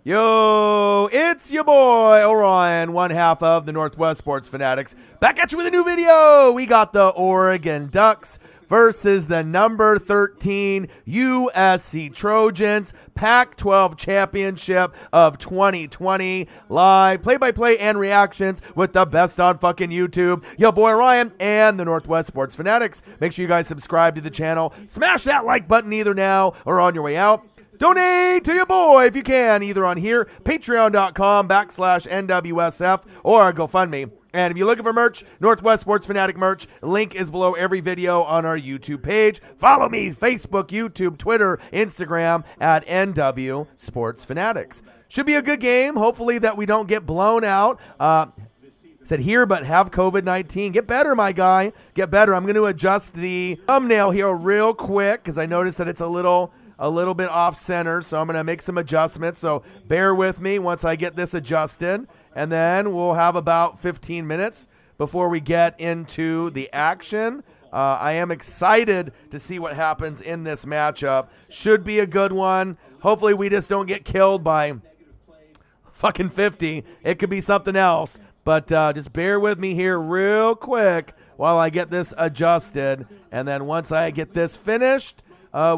Yo, it's your boy, Orion, one half of the Northwest Sports Fanatics. Back at you with a new video. We got the Oregon Ducks versus the number 13 USC Trojans Pac-12 Championship of 2020. Live play-by-play and reactions with the best on fucking YouTube. Yo, boy Ryan and the Northwest Sports Fanatics. Make sure you guys subscribe to the channel. Smash that like button either now or on your way out. Donate to your boy if you can, either on here, patreon.com/NWSF, or GoFundMe. And if you're looking for merch, Northwest Sports Fanatic merch, link is below every video on our YouTube page. Follow me, Facebook, YouTube, Twitter, Instagram, at NW Sports Fanatics. Should be a good game. Hopefully that we don't get blown out. Said here, but have COVID-19. Get better, my guy. Get better. I'm going to adjust the thumbnail here real quick because I noticed that it's a little bit off center, so I'm going to make some adjustments. So bear with me once I get this adjusted, and then we'll have about 15 minutes before we get into the action. I am excited to see what happens in this matchup. Should be a good one. Hopefully we just don't get killed by fucking 50. It could be something else, but just bear with me here real quick while I get this adjusted, and then once I get this finished,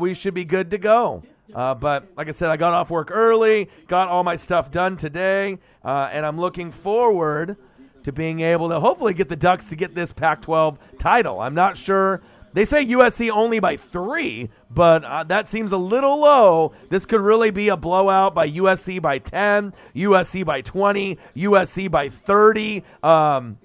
we should be good to go. But like I said, I got off work early, got all my stuff done today, and I'm looking forward to being able to hopefully get the Ducks to get this Pac-12 title. I'm not sure. They say USC only by 3, but that seems a little low. This could really be a blowout by USC by 10, USC by 20, USC by 30. I'm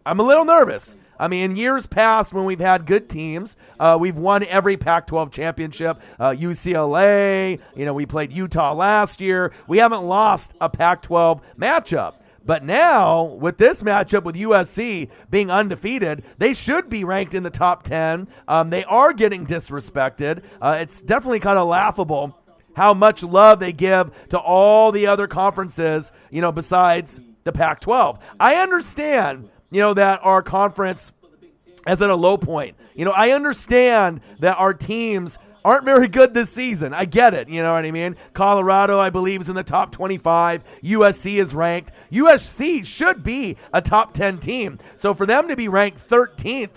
a little nervous. I mean, in years past when we've had good teams, we've won every Pac-12 championship. UCLA, we played Utah last year. We haven't lost a Pac-12 matchup. But now, with this matchup with USC being undefeated, they should be ranked in the top 10. They are getting disrespected. It's definitely kind of laughable how much love they give to all the other conferences, besides the Pac-12. I understand that our conference is at a low point. I understand that our teams aren't very good this season. I get it, you know what I mean? Colorado, I believe, is in the top 25. USC is ranked. USC should be a top 10 team. So for them to be ranked 13th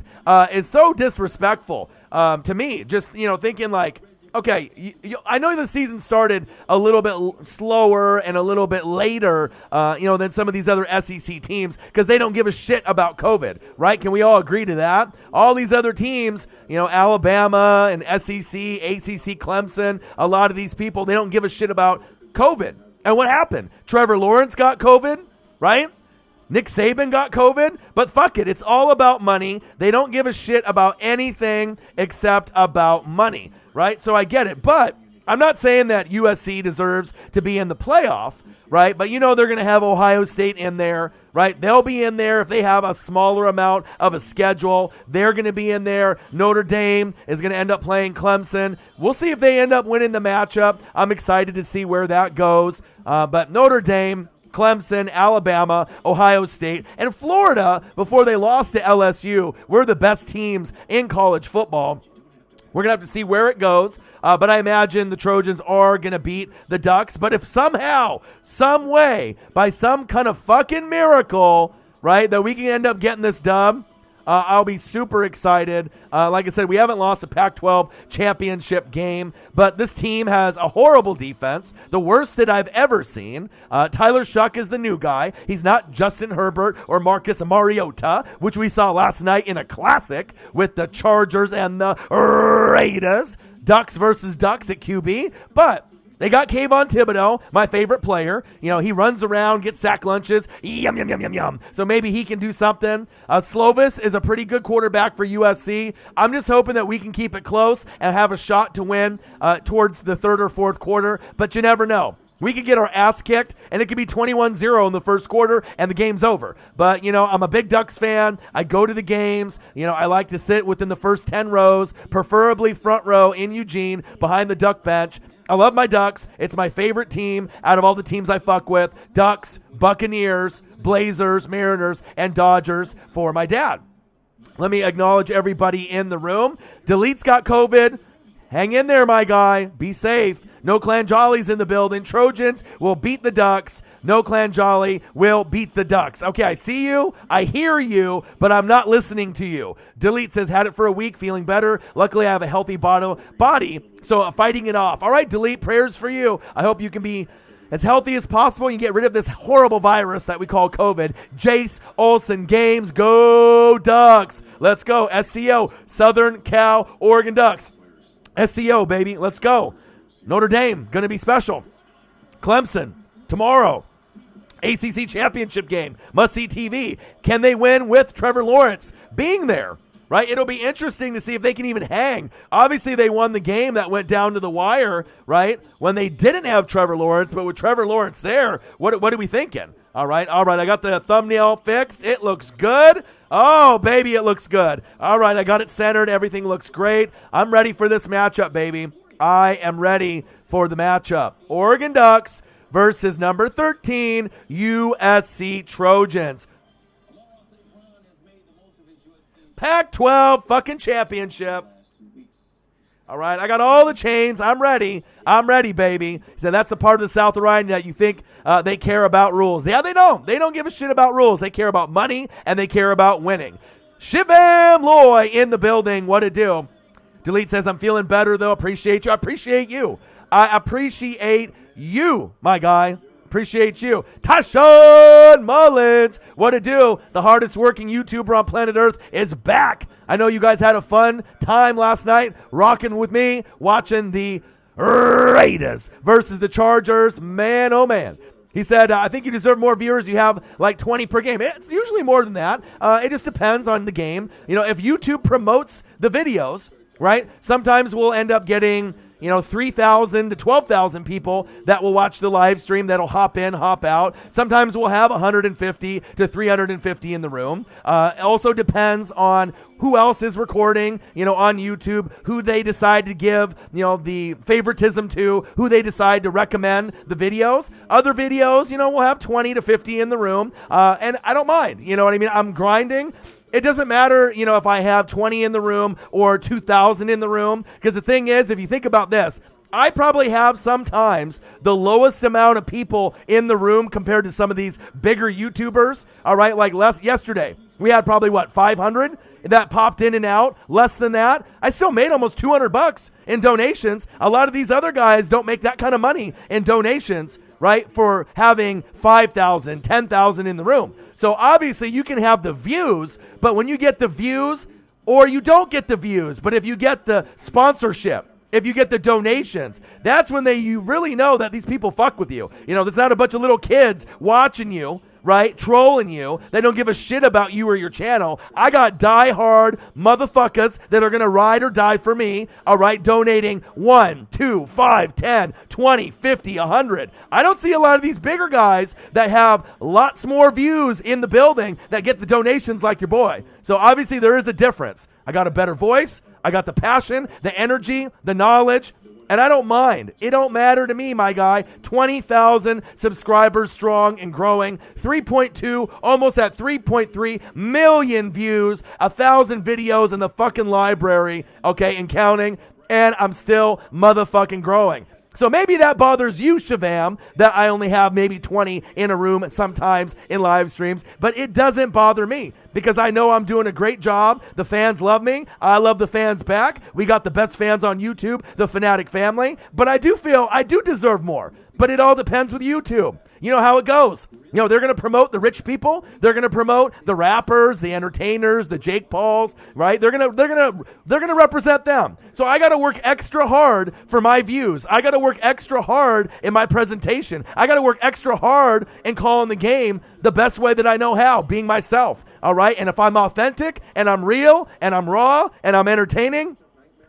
is so disrespectful to me. Just, thinking like, okay, I know the season started a little bit slower and a little bit later, than some of these other SEC teams because they don't give a shit about COVID, right? Can we all agree to that? All these other teams, Alabama and SEC, ACC, Clemson, a lot of these people, they don't give a shit about COVID. And what happened? Trevor Lawrence got COVID, right? Nick Saban got COVID, but fuck it. It's all about money. They don't give a shit about anything except about money, right? So I get it, but I'm not saying that USC deserves to be in the playoff, right? But they're going to have Ohio State in there, right? They'll be in there if they have a smaller amount of a schedule. They're going to be in there. Notre Dame is going to end up playing Clemson. We'll see if they end up winning the matchup. I'm excited to see where that goes. But Notre Dame, Clemson, Alabama, Ohio State, and Florida, before they lost to LSU, were the best teams in college football. We're going to have to see where it goes, but I imagine the Trojans are going to beat the Ducks. But if somehow, some way, by some kind of fucking miracle, right, that we can end up getting this dub, I'll be super excited. Like I said, we haven't lost a Pac-12 championship game, but this team has a horrible defense, the worst that I've ever seen. Tyler Shuck is the new guy. He's not Justin Herbert or Marcus Mariota, which we saw last night in a classic with the Chargers and the Raiders. Ducks versus Ducks at QB, but they got Kayvon Thibodeau, my favorite player. He runs around, gets sack lunches. Yum, yum, yum, yum, yum. So maybe he can do something. Slovis is a pretty good quarterback for USC. I'm just hoping that we can keep it close and have a shot to win towards the third or fourth quarter. But you never know. We could get our ass kicked, and it could be 21-0 in the first quarter, and the game's over. But, I'm a big Ducks fan. I go to the games. I like to sit within the first 10 rows, preferably front row in Eugene, behind the Duck bench. I love my Ducks. It's my favorite team out of all the teams I fuck with. Ducks, Buccaneers, Blazers, Mariners, and Dodgers for my dad. Let me acknowledge everybody in the room. Delete's got COVID. Hang in there, my guy. Be safe. No Clan Jolly's in the building. Trojans will beat the Ducks. No Clan Jolly will beat the Ducks. Okay, I see you. I hear you, but I'm not listening to you. Delete says, had it for a week, feeling better. Luckily, I have a healthy body, so I'm fighting it off. All right, Delete, prayers for you. I hope you can be as healthy as possible and get rid of this horrible virus that we call COVID. Jace Olsen Games, go Ducks. Let's go. SCO, Southern Cal, Oregon Ducks. SCO, baby. Let's go. Notre Dame, going to be special. Clemson, tomorrow. ACC championship game. Must-see TV. Can they win with Trevor Lawrence being there? Right? It'll be interesting to see if they can even hang. Obviously, they won the game that went down to the wire, right, when they didn't have Trevor Lawrence. But with Trevor Lawrence there, what are we thinking? All right. I got the thumbnail fixed. It looks good. Oh, baby, it looks good. All right, I got it centered. Everything looks great. I'm ready for this matchup, baby. I am ready for the matchup. Oregon Ducks versus number 13, USC Trojans. Pac-12 fucking championship. All right, I got all the chains. I'm ready. I'm ready, baby. So that's the part of the South of Ryan that you think they care about rules. Yeah, they don't. They don't give a shit about rules. They care about money, and they care about winning. Shivam Loy in the building. What to do? Delete says, I'm feeling better, though. Appreciate you. I appreciate you. I appreciate you, my guy. Appreciate you. Tashawn Mullins. What to do? The hardest working YouTuber on planet Earth is back. I know you guys had a fun time last night rocking with me, watching the Raiders versus the Chargers. Man, oh man. He said, I think you deserve more viewers. You have like 20 per game. It's usually more than that. It just depends on the game. You know, if YouTube promotes the videos, right, sometimes we'll end up getting 3,000 to 12,000 people that will watch the live stream that'll hop in, hop out. Sometimes we'll have 150 to 350 in the room. It also depends on who else is recording, on YouTube, who they decide to give, the favoritism to, who they decide to recommend the videos. Other videos, we'll have 20 to 50 in the room, and I don't mind. You know what I mean? I'm grinding. It doesn't matter, if I have 20 in the room or 2,000 in the room, because the thing is, if you think about this, I probably have sometimes the lowest amount of people in the room compared to some of these bigger YouTubers, all right? Like yesterday, we had probably, 500 that popped in and out, less than that. I still made almost $200 in donations. A lot of these other guys don't make that kind of money in donations, right, for having 5,000, 10,000 in the room. So obviously you can have the views, but when you get the views, or you don't get the views, but if you get the sponsorship, if you get the donations, that's when you really know that these people fuck with you. There's not a bunch of little kids watching you, right, trolling you. They don't give a shit about you or your channel. I got die-hard motherfuckers that are going to ride or die for me, all right, donating 1, 2, 5, 10, 20, 50, 100. I don't see a lot of these bigger guys that have lots more views in the building that get the donations like your boy. So obviously there is a difference. I got a better voice. I got the passion, the energy, the knowledge, and I don't mind. It don't matter to me, my guy. 20,000 subscribers strong and growing. 3.2, almost at 3.3 million views. 1,000 videos in the fucking library, okay, and counting. And I'm still motherfucking growing. So maybe that bothers you, Shivam, that I only have maybe 20 in a room sometimes in live streams, but it doesn't bother me because I know I'm doing a great job. The fans love me. I love the fans back. We got the best fans on YouTube, the Fanatic family, but I do feel I do deserve more, but it all depends with YouTube. You know how it goes. They're going to promote the rich people. They're going to promote the rappers, the entertainers, the Jake Pauls, right? They're going to represent them. So I got to work extra hard for my views. I got to work extra hard in my presentation. I got to work extra hard in calling the game the best way that I know how, being myself, all right? And if I'm authentic and I'm real and I'm raw and I'm entertaining,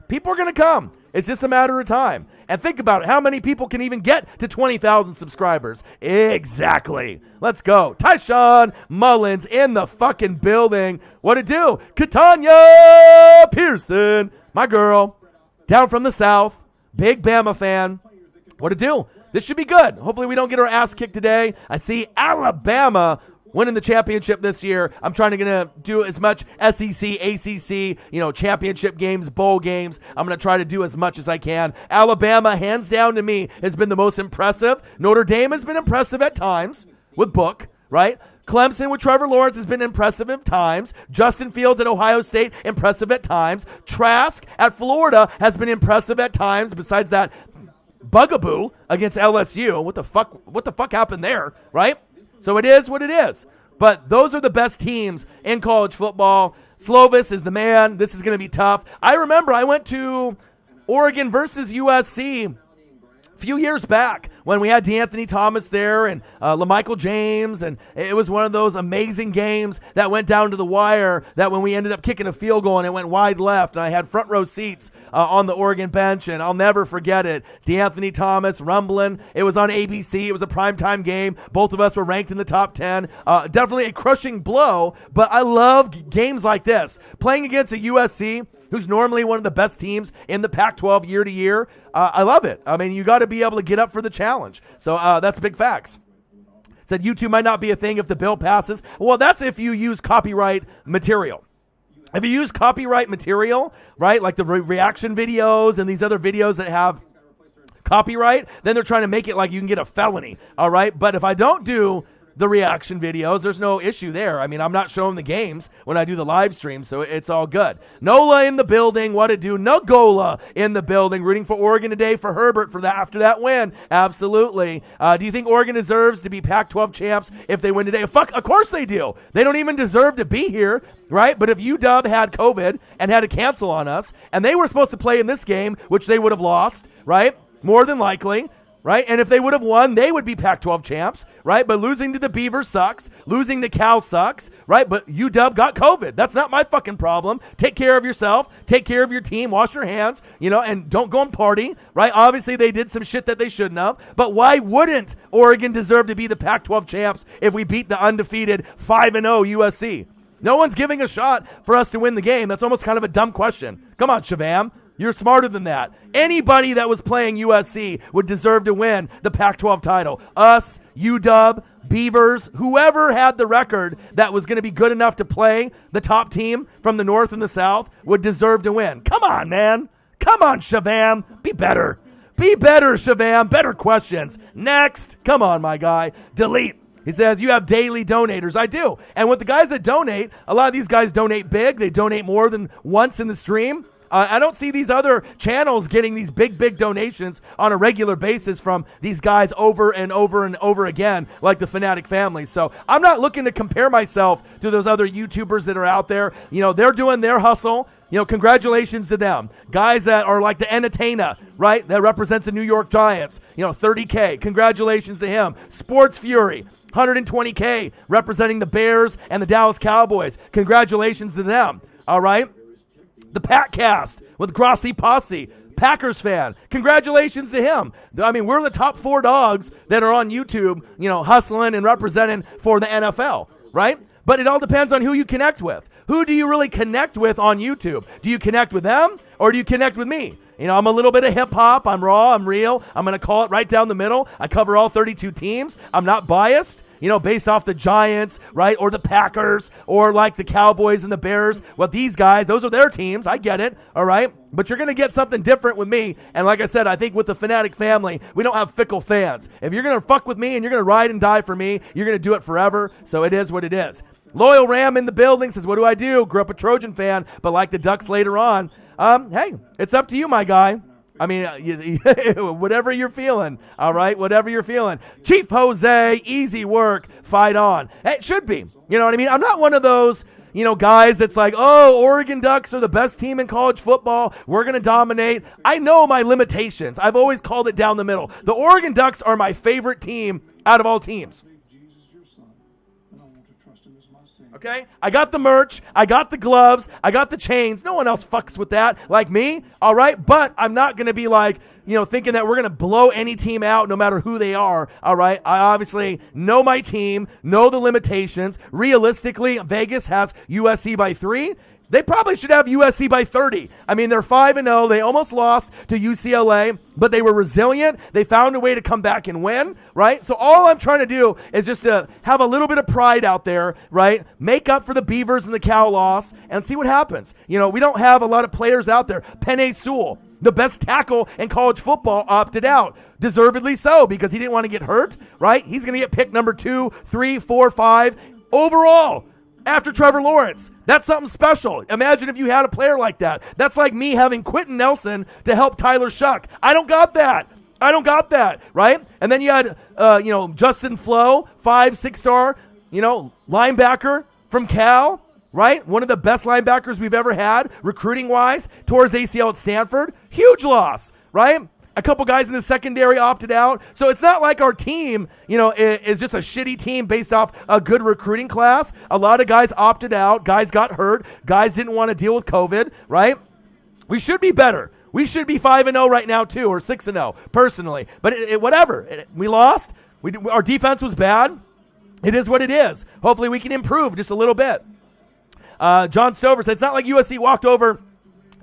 people are going to come. It's just a matter of time. And think about it. How many people can even get to 20,000 subscribers? Exactly. Let's go. Tyshawn Mullins in the fucking building. What to do? Katanya Pearson, my girl, down from the South. Big Bama fan. What to do? This should be good. Hopefully we don't get our ass kicked today. I see Alabama winning the championship this year. I'm trying to do as much SEC, ACC, championship games, bowl games. I'm going to try to do as much as I can. Alabama, hands down to me, has been the most impressive. Notre Dame has been impressive at times with Book, right? Clemson with Trevor Lawrence has been impressive at times. Justin Fields at Ohio State, impressive at times. Trask at Florida has been impressive at times, besides that bugaboo against LSU. What the fuck happened there, right? So it is what it is. But those are the best teams in college football. Slovis is the man. This is going to be tough. I remember I went to Oregon versus USC a few years back when we had DeAnthony Thomas there and LaMichael James, and it was one of those amazing games that went down to the wire, that when we ended up kicking a field goal and it went wide left, and I had front row seats on the Oregon bench, and I'll never forget it. DeAnthony Thomas rumbling. It was on ABC. It was a primetime game. Both of us were ranked in the top 10. Definitely a crushing blow, but I love games like this. Playing against a USC, who's normally one of the best teams in the Pac-12 year to year. I love it. I mean, you got to be able to get up for the challenge. So that's big facts. Said YouTube might not be a thing if the bill passes. Well, that's if you use copyright material. If you use copyright material, right, like the reaction videos and these other videos that have copyright, then they're trying to make it like you can get a felony, all right? But if I don't do the reaction videos, there's no issue there. I mean, I'm not showing the games when I do the live stream, so it's all good. Nola in the building. What to do? Nogola in the building. Rooting for Oregon today for Herbert after that win. Absolutely. Do you think Oregon deserves to be Pac-12 champs if they win today? Of course they do. They don't even deserve to be here, right? But if UW had COVID and had to cancel on us, and they were supposed to play in this game, which they would have lost, right? More than likely. Right? And if they would have won, they would be Pac-12 champs, right? But losing to the Beavers sucks. Losing to Cal sucks, right? But UW got COVID. That's not my fucking problem. Take care of yourself. Take care of your team. Wash your hands, and don't go and party, right? Obviously, they did some shit that they shouldn't have. But why wouldn't Oregon deserve to be the Pac-12 champs if we beat the undefeated 5-0 USC? No one's giving a shot for us to win the game. That's almost kind of a dumb question. Come on, Shavam. You're smarter than that. Anybody that was playing USC would deserve to win the Pac-12 title. Us, UW, Beavers, whoever had the record that was going to be good enough to play the top team from the North and the South would deserve to win. Come on, man. Come on, Shavam. Be better. Be better, Shavam. Better questions. Next. Come on, my guy. Delete. He says, you have daily donators. I do. And with the guys that donate, a lot of these guys donate big. They donate more than once in the stream. I don't see these other channels getting these big donations on a regular basis from these guys over and over and over again, like the Fanatic family. So I'm not looking to compare myself to those other YouTubers that are out there. They're doing their hustle. Congratulations to them. Guys that are like the Entertainer, right? That represents the New York Giants. $30K. Congratulations to him. Sports Fury. $120K representing the Bears and the Dallas Cowboys. Congratulations to them. All right? The Packcast with Grossi Posse, Packers fan. Congratulations to him. I mean, we're the top 4 dogs that are on YouTube, hustling and representing for the NFL, right? But it all depends on who you connect with. Who do you really connect with on YouTube? Do you connect with them or do you connect with me? I'm a little bit of hip-hop. I'm raw. I'm real. I'm going to call it right down the middle. I cover all 32 teams. I'm not biased. Based off the Giants, right, or the Packers, or like the Cowboys and the Bears. Well, these guys, those are their teams. I get it, all right? But you're going to get something different with me. And like I said, I think with the Fanatic family, we don't have fickle fans. If you're going to fuck with me and you're going to ride and die for me, you're going to do it forever. So it is what it is. Loyal Ram in the building says, what do I do? Grew up a Trojan fan, but like the Ducks later on. Hey, it's up to you, my guy. I mean, whatever you're feeling, all right? Whatever you're feeling. Chief Jose, easy work, fight on. It should be. You know what I mean? I'm not one of those, guys that's like, oh, Oregon Ducks are the best team in college football. We're going to dominate. I know my limitations. I've always called it down the middle. The Oregon Ducks are my favorite team out of all teams. Okay? I got the merch. I got the gloves. I got the chains. No one else fucks with that like me. All right? But I'm not going to be like, thinking that we're going to blow any team out no matter who they are. All right? I obviously know my team, know the limitations. Realistically, Vegas has USC by 3. They probably should have USC by 30. I mean, they're 5-0. They almost lost to UCLA, but they were resilient. They found a way to come back and win, right? So all I'm trying to do is just to have a little bit of pride out there, right? Make up for the Beavers and the Cal loss and see what happens. You know, we don't have a lot of players out there. Penei Sewell, the best tackle in college football, opted out. Deservedly so, because he didn't want to get hurt, right? He's going to get picked number 2, 3, 4, 5 overall after Trevor Lawrence. That's something special. Imagine if you had a player like that. That's like me having Quentin Nelson to help Tyler Shuck. I don't got that, right? And then you had, Justin Flo, 5, 6-star, linebacker from Cal, right? One of the best linebackers we've ever had, recruiting-wise, tore his ACL at Stanford. Huge loss, right? A couple guys in the secondary opted out. So it's not like our team, is just a shitty team based off a good recruiting class. A lot of guys opted out. Guys got hurt. Guys didn't want to deal with COVID, right? We should be better. We should be 5-0 right now too, or 6-0 personally. But whatever. We lost. Our defense was bad. It is what it is. Hopefully we can improve just a little bit. John Stover said, it's not like USC walked over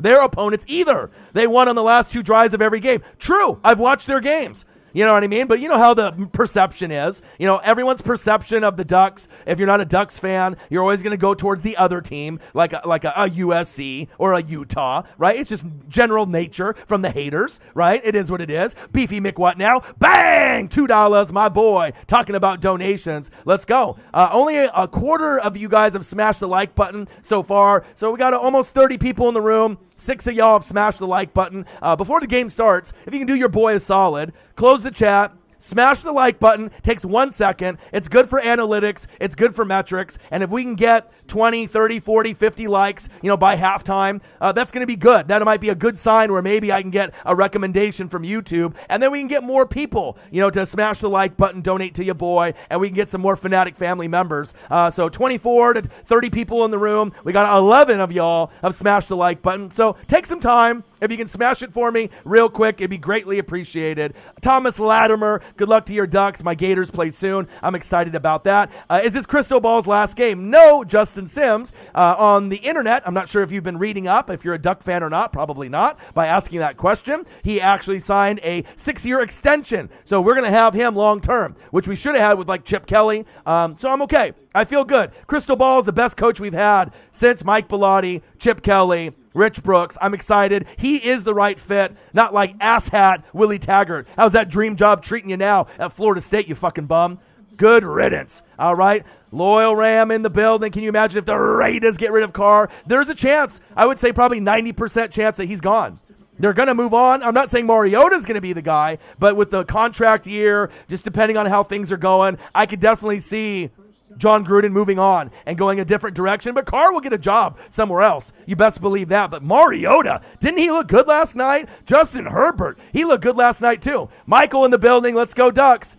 their opponents either. They won on the last 2 drives of every game. True. I've watched their games. You know what I mean? But you know how the perception is. Everyone's perception of the Ducks, if you're not a Ducks fan, you're always going to go towards the other team, like a USC or a Utah, right? It's just general nature from the haters, right? It is what it is. Beefy McWhat now. Bang! $2, my boy. Talking about donations. Let's go. Only a quarter of you guys have smashed the like button so far. So we got almost 30 people in the room. 6 of y'all have smashed the like button. Before the game starts, if you can do your boy a solid, close the chat, smash the like button. Takes 1 second. It's good for analytics. It's good for metrics. And if we can get 20, 30, 40, 50 likes, by halftime, that's going to be good. That might be a good sign where maybe I can get a recommendation from YouTube. And then we can get more people, to smash the like button, donate to your boy, and we can get some more Fanatic family members. So 24 to 30 people in the room. We got 11 of y'all have smashed the like button. So take some time. If you can smash it for me real quick, it'd be greatly appreciated. Thomas Latimer, good luck to your Ducks. My Gators play soon. I'm excited about that. Is this Crystal Ball's last game? No, Justin Sims. On the internet, I'm not sure if you've been reading up, if you're a Duck fan or not, probably not, by asking that question. He actually signed a 6-year extension. So we're going to have him long term, which we should have had with Chip Kelly. So I'm okay. I feel good. Crystal Ball is the best coach we've had since Mike Bellotti, Chip Kelly, Rich Brooks. I'm excited. He is the right fit, not like asshat Willie Taggart. How's that dream job treating you now at Florida State, you fucking bum? Good riddance. All right. Loyal Ram in the building. Can you imagine if the Raiders get rid of Carr? There's a chance. I would say probably 90% chance that he's gone. They're going to move on. I'm not saying Mariota's going to be the guy, but with the contract year, just depending on how things are going, I could definitely see John Gruden moving on and going a different direction, but Carr will get a job somewhere else. You best believe that. But Mariota, didn't he look good last night? Justin Herbert, he looked good last night too. Michael in the building. Let's go Ducks.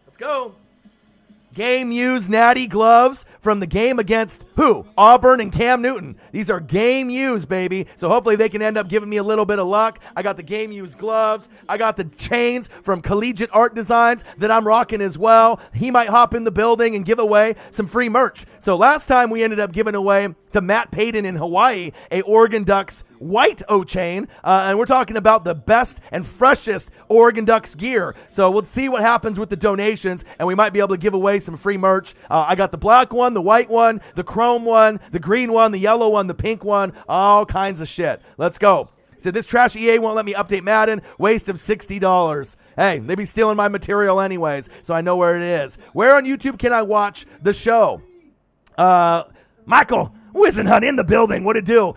Let's go. Game used natty gloves from the game against who? Auburn and Cam Newton. These are game used, baby. So hopefully they can end up giving me a little bit of luck. I got the game used gloves. I got the chains from Collegiate Art Designs that I'm rocking as well. He might hop in the building and give away some free merch. So last time we ended up giving away to Matt Payton in Hawaii a Oregon Ducks white O-chain, and we're talking about the best and freshest Oregon Ducks gear. So we'll see what happens with the donations, and we might be able to give away some free merch. I got the black one, the white one, the chrome one, the green one, the yellow one, the pink one, all kinds of shit. Let's go. Said this trash EA won't let me update Madden. Waste of $60. Hey, they be stealing my material anyways, so I know where it is. Where on YouTube can I watch the show? Michael Wizenhunt in the building. What it do?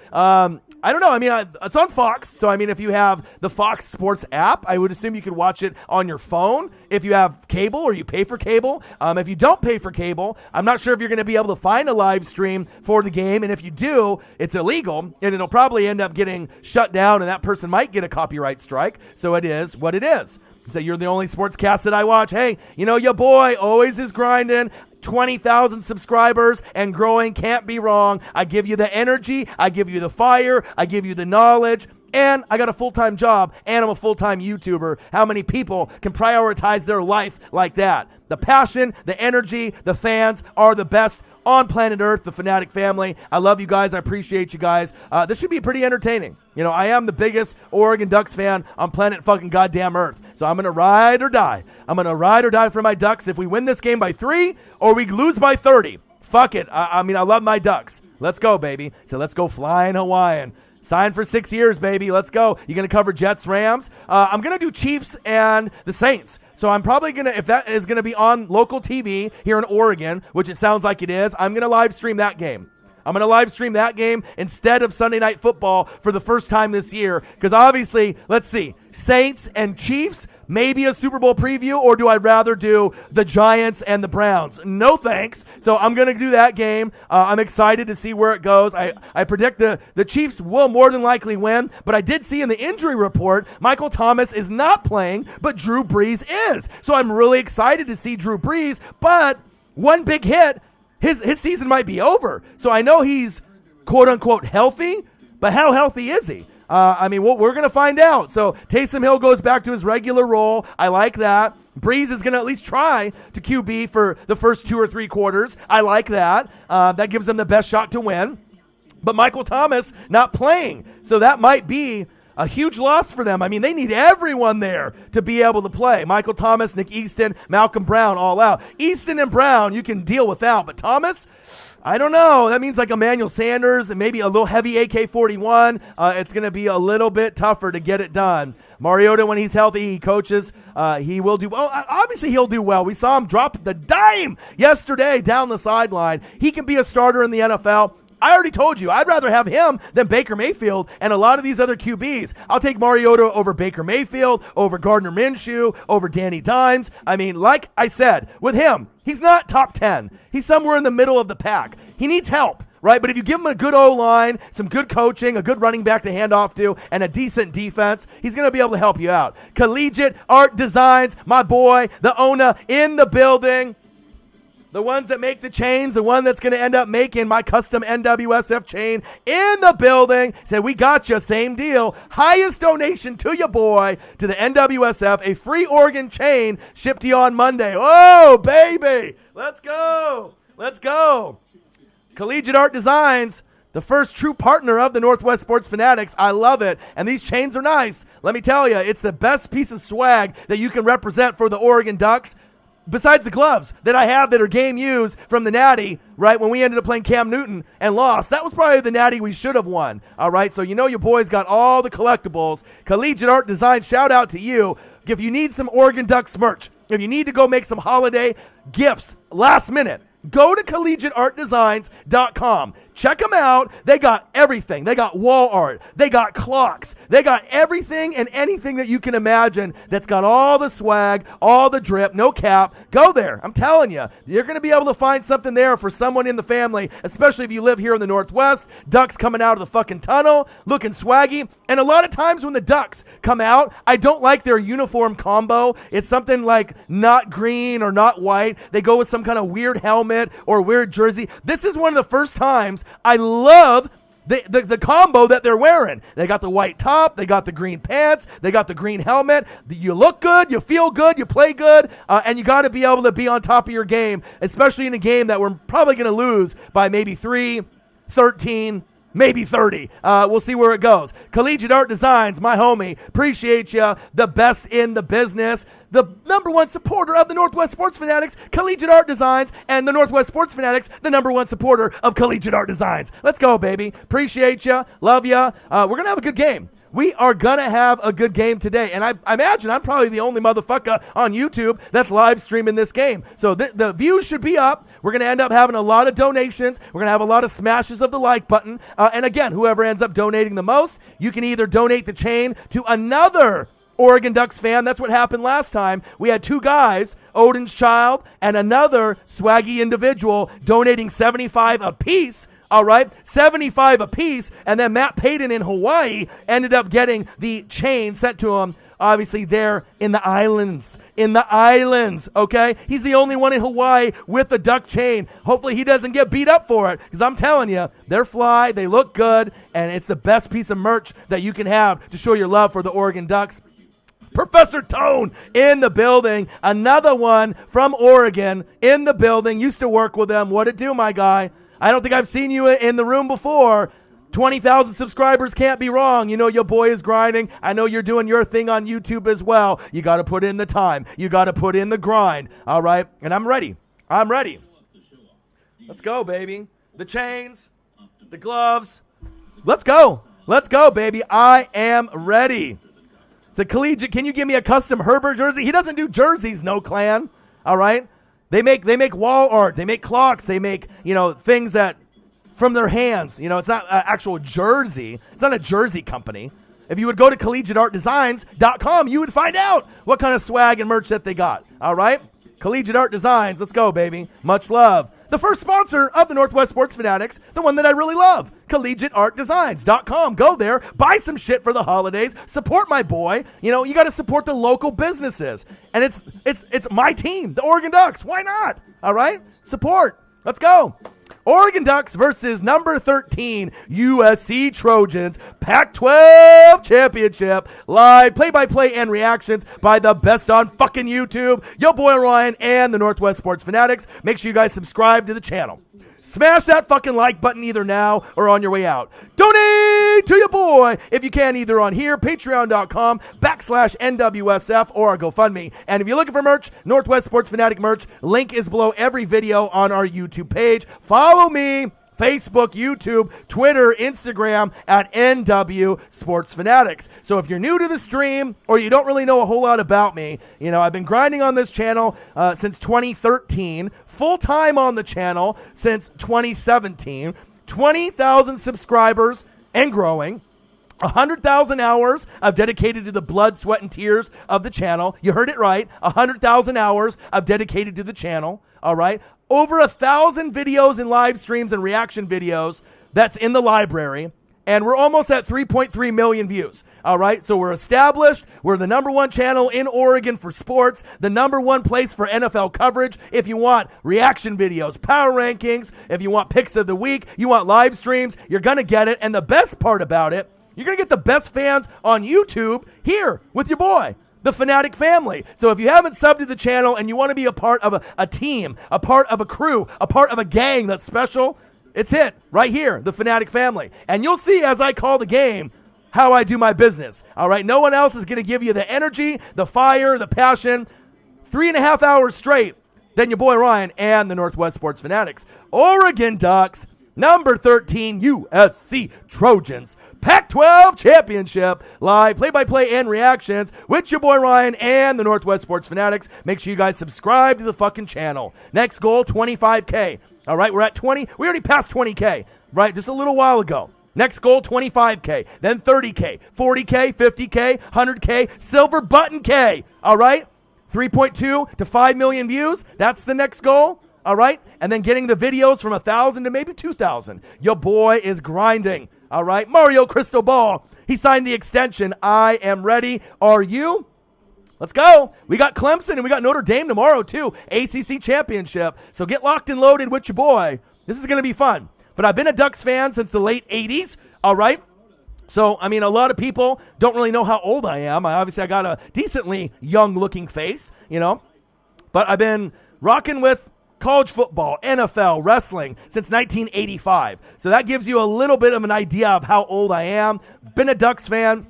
I don't know. I mean, it's on Fox. So, I mean, if you have the Fox Sports app, I would assume you could watch it on your phone if you have cable or you pay for cable. If you don't pay for cable, I'm not sure if you're going to be able to find a live stream for the game. And if you do, it's illegal, and it'll probably end up getting shut down, and that person might get a copyright strike. So it is what it is. So you're the only sportscast that I watch. Hey, you know, your boy always is grinding. 20,000 subscribers and growing, can't be wrong. I give you the energy, I give you the fire, I give you the knowledge, and I got a full-time job, and I'm a full-time YouTuber. How many people can prioritize their life like that? The passion, the energy, the fans are the best on planet Earth, the Fanatic family. I love you guys. I appreciate you guys. This should be pretty entertaining. You know, I am the biggest Oregon Ducks fan on planet fucking goddamn Earth. So I'm going to ride or die. I'm going to ride or die for my Ducks. If we win this game by 3 or we lose by 30, fuck it. I mean, I love my Ducks. Let's go, baby. So let's go flying Hawaiian. Sign for 6 years, baby. Let's go. You going to cover Jets, Rams? I'm going to do Chiefs and the Saints. So I'm probably going to, if that is going to be on local TV here in Oregon, which it sounds like it is, I'm going to live stream that game. I'm going to live stream that game instead of Sunday Night Football for the first time this year. Because obviously, let's see, Saints and Chiefs, maybe a Super Bowl preview, or do I rather do the Giants and the Browns? No thanks. So I'm going to do that game. I'm excited to see where it goes. I predict the Chiefs will more than likely win, but I did see in the injury report, Michael Thomas is not playing, but Drew Brees is. So I'm really excited to see Drew Brees, but one big hit, his season might be over. So I know he's quote-unquote healthy, but how healthy is he? I mean, we're going to find out. So Taysom Hill goes back to his regular role. I like that. Breeze is going to at least try to QB for the first 2 or 3 quarters. I like that. That gives them the best shot to win. But Michael Thomas not playing. So that might be a huge loss for them. I mean, they need everyone there to be able to play. Michael Thomas, Nick Easton, Malcolm Brown, all out. Easton and Brown, you can deal without. But Thomas, I don't know. That means like Emmanuel Sanders and maybe a little heavy AK-41. It's going to be a little bit tougher to get it done. Mariota, when he's healthy, he coaches. He will do well. Obviously, he'll do well. We saw him drop the dime yesterday down the sideline. He can be a starter in the NFL. I already told you, I'd rather have him than Baker Mayfield and a lot of these other QBs. I'll take Mariota over Baker Mayfield, over Gardner Minshew, over Danny Dimes. I mean, like I said, with him, he's not top 10. He's somewhere in the middle of the pack. He needs help, right? But if you give him a good O-line, some good coaching, a good running back to hand off to, and a decent defense, he's going to be able to help you out. Collegiate Art Designs, my boy, the owner in the building. The ones that make the chains, the one that's going to end up making my custom NWSF chain in the building. Said, we got you, same deal. Highest donation to your boy, to the NWSF, a free Oregon chain shipped to you on Monday. Oh, baby. Let's go. Let's go. Collegiate Art Designs, the first true partner of the Northwest Sports Fanatics. I love it. And these chains are nice. Let me tell you, it's the best piece of swag that you can represent for the Oregon Ducks. Besides the gloves that I have that are game used from the Natty, right, when we ended up playing Cam Newton and lost. That was probably the Natty we should have won, all right? So you know your boys got all the collectibles. Collegiate Art Design, shout out to you. If you need some Oregon Ducks merch, if you need to go make some holiday gifts last minute, go to collegiateartdesigns.com. Check them out. They got everything. They got wall art. They got clocks. They got everything and anything that you can imagine that's got all the swag, all the drip, no cap. Go there. I'm telling you, you're going to be able to find something there for someone in the family, especially if you live here in the Northwest. Ducks coming out of the fucking tunnel, looking swaggy. And a lot of times when the Ducks come out, I don't like their uniform combo. It's something like not green or not white. They go with some kind of weird helmet or weird jersey. This is one of the first times I love the combo that they're wearing. They got the white top, they got the green pants, they got the green helmet. You look good, you feel good, you play good, and you got to be able to be on top of your game, especially in a game that we're probably going to lose by maybe 3, 13, maybe 30. We'll see where it goes. Collegiate Art Designs, my homie. Appreciate you. The best in the business. The number one supporter of the Northwest Sports Fanatics, Collegiate Art Designs, and the Northwest Sports Fanatics, the number one supporter of Collegiate Art Designs. Let's go, baby. Appreciate you. Love you. We're going to have a good game. We are going to have a good game today. And I imagine I'm probably the only motherfucker on YouTube that's live streaming this game. So the views should be up. We're going to end up having a lot of donations. We're going to have a lot of smashes of the like button. And again, whoever ends up donating the most, you can either donate the chain to another Oregon Ducks fan. That's what happened last time. We had 2 guys, Odin's Child and another swaggy individual, donating $75 apiece. All right, $75 apiece, and then Matt Payton in Hawaii ended up getting the chain sent to him, obviously there in the islands. Okay? He's the only one in Hawaii with the duck chain. Hopefully he doesn't get beat up for it, because I'm telling you, they're fly, they look good, and it's the best piece of merch that you can have to show your love for the Oregon Ducks. Professor Tone in the building. Another one from Oregon in the building. Used to work with them. What it do, my guy? I don't think I've seen you in the room before. 20,000 subscribers can't be wrong. You know your boy is grinding. I know you're doing your thing on YouTube as well. You got to put in the time. You got to put in the grind. All right? And I'm ready. I'm ready. Let's go, baby. The chains, the gloves. Let's go. Let's go, baby. I am ready. It's a collegiate. Can you give me a custom Herbert jersey? He doesn't do jerseys, no clan. All right? They make wall art. They make clocks. They make, things that from their hands. It's not an actual jersey. It's not a jersey company. If you would go to collegiateartdesigns.com, you would find out what kind of swag and merch that they got. All right? Collegiate Art Designs. Let's go, baby. Much love. The first sponsor of the Northwest Sports Fanatics, the one that I really love, collegiateartdesigns.com. Go there, buy some shit for the holidays, support my boy. You got to support the local businesses. And it's my team, the Oregon Ducks. Why not? All right? Support. Let's go. Oregon Ducks versus number 13 USC Trojans Pac-12 Championship. Live play-by-play and reactions by the best on fucking YouTube. Yo boy Ryan and the Northwest Sports Fanatics. Make sure you guys subscribe to the channel. Smash that fucking like button either now or on your way out. Donate to your boy if you can, either on here, patreon.com/NWSF, or our GoFundMe. And if you're looking for merch, Northwest Sports Fanatic merch, link is below every video on our YouTube page. Follow me, Facebook, YouTube, Twitter, Instagram at NW Sports Fanatics. So if you're new to the stream or you don't really know a whole lot about me, I've been grinding on this channel since 2013. Full-time on the channel since 2017, 20,000 subscribers and growing, 100,000 hours I've dedicated to the blood, sweat, and tears of the channel. You heard it right, 100,000 hours I've dedicated to the channel, all right? Over 1,000 videos and live streams and reaction videos that's in the library, and we're almost at 3.3 million views. All right, so we're established. We're the number one channel in Oregon for sports, the number one place for NFL coverage. If you want reaction videos, power rankings, if you want picks of the week, you want live streams, you're going to get it. And the best part about it, you're going to get the best fans on YouTube here with your boy, the Fanatic family. So if you haven't subbed to the channel and you want to be a part of a team, a part of a crew, a part of a gang that's special, it's it right here, the Fanatic family. And you'll see as I call the game how I do my business. All right, no one else is going to give you the energy, the fire, the passion, 3.5 hours straight than your boy Ryan and the Northwest Sports Fanatics. Oregon Ducks, number 13 USC Trojans Pac-12 Championship. Live play-by-play and reactions with your boy Ryan and the Northwest Sports Fanatics. Make sure you guys subscribe to the fucking channel. Next goal, 25K. All right, we're at 20. We already passed 20K, right, just a little while ago. Next goal, 25K, then 30K, 40K, 50K, 100K, silver button K, all right? 3.2 to 5 million views, that's the next goal, all right? And then getting the videos from 1,000 to maybe 2,000. Your boy is grinding, all right? Mario Cristobal, he signed the extension. I am ready. Are you? Let's go. We got Clemson and we got Notre Dame tomorrow too, ACC Championship. So get locked and loaded with your boy. This is going to be fun. But I've been a Ducks fan since the late 80s, all right? So, a lot of people don't really know how old I am. I got a decently young-looking face, But I've been rocking with college football, NFL, wrestling since 1985. So that gives you a little bit of an idea of how old I am. Been a Ducks fan.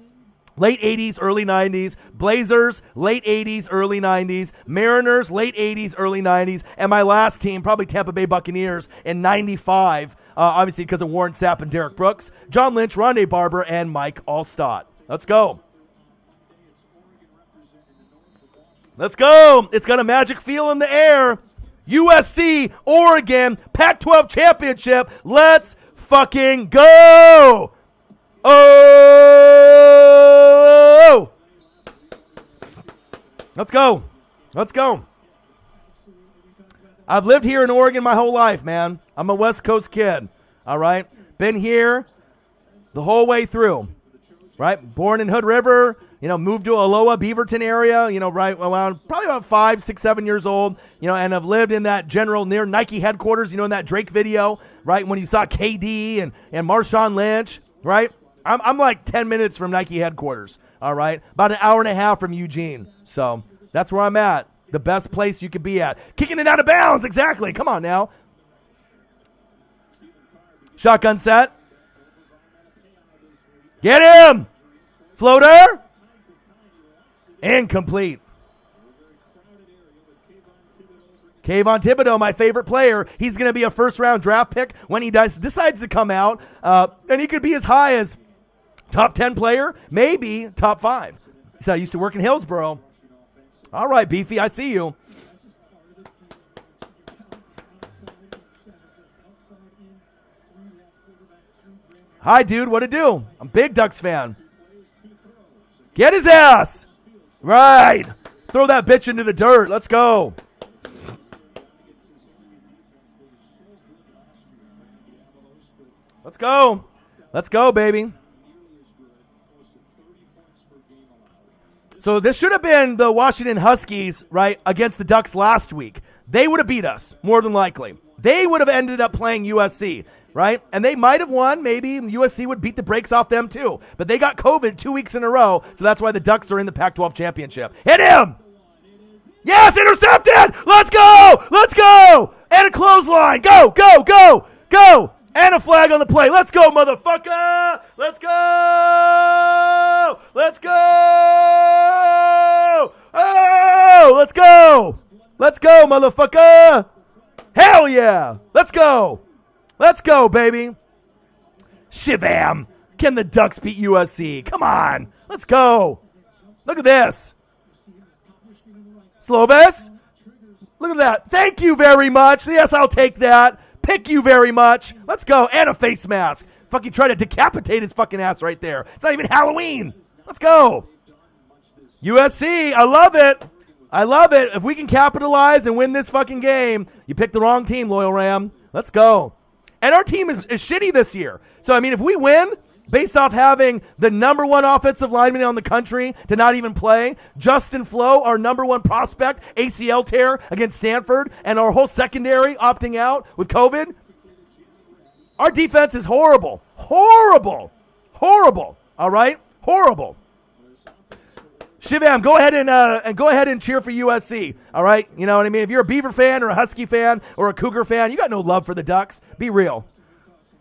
Late 80s, early 90s. Blazers, late 80s, early 90s. Mariners, late 80s, early 90s. And my last team, probably Tampa Bay Buccaneers in 95, obviously because of Warren Sapp and Derek Brooks, John Lynch, Rondé Barber, and Mike Allstott. Let's go. Let's go. It's got a magic feel in the air. USC, Oregon, Pac-12 Championship. Let's fucking go. Oh! Let's go. Let's go. I've lived here in Oregon my whole life, man. I'm a West Coast kid, all right? Been here the whole way through, right? Born in Hood River, moved to Aloha, Beaverton area, right around probably about 5, 6, 7 years old, and I've lived in that general near Nike headquarters, in that Drake video, right? When you saw KD and Marshawn Lynch, right? I'm like 10 minutes from Nike headquarters, all right? About an hour and a half from Eugene. So that's where I'm at. The best place you could be at. Kicking it out of bounds, exactly. Come on now. Shotgun set. Get him! Floater. Incomplete. Kayvon Thibodeau, my favorite player. He's going to be a first-round draft pick when he decides to come out. And he could be as high as top 10 player, maybe top 5. So I used to work in Hillsboro. All right, Beefy, I see you. Hi, dude. What it do? I'm a big Ducks fan. Get his ass. Right. Throw that bitch into the dirt. Let's go. Let's go. Let's go, baby. So this should have been the Washington Huskies, right, against the Ducks last week. They would have beat us, more than likely. They would have ended up playing USC, right? And they might have won. Maybe USC would beat the brakes off them too. But they got COVID 2 weeks in a row, so that's why the Ducks are in the Pac-12 championship. Hit him! Yes, intercepted! Let's go! Let's go! And a clothesline. Go, go, go, go! And a flag on the play. Let's go, motherfucker! Let's go! Let's go! Oh! Let's go! Let's go, motherfucker! Hell yeah! Let's go! Let's go, baby! Shivam! Can the Ducks beat USC? Come on! Let's go! Look at this! Slovis? Look at that. Thank you very much. Yes, I'll take that. Pick you very much. Let's go. And a face mask. Fucking try to decapitate his fucking ass right there. It's not even Halloween. Let's go. USC, I love it. I love it. If we can capitalize and win this fucking game, you picked the wrong team, Loyal Ram. Let's go. And our team is shitty this year. So, I mean, if we win, based off having the number one offensive lineman on the country to not even play, Justin Flo, our number one prospect, ACL tear against Stanford, and our whole secondary opting out with COVID, our defense is horrible. Horrible. Horrible. All right? Horrible. Shivam, go ahead and cheer for USC. All right? You know what I mean? If you're a Beaver fan or a Husky fan or a Cougar fan, you got no love for the Ducks. Be real.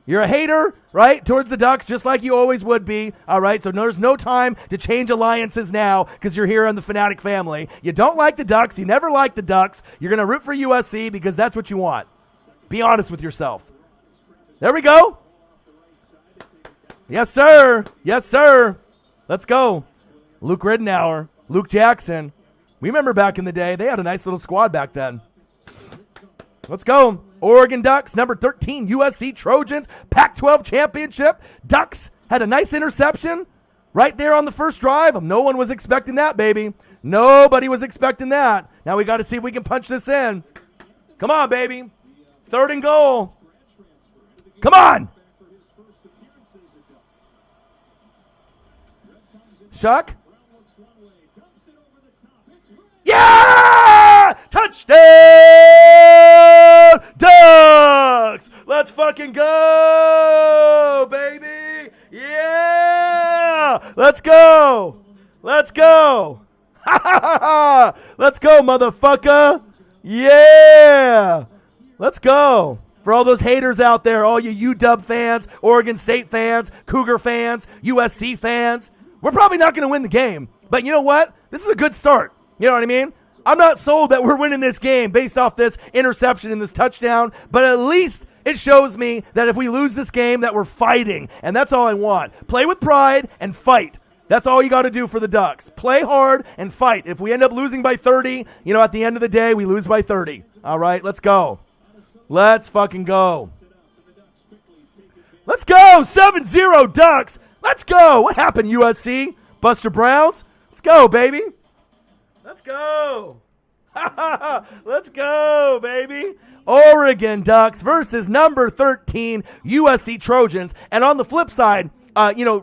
You're a hater, right, towards the Ducks, just like you always would be, all right? So there's no time to change alliances now because you're here in the Fanatic family. You don't like the Ducks. You never liked the Ducks. You're going to root for USC because that's what you want. Be honest with yourself. There we go. Yes, sir. Yes, sir. Let's go. Luke Ridenour, Luke Jackson. We remember back in the day, they had a nice little squad back then. Let's go. Oregon Ducks, number 13, USC Trojans, Pac-12 championship. Ducks had a nice interception right there on the first drive. No one was expecting that, baby. Nobody was expecting that. Now we got to see if we can punch this in. Come on, baby. 3rd and goal. Come on. Shuck. Yeah! Touchdown! Ducks! Let's fucking go, baby! Yeah! Let's go! Let's go! Ha ha ha ha! Let's go, motherfucker! Yeah! Let's go! For all those haters out there, all you UW fans, Oregon State fans, Cougar fans, USC fans, we're probably not going to win the game. But you know what? This is a good start. You know what I mean? I'm not sold that we're winning this game based off this interception and this touchdown, but at least it shows me that if we lose this game that we're fighting, and that's all I want. Play with pride and fight. That's all you got to do for the Ducks. Play hard and fight. If we end up losing by 30, you know, at the end of the day, we lose by 30. All right, let's go. Let's fucking go. Let's go. 7-0 Ducks. Let's go. What happened, USC? Buster Browns? Let's go, baby. Let's go. Let's go, baby. Oregon Ducks versus number 13 USC Trojans. And on the flip side,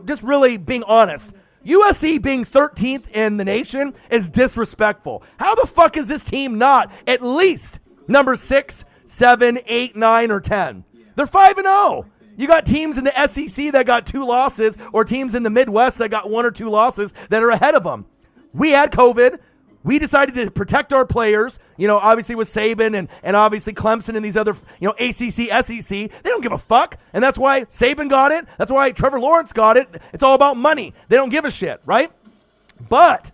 just really being honest, USC being 13th in the nation is disrespectful. How the fuck is this team not at least number 6, 7, 8, 9, or 10? They're 5-0. You got teams in the SEC that got 2 losses, or teams in the Midwest that got 1 or 2 losses that are ahead of them. We had COVID. We decided to protect our players, obviously with Saban and obviously Clemson and these other, ACC, SEC. They don't give a fuck. And that's why Saban got it. That's why Trevor Lawrence got it. It's all about money. They don't give a shit, right? But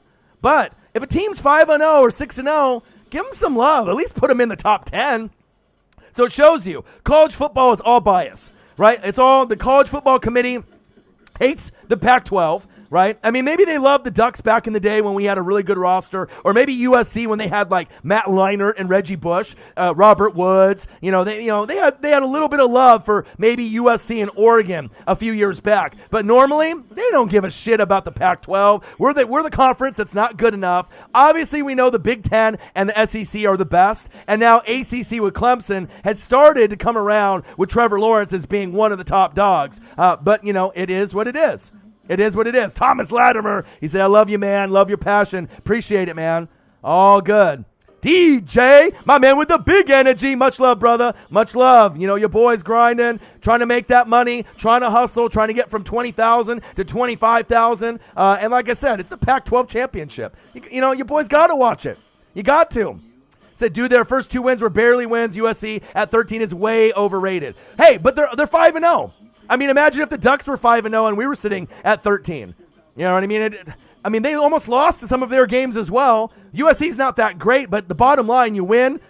if a team's 5-0 or 6-0, give them some love. At least put them in the top 10. So it shows you college football is all bias, right? It's all the college football committee hates the Pac-12. Right? I mean, maybe they loved the Ducks back in the day when we had a really good roster, or maybe USC when they had like Matt Leinart and Reggie Bush, Robert Woods. They had a little bit of love for maybe USC and Oregon a few years back. But normally, they don't give a shit about the Pac-12. We're the conference that's not good enough. Obviously, we know the Big Ten and the SEC are the best, and now ACC with Clemson has started to come around with Trevor Lawrence as being one of the top dogs. But it is what it is. It is what it is. Thomas Latimer, he said, I love you, man. Love your passion. Appreciate it, man. All good. DJ, my man with the big energy. Much love, brother. Much love. Your boy's grinding, trying to make that money, trying to hustle, trying to get from 20,000 to 25,000. And like I said, it's the Pac-12 championship. Your boys got to watch it. You got to. Said, dude, their first 2 wins were barely wins. USC at 13 is way overrated. Hey, but they're 5-0. I mean, imagine if the Ducks were 5-0 and we were sitting at 13. You know what I mean? They almost lost to some of their games as well. USC's not that great, but the bottom line, you win,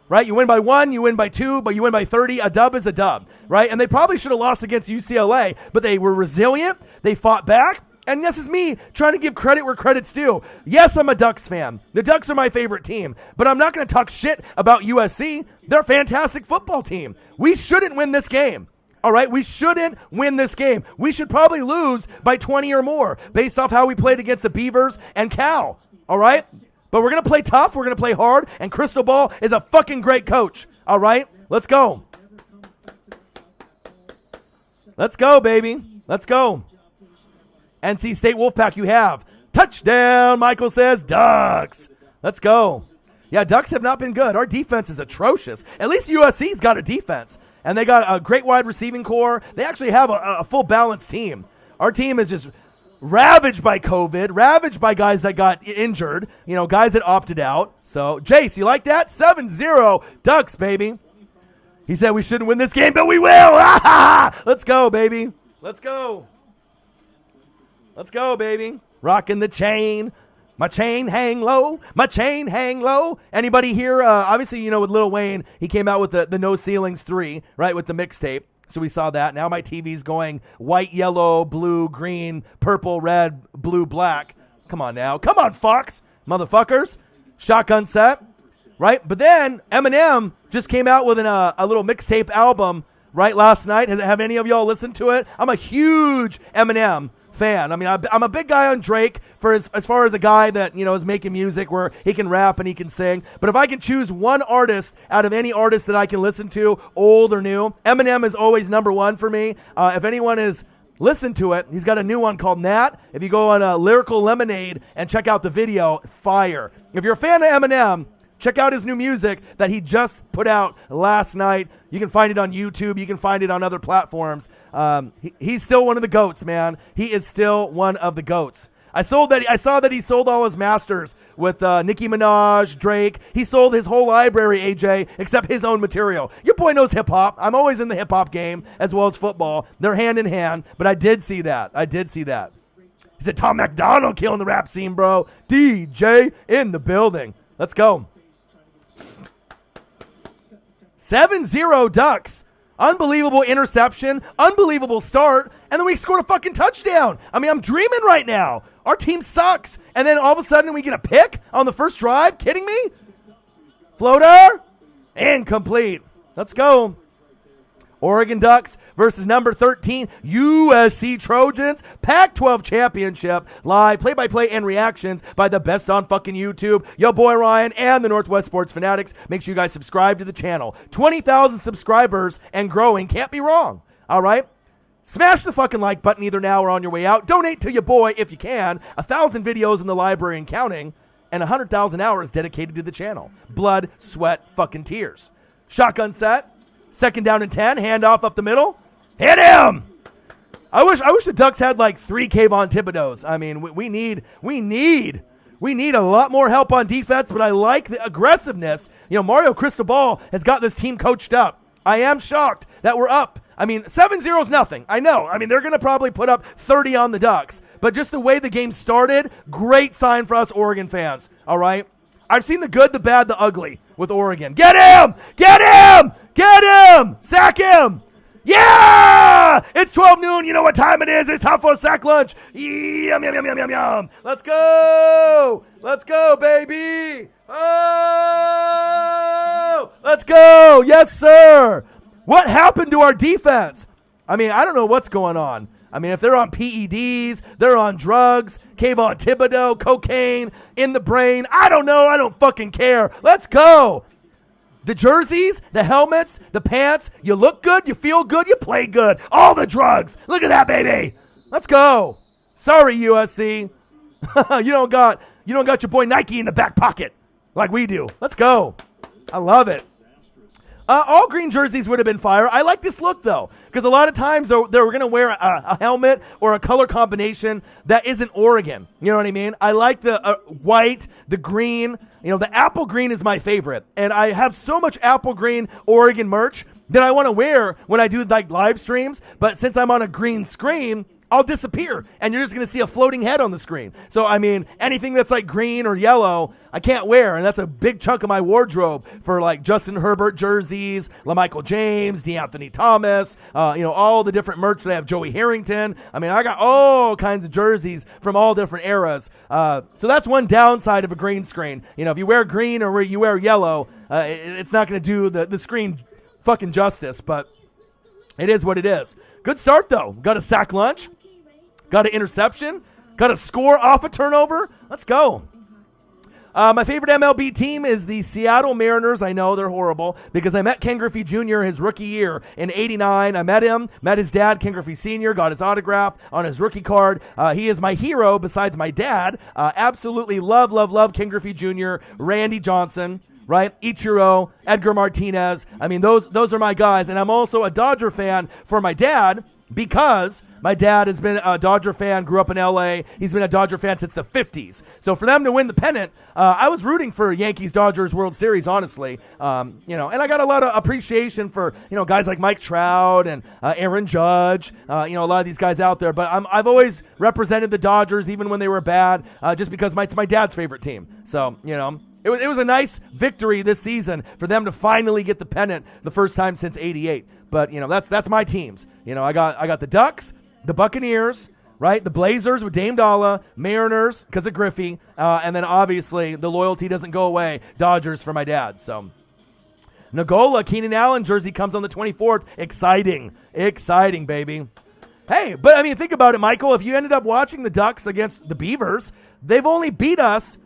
right? You win by 1, you win by 2, but you win by 30. A dub is a dub, right? And they probably should have lost against UCLA, but they were resilient. They fought back. And this is me trying to give credit where credit's due. Yes, I'm a Ducks fan. The Ducks are my favorite team, but I'm not going to talk shit about USC. They're a fantastic football team. We shouldn't win this game. All right, we shouldn't win this game. We should probably lose by 20 or more based off how we played against the Beavers and Cal. All right? But we're going to play tough. We're going to play hard. And Crystal Ball is a fucking great coach. All right? Let's go. Let's go, baby. Let's go. NC State Wolfpack, you have. Touchdown, Michael says. Ducks. Let's go. Yeah, Ducks have not been good. Our defense is atrocious. At least USC's got a defense. And they got a great wide receiving core. They actually have a full balanced team. Our team is just ravaged by COVID, ravaged by guys that got injured, guys that opted out. So, Jace, you like that? 7-0 Ducks, baby. He said we shouldn't win this game, but we will. Let's go, baby. Let's go. Let's go, baby. Rocking the chain. My chain hang low, my chain hang low. Anybody here, obviously, with Lil Wayne, he came out with the No Ceilings 3, right, with the mixtape. So we saw that. Now my TV's going white, yellow, blue, green, purple, red, blue, black. Come on now. Come on, Fox, motherfuckers. Shotgun set, right? But then Eminem just came out with a little mixtape album, right, last night. Have any of y'all listened to it? I'm a huge Eminem fan. I mean, I'm a big guy on Drake for as far as a guy that, is making music where he can rap and he can sing. But if I can choose one artist out of any artist that I can listen to, old or new, Eminem is always number one for me. If anyone is listened to it, he's got a new one called Nat. If you go on Lyrical Lemonade and check out the video, fire. If you're a fan of Eminem, check out his new music that he just put out last night. You can find it on YouTube. You can find it on other platforms. He's still one of the GOATs, man. He is still one of the GOATs. I saw that he sold all his masters with Nicki Minaj, Drake. He sold his whole library, AJ, except his own material. Your boy knows hip-hop. I'm always in the hip-hop game as well as football. They're hand in hand, but I did see that. He said, Tom McDonald killing the rap scene, bro. DJ in the building. Let's go. 7-0 Ducks. Unbelievable interception, unbelievable start, and then we scored a fucking touchdown. I mean, I'm dreaming right now. Our team sucks, and then all of a sudden we get a pick on the first drive? Kidding me? Floater? Incomplete. Let's go. Oregon Ducks versus number 13, USC Trojans, Pac-12 championship, live play-by-play and reactions by the best on fucking YouTube, yo boy Ryan and the Northwest Sports Fanatics. Make sure you guys subscribe to the channel. 20,000 subscribers and growing, can't be wrong, all right? Smash the fucking like button either now or on your way out. Donate to your boy if you can. 1,000 videos in the library and counting, and 100,000 hours dedicated to the channel. Blood, sweat, fucking tears. Shotgun set. 2nd down and 10, handoff up the middle. Hit him! I wish the Ducks had like 3 Kayvon Thibodeaux. I mean, we need a lot more help on defense, but I like the aggressiveness. You know, Mario Cristobal has got this team coached up. I am shocked that we're up. I mean, 7-0 is nothing. I know. I mean, they're going to probably put up 30 on the Ducks. But just the way the game started, great sign for us Oregon fans. All right? I've seen the good, the bad, the ugly with Oregon. Get him! Get him! Get him! Sack him! Yeah! It's 12 noon. You know what time it is. It's time for a sack lunch. Yum, yum, yum, yum, yum, yum. Let's go. Let's go, baby. Oh! Let's go. Yes, sir. What happened to our defense? I mean, I don't know what's going on. I mean, if they're on PEDs, they're on drugs, Kayvon Thibodeaux, cocaine in the brain. I don't know. I don't fucking care. Let's go. The jerseys, the helmets, the pants, you look good, you feel good, you play good. All the drugs. Look at that, baby. Let's go. Sorry, USC. you don't got your boy Nike in the back pocket like we do. Let's go. I love it. All green jerseys would have been fire. I like this look, though, because a lot of times they're going to wear a helmet or a color combination that isn't Oregon. You know what I mean? I like the white, the green. You know, the apple green is my favorite, and I have so much apple green Oregon merch that I want to wear when I do like live streams, but since I'm on a green screen, I'll disappear, and you're just going to see a floating head on the screen. So, I mean, anything that's like green or yellow, I can't wear, and that's a big chunk of my wardrobe for like Justin Herbert jerseys, LaMichael James, DeAnthony Thomas, all the different merch that I have, Joey Harrington. I mean, I got all kinds of jerseys from all different eras. So that's one downside of a green screen. You know, if you wear green or you wear yellow, it's not going to do the screen fucking justice, but it is what it is. Good start, though. Got a sack lunch. Got an interception. Got a score off a turnover. Let's go. My favorite MLB team is the Seattle Mariners. I know they're horrible because I met Ken Griffey Jr. his rookie year in '89. I met him, met his dad, Ken Griffey Sr., got his autograph on his rookie card. He is my hero besides my dad. Absolutely love Ken Griffey Jr., Randy Johnson, right? Ichiro, Edgar Martinez. I mean, those are my guys. And I'm also a Dodger fan for my dad because my dad has been a Dodger fan, grew up in L.A. He's been a Dodger fan since the 50s. So for them to win the pennant, I was rooting for Yankees-Dodgers World Series, honestly. And I got a lot of appreciation for, guys like Mike Trout and Aaron Judge, a lot of these guys out there. But I've always represented the Dodgers, even when they were bad, just because it's my dad's favorite team. So, It was a nice victory this season for them to finally get the pennant the first time since '88. But that's my teams. I got the Ducks, the Buccaneers, right? The Blazers with Dame Dalla, Mariners because of Griffey, and then obviously the loyalty doesn't go away. Dodgers for my dad. So Nagola, Keenan Allen jersey comes on the 24th. Exciting, baby. Hey, but I mean, think about it, Michael. If you ended up watching the Ducks against the Beavers, they've only beat us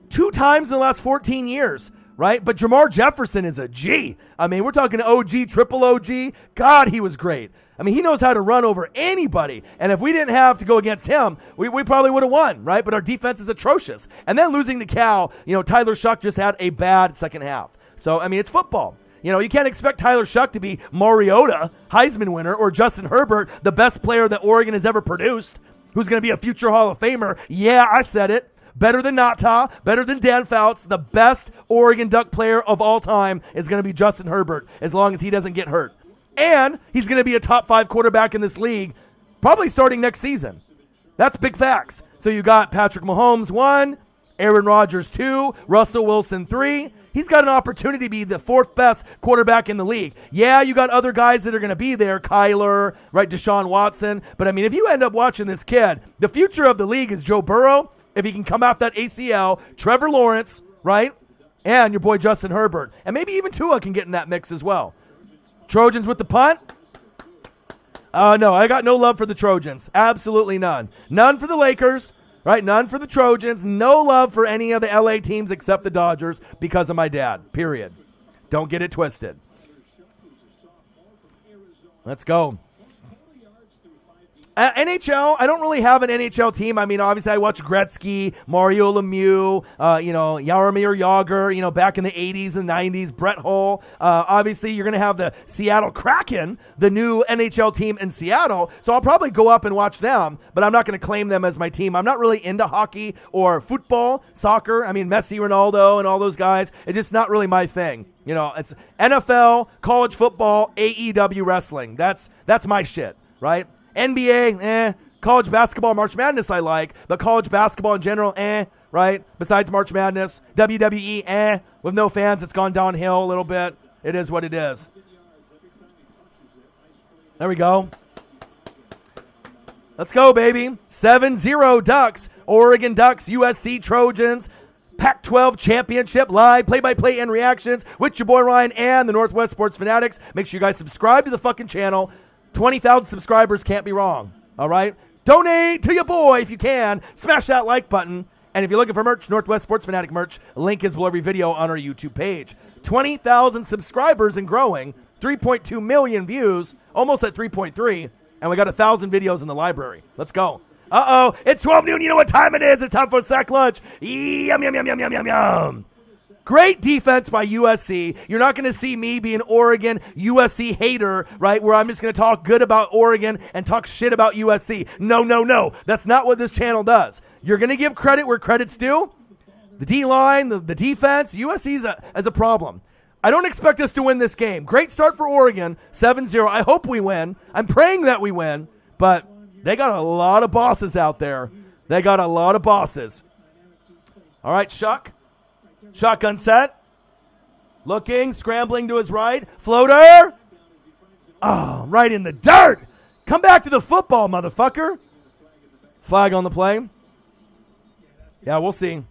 2 times in the last 14 years, right? But Jamar Jefferson is a G. I mean, we're talking OG, triple OG. God, he was great. I mean, he knows how to run over anybody. And if we didn't have to go against him, we probably would have won, right? But our defense is atrocious. And then losing to Cal, Tyler Shuck just had a bad second half. So, I mean, it's football. You can't expect Tyler Shuck to be Mariota, Heisman winner, or Justin Herbert, the best player that Oregon has ever produced, who's going to be a future Hall of Famer. Yeah, I said it. Better than Nata, better than Dan Fouts, the best Oregon Duck player of all time is going to be Justin Herbert as long as he doesn't get hurt. And he's going to be a top 5 quarterback in this league, probably starting next season. That's big facts. So you got Patrick Mahomes 1, Aaron Rodgers 2, Russell Wilson 3. He's got an opportunity to be the 4th best quarterback in the league. Yeah, you got other guys that are going to be there, Kyler, right, Deshaun Watson. But, I mean, if you end up watching this kid, the future of the league is Joe Burrow, if he can come off that ACL, Trevor Lawrence, right, and your boy Justin Herbert. And maybe even Tua can get in that mix as well. Trojans with the punt? No, I got no love for the Trojans. Absolutely none. None for the Lakers, right? None for the Trojans. No love for any of the LA teams except the Dodgers because of my dad, period. Don't get it twisted. Let's go. NHL, I don't really have an NHL team. I mean, obviously, I watch Gretzky, Mario Lemieux, Jaromir Jagr, back in the 80s and 90s, Brett Hull. Obviously, you're going to have the Seattle Kraken, the new NHL team in Seattle. So I'll probably go up and watch them, but I'm not going to claim them as my team. I'm not really into hockey or football, soccer. I mean, Messi, Ronaldo, and all those guys. It's just not really my thing. It's NFL, college football, AEW wrestling. That's my shit, right? NBA, college basketball, March Madness I like, but college basketball in general, right? Besides March Madness, WWE, with no fans, it's gone downhill a little bit. It is what it is. There we go. Let's go, baby. 7-0 Ducks, Oregon Ducks, USC Trojans, Pac-12 Championship live, play-by-play and reactions with your boy Ryan and the Northwest Sports Fanatics. Make sure you guys subscribe to the fucking channel. 20,000 subscribers can't be wrong, all right? Donate to your boy if you can. Smash that like button. And if you're looking for merch, Northwest Sports Fanatic merch, link is below every video on our YouTube page. 20,000 subscribers and growing, 3.2 million views, almost at 3.3, and we got 1,000 videos in the library. Let's go. Uh-oh, it's 12 noon. You know what time it is. It's time for sack lunch. Yum, yum, yum, yum, yum, yum, yum. Great defense by USC. You're not going to see me be an Oregon USC hater, right, where I'm just going to talk good about Oregon and talk shit about USC. No. That's not what this channel does. You're going to give credit where credit's due. The D-line, the defense, USC is a problem. I don't expect us to win this game. Great start for Oregon, 7-0. I hope we win. I'm praying that we win, but they got a lot of bosses out there. They got a lot of bosses. All right, Shuck. Shotgun set. Looking, scrambling to his right. Floater. Oh, right in the dirt. Come back to the football, motherfucker. Flag on the play. Yeah, we'll see.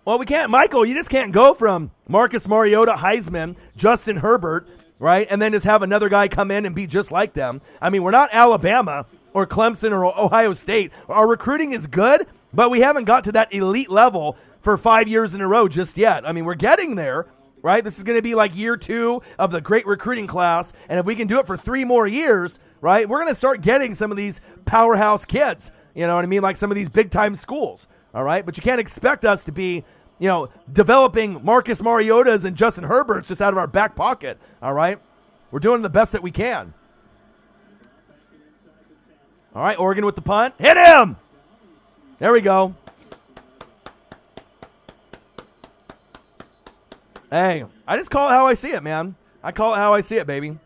Well, we can't. Michael, you just can't go from Marcus Mariota, Heisman, Justin Herbert, right, and then just have another guy come in and be just like them. I mean, we're not Alabama or Clemson or Ohio State. Our recruiting is good, but we haven't got to that elite level for 5 years in a row just yet. I mean, we're getting there, right? This is going to be like year 2 of the great recruiting class, and if we can do it for 3 more years, right, we're going to start getting some of these powerhouse kids, you know what I mean, like some of these big-time schools, all right? But you can't expect us to be, developing Marcus Mariotas and Justin Herberts just out of our back pocket, all right? We're doing the best that we can. All right, Oregon with the punt. Hit him! There we go. Hey, I just call it how I see it, man. I call it how I see it, baby.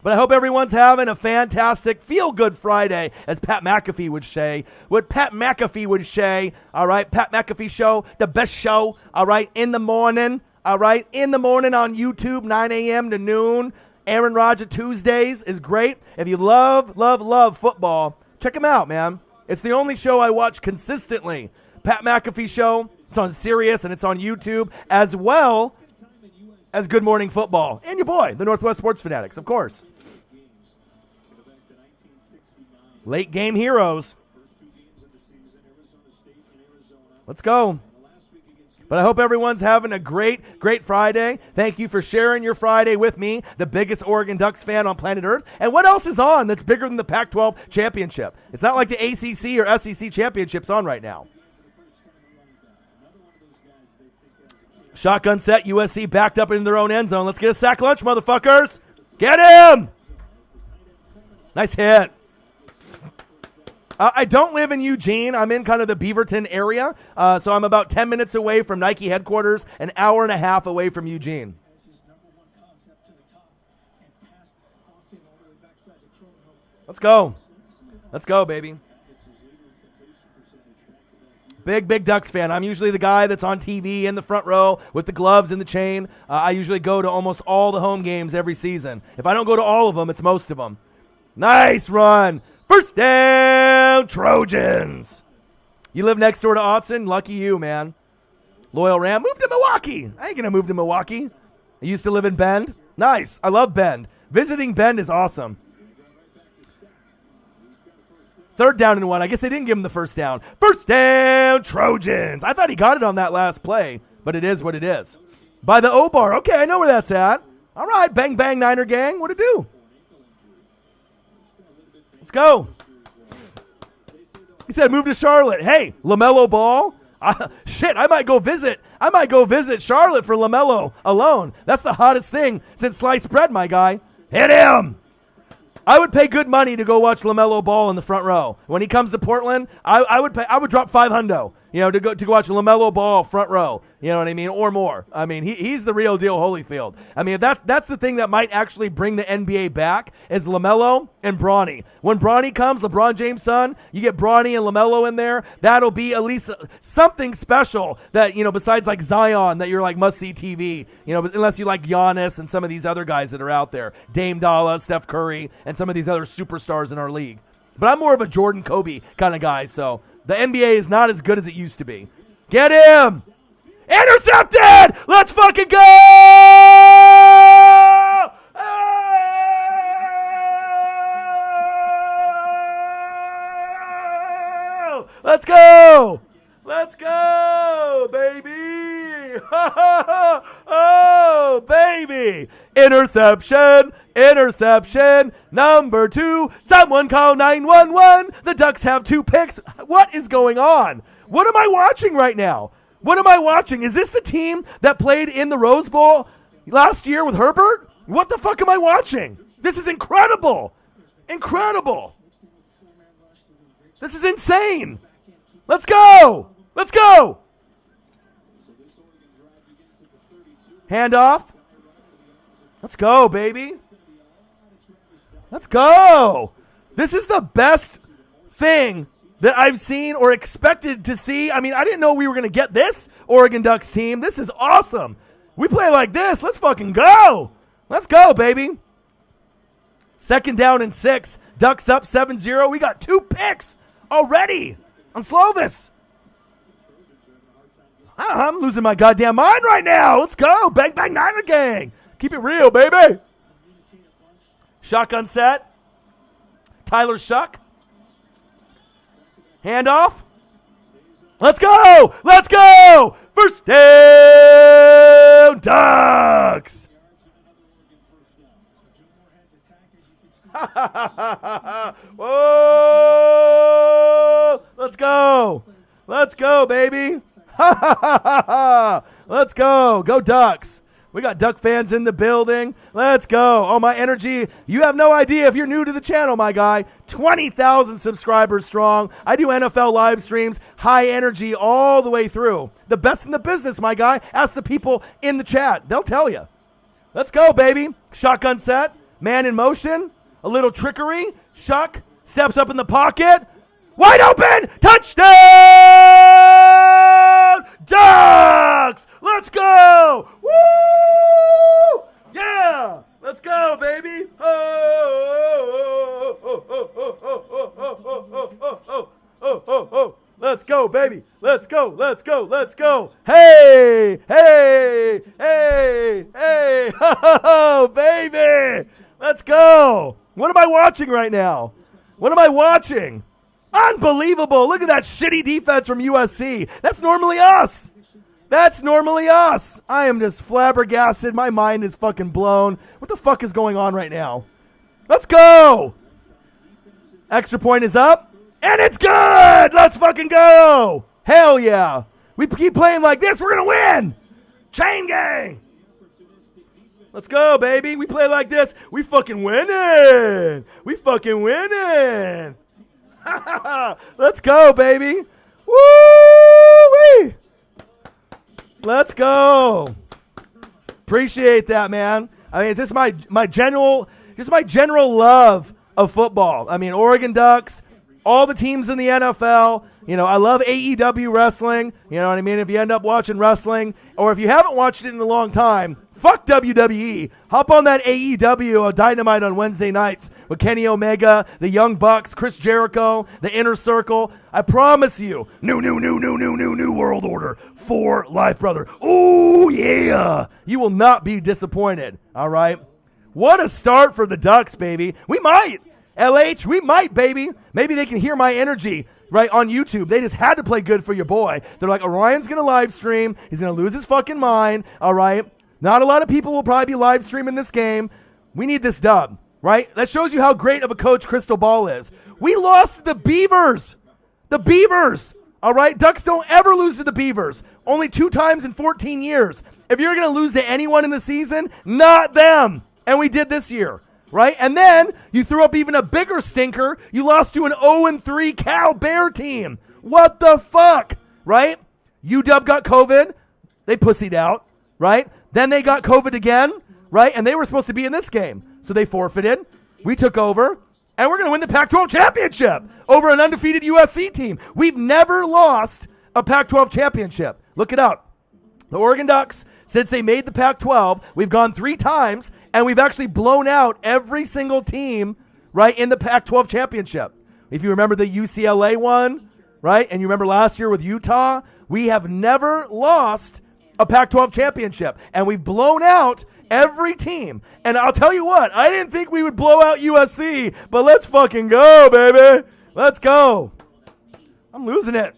But I hope everyone's having a fantastic feel-good Friday, as Pat McAfee would say. What Pat McAfee would say, all right? Pat McAfee Show, the best show, all right, in the morning, all right? In the morning on YouTube, 9 a.m. to noon. Aaron Rodgers Tuesdays is great. If you love football, check him out, man. It's the only show I watch consistently. Pat McAfee Show. It's on Sirius and it's on YouTube, as well as Good Morning Football. And your boy, the Northwest Sports Fanatics, of course. Late game heroes. Let's go. But I hope everyone's having a great Friday. Thank you for sharing your Friday with me, the biggest Oregon Ducks fan on planet Earth. And what else is on that's bigger than the Pac-12 championship? It's not like the ACC or SEC championship's on right now. Shotgun set, USC backed up in their own end zone. Let's get a sack lunch, motherfuckers. Get him! Nice hit. I don't live in Eugene. I'm in kind of the Beaverton area, so I'm about 10 minutes away from Nike headquarters, an hour and a half away from Eugene. Let's go. Let's go, baby. Big Ducks fan. I'm usually the guy that's on TV in the front row with the gloves and the chain. I usually go to almost all the home games every season. If I don't go to all of them, it's most of them. Nice run. First down, Trojans. You live next door to Autzen? Lucky you, man. Loyal Ram. Move to Milwaukee. I ain't going to move to Milwaukee. I used to live in Bend. Nice. I love Bend. Visiting Bend is awesome. Third down and 1. I guess they didn't give him the first down. First down, Trojans. I thought he got it on that last play, but it is what it is. By the O-Bar. Okay, I know where that's at. All right, bang, bang, Niner gang. What it do? Let's go. He said move to Charlotte. Hey, LaMelo Ball. Shit, I might go visit Charlotte for LaMelo alone. That's the hottest thing since sliced bread, my guy. Hit him. I would pay good money to go watch LaMelo Ball in the front row. When he comes to Portland, I would drop $500, to go watch LaMelo Ball front row. You know what I mean? Or more. I mean, he's the real deal Holyfield. I mean, that's the thing that might actually bring the NBA back is LaMelo and Bronny. When Bronny comes, LeBron James' son, you get Bronny and LaMelo in there. That'll be at least something special that, besides like Zion that you're like must-see TV, unless you like Giannis and some of these other guys that are out there. Dame Dalla, Steph Curry, and some of these other superstars in our league. But I'm more of a Jordan Kobe kind of guy, so the NBA is not as good as it used to be. Get him! Intercepted! Let's fucking go! Oh! Let's go! Let's go, baby! Oh, baby! Interception! Interception! Number 2. Someone call 911! The Ducks have 2 picks. What is going on? What am I watching right now? What am I watching? Is this the team that played in the Rose Bowl last year with Herbert? What the fuck am I watching? This is incredible. Incredible. This is insane. Let's go. Let's go. Handoff. Let's go, baby. Let's go. This is the best thing that I've seen or expected to see. I mean, I didn't know we were going to get this Oregon Ducks team. This is awesome. We play like this. Let's fucking go. Let's go, baby. 2nd down and 6. Ducks up 7-0. We got 2 picks already on Slovis. I'm losing my goddamn mind right now. Let's go. Bang, bang, Niner gang. Keep it real, baby. Shotgun set. Tyler Shuck. Handoff. Let's go! Let's go! First down, Ducks! Whoa! Let's go! Let's go, baby! Let's go! Go Ducks! We got Duck fans in the building. Let's go. Oh, my energy. You have no idea if you're new to the channel, my guy. 20,000 subscribers strong. I do NFL live streams, high energy all the way through. The best in the business, my guy. Ask the people in the chat. They'll tell you. Let's go, baby. Shotgun set. Man in motion. A little trickery. Shuck steps up in the pocket. Wide open. Touchdown. Ducks. Let's go! Woo! Yeah! Let's go, baby! Let's go, baby! Let's go! Let's go! Let's go! Hey! Hey! Hey! Hey! Oh, baby! Let's go! What am I watching right now? What am I watching? Unbelievable! Look at that shitty defense from USC. That's normally us. That's normally us. I am just flabbergasted. My mind is fucking blown. What the fuck is going on right now? Let's go. Extra point is up. And it's good. Let's fucking go. Hell yeah. We keep playing like this. We're going to win. Chain gang. Let's go, baby. We play like this. We fucking winning. We fucking winning. Let's go, baby. Woo-wee. Let's go. Appreciate that, man. I mean, it's just my general love of football. I mean, Oregon Ducks, all the teams in the NFL. I love AEW wrestling. You know what I mean? If you end up watching wrestling, or if you haven't watched it in a long time, fuck WWE. Hop on that AEW Dynamite on Wednesday nights with Kenny Omega, the Young Bucks, Chris Jericho, the Inner Circle. I promise you, new world order for life, brother. Oh, yeah. You will not be disappointed, all right? What a start for the Ducks, baby. We might. LH, we might, baby. Maybe they can hear my energy right on YouTube. They just had to play good for your boy. They're like, Orion's going to live stream. He's going to lose his fucking mind, all right? Not a lot of people will probably be live streaming this game. We need this dub, right? That shows you how great of a coach Crystal Ball is. We lost to the Beavers. The Beavers, all right? Ducks don't ever lose to the Beavers. Only 2 times in 14 years. If you're going to lose to anyone in the season, not them. And we did this year, right? And then you threw up even a bigger stinker. You lost to an 0-3 Cal Bear team. What the fuck, right? UW got COVID. They pussied out, right? Then they got COVID again, right? And they were supposed to be in this game. So they forfeited. We took over. And we're going to win the Pac-12 championship over an undefeated USC team. We've never lost a Pac-12 championship. Look it up. The Oregon Ducks, since they made the Pac-12, we've gone 3 times, and we've actually blown out every single team, right, in the Pac-12 championship. If you remember the UCLA one, right, and you remember last year with Utah, we have never lost a Pac-12 championship, and we've blown out every team. And I'll tell you what, I didn't think we would blow out USC, but let's fucking go, baby. Let's go. I'm losing it.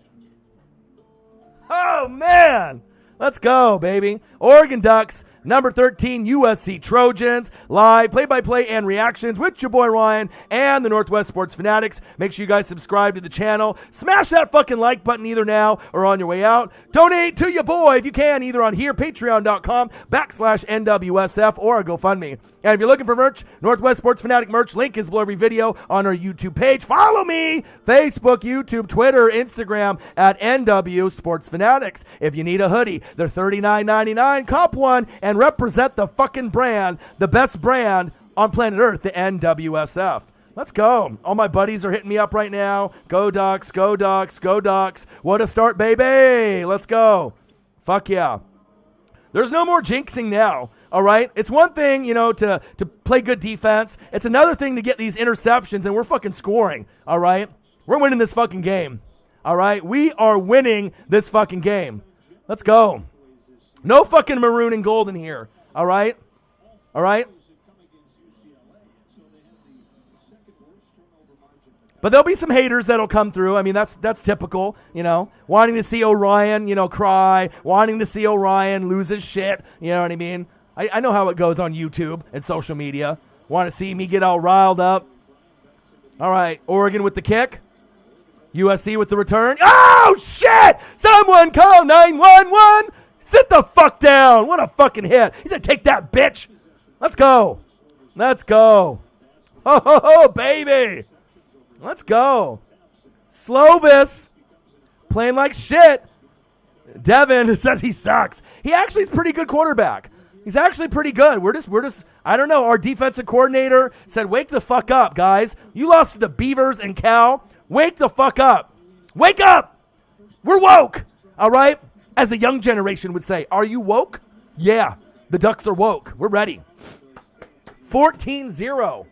Oh, man. Let's go, baby. Oregon Ducks, number 13, USC Trojans, live play-by-play and reactions with your boy Ryan and the Northwest Sports Fanatics. Make sure you guys subscribe to the channel. Smash that fucking like button either now or on your way out. Donate to your boy if you can, either on here, patreon.com/NWSF, or a GoFundMe. And if you're looking for merch, Northwest Sports Fanatic merch, link is below every video on our YouTube page. Follow me, Facebook, YouTube, Twitter, Instagram, at NW Sports Fanatics. If you need a hoodie, they're $39.99. Cop one and represent the fucking brand, the best brand on planet Earth, the NWSF. Let's go. All my buddies are hitting me up right now. Go Ducks, go Ducks, go Ducks. What a start, baby. Let's go. Fuck yeah. There's no more jinxing now. All right, it's one thing, to play good defense. It's another thing to get these interceptions, and we're fucking scoring. All right, we're winning this fucking game. All right, we are winning this fucking game. Let's go. No fucking maroon and gold in here. All right, all right. But there'll be some haters that'll come through. I mean, that's typical, wanting to see Orion, cry, wanting to see Orion lose his shit. You know what I mean? I know how it goes on YouTube and social media. Want to see me get all riled up. All right, Oregon with the kick. USC with the return. Oh, shit! Someone call 911! Sit the fuck down! What a fucking hit. He said, take that, bitch! Let's go. Let's go. Ho, ho, ho, baby! Let's go. Slovis playing like shit. Devin says he sucks. He actually is a pretty good quarterback. He's actually pretty good. We're just, I don't know. Our defensive coordinator said, wake the fuck up, guys. You lost to the Beavers and Cal. Wake the fuck up. Wake up. We're woke. All right? As the young generation would say, are you woke? Yeah. The Ducks are woke. We're ready. 14-0.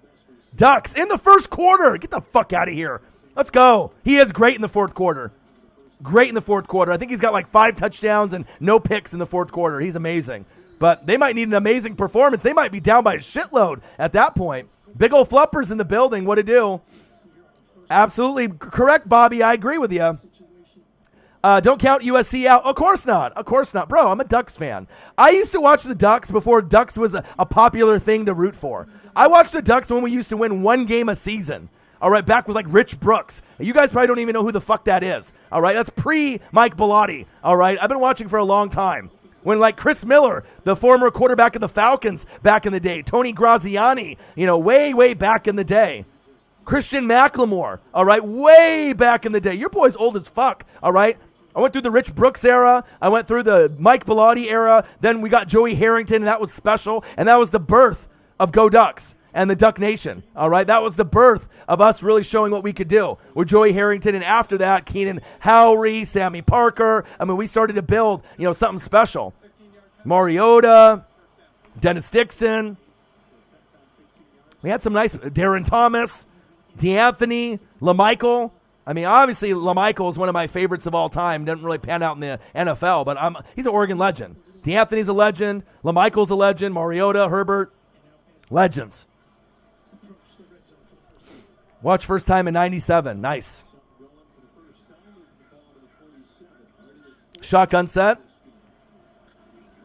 Ducks in the first quarter. Get the fuck out of here. Let's go. He is great in the fourth quarter. Great in the fourth quarter. I think he's got like 5 touchdowns and no picks in the fourth quarter. He's amazing. But they might need an amazing performance. They might be down by a shitload at that point. Big old fluppers in the building. What to do? Absolutely correct, Bobby. I agree with you. Don't count USC out. Of course not. Of course not. Bro, I'm a Ducks fan. I used to watch the Ducks before Ducks was a popular thing to root for. I watched the Ducks when we used to win 1 game a season. All right, back with like Rich Brooks. You guys probably don't even know who the fuck that is. All right, that's pre-Mike Bellotti. All right, I've been watching for a long time. When like Chris Miller, the former quarterback of the Falcons back in the day, Tony Graziani, way, way back in the day. Christian McLemore, all right, way back in the day. Your boy's old as fuck, all right? I went through the Rich Brooks era. I went through the Mike Bellotti era. Then we got Joey Harrington, and that was special. And that was the birth of Go Ducks and the Duck Nation, all right? That was the birth of us really showing what we could do with Joey Harrington. And after that, Keenan Howry, Sammy Parker. I mean, we started to build, something special. Mariota, Dennis Dixon. We had some nice, Darren Thomas, DeAnthony, LaMichael. I mean, obviously, LaMichael is one of my favorites of all time. Didn't really pan out in the NFL, but he's an Oregon legend. DeAnthony's a legend. LaMichael's a legend. Mariota, Herbert, legends. Watch first time in 97. Nice. Shotgun set.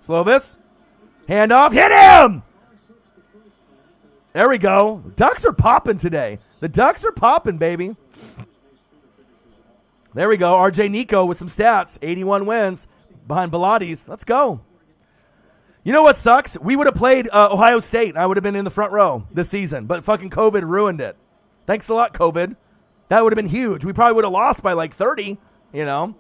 Slovis. Hand off. Hit him! There we go. Ducks are popping today. The Ducks are popping, baby. There we go. RJ Nico with some stats. 81 wins behind Bilottes. Let's go. You know what sucks? We would have played Ohio State. I would have been in the front row this season, but fucking COVID ruined it. Thanks a lot, COVID. That would have been huge. We probably would have lost by like 30, you know.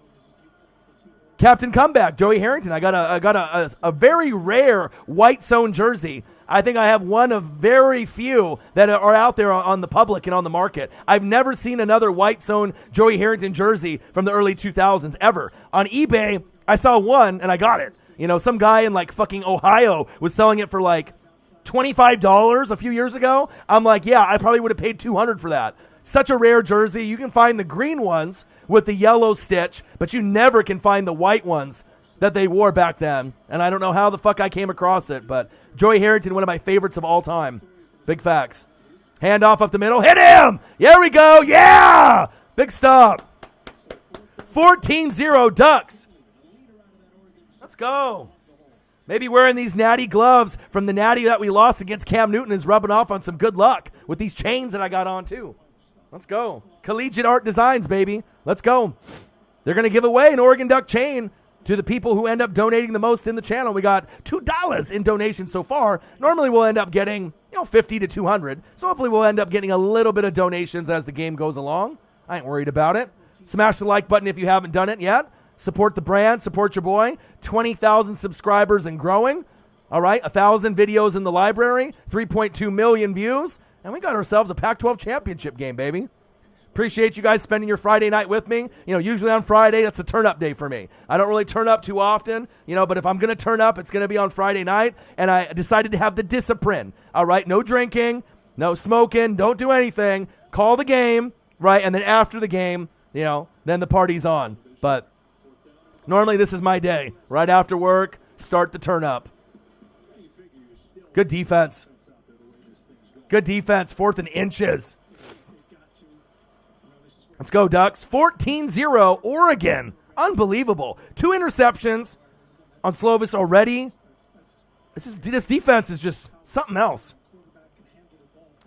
Captain Comeback, Joey Harrington. I got a very rare white zone jersey. I think I have one of very few that are out there on the public and on the market. I've never seen another white zone Joey Harrington jersey from the early 2000s ever. On eBay, I saw one and I got it. You know, some guy in like fucking Ohio was selling it for like $25 a few years ago. I'm like, yeah, I probably would have paid $200 for that. Such a rare jersey. You can find the green ones with the yellow stitch, but you never can find the white ones that they wore back then. And I don't know how the fuck I came across it, but Joey Harrington, one of my favorites of all time. Big facts. Hand off up the middle. Hit him! There we go. Yeah! Big stop. 14-0 Ducks. Let's go. Maybe wearing these natty gloves from the natty that we lost against Cam Newton is rubbing off on some good luck with these chains that I got on too. Let's go. Collegiate Art Designs, baby. Let's go. They're going to give away an Oregon Duck chain to the people who end up donating the most in the channel. We got $2 in donations so far. Normally we'll end up getting, 50 to 200. So hopefully we'll end up getting a little bit of donations as the game goes along. I ain't worried about it. Smash the like button if you haven't done it yet. Support the brand. Support your boy. 20,000 subscribers and growing. All right, 1,000 videos in the library. 3.2 million views. And we got ourselves a Pac-12 championship game, baby. Appreciate you guys spending your Friday night with me. Usually on Friday, that's a turn-up day for me. I don't really turn up too often, but if I'm going to turn up, it's going to be on Friday night. And I decided to have the discipline, all right? No drinking, no smoking, don't do anything. Call the game, right? And then after the game, then the party's on. But normally this is my day. Right after work, start the turn-up. Good defense. Good defense, 4th and inches. Let's go, Ducks. 14-0, Oregon. Unbelievable. 2 interceptions on Slovis already. This defense is just something else.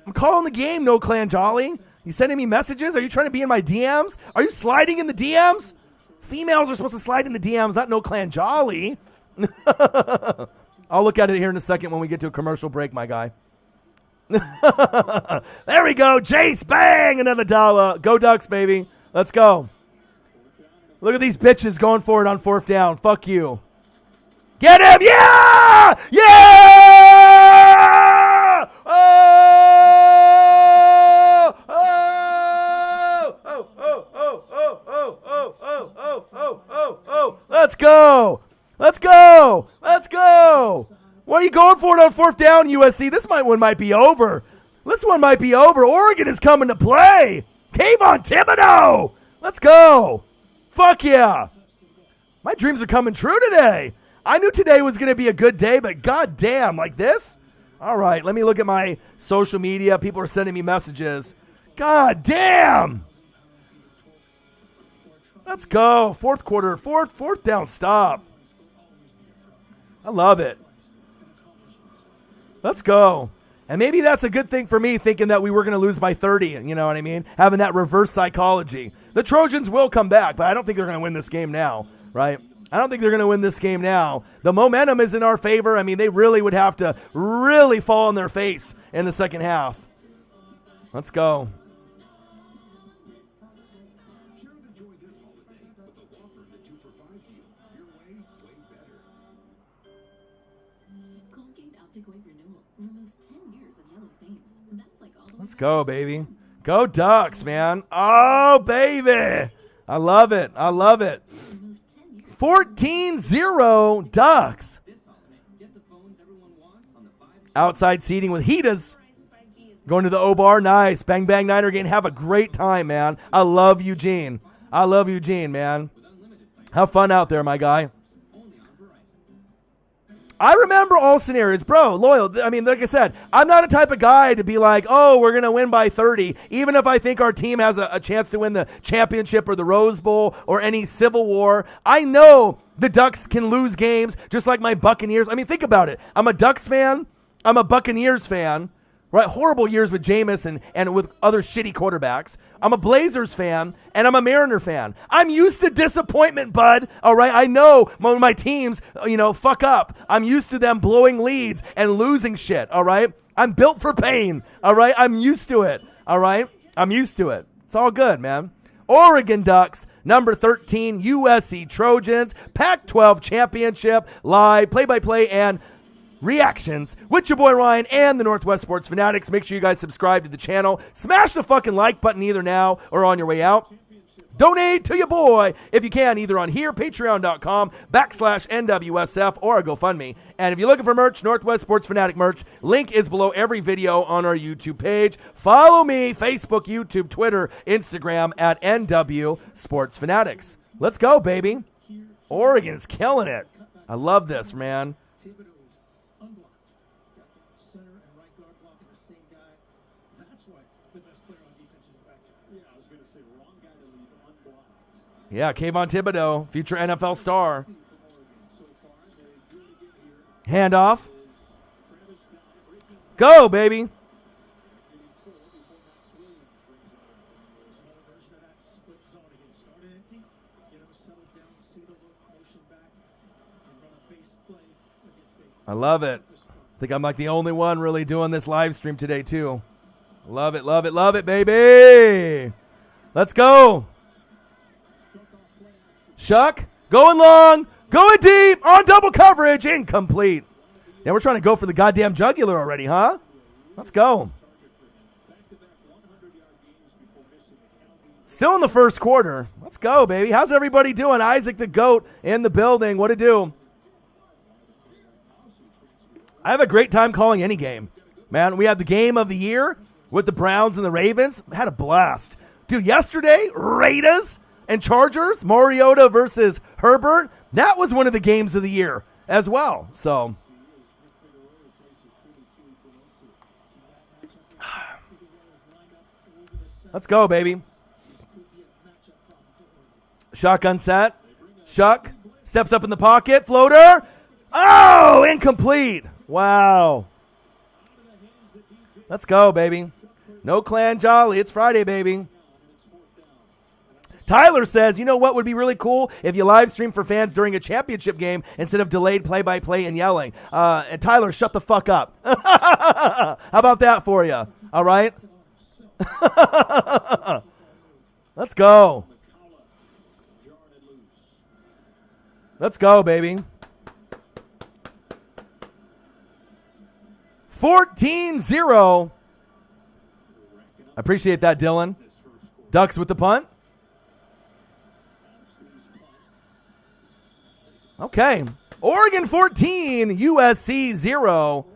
I'm calling the game, No Clan Jolly. You sending me messages? Are you trying to be in my DMs? Are you sliding in the DMs? Females are supposed to slide in the DMs, not No Clan Jolly. I'll look at it here in a second when we get to a commercial break, my guy. There we go. Jace, bang, another dollar. Go Ducks, baby. Let's go. Look at these bitches going for it on 4th down. Fuck you. Get him. Yeah! Yeah! Oh! Oh! Oh! Oh! Oh! Oh! Oh! Oh! Oh! Oh! Oh! Oh! Let's go. Let's go. Let's go. Why are you going for it on 4th down, USC? This one might be over. This one might be over. Oregon is coming to play. Kayvon Thibodeau. Let's go. Fuck yeah. My dreams are coming true today. I knew today was going to be a good day, but goddamn, like this? All right, let me look at my social media. People are sending me messages. God damn. Let's go. 4th quarter, 4th down stop. I love it. Let's go. And maybe that's a good thing for me, thinking that we were going to lose by 30, you know what I mean? Having that reverse psychology. The Trojans will come back, but I don't think they're going to win this game now, right? I don't think they're going to win this game now. The momentum is in our favor. I mean, they really would have to really fall on their face in the second half. Let's go. Let's go, baby. Go Ducks, man. Oh, baby. I love it. I love it. 14-0 Ducks. Outside seating with Heatas. Going to the O-Bar. Nice. Bang, bang, Niner game. Have a great time, man. I love Eugene. I love Eugene, man. Have fun out there, my guy. I remember all scenarios, bro. Loyal. I mean, like I said, I'm not a type of guy to be like, oh, we're going to win by 30, even if I think our team has a chance to win the championship or the Rose Bowl or any Civil War. I know the Ducks can lose games just like my Buccaneers. I mean, think about it. I'm a Ducks fan. I'm a Buccaneers fan. Right, horrible years with Jameis and with other shitty quarterbacks. I'm a Blazers fan, and I'm a Mariner fan. I'm used to disappointment, bud, all right? I know when my teams, fuck up. I'm used to them blowing leads and losing shit, all right? I'm built for pain, all right? I'm used to it, all right? I'm used to it. It's all good, man. Oregon Ducks, number 13, USC Trojans, Pac-12 Championship, live, play-by-play, and reactions with your boy Ryan and the Northwest Sports Fanatics. Make sure you guys subscribe to the channel. Smash the fucking like button either now or on your way out. Donate to your boy if you can, either on here, patreon.com/NWSF, or a GoFundMe. And if you're looking for merch, Northwest Sports Fanatic merch, link is below every video on our YouTube page. Follow me, Facebook, YouTube, Twitter, Instagram at NW Sports Fanatics. Let's go, baby. Oregon's killing it. I love this, man. Yeah, Kayvon Thibodeau, future NFL star. Handoff. Go, baby. I love it. I think I'm like the only one really doing this live stream today, too. Love it, love it, love it, baby. Let's go. Shuck, going long, going deep, on double coverage, incomplete. Now we're trying to go for the goddamn jugular already, huh? Let's go. Still in the first quarter. Let's go, baby. How's everybody doing? Isaac the GOAT in the building. What to do? I have a great time calling any game. Man, we had the game of the year with the Browns and the Ravens. I had a blast. Dude, yesterday, Raiders and Chargers, Mariota versus Herbert, that was one of the games of the year as well. So, let's go, baby. Shotgun set. Shuck steps up in the pocket. Floater. Oh, incomplete. Wow. Let's go, baby. No Clan Jolly. It's Friday, baby. Tyler says, you know what would be really cool if you live stream for fans during a championship game instead of delayed play-by-play and yelling. And Tyler, shut the fuck up. How about that for you? All right? Let's go. Let's go, baby. 14-0. I appreciate that, Dylan. Ducks with the punt. Okay. Oregon 14, USC 0.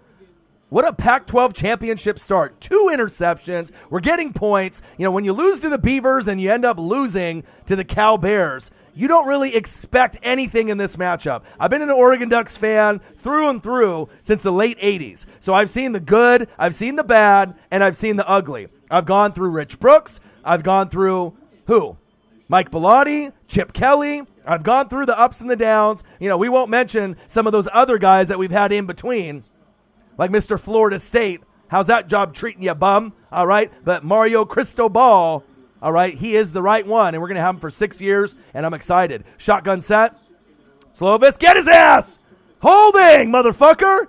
What a Pac-12 championship start. 2 interceptions. We're getting points. You know, when you lose to the Beavers and you end up losing to the Cal Bears, you don't really expect anything in this matchup. I've been an Oregon Ducks fan through and through since the late 80s. So I've seen the good, I've seen the bad, and I've seen the ugly. I've gone through Rich Brooks. I've gone through who? Mike Bellotti, Chip Kelly. I've gone through the ups and the downs. You know, we won't mention some of those other guys that we've had in between, like Mr. Florida State. How's that job treating you, bum? All right. But Mario Cristobal, all right, he is the right one, and we're going to have him for 6 years, and I'm excited. Shotgun set. Slovis, get his ass! Holding, motherfucker!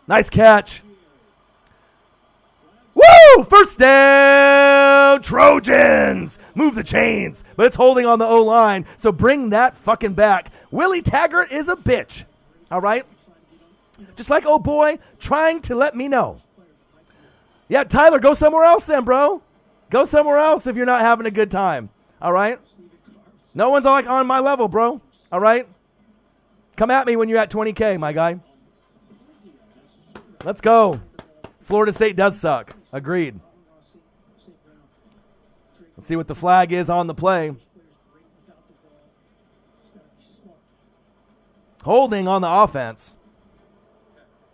Nice catch. Woo! First down, Trojans! Move the chains, but it's holding on the O-line, so bring that fucking back. Willie Taggart is a bitch, all right? Just like, oh boy, trying to let me know. Yeah, Tyler, go somewhere else then, bro. Go somewhere else if you're not having a good time, all right? No one's like on my level, bro, all right? Come at me when you're at 20K, my guy. Let's go. Florida State does suck. Agreed. Let's see what the flag is on the play. Holding on the offense.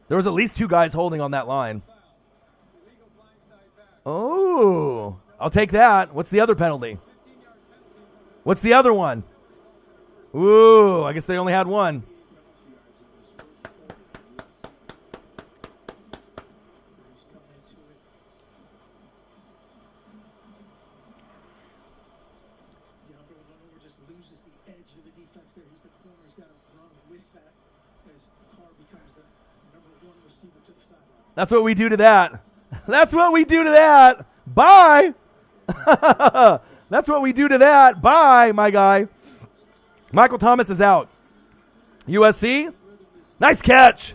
There was at least 2 guys holding on that line. Oh, I'll take that. What's the other penalty? What's the other one? Ooh, I guess they only had one. That's what we do to that. That's what we do to that. Bye. That's what we do to that. Bye, my guy. Michael Thomas is out. USC. Nice catch.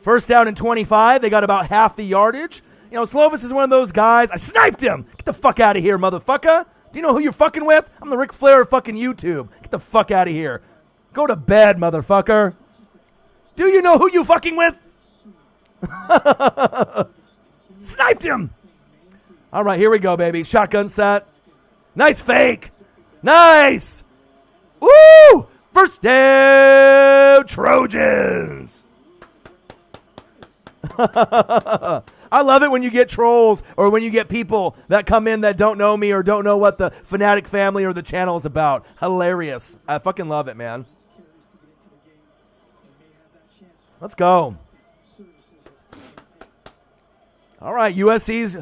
First down and 25. They got about half the yardage. You know, Slovis is one of those guys. I sniped him. Get the fuck out of here, motherfucker. Do you know who you're fucking with? I'm the Ric Flair of fucking YouTube. Get the fuck out of here. Go to bed, motherfucker. Do you know who you fucking with? Sniped him. All right, here we go, baby. Shotgun set. Nice fake. Nice. Woo! First down, Trojans. I love it when you get trolls or when you get people that come in that don't know me or don't know what the Fanatic family or the channel is about. Hilarious. I fucking love it, man. Let's go. All right, USC's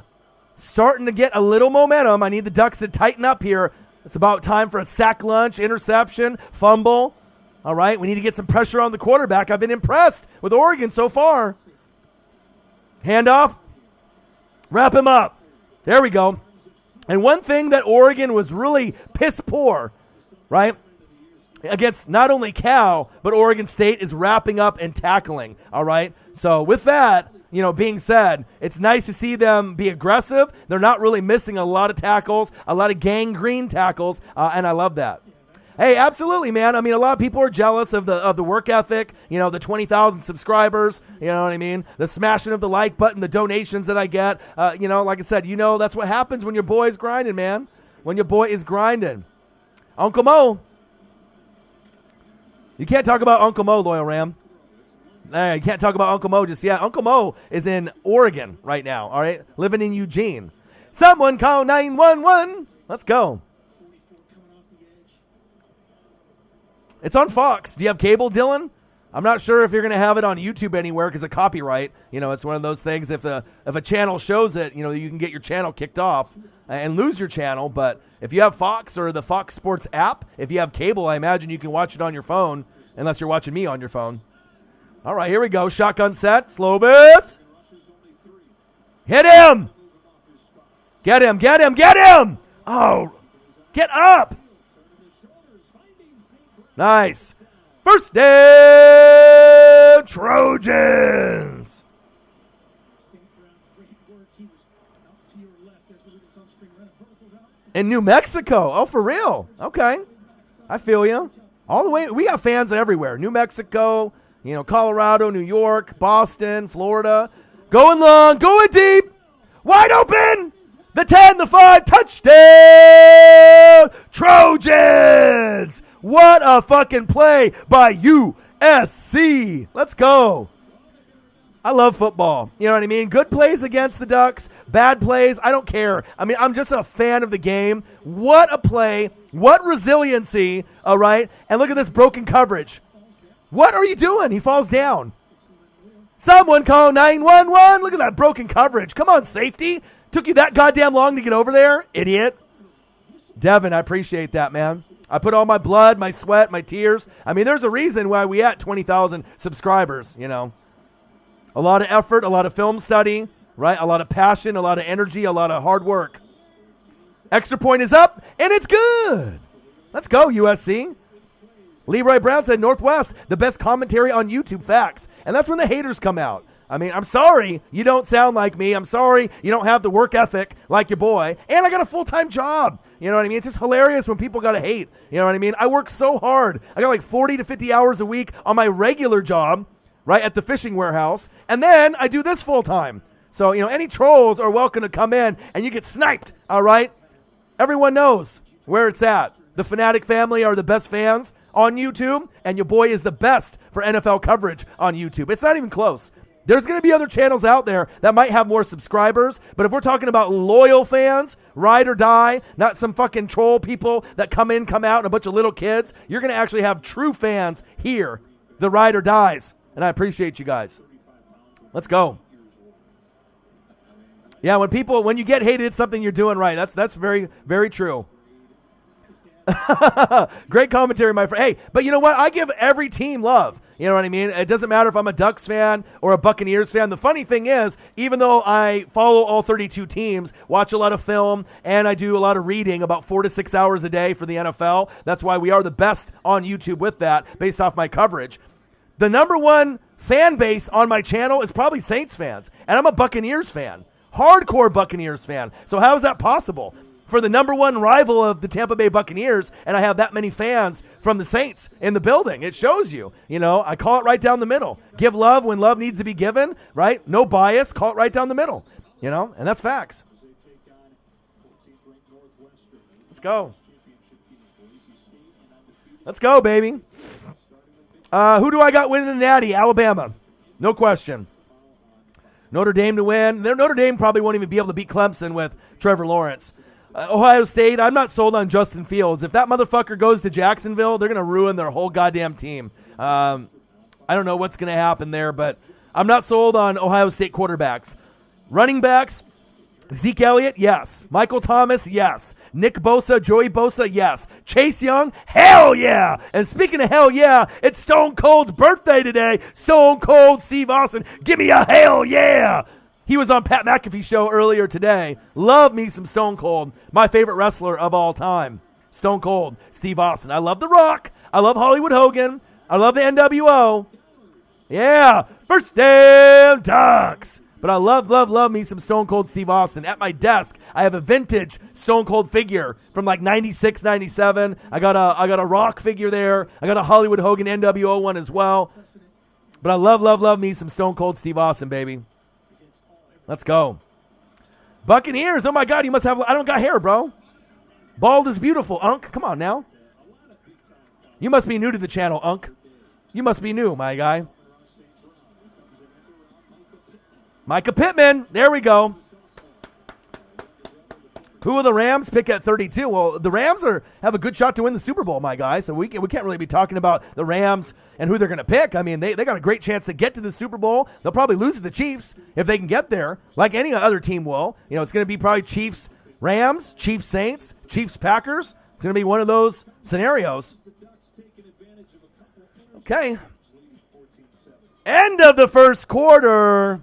starting to get a little momentum. I need the Ducks to tighten up here. It's about time for a sack lunch, interception, fumble. All right, we need to get some pressure on the quarterback. I've been impressed with Oregon so far. Handoff. Wrap him up. There we go. And one thing that Oregon was really piss poor, right, against not only Cal, but Oregon State is wrapping up and tackling, all right? So with that, you know, being said, it's nice to see them be aggressive. They're not really missing a lot of tackles, a lot of gangrene tackles, and I love that. Hey, absolutely, man. I mean, a lot of people are jealous of the work ethic, you know, the 20,000 subscribers, you know what I mean? The smashing of the like button, the donations that I get. You know, like I said, you know, that's what happens when your boy is grinding, man. When your boy is grinding. Uncle Mo. You can't talk about Uncle Mo, Loyal Ram. You can't talk about Uncle Mo just yet. Uncle Mo is in Oregon right now, all right? Living in Eugene. Someone call 911. Let's go. It's on Fox. Do you have cable, Dylan? I'm not sure if you're going to have it on YouTube anywhere because of copyright. You know, it's one of those things. If a channel shows it, you know, you can get your channel kicked off and lose your channel. But if you have Fox or the Fox Sports app, if you have cable, I imagine you can watch it on your phone, unless you're watching me on your phone. All right, here we go. Shotgun set. Slovis. Hit him. Get him, get him, get him. Oh, get up. Nice. First down, Trojans. In New Mexico. Oh, for real? Okay. I feel you. All the way. We got fans everywhere. New Mexico, you know, Colorado, New York, Boston, Florida. Going long, going deep. Wide open. The 10, the 5, touchdown, Trojans. What a fucking play by USC. Let's go. I love football. You know what I mean? Good plays against the Ducks, bad plays, I don't care. I mean, I'm just a fan of the game. What a play. What resiliency, all right? And look at this broken coverage. What are you doing? He falls down. Someone call 911. Look at that broken coverage. Come on, safety. Took you that goddamn long to get over there, idiot. Devin, I appreciate that, man. I put all my blood, my sweat, my tears. I mean, there's a reason why we at 20,000 subscribers, you know. A lot of effort, a lot of film study, right? A lot of passion, a lot of energy, a lot of hard work. Extra point is up, and it's good. Let's go, USC. Leroy Brown said, Northwest, the best commentary on YouTube, facts. And that's when the haters come out. I mean, I'm sorry you don't sound like me. I'm sorry you don't have the work ethic like your boy. And I got a full-time job. You know what I mean? It's just hilarious when people got to hate. You know what I mean? I work so hard. I got like 40 to 50 hours a week on my regular job, right, at the fishing warehouse. And then I do this full-time. So, you know, any trolls are welcome to come in and you get sniped, all right? Everyone knows where it's at. The Fanatic family are the best fans. on YouTube, and your boy is the best for NFL coverage on YouTube. It's not even close. There's going to be other channels out there that might have more subscribers, but if we're talking about loyal fans, ride or die, not some fucking troll people that come in, come out, and a bunch of little kids, you're going to actually have true fans here, the ride or dies, and I appreciate you guys. Let's go. Yeah, when you get hated, it's something you're doing right. That's very, very true. Great commentary, my friend. Hey, but you know what? I give every team love. You know what I mean? It doesn't matter if I'm a Ducks fan or a Buccaneers fan. The funny thing is, even though I follow all 32 teams, watch a lot of film, and I do a lot of reading, about 4 to 6 hours a day for the NFL, that's why we are the best on YouTube with that, based off my coverage. The number one fan base on my channel is probably Saints fans, and I'm a Buccaneers fan. Hardcore Buccaneers fan. So how is that possible? For the number one rival of the Tampa Bay Buccaneers, and I have that many fans from the Saints in the building. It shows you. You know, I call it right down the middle. Give love when love needs to be given, right? No bias. Call it right down the middle. You know, and that's facts. Let's go. Let's go, baby. Who do I got winning the Natty? Alabama. No question. Notre Dame to win. Notre Dame probably won't even be able to beat Clemson with Trevor Lawrence. Ohio State, I'm not sold on Justin Fields. If that motherfucker goes to Jacksonville, they're going to ruin their whole goddamn team. I don't know what's going to happen there, but I'm not sold on Ohio State quarterbacks. Running backs, Zeke Elliott, yes. Michael Thomas, yes. Nick Bosa, Joey Bosa, yes. Chase Young, hell yeah. And speaking of hell yeah, it's Stone Cold's birthday today. Stone Cold Steve Austin, give me a hell yeah. He was on Pat McAfee's show earlier today. Love me some Stone Cold. My favorite wrestler of all time. Stone Cold, Steve Austin. I love The Rock. I love Hollywood Hogan. I love the NWO. Yeah, first damn Ducks. But I love me some Stone Cold Steve Austin. At my desk, I have a vintage Stone Cold figure from like 96, 97. I got a Rock figure there. I got a Hollywood Hogan NWO one as well. But I love me some Stone Cold Steve Austin, baby. Let's go. Buccaneers. Oh, my God. You must have... I don't got hair, bro. Bald is beautiful, Unk. Come on now. You must be new to the channel, Unk. You must be new, my guy. Micah Pittman. There we go. Who will the Rams pick at 32? Well, the Rams have a good shot to win the Super Bowl, my guy. So we can't really be talking about the Rams and who they're going to pick. I mean, they got a great chance to get to the Super Bowl. They'll probably lose to the Chiefs if they can get there, like any other team will. You know, it's going to be probably Chiefs, Rams, Chiefs, Saints, Chiefs, Packers. It's going to be one of those scenarios. Okay. End of the first quarter.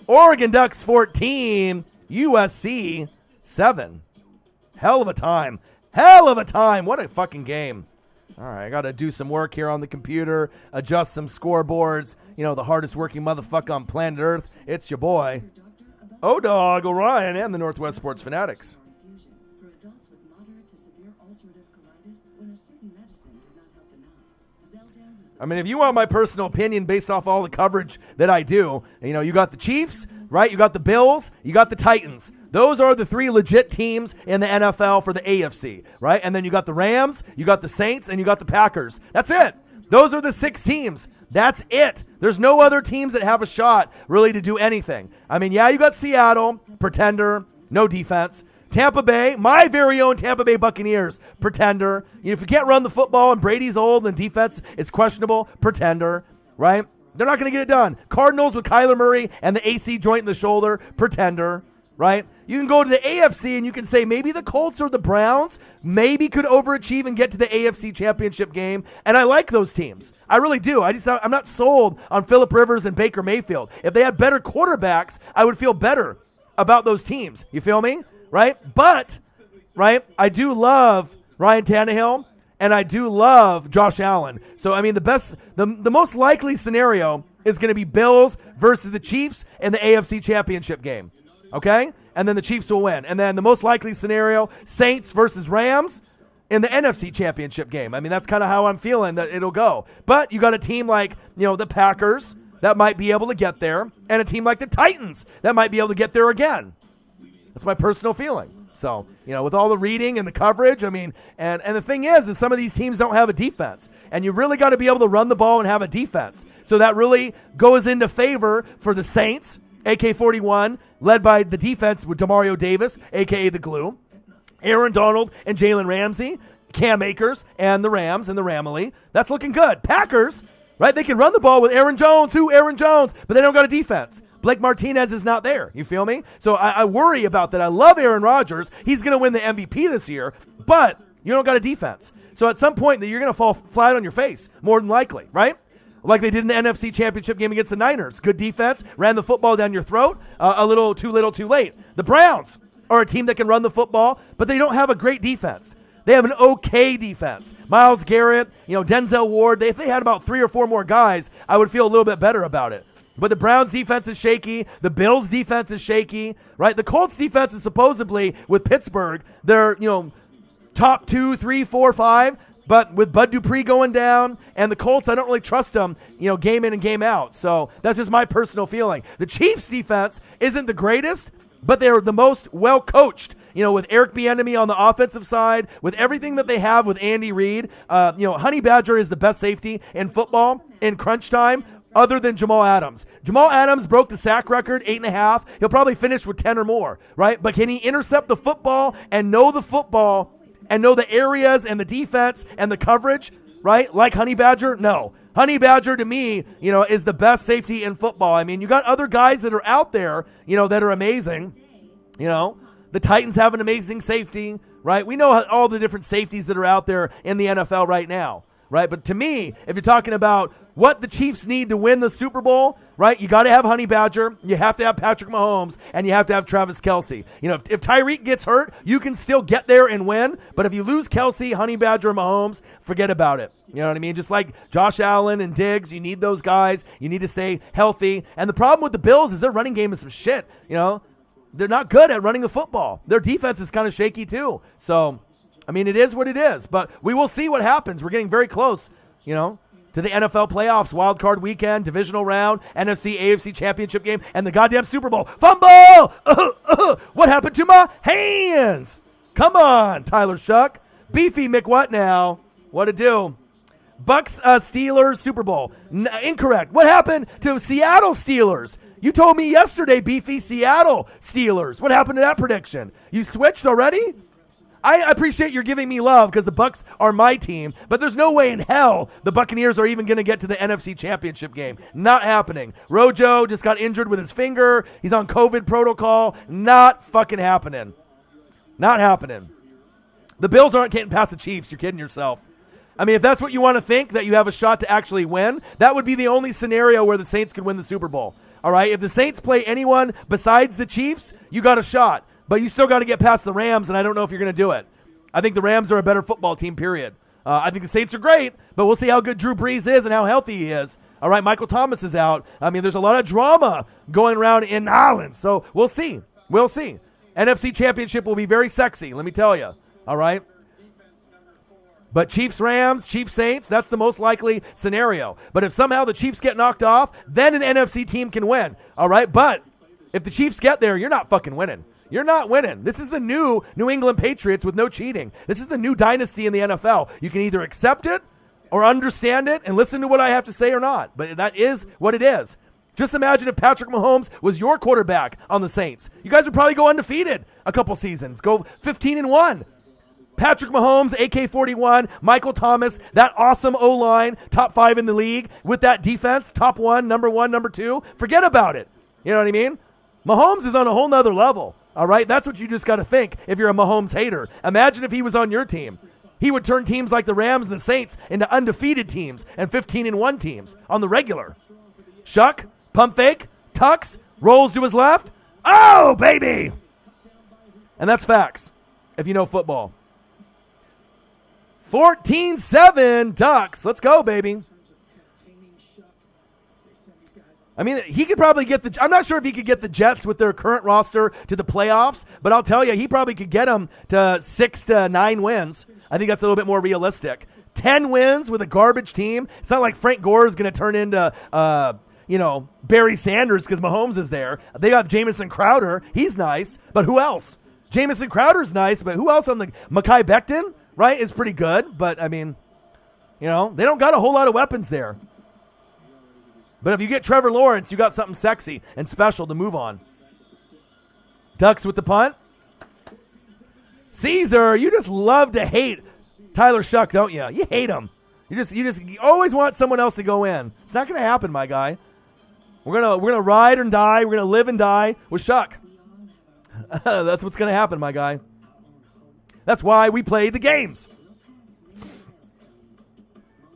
Oregon Ducks 14, USC 7. Hell of a time. Hell of a time. What a fucking game. All right, I got to do some work here on the computer, adjust some scoreboards. You know, the hardest working motherfucker on planet Earth. It's your boy, O-Dog Orion, and the Northwest Sports Fanatics. I mean, if you want my personal opinion based off all the coverage that I do, you know, you got the Chiefs, right? You got the Bills, you got the Titans. Those are the three legit teams in the NFL for the AFC, right? And then you got the Rams, you got the Saints, and you got the Packers. That's it. Those are the 6 teams. That's it. There's no other teams that have a shot really to do anything. I mean, yeah, you got Seattle, pretender, no defense. Tampa Bay, my very own Tampa Bay Buccaneers, pretender. You know, if you can't run the football and Brady's old and defense is questionable, pretender, right? They're not going to get it done. Cardinals with Kyler Murray and the AC joint in the shoulder, pretender, right? You can go to the AFC and you can say maybe the Colts or the Browns maybe could overachieve and get to the AFC Championship game, and I like those teams. I really do. I'm not sold on Phillip Rivers and Baker Mayfield. If they had better quarterbacks, I would feel better about those teams. You feel me? Right? But, right, I do love Ryan Tannehill, and I do love Josh Allen. So, I mean, the most likely scenario is going to be Bills versus the Chiefs in the AFC Championship game. Okay? And then the Chiefs will win. And then the most likely scenario, Saints versus Rams in the NFC Championship game. I mean, that's kind of how I'm feeling that it'll go. But you got a team like, you know, the Packers that might be able to get there, and a team like the Titans that might be able to get there again. That's my personal feeling. So, with all the reading and the coverage, and the thing is some of these teams don't have a defense. And you really got to be able to run the ball and have a defense. So that really goes into favor for the Saints, AK-41, led by the defense with Demario Davis, a.k.a. the Glue, Aaron Donald and Jalen Ramsey, Cam Akers, and the Rams and the Ramily. That's looking good. Packers, right? They can run the ball with Aaron Jones, but they don't got a defense. Blake Martinez is not there. You feel me? So I worry about that. I love Aaron Rodgers. He's going to win the MVP this year, but you don't got a defense. So at some point, you're going to fall flat on your face, more than likely, right? Like they did in the NFC Championship game against the Niners. Good defense, ran the football down your throat, a little too late. The Browns are a team that can run the football, but they don't have a great defense. They have an okay defense. Myles Garrett, Denzel Ward. If they had about 3 or 4 more guys, I would feel a little bit better about it. But the Browns' defense is shaky. The Bills' defense is shaky, right? The Colts' defense is supposedly, with Pittsburgh, they're, top 2, 3, 4, 5. But with Bud Dupree going down and the Colts, I don't really trust them, game in and game out. So that's just my personal feeling. The Chiefs' defense isn't the greatest, but they're the most well-coached. With Eric Bieniemy on the offensive side, with everything that they have with Andy Reid, Honey Badger is the best safety in football in crunch time, other than Jamal Adams. Jamal Adams broke the sack record, 8.5. He'll probably finish with 10 or more, right? But can he intercept the football and know the football and know the areas and the defense and the coverage, right? Like Honey Badger? No. Honey Badger, to me, is the best safety in football. You got other guys that are out there, that are amazing. The Titans have an amazing safety, right? We know all the different safeties that are out there in the NFL right now, right? But to me, if you're talking about what the Chiefs need to win the Super Bowl, right, you got to have Honey Badger, you have to have Patrick Mahomes, and you have to have Travis Kelce. If Tyreek gets hurt, you can still get there and win, but if you lose Kelce, Honey Badger, Mahomes, forget about it. You know what I mean? Just like Josh Allen and Diggs, you need those guys. You need to stay healthy. And the problem with the Bills is their running game is some shit, They're not good at running the football. Their defense is kind of shaky too. So, it is what it is. But we will see what happens. We're getting very close, to the NFL playoffs, wild card weekend, divisional round, NFC, AFC championship game, and the goddamn Super Bowl. Fumble! What happened to my hands? Come on, Tyler Shuck. Beefy McWhat now? What to do? Bucks Steelers Super Bowl. Incorrect. What happened to Seattle Steelers? You told me yesterday, Beefy, Seattle Steelers. What happened to that prediction? You switched already? I appreciate you're giving me love because the Bucks are my team, but there's no way in hell the Buccaneers are even going to get to the NFC Championship game. Not happening. Rojo just got injured with his finger. He's on COVID protocol. Not fucking happening. Not happening. The Bills aren't getting past the Chiefs. You're kidding yourself. If that's what you want to think, that you have a shot to actually win, that would be the only scenario where the Saints could win the Super Bowl. All right? If the Saints play anyone besides the Chiefs, you got a shot. But you still got to get past the Rams, and I don't know if you're going to do it. I think the Rams are a better football team, period. I think the Saints are great, but we'll see how good Drew Brees is and how healthy he is. All right, Michael Thomas is out. There's a lot of drama going around in Holland, so we'll see. We'll see. NFC Championship will be very sexy, let me tell you. All right? But Chiefs-Rams, Chiefs-Saints, that's the most likely scenario. But if somehow the Chiefs get knocked off, then an NFC team can win. All right? But if the Chiefs get there, you're not fucking winning. You're not winning. This is the new New England Patriots with no cheating. This is the new dynasty in the NFL. You can either accept it or understand it and listen to what I have to say or not. But that is what it is. Just imagine if Patrick Mahomes was your quarterback on the Saints. You guys would probably go undefeated a couple seasons. Go 15-1. Patrick Mahomes, AK-41, Michael Thomas, that awesome O-line, top 5 in the league, with that defense, top 1, number 2. Forget about it. You know what I mean? Mahomes is on a whole nother level. All right, that's what you just got to think if you're a Mahomes hater. Imagine if he was on your team. He would turn teams like the Rams and the Saints into undefeated teams and 15-1 teams on the regular. Shuck, pump fake, tucks, rolls to his left. Oh, baby! And that's facts, if you know football. 14-7 Ducks. Let's go, baby. He could probably get I'm not sure if he could get the Jets with their current roster to the playoffs, but I'll tell you, he probably could get them to 6 to 9 wins. I think that's a little bit more realistic. 10 wins with a garbage team. It's not like Frank Gore is going to turn into, Barry Sanders because Mahomes is there. They got Jamison Crowder. He's nice, but who else? Jamison Crowder's nice, but who else on the Mekhi Becton, right, is pretty good. But, I mean, they don't got a whole lot of weapons there. But if you get Trevor Lawrence, you got something sexy and special to move on. Ducks with the punt. Caesar, you just love to hate Tyler Shuck, don't you? You hate him. You always want someone else to go in. It's not going to happen, my guy. We're gonna ride and die. We're gonna live and die with Shuck. That's what's gonna happen, my guy. That's why we play the games.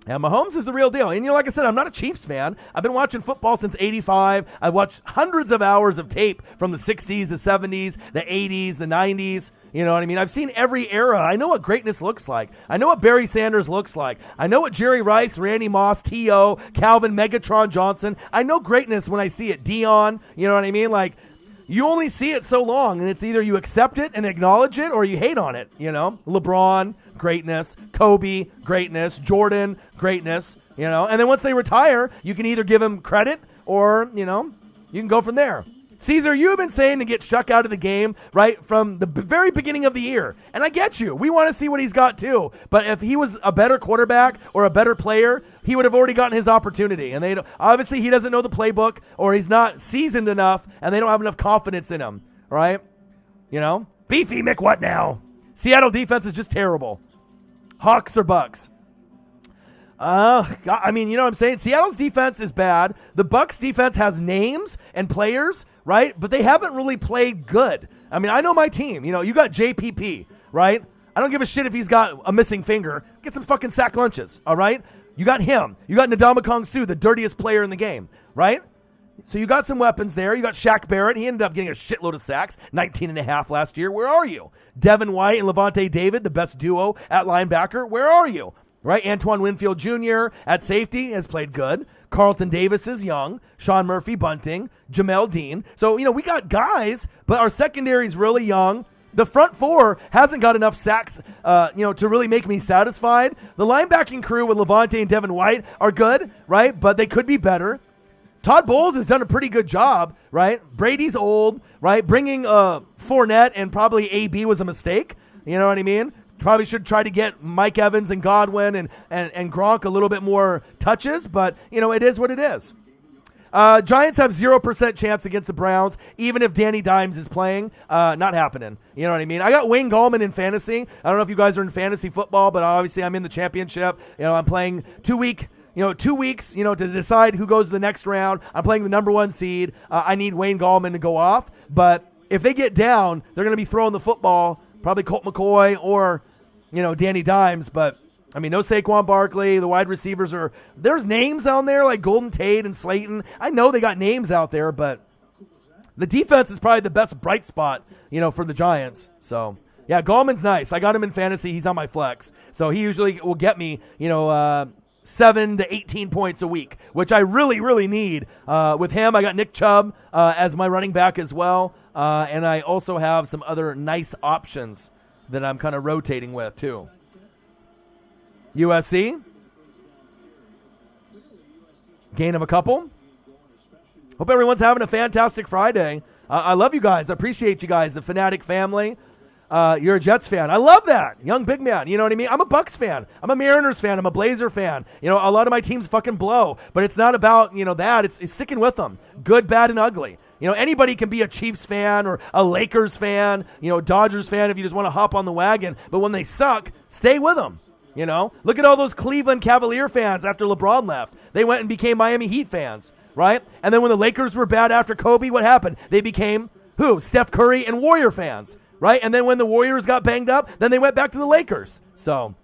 And Mahomes is the real deal. And like I said, I'm not a Chiefs fan. I've been watching football since '85. I've watched hundreds of hours of tape from the '60s, the '70s, the '80s, the '90s. You know what I mean? I've seen every era. I know what greatness looks like. I know what Barry Sanders looks like. I know what Jerry Rice, Randy Moss, T.O., Calvin, Megatron Johnson. I know greatness when I see it. Dion, you know what I mean? Like, you only see it so long, and it's either you accept it and acknowledge it or you hate on it, LeBron, greatness. Kobe, greatness. Jordan, greatness, And then once they retire, you can either give them credit or, you can go from there. Caesar, you've been saying to get Shuck out of the game, right, from the very beginning of the year. And I get you. We want to see what he's got, too. But if he was a better quarterback or a better player, he would have already gotten his opportunity. And obviously he doesn't know the playbook or he's not seasoned enough and they don't have enough confidence in him, right? Beefy Mick, what now? Seattle defense is just terrible. Hawks or Bucks? God, I mean, you know what I'm saying? Seattle's defense is bad. The Bucks defense has names and players, right? But they haven't really played good. I mean, I know my team. You got JPP, right? I don't give a shit if he's got a missing finger. Get some fucking sack lunches, all right? You got him. You got Ndamukong Suh, the dirtiest player in the game, right? So you got some weapons there. You got Shaq Barrett. He ended up getting a shitload of sacks, 19 and a half last year. Where are you? Devin White and Levante David, the best duo at linebacker. Where are you? Right, Antoine Winfield Jr. at safety has played good. Carlton Davis is young. Sean Murphy, Bunting, Jamel Dean. So, we got guys, but our secondary is really young. The front four hasn't got enough sacks, to really make me satisfied. The linebacking crew with Levante and Devin White are good, right, but they could be better. Todd Bowles has done a pretty good job, right? Brady's old, right? Bringing Fournette and probably AB was a mistake. You know what I mean? Probably should try to get Mike Evans and Godwin and Gronk a little bit more touches, but, it is what it is. Giants have 0% chance against the Browns, even if Danny Dimes is playing. Not happening. You know what I mean? I got Wayne Gallman in fantasy. I don't know if you guys are in fantasy football, but obviously I'm in the championship. I'm playing 2 weeks, to decide who goes to the next round. I'm playing the number 1 seed. I need Wayne Gallman to go off, but if they get down, they're going to be throwing the football, probably Colt McCoy or Danny Dimes, but, I mean, no Saquon Barkley. The wide receivers there's names on there like Golden Tate and Slayton. I know they got names out there, but the defense is probably the best bright spot, for the Giants. So, yeah, Gallman's nice. I got him in fantasy. He's on my flex. So he usually will get me, 7 to 18 points a week, which I really, really need. With him, I got Nick Chubb as my running back as well, and I also have some other nice options that I'm kind of rotating with, too. USC. Gain of a couple. Hope everyone's having a fantastic Friday. I love you guys. I appreciate you guys, the Fanatic family. You're a Jets fan. I love that. Young big man. You know what I mean? I'm a Bucks fan. I'm a Mariners fan. I'm a Blazer fan. A lot of my teams fucking blow. But it's not about, that. It's sticking with them. Good, bad, and ugly. Anybody can be a Chiefs fan or a Lakers fan, Dodgers fan if you just want to hop on the wagon. But when they suck, stay with them. Look at all those Cleveland Cavalier fans after LeBron left. They went and became Miami Heat fans, right? And then when the Lakers were bad after Kobe, what happened? They became who? Steph Curry and Warrior fans, right? And then when the Warriors got banged up, then they went back to the Lakers. So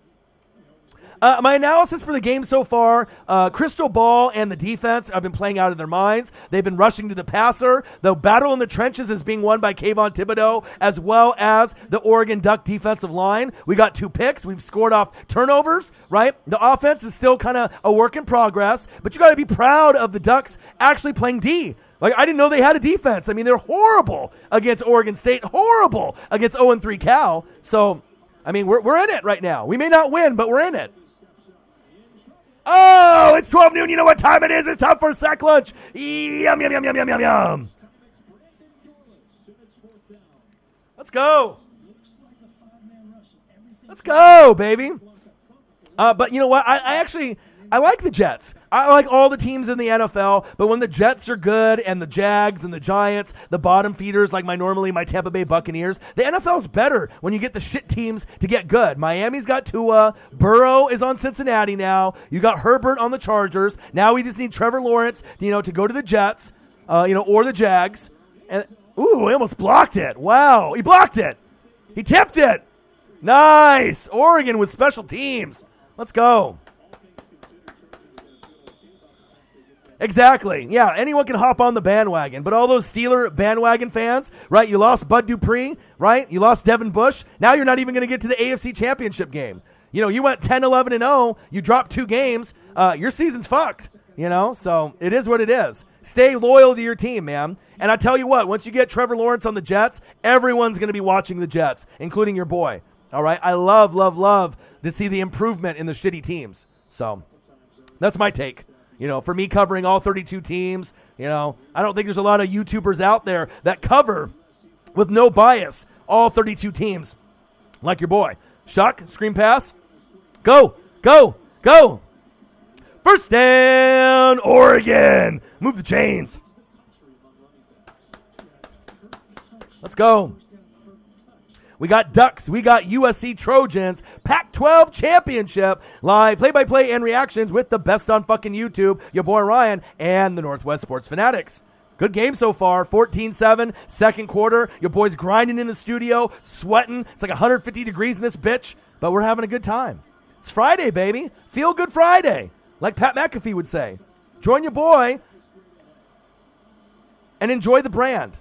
my analysis for the game so far, Crystal Ball and the defense have been playing out of their minds. They've been rushing to the passer. The battle in the trenches is being won by Kayvon Thibodeau as well as the Oregon Duck defensive line. We got 2 picks. We've scored off turnovers, right? The offense is still kind of a work in progress, but you got to be proud of the Ducks actually playing D. Like, I didn't know they had a defense. I mean, they're horrible against Oregon State, horrible against 0-3 Cal. So, I mean, we're in it right now. We may not win, but we're in it. Oh, it's 12 noon. You know what time it is. It's time for sack lunch. Yum, yum, yum, yum, yum, yum, yum. Let's go. Let's go, baby. But you know what? I like the Jets. I like all the teams in the NFL, but when the Jets are good and the Jags and the Giants, the bottom feeders like my Tampa Bay Buccaneers, the NFL's better when you get the shit teams to get good. Miami's got Tua. Burrow is on Cincinnati now. You got Herbert on the Chargers. Now we just need Trevor Lawrence, to go to the Jets, or the Jags. And ooh, he almost blocked it. Wow, he blocked it. He tipped it. Nice. Oregon with special teams. Let's go. Exactly. Yeah, anyone can hop on the bandwagon. But all those Steeler bandwagon fans, right? You lost Bud Dupree, right? You lost Devin Bush. Now you're not even going to get to the AFC Championship game. You went 10-11-0. You dropped 2 games. Your season's fucked, So it is what it is. Stay loyal to your team, man. And I tell you what, once you get Trevor Lawrence on the Jets, everyone's going to be watching the Jets, including your boy. All right? I love to see the improvement in the shitty teams. So that's my take. For me covering all 32 teams, I don't think there's a lot of YouTubers out there that cover with no bias all 32 teams like your boy. Shuck, screen pass. Go. First down, Oregon. Move the chains. Let's go. We got Ducks. We got USC Trojans Pac-12 Championship. Live play-by-play and reactions with the best on fucking YouTube, your boy Ryan, and the Northwest Sports Fanatics. Good game so far. 14-7, second quarter. Your boy's grinding in the studio, sweating. It's like 150 degrees in this bitch, but we're having a good time. It's Friday, baby. Feel good Friday, like Pat McAfee would say. Join your boy and enjoy the brand.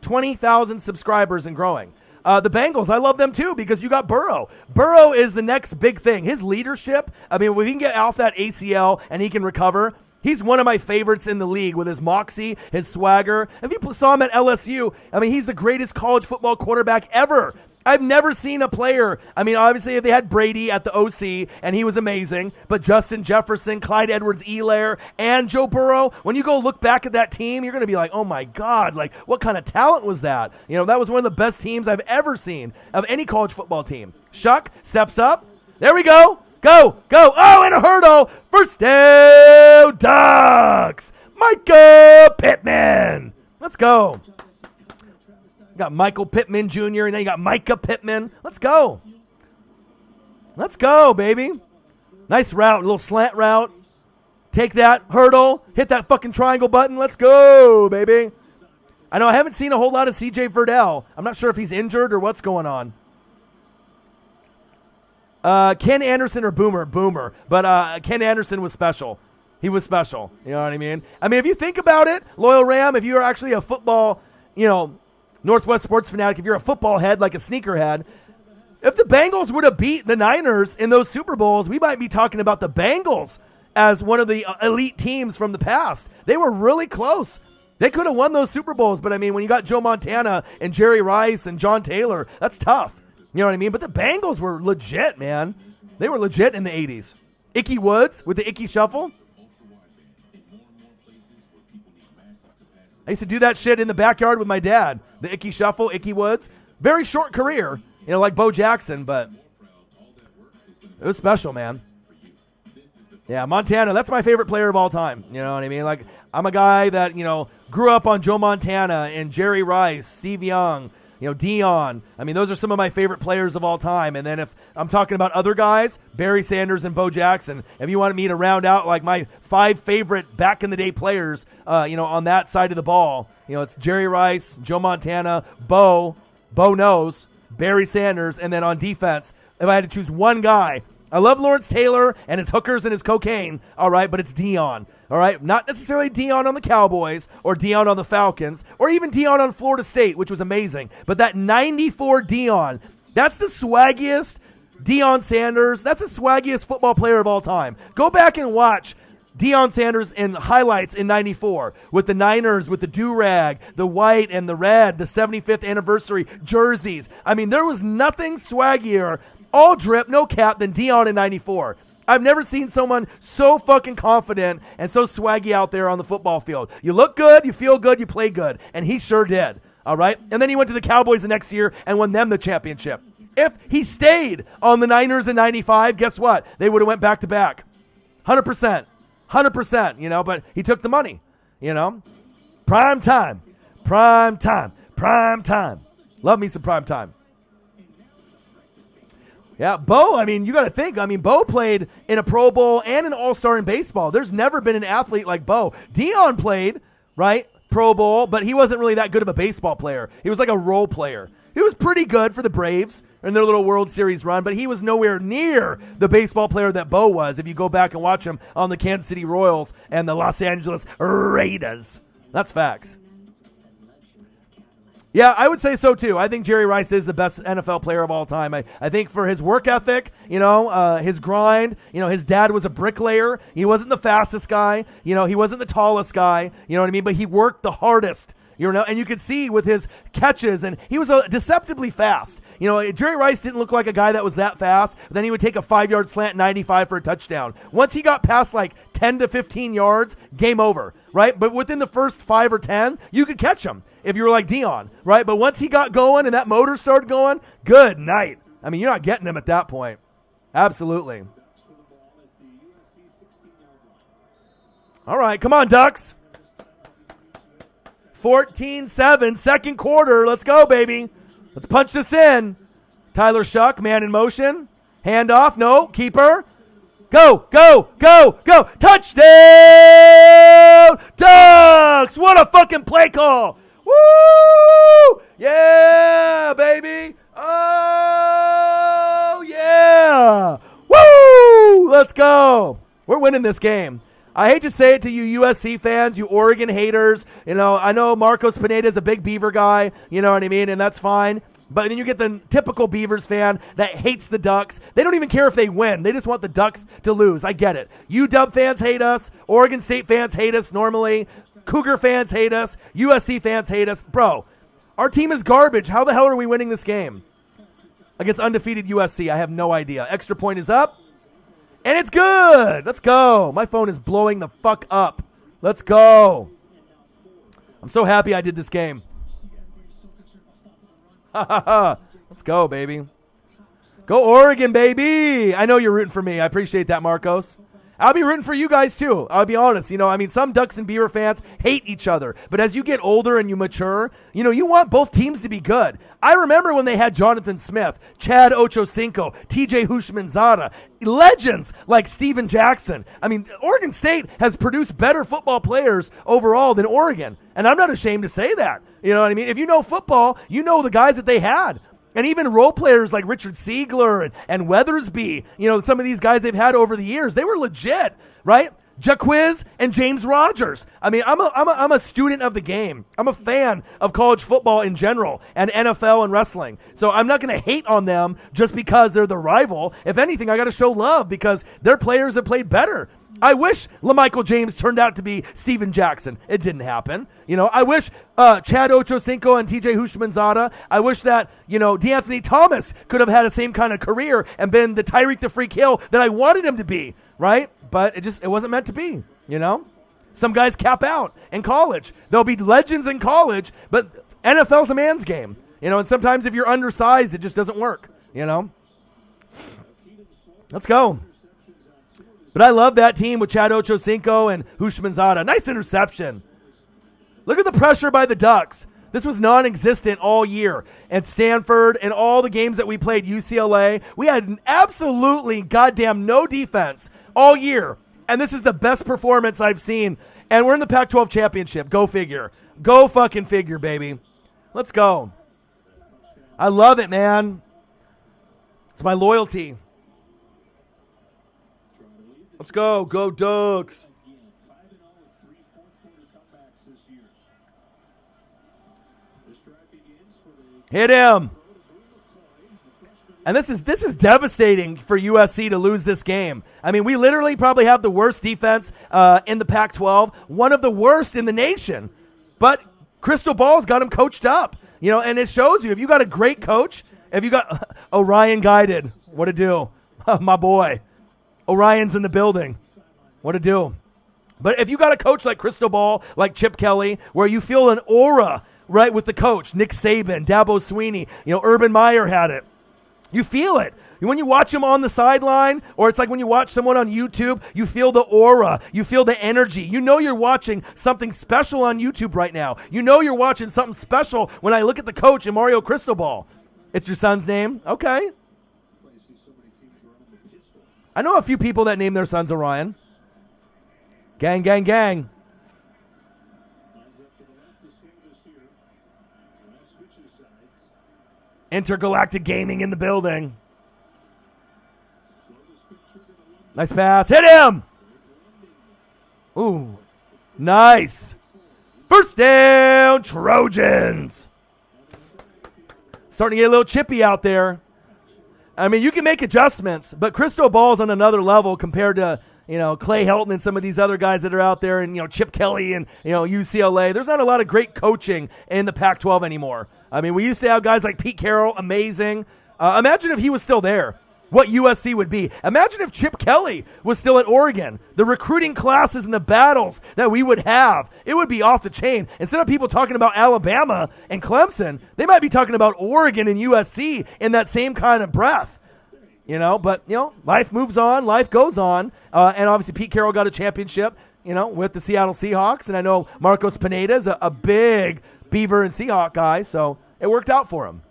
20,000 subscribers and growing. The Bengals, I love them too because you got Burrow. Burrow is the next big thing. His leadership, when he can get off that ACL and he can recover, he's one of my favorites in the league with his moxie, his swagger. If you saw him at LSU, he's the greatest college football quarterback ever. I've never seen a player. Obviously they had Brady at the OC, and he was amazing. But Justin Jefferson, Clyde Edwards-Helaire, and Joe Burrow, when you go look back at that team, you're going to be like, oh my God, like what kind of talent was that? That was one of the best teams I've ever seen of any college football team. Shuck steps up. There we go. Go. Oh, and a hurdle. First down, Ducks. Micah Pittman. Let's go. You got Michael Pittman Jr., and then you got Micah Pittman. Let's go. Let's go, baby. Nice route, a little slant route. Take that hurdle, hit that fucking triangle button. Let's go, baby. I know I haven't seen a whole lot of CJ Verdell. I'm not sure if he's injured or what's going on. Ken Anderson or Boomer. But Ken Anderson was special. He was special. You know what I mean? If you think about it, Loyal Ram, if you're actually a football, Northwest Sports Fanatic, if you're a football head, like a sneakerhead, if the Bengals would have beat the Niners in those Super Bowls, we might be talking about the Bengals as one of the elite teams from the past. They were really close. They could have won those Super Bowls, but when you got Joe Montana and Jerry Rice and John Taylor, that's tough. You know what I mean? But the Bengals were legit, man. They were legit in the 80s. Icky Woods with the Icky Shuffle. I used to do that shit in the backyard with my dad. The Icky Shuffle, Icky Woods. Very short career, like Bo Jackson, but it was special, man. Yeah, Montana, that's my favorite player of all time. You know what I mean? Like, I'm a guy that, grew up on Joe Montana and Jerry Rice, Steve Young, Dion. Those are some of my favorite players of all time. And then if I'm talking about other guys, Barry Sanders and Bo Jackson, if you wanted me to round out like my 5 favorite back-in-the-day players, on that side of the ball, it's Jerry Rice, Joe Montana, Bo knows, Barry Sanders, and then on defense, if I had to choose one guy, I love Lawrence Taylor and his hookers and his cocaine, all right, but it's Dion. All right, not necessarily Dion on the Cowboys or Dion on the Falcons or even Dion on Florida State, which was amazing. But that 94 Dion, that's the swaggiest Deion Sanders. That's the swaggiest football player of all time. Go back and watch Deion Sanders in highlights in 94 with the Niners, with the do-rag, the white and the red, the 75th anniversary jerseys. There was nothing swaggier, all drip, no cap, than Deion in 94. I've never seen someone so fucking confident and so swaggy out there on the football field. You look good, you feel good, you play good, and he sure did. All right? And then he went to the Cowboys the next year and won them the championship. If he stayed on the Niners in 95, guess what? They would have went back-to-back. 100%. 100%, but he took the money, Prime time. Prime time. Prime time. Love me some prime time. Yeah, Bo, you got to think. Bo played in a Pro Bowl and an All-Star in baseball. There's never been an athlete like Bo. Deion played, right, Pro Bowl, but he wasn't really that good of a baseball player. He was like a role player. He was pretty good for the Braves in their little World Series run, but he was nowhere near the baseball player that Bo was if you go back and watch him on the Kansas City Royals and the Los Angeles Raiders. That's facts. Yeah, I would say so too. I think Jerry Rice is the best NFL player of all time. I think for his work ethic, his grind, his dad was a bricklayer. He wasn't the fastest guy. He wasn't the tallest guy. You know what I mean? But he worked the hardest. And you could see with his catches, and he was deceptively fast. Jerry Rice didn't look like a guy that was that fast. But then he would take a 5-yard slant 95 for a touchdown. Once he got past like 10 to 15 yards, game over, right? But within the first 5 or 10, you could catch him if you were like Deion, right? But once he got going and that motor started going, good night. You're not getting him at that point. Absolutely. All right, come on, Ducks. 14-7, second quarter. Let's go, baby. Let's punch this in. Tyler Shuck, man in motion. Handoff, no, keeper. Go, go, go, go. Touchdown, Ducks. What a fucking play call. Woo! Yeah, baby. Oh, yeah. Woo! Let's go. We're winning this game. I hate to say it to you USC fans, you Oregon haters. I know Marcos Pineda is a big Beaver guy, you know what I mean, and that's fine. But then you get the typical Beavers fan that hates the Ducks. They don't even care if they win. They just want the Ducks to lose. I get it. UW fans hate us. Oregon State fans hate us normally. Cougar fans hate us. USC fans hate us. Bro, our team is garbage. How the hell are we winning this game? Against undefeated USC, I have no idea. Extra point is up. And it's good. Let's go. My phone is blowing the fuck up. Let's go. I'm so happy I did this game. Let's go, baby. Go Oregon, baby. I know you're rooting for me. I appreciate that, Marcos. I'll be rooting for you guys, too. I'll be honest. Some Ducks and Beaver fans hate each other. But as you get older and you mature, you want both teams to be good. I remember when they had Jonathan Smith, Chad Ochocinco, TJ Hushmanzada, legends like Steven Jackson. Oregon State has produced better football players overall than Oregon. And I'm not ashamed to say that. You know what I mean? If you know football, you know the guys that they had. And even role players like Richard Siegler and Weathersby, some of these guys they've had over the years, they were legit, right? Jaquiz and James Rogers. I'm a student of the game. I'm a fan of college football in general and NFL and wrestling. So I'm not going to hate on them just because they're the rival. If anything, I got to show love because they're players that played better. I wish LaMichael James turned out to be Steven Jackson. It didn't happen. I wish Chad Ochocinco and TJ Hushmanzada, I wish that, DeAnthony Thomas could have had the same kind of career and been the Tyreek the Freak Hill that I wanted him to be, right? But it wasn't meant to be, Some guys cap out in college. They'll be legends in college, but NFL's a man's game, and sometimes if you're undersized, it just doesn't work, Let's go. But I love that team with Chad Ochocinco and Hushmanzada. Nice interception. Look at the pressure by the Ducks. This was non-existent all year. At Stanford and all the games that we played, UCLA, we had absolutely goddamn no defense all year. And this is the best performance I've seen. And we're in the Pac-12 championship. Go figure. Go fucking figure, baby. Let's go. I love it, man. It's my loyalty. Let's go. Go Ducks. Hit him. And this is devastating for USC to lose this game. We literally probably have the worst defense in the Pac-12, one of the worst in the nation. But Crystal Ball's got him coached up, and it shows you. If you got a great coach, if you got Orion Guided, what to do? My boy. Orion's in the building. What to do? But if you got a coach like Crystal Ball, like Chip Kelly, where you feel an aura right, with the coach, Nick Saban, Dabo Swinney, Urban Meyer had it. You feel it. When you watch them on the sideline, or it's like when you watch someone on YouTube, you feel the aura, you feel the energy. You know you're watching something special on YouTube right now. You know you're watching something special when I look at the coach and Mario Cristobal. It's your son's name? Okay. I know a few people that name their sons Orion. Gang, gang, gang. Intergalactic Gaming in the building. Nice pass. Hit him! Ooh. Nice. First down, Trojans. Starting to get a little chippy out there. I mean, you can make adjustments, but Crystal Ball's on another level compared to, Clay Helton and some of these other guys that are out there, and, Chip Kelly and, UCLA. There's not a lot of great coaching in the Pac-12 anymore. I mean, we used to have guys like Pete Carroll, amazing. Imagine if he was still there, what USC would be. Imagine if Chip Kelly was still at Oregon. The recruiting classes and the battles that we would have, it would be off the chain. Instead of people talking about Alabama and Clemson, they might be talking about Oregon and USC in that same kind of breath. But life moves on, life goes on. And obviously Pete Carroll got a championship, with the Seattle Seahawks. And I know Marcos Pineda is a big Beaver and Seahawk guy, so it worked out for him.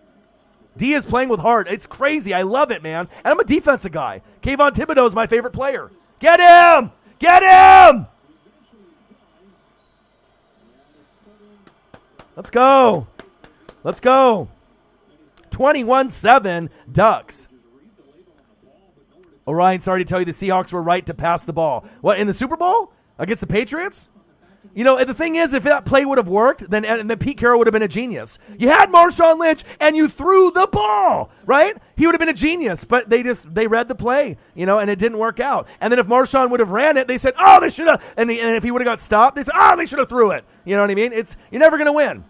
D is playing with heart. It's crazy. I love it, man. And I'm a defensive guy. Kayvon Thibodeau is my favorite player. Get him! Get him! Let's go. Let's go. 21-7 Ducks. Orion, sorry to tell you the Seahawks were right to pass the ball. What, in the Super Bowl? Against the Patriots? The thing is, if that play would have worked, then Pete Carroll would have been a genius. You had Marshawn Lynch, and you threw the ball, right? He would have been a genius, but they read the play, and it didn't work out. And then if Marshawn would have ran it, they said, oh, they should have. And if he would have got stopped, they said, oh, they should have threw it. You know what I mean? You're never going to win,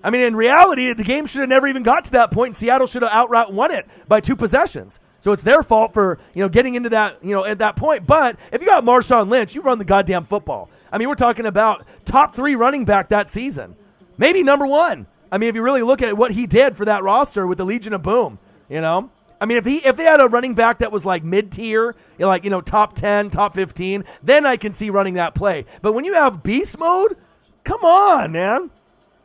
I mean, in reality, the game should have never even got to that point, and Seattle should have outright won it by 2 possessions. So it's their fault for, getting into that, at that point. But if you got Marshawn Lynch, you run the goddamn football. I mean, we're talking about top 3 running back that season. Maybe number 1. I mean, if you really look at what he did for that roster with the Legion of Boom, I mean, if they had a running back that was like mid-tier, top 10, top 15, then I can see running that play. But when you have beast mode, come on, man.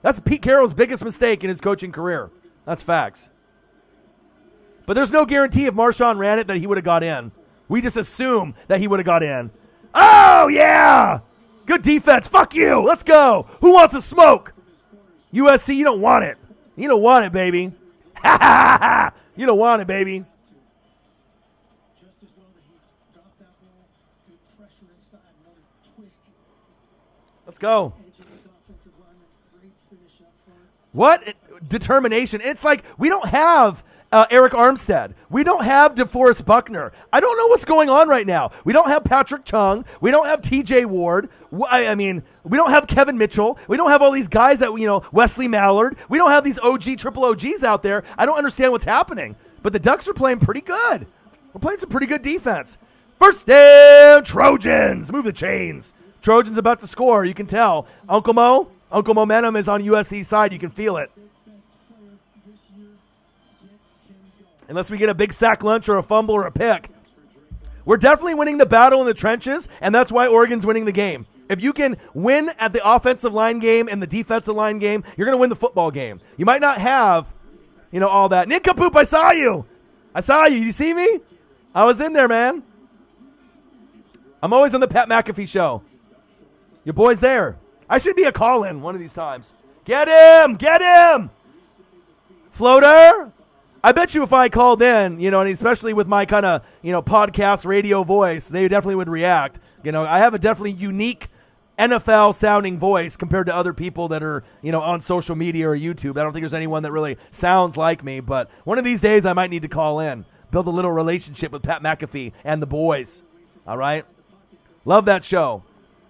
That's Pete Carroll's biggest mistake in his coaching career. That's facts. But there's no guarantee if Marshawn ran it that he would have got in. We just assume that he would have got in. Oh, yeah! Good defense. Fuck you. Let's go. Who wants to smoke? USC, you don't want it. You don't want it, baby. Ha, ha, ha. You don't want it, baby. Let's go. What determination. It's like we don't have Eric Armstead. We don't have DeForest Buckner. I don't know what's going on right now. We don't have Patrick Chung. We don't have TJ Ward. I mean, we don't have Kevin Mitchell. We don't have all these guys that, Wesley Mallard. We don't have these triple OGs out there. I don't understand what's happening. But the Ducks are playing pretty good. We're playing some pretty good defense. First down, Trojans. Move the chains. Trojans about to score. You can tell. Uncle Momentum is on USC's side. You can feel it. Unless we get a big sack lunch or a fumble or a pick. We're definitely winning the battle in the trenches, and that's why Oregon's winning the game. If you can win at the offensive line game and the defensive line game, you're going to win the football game. You might not have, all that. Nick Kapoop, I saw you. You see me? I was in there, man. I'm always on the Pat McAfee show. Your boy's there. I should be a call-in one of these times. Get him! Get him! Floater? I bet you if I called in, and especially with my kind of, podcast radio voice, they definitely would react. I have a definitely unique NFL-sounding voice compared to other people that are, on social media or YouTube. I don't think there's anyone that really sounds like me, but one of these days I might need to call in, build a little relationship with Pat McAfee and the boys. All right? Love that show.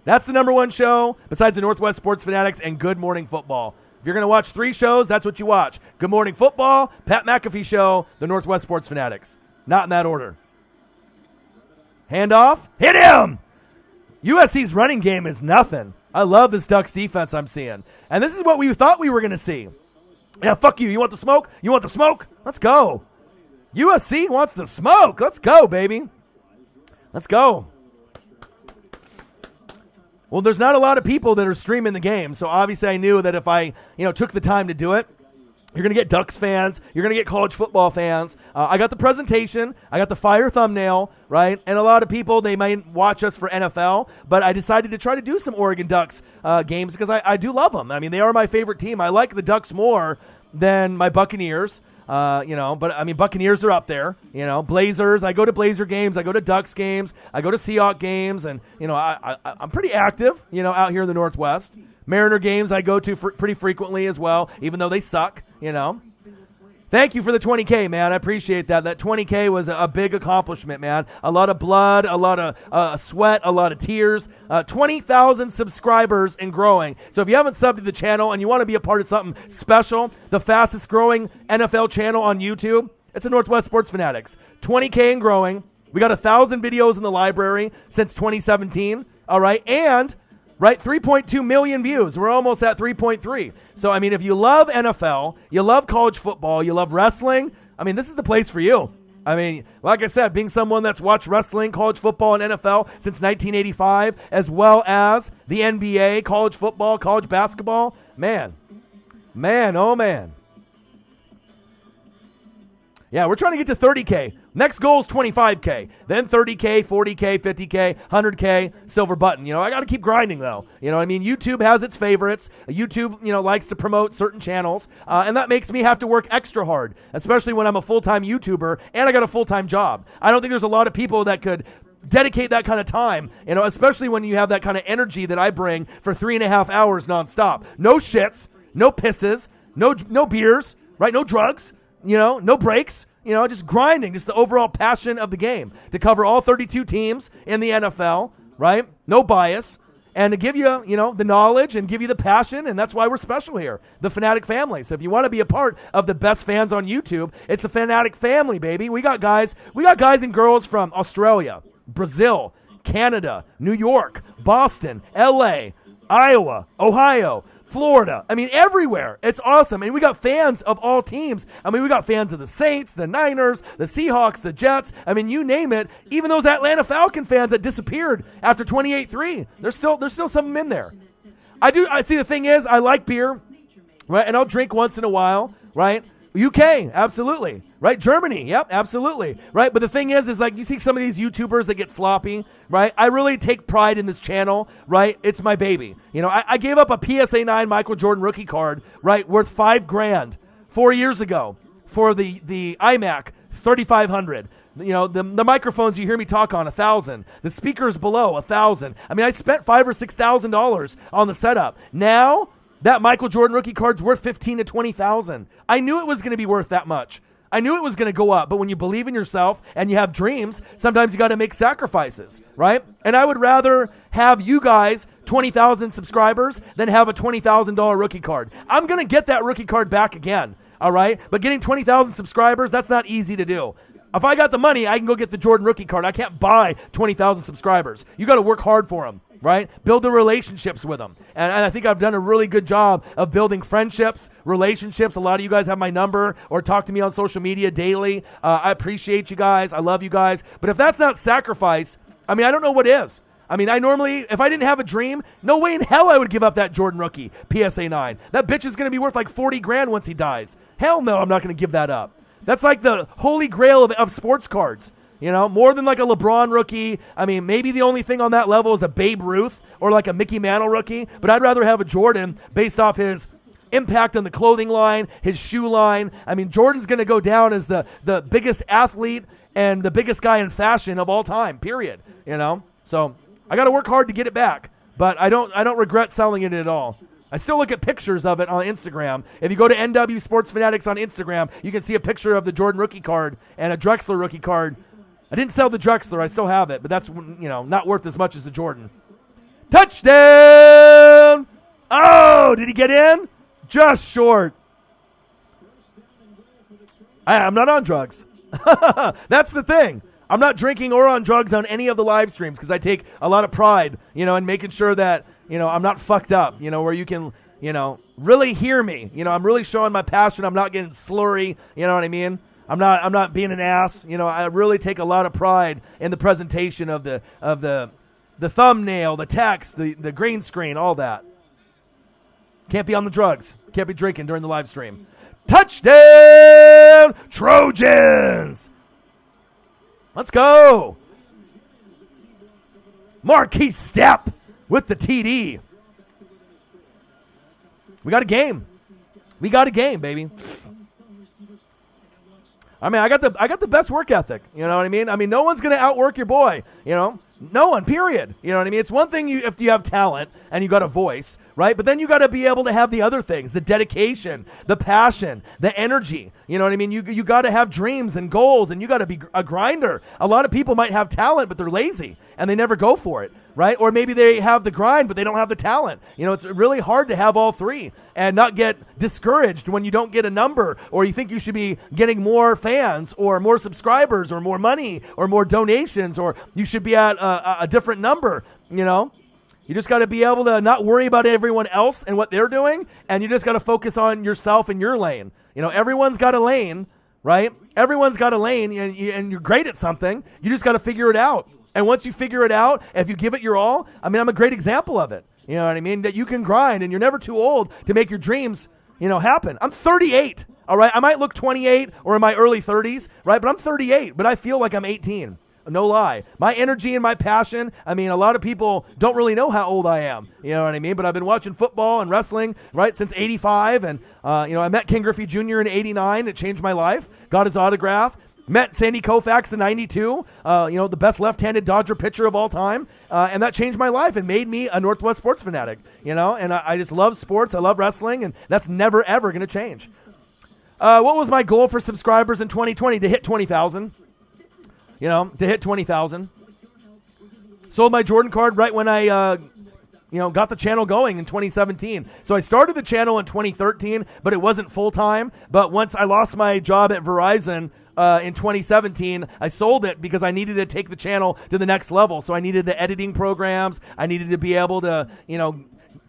That's the number 1 show besides the Northwest Sports Fanatics and Good Morning Football. If you're going to watch 3 shows, that's what you watch. Good Morning Football, Pat McAfee Show, the Northwest Sports Fanatics. Not in that order. Handoff. Hit him! USC's running game is nothing. I love this Ducks defense I'm seeing. And this is what we thought we were going to see. Yeah, fuck you. You want the smoke? You want the smoke? Let's go. USC wants the smoke. Let's go, baby. Let's go. Well, there's not a lot of people that are streaming the game, so obviously I knew that if I, took the time to do it, you're going to get Ducks fans. You're going to get college football fans. I got the presentation. I got the fire thumbnail, right? And a lot of people, they might watch us for NFL, but I decided to try to do some Oregon Ducks games because I do love them. I mean, they are my favorite team. I like the Ducks more than my Buccaneers. But I mean, Buccaneers are up there, Blazers. I go to Blazer games. I go to Ducks games. I go to Seahawks games. And, I'm pretty active, out here in the Northwest. Mariner games I go to pretty frequently as well, even though they suck, Thank you for the 20K, man. I appreciate that. That 20K was a big accomplishment, man. A lot of blood, a lot of sweat, a lot of tears. 20,000 subscribers and growing. So if you haven't subbed to the channel and you want to be a part of something special, the fastest growing NFL channel on YouTube, it's a Northwest Sports Fanatics. 20K and growing. We got 1,000 videos in the library since 2017. All right, and 3.2 million views. We're almost at 3.3. So, I mean, if you love NFL, you love college football, you love wrestling, I mean, this is the place for you. I mean, like I said, being someone that's watched wrestling, college football, and NFL since 1985, as well as the NBA, college football, college basketball, man, oh man. Yeah, we're trying to get to 30K. Next goal is 25K. Then 30K, 40K, 50K, 100K, silver button. I got to keep grinding, though. YouTube has its favorites. YouTube, likes to promote certain channels. And that makes me have to work extra hard, especially when I'm a full-time YouTuber and I got a full-time job. I don't think there's a lot of people that could dedicate that kind of time, especially when you have that kind of energy that I bring for 3.5 hours nonstop. No shits, no pisses, no beers, right? No drugs. No breaks, just grinding, just the overall passion of the game to cover all 32 teams in the NFL, right? No bias, and to give you, the knowledge and give you the passion, and that's why we're special here, the Fanatic family. So if you want to be a part of the best fans on YouTube, it's the Fanatic family, baby. We got guys and girls from Australia, Brazil, Canada, New York, Boston, LA, Iowa, Ohio, Florida. I mean, everywhere. It's awesome. And we got fans of all teams. I mean, we got fans of the Saints, the Niners, the Seahawks, the Jets. I mean, you name it. Even those Atlanta Falcon fans that disappeared after 28-3. There's still some of them in there. I see the thing is, I like beer, right? And I'll drink once in a while, right? UK, absolutely. Right? Germany, yep, absolutely. Right? But the thing is like you see some of these YouTubers that get sloppy, right? I really take pride in this channel, right? It's my baby. I gave up a PSA 9 Michael Jordan rookie card, right, worth $5,000 4 years ago for the iMac 3500. The microphones you hear me talk on, 1,000. The speakers below, 1,000. I mean, I spent $5,000 or $6,000 on the setup. Now, that Michael Jordan rookie card's worth $15,000 to $20,000. I knew it was going to be worth that much. I knew it was going to go up, but when you believe in yourself and you have dreams, sometimes you got to make sacrifices, right? And I would rather have you guys 20,000 subscribers than have a $20,000 rookie card. I'm going to get that rookie card back again, all right? But getting 20,000 subscribers, that's not easy to do. If I got the money, I can go get the Jordan rookie card. I can't buy 20,000 subscribers. You got to work hard for them, right? Build the relationships with them. And I think I've done a really good job of building friendships, relationships. A lot of you guys have my number or talk to me on social media daily. I appreciate you guys. I love you guys. But if that's not sacrifice, I mean, I don't know what is. I mean, I normally, if I didn't have a dream, no way in hell I would give up that Jordan rookie PSA 9. That bitch is going to be worth like $40,000 once he dies. Hell no, I'm not going to give that up. That's like the holy grail of sports cards, more than like a LeBron rookie. I mean, maybe the only thing on that level is a Babe Ruth or like a Mickey Mantle rookie, but I'd rather have a Jordan based off his impact on the clothing line, his shoe line. I mean, Jordan's going to go down as the biggest athlete and the biggest guy in fashion of all time, period, So I got to work hard to get it back, but I don't regret selling it at all. I still look at pictures of it on Instagram. If you go to NW Sports Fanatics on Instagram, you can see a picture of the Jordan rookie card and a Drexler rookie card. I didn't sell the Drexler. I still have it, but that's, not worth as much as the Jordan. Touchdown! Oh, did he get in? Just short. I'm not on drugs. That's the thing. I'm not drinking or on drugs on any of the live streams because I take a lot of pride, in making sure that, I'm not fucked up, where you can, really hear me. I'm really showing my passion. I'm not getting slurry. You know what I mean? I'm not being an ass. I really take a lot of pride in the presentation of the thumbnail, the text, the green screen, all that. Can't be on the drugs. Can't be drinking during the live stream. Touchdown, Trojans! Let's go. Marquise Step with the TD. We got a game. We got a game, baby. I mean, I got the best work ethic. You know what I mean? I mean, no one's going to outwork your boy, No one, period. You know what I mean? It's one thing if you have talent and you got a voice, right? But then you got to be able to have the other things, the dedication, the passion, the energy. You know what I mean? You got to have dreams and goals, and you got to be a grinder. A lot of people might have talent, but they're lazy and they never go for it, right? Or maybe they have the grind, but they don't have the talent. It's really hard to have all three and not get discouraged when you don't get a number, or you think you should be getting more fans or more subscribers or more money or more donations, or you should be at a different number. You just got to be able to not worry about everyone else and what they're doing, and you just got to focus on yourself and your lane. Everyone's got a lane, right? Everyone's got a lane, and you're great at something. You just got to figure it out. And once you figure it out, if you give it your all, I'm a great example of it. You know what I mean? That you can grind, and you're never too old to make your dreams, happen. I'm 38, all right? I might look 28 or in my early 30s, right? But I'm 38, but I feel like I'm 18. No lie. My energy and my passion, a lot of people don't really know how old I am. You know what I mean? But I've been watching football and wrestling, right, since 85. And, I met Ken Griffey Jr. in 89. It changed my life. Got his autograph. Met Sandy Koufax in 92, the best left-handed Dodger pitcher of all time. And that changed my life and made me a Northwest sports fanatic, and I just love sports. I love wrestling, and that's never, ever going to change. What was my goal for subscribers in 2020? To hit 20,000. To hit 20,000. Sold my Jordan card right when I, got the channel going in 2017. So I started the channel in 2013, but it wasn't full-time. But once I lost my job at Verizon in 2017, I sold it because I needed to take the channel to the next level. So I needed the editing programs. I needed to be able to,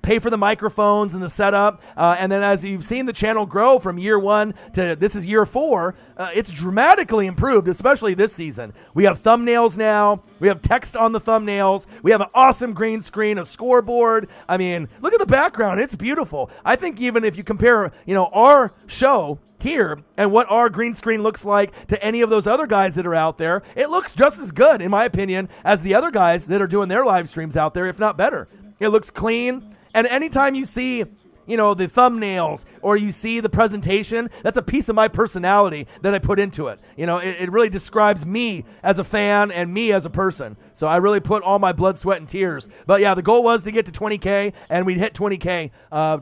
pay for the microphones and the setup. And then as you've seen the channel grow from year 1 to this is year 4, it's dramatically improved, especially this season. We have thumbnails now. We have text on the thumbnails. We have an awesome green screen, a scoreboard. Look at the background. It's beautiful. I think even if you compare, our show here and what our green screen looks like to any of those other guys that are out there, it looks just as good, in my opinion, as the other guys that are doing their live streams out there, if not better. It looks clean. And anytime you see, the thumbnails or you see the presentation, that's a piece of my personality that I put into it. It really describes me as a fan and me as a person. So I really put all my blood, sweat, and tears. But yeah, the goal was to get to 20K, and we hit 20K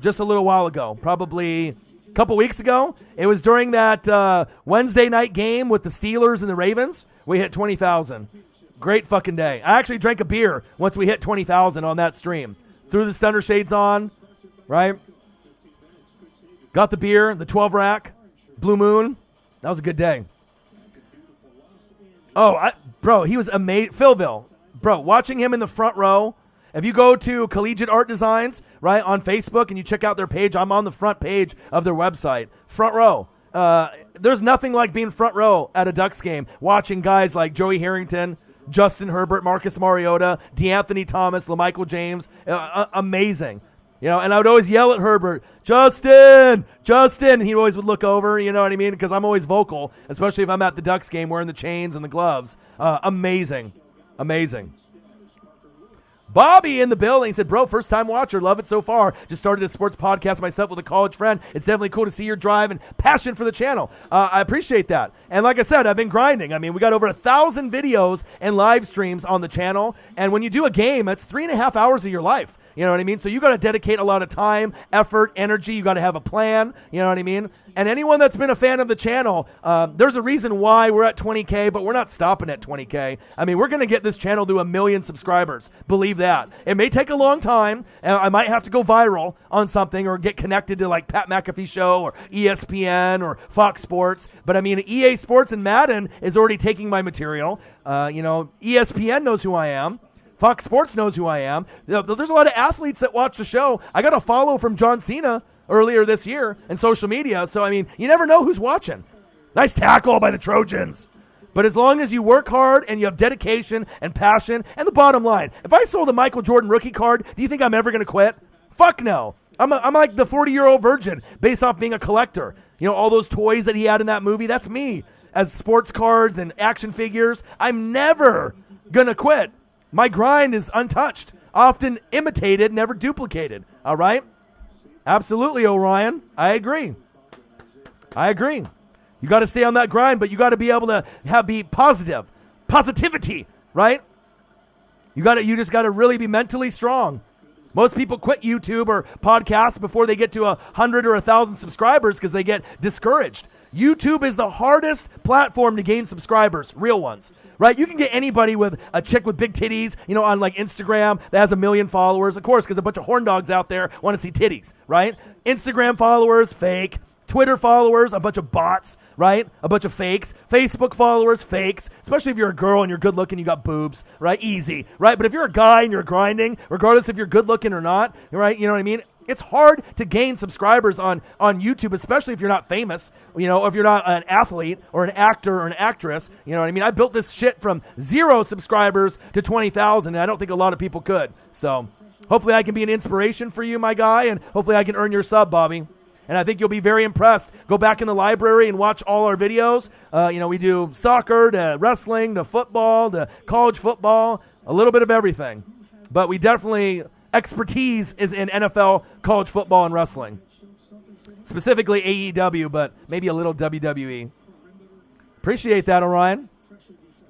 just a little while ago, probably a couple weeks ago. It was during that Wednesday night game with the Steelers and the Ravens. We hit 20,000. Great fucking day. I actually drank a beer once we hit 20,000 on that stream. Threw the stunner shades on, right? Got the beer, the 12 rack, Blue Moon. That was a good day. Oh, bro, he was amazing. Philville, bro, watching him in the front row. If you go to Collegiate Art Designs, right, on Facebook and you check out their page, I'm on the front page of their website. Front row. There's nothing like being front row at a Ducks game, watching guys like Joey Harrington, Justin Herbert, Marcus Mariota, DeAnthony Thomas, LaMichael James. Amazing. And I would always yell at Herbert, Justin! And he always would look over, you know what I mean? Because I'm always vocal, especially if I'm at the Ducks game wearing the chains and the gloves. Amazing. Bobby in the building. He said, bro, first time watcher. Love it so far. Just started a sports podcast myself with a college friend. It's definitely cool to see your drive and passion for the channel. I appreciate that. And like I said, I've been grinding. We got over 1,000 videos and live streams on the channel. And when you do a game, it's 3.5 hours of your life. You know what I mean? So you got to dedicate a lot of time, effort, energy. You got to have a plan. You know what I mean? And anyone that's been a fan of the channel, there's a reason why we're at 20K, but we're not stopping at 20K. We're going to get this channel to 1 million subscribers. Believe that. It may take a long time. And I might have to go viral on something or get connected to like Pat McAfee Show or ESPN or Fox Sports. But EA Sports and Madden is already taking my material. ESPN knows who I am. Fox Sports knows who I am. There's a lot of athletes that watch the show. I got a follow from John Cena earlier this year in social media. So, I mean, you never know who's watching. Nice tackle by the Trojans. But as long as you work hard and you have dedication and passion, and the bottom line, if I sold a Michael Jordan rookie card, do you think I'm ever going to quit? Fuck no. I'm like the 40-year-old virgin based off being a collector. You know, all those toys that he had in that movie, that's me. As sports cards and action figures, I'm never going to quit. My grind is untouched, often imitated, never duplicated. All right? Absolutely, Orion. I agree. You got to stay on that grind, but you got to be able to be positivity, right? You just got to really be mentally strong. Most people quit YouTube or podcasts before they get to 100 or 1,000 subscribers because they get discouraged. YouTube is the hardest platform to gain subscribers, real ones, right? You can get anybody with a chick with big titties, you know, on like Instagram that has 1 million followers, of course, because a bunch of horn dogs out there want to see titties, right? Instagram followers, fake. Twitter followers, a bunch of bots, right? A bunch of fakes. Facebook followers, fakes. Especially if you're a girl and you're good looking, you got boobs, right? Easy, right? But if you're a guy and you're grinding, regardless if you're good looking or not, right? You know what I mean? It's hard to gain subscribers on YouTube, especially if you're not famous, you know, if you're not an athlete or an actor or an actress. You know what I mean? I built this shit from 0 subscribers to 20,000, and I don't think a lot of people could. So hopefully I can be an inspiration for you, my guy, and hopefully I can earn your sub, Bobby. And I think you'll be very impressed. Go back in the library and watch all our videos. You know, we do soccer to wrestling to football to college football, a little bit of everything. But we definitely, expertise is in NFL, college football, and wrestling. Specifically AEW, but maybe a little WWE. Appreciate that, Orion.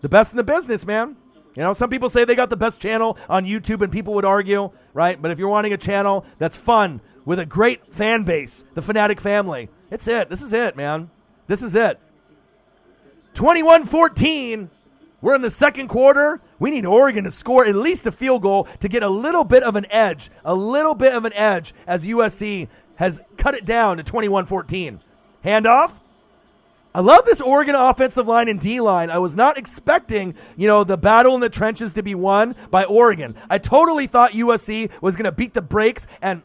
The best in the business, man. You know, some people say they got the best channel on YouTube, and people would argue, right? But if you're wanting a channel that's fun, with a great fan base, the Fanatic family, it's it. This is it, man. This is it. 21-14. We're in the second quarter. We need Oregon to score at least a field goal to get a little bit of an edge. A little bit of an edge as USC has cut it down to 21-14. Handoff. I love this Oregon offensive line and D-line. I was not expecting, you know, the battle in the trenches to be won by Oregon. I totally thought USC was going to beat the brakes and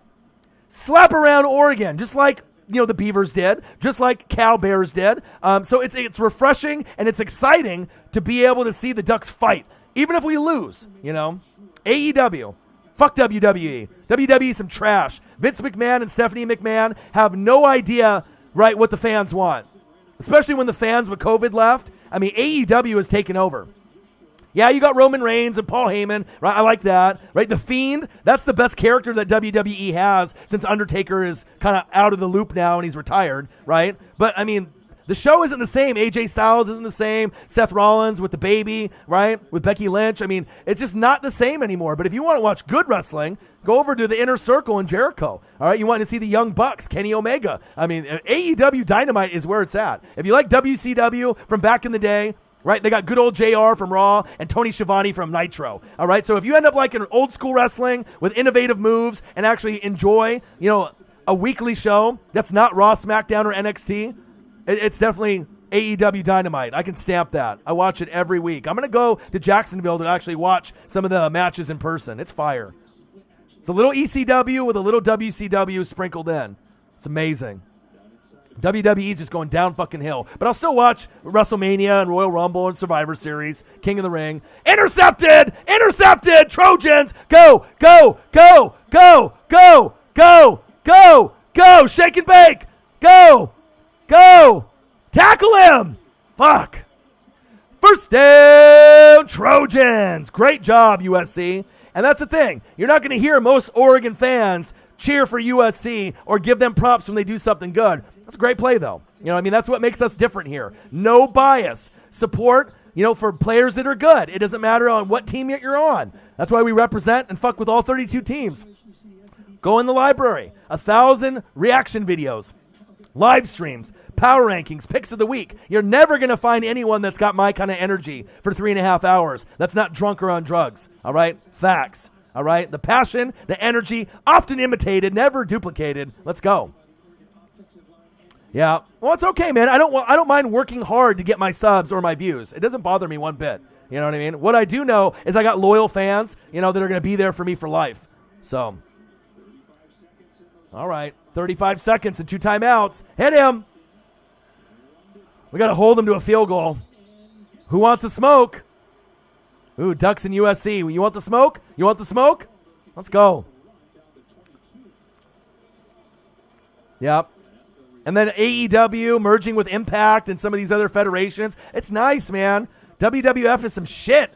slap around Oregon, just like, you know, the Beavers did, just like Cal Bears did. So it's refreshing and it's exciting to be able to see the Ducks fight, even if we lose, you know. AEW, fuck WWE. WWE is some trash. Vince McMahon and Stephanie McMahon have no idea, right, what the fans want, especially when the fans with COVID left. I mean, AEW has taken over. Yeah, you got Roman Reigns and Paul Heyman, right? I like that, right? The Fiend, that's the best character that WWE has since Undertaker is kind of out of the loop now and he's retired, right? But, I mean, the show isn't the same. AJ Styles isn't the same. Seth Rollins with the baby, right? With Becky Lynch. I mean, it's just not the same anymore. But if you want to watch good wrestling, go over to the Inner Circle in Jericho, all right? You want to see the Young Bucks, Kenny Omega. I mean, AEW Dynamite is where it's at. If you like WCW from back in the day, right? They got good old JR from Raw and Tony Schiavone from Nitro. All right. So if you end up liking old school wrestling with innovative moves and actually enjoy, you know, a weekly show that's not Raw, SmackDown, or NXT, it's definitely AEW Dynamite. I can stamp that. I watch it every week. I'm going to go to Jacksonville to actually watch some of the matches in person. It's fire. It's a little ECW with a little WCW sprinkled in. It's amazing. WWE's just going down fucking hill. But I'll still watch WrestleMania and Royal Rumble and Survivor Series, King of the Ring. Intercepted! Intercepted! Trojans! Go! Go! Go! Go! Go! Go! Go! Go! Shake and bake! Go! Go! Tackle him! Fuck! First down, Trojans! Great job, USC. And that's the thing. You're not going to hear most Oregon fans cheer for USC or give them props when they do something good. That's a great play, though. You know what I mean? That's what makes us different here. No bias. Support, you know, for players that are good. It doesn't matter on what team you're on. That's why we represent and fuck with all 32 teams. Go in the library. 1,000 reaction videos, live streams, power rankings, picks of the week. You're never going to find anyone that's got my kind of energy for 3.5 hours that's not drunk or on drugs. All right? Facts. All right? The passion, the energy, often imitated, never duplicated. Let's go. Yeah. Well, it's okay, man. I don't mind working hard to get my subs or my views. It doesn't bother me one bit. You know what I mean? What I do know is I got loyal fans, that are going to be there for me for life. So, all right, 35 seconds and 2 timeouts. Hit him. We got to hold him to a field goal. Who wants to smoke? Ooh, Ducks and USC. You want the smoke? You want the smoke? Let's go. Yep. And then AEW merging with Impact and some of these other federations. It's nice, man. WWF is some shit,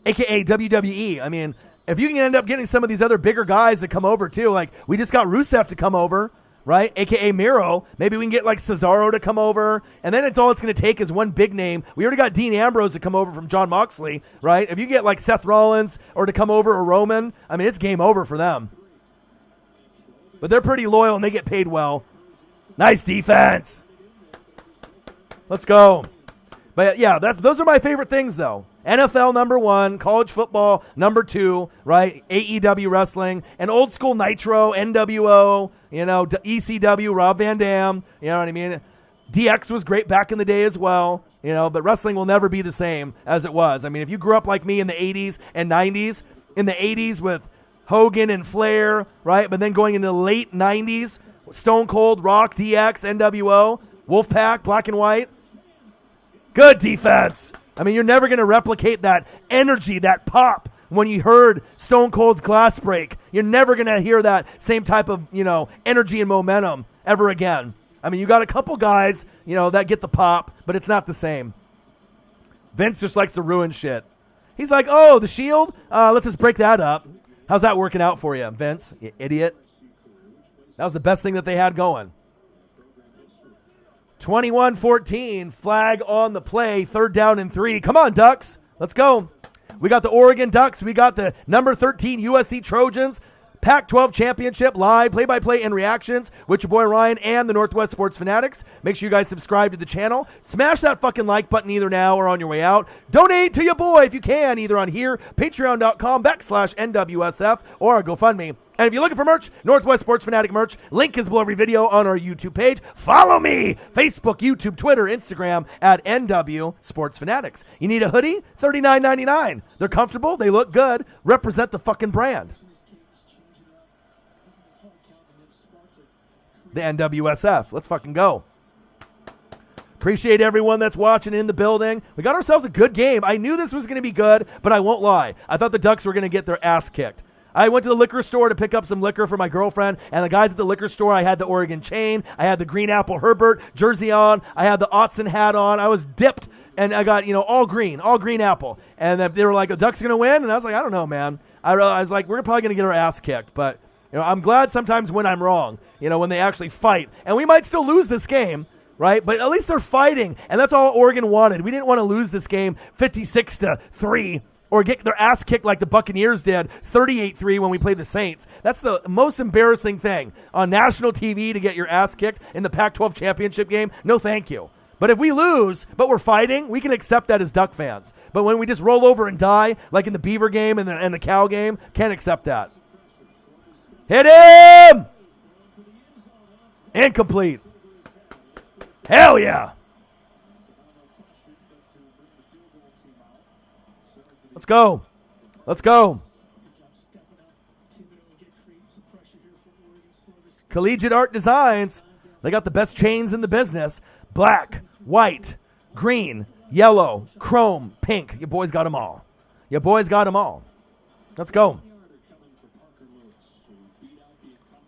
a.k.a. WWE. I mean, if you can end up getting some of these other bigger guys to come over, too. Like, we just got Rusev to come over, right? A.k.a. Miro. Maybe we can get, like, Cesaro to come over. And then it's going to take is one big name. We already got Dean Ambrose to come over from John Moxley, right? If you get, like, Seth Rollins or to come over or Roman, I mean, it's game over for them. But they're pretty loyal, and they get paid well. Nice defense. Let's go. But, yeah, those are my favorite things, though. NFL number 1, college football number 2, right? AEW wrestling, and old school Nitro, NWO, ECW, Rob Van Dam, you know what I mean? DX was great back in the day as well, but wrestling will never be the same as it was. I mean, if you grew up like me in the 80s and 90s, in the 80s with Hogan and Flair, right? But then going into the late 90s, Stone Cold, Rock, DX, NWO, Wolfpack, Black and White. Good defense. I mean, you're never going to replicate that energy, that pop when you heard Stone Cold's glass break. You're never going to hear that same type of, energy and momentum ever again. I mean, you got a couple guys, that get the pop, but it's not the same. Vince just likes to ruin shit. He's like, oh, the Shield? Let's just break that up. How's that working out for you, Vince, you idiot? That was the best thing that they had going. 21-14, flag on the play, 3rd down and 3. Come on, Ducks. Let's go. We got the Oregon Ducks. We got the number 13 USC Trojans. Pac-12 Championship live, play-by-play and reactions with your boy Ryan and the Northwest Sports Fanatics. Make sure you guys subscribe to the channel. Smash that fucking like button either now or on your way out. Donate to your boy if you can, either on here, patreon.com/NWSF, or GoFundMe. And if you're looking for merch, Northwest Sports Fanatic merch, link is below every video on our YouTube page. Follow me, Facebook, YouTube, Twitter, Instagram, at NW Sports Fanatics. You need a hoodie? $39.99. They're comfortable, they look good, represent the fucking brand. The NWSF. Let's fucking go. Appreciate everyone that's watching in the building. We got ourselves a good game. I knew this was going to be good, but I won't lie. I thought the Ducks were going to get their ass kicked. I went to the liquor store to pick up some liquor for my girlfriend, and the guys at the liquor store, I had the Oregon chain, I had the Green Apple Herbert jersey on, I had the Autzen hat on, I was dipped, and I got, all green apple. And they were like, the Ducks are going to win? And I was like, I don't know, man. I was like, we're probably going to get our ass kicked, but I'm glad sometimes when I'm wrong, when they actually fight. And we might still lose this game, right? But at least they're fighting, and that's all Oregon wanted. We didn't want to lose this game 56-3 or get their ass kicked like the Buccaneers did 38-3 when we played the Saints. That's the most embarrassing thing on national TV, to get your ass kicked in the Pac-12 championship game. No, thank you. But if we lose, but we're fighting, we can accept that as Duck fans. But when we just roll over and die, like in the Beaver game and the Cal game, can't accept that. Hit him! Incomplete. Hell yeah. Let's go. Let's go. Collegiate Art Designs. They got the best chains in the business. Black, white, green, yellow, chrome, pink. Your boys got them all. Your boys got them all. Let's go.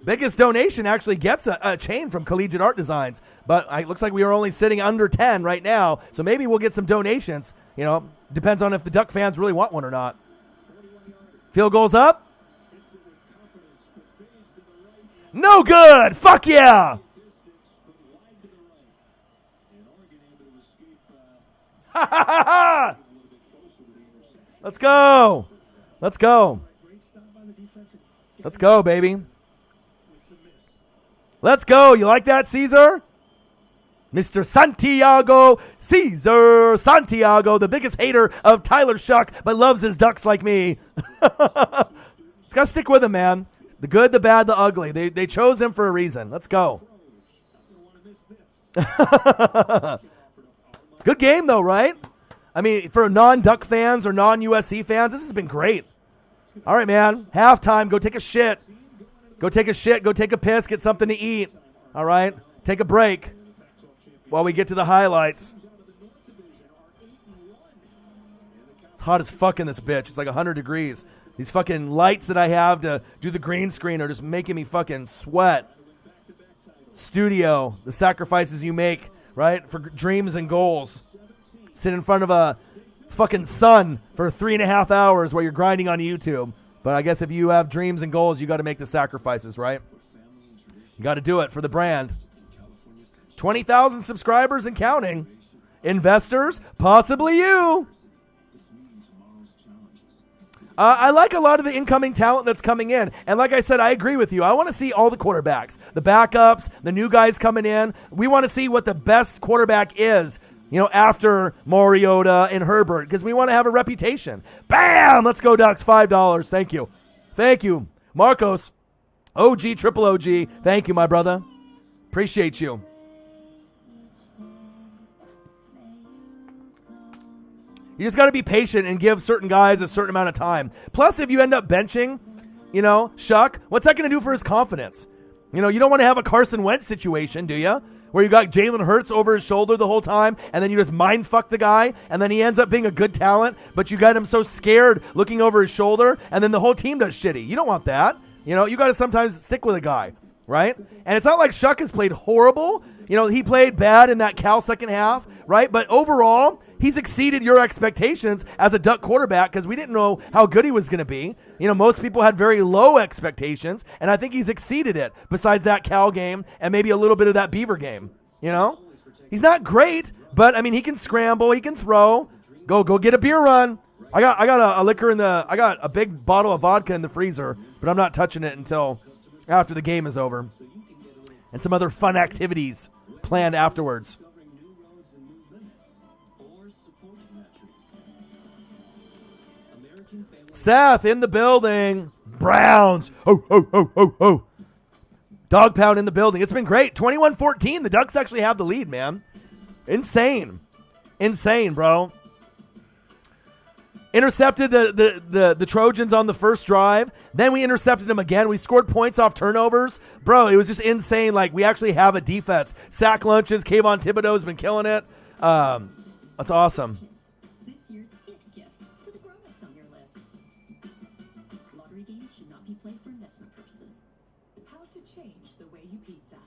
Biggest donation actually gets a chain from Collegiate Art Designs, but it looks like we are only sitting under 10 right now, so maybe we'll get some donations. Depends on if the Duck fans really want one or not. Field goals up. No good. Fuck yeah. Ha ha ha ha. Let's go. Let's go. Let's go, baby. Let's go. You like that, Caesar? Mr. Santiago, Caesar Santiago, the biggest hater of Tyler Shuck, but loves his Ducks like me. It's got to stick with him, man. The good, the bad, the ugly. They chose him for a reason. Let's go. Good game, though, right? I mean, for non-Duck fans or non-USC fans, this has been great. All right, man. Halftime, go take a shit. Go take a shit, go take a piss, get something to eat. All right? Take a break while we get to the highlights. It's hot as fuck in this bitch. It's like 100 degrees. These fucking lights that I have to do the green screen are just making me fucking sweat. Studio, the sacrifices you make, right, for dreams and goals. Sit in front of a fucking sun for 3.5 hours while you're grinding on YouTube. But I guess if you have dreams and goals, you got to make the sacrifices, right? You got to do it for the brand. 20,000 subscribers and counting. Investors, possibly you. I like a lot of the incoming talent that's coming in. And like I said, I agree with you. I want to see all the quarterbacks, the backups, the new guys coming in. We want to see what the best quarterback is, after Mariota and Herbert, because we want to have a reputation. Bam! Let's go, Ducks. $5. Thank you. Thank you. Marcos, OG, triple OG. Thank you, my brother. Appreciate you. You just got to be patient and give certain guys a certain amount of time. Plus, if you end up benching, Shuck, what's that going to do for his confidence? You don't want to have a Carson Wentz situation, do you? Where you got Jalen Hurts over his shoulder the whole time, and then you just mind fuck the guy, and then he ends up being a good talent, but you got him so scared looking over his shoulder, and then the whole team does shitty. You don't want that. You got to sometimes stick with a guy, right? And it's not like Shuck has played horrible. He played bad in that Cal second half, right? But overall, he's exceeded your expectations as a Duck quarterback because we didn't know how good he was going to be. Most people had very low expectations, and I think he's exceeded it besides that Cal game and maybe a little bit of that Beaver game. He's not great, but, he can scramble. He can throw. Go get a beer run. I got a liquor I got a big bottle of vodka in the freezer, but I'm not touching it until after the game is over. And some other fun activities planned afterwards. Seth in the building. Browns. Oh. Dog pound in the building. It's been great. 21-14. The Ducks actually have the lead, man. Insane, bro. Intercepted the Trojans on the first drive. Then we intercepted them again. We scored points off turnovers. Bro, it was just insane. Like, we actually have a defense. Sack lunches. Kayvon Thibodeau's been killing it. That's awesome. This year's hit gift for the grown-ups on your list. Lottery games should not be played for investment purposes. How to change the way you pizza.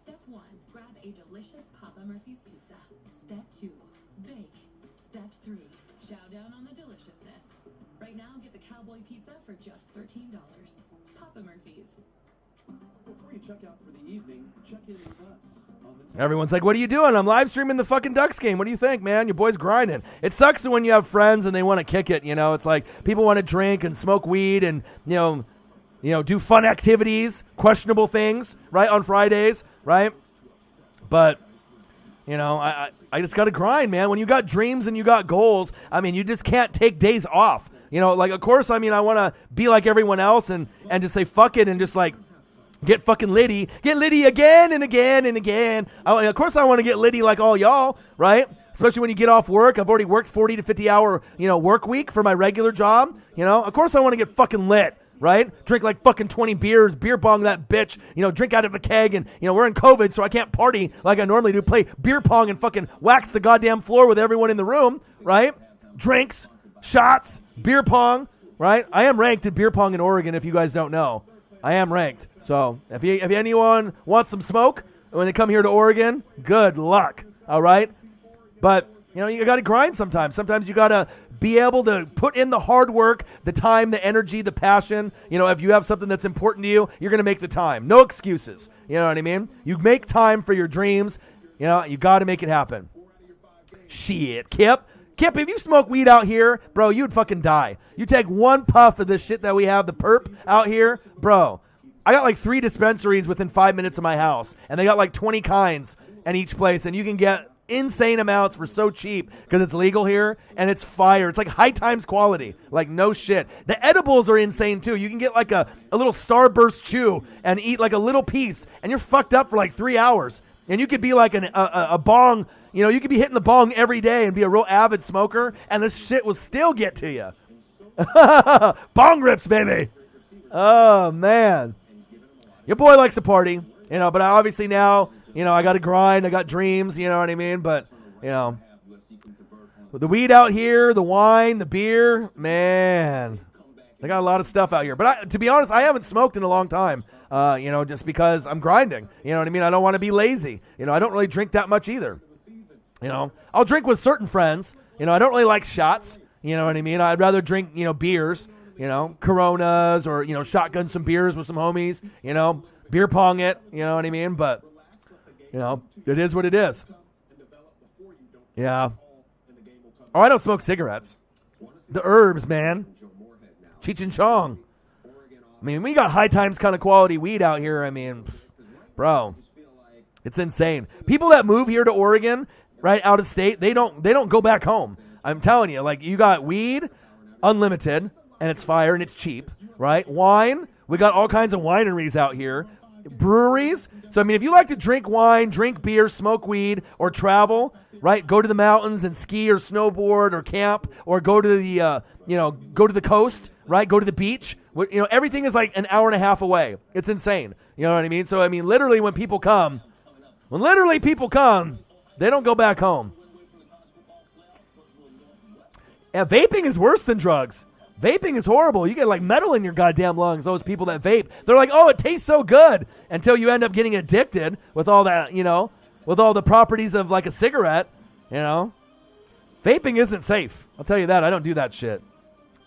Step 1, grab a delicious Papa Murphy's pizza. Step 2, bake. Step 3, chow down on the deliciousness. Right now, get the Cowboy Pizza for just $13. Papa Murphy's. Before you check out for the evening, check in with us. Everyone's like, what are you doing? I'm live streaming the fucking Ducks game. What do you think, man? Your boy's grinding. It sucks when you have friends and they want to kick it, It's like people want to drink and smoke weed and, do fun activities, questionable things, right, on Fridays, right? But, I just got to grind, man. When you got dreams and you got goals, you just can't take days off. Of course, I want to be like everyone else and just say fuck it and just like, get fucking litty. Get litty again and again and again. Of course I want to get litty like all y'all, right? Especially when you get off work. I've already worked 40 to 50 hour, work week for my regular job. Of course I want to get fucking lit, right? Drink like fucking 20 beers, beer bong that bitch, drink out of a keg. And, we're in COVID, so I can't party like I normally do. Play beer pong and fucking wax the goddamn floor with everyone in the room, right? Drinks, shots, beer pong, right? I am ranked at beer pong in Oregon if you guys don't know. I am ranked. So if anyone wants some smoke when they come here to Oregon, good luck. All right? But, you got to grind sometimes. Sometimes you got to be able to put in the hard work, the time, the energy, the passion. If you have something that's important to you, you're going to make the time. No excuses. You know what I mean? You make time for your dreams. You got to make it happen. Shit, Kip, if you smoke weed out here, bro, you'd fucking die. You take one puff of this shit that we have, the perp out here, bro. I got like 3 dispensaries within 5 minutes of my house, and they got like 20 kinds in each place, and you can get insane amounts for so cheap because it's legal here, and it's fire. It's like high times quality, like no shit. The edibles are insane too. You can get like a little Starburst chew and eat like a little piece, and you're fucked up for like 3 hours, and you could be like a bong, You know, you could be hitting the bong every day and be a real avid smoker, and this shit will still get to you. Bong rips, baby. Oh, man. Your boy likes to party, you know, but I obviously now, you know, I got to grind. I got dreams, you know what I mean? But, you know, with the weed out here, the wine, the beer, man, they got a lot of stuff out here. But to be honest, I haven't smoked in a long time, you know, just because I'm grinding. You know what I mean? I don't want to be lazy. You know, I don't really drink that much either. You know, I'll drink with certain friends. You know, I don't really like shots. You know what I mean? I'd rather drink, you know, beers, you know, Coronas or, you know, shotgun some beers with some homies, you know, beer pong it, you know what I mean? But, you know, it is what it is. Yeah. Oh, I don't smoke cigarettes. The herbs, man. Cheech and Chong. I mean, we got high times kind of quality weed out here. I mean, bro, it's insane. People that move here to Oregon, right, out of state, they don't go back home. I'm telling you, like, you got weed, unlimited, and it's fire and it's cheap, right? Wine, we got all kinds of wineries out here. Breweries. So, I mean, if you like to drink wine, drink beer, smoke weed, or travel, right, go to the mountains and ski or snowboard or camp or go to the, go to the coast, right, go to the beach. You know, everything is like an hour and a half away. It's insane. You know what I mean? So, I mean, literally when people come, they don't go back home. Yeah, vaping is worse than drugs. Vaping is horrible. You get like metal in your goddamn lungs, those people that vape. They're like, oh, it tastes so good, until you end up getting addicted with all that, you know, with all the properties of like a cigarette, you know. Vaping isn't safe. I'll tell you that. I don't do that shit.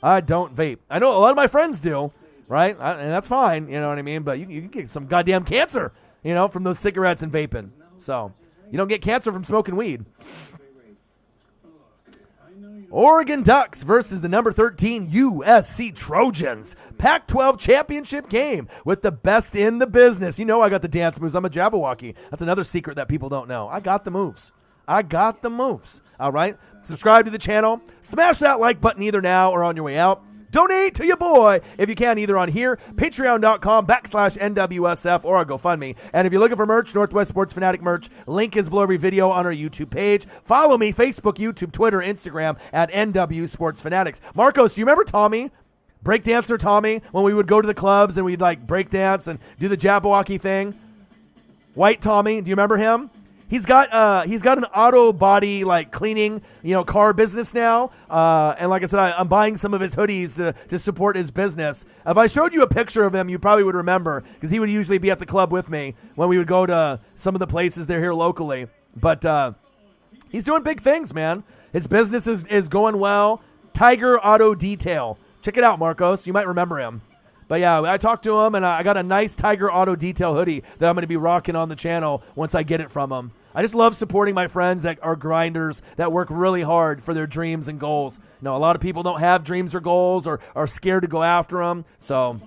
I don't vape. I know a lot of my friends do, right? And that's fine, you know what I mean? But you can get some goddamn cancer, you know, from those cigarettes and vaping. So you don't get cancer from smoking weed. Oregon Ducks versus the number 13 USC Trojans. Pac-12 championship game with the best in the business. You know I got the dance moves. I'm a Jabberwocky. That's another secret that people don't know. I got the moves. All right? Subscribe to the channel. Smash that like button either now or on your way out. Donate to your boy if you can, either on here, patreon.com/NWSF, or our GoFundMe. And if you're looking for merch, Northwest Sports Fanatic merch, link is below every video on our YouTube page. Follow me, Facebook, YouTube, Twitter, Instagram, at NW Sports Fanatics. Marcos, do you remember Tommy? Breakdancer Tommy, when we would go to the clubs and we'd like breakdance and do the Jabberwocky thing? White Tommy, do you remember him? He's got an auto body like cleaning, you know, car business now. And like I said, I'm buying some of his hoodies to support his business. If I showed you a picture of him, you probably would remember, because he would usually be at the club with me when we would go to some of the places they're here locally. But he's doing big things, man. His business is going well. Tiger Auto Detail. Check it out, Marcos. You might remember him. But yeah, I talked to him, and I got a nice Tiger Auto Detail hoodie that I'm going to be rocking on the channel once I get it from him. I just love supporting my friends that are grinders that work really hard for their dreams and goals. You know, a lot of people don't have dreams or goals or are scared to go after them. So,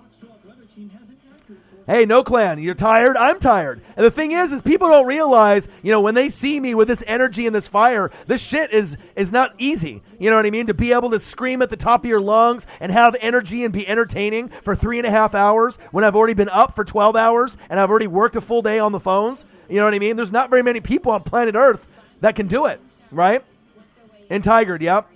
hey, No Clan, you're tired? I'm tired. And the thing is people don't realize, you know, when they see me with this energy and this fire, this shit is not easy. You know what I mean? To be able to scream at the top of your lungs and have energy and be entertaining for 3.5 hours when I've already been up for 12 hours and I've already worked a full day on the phones. You know what I mean? There's not very many people on planet Earth that can do it, right? And Tigered, yep.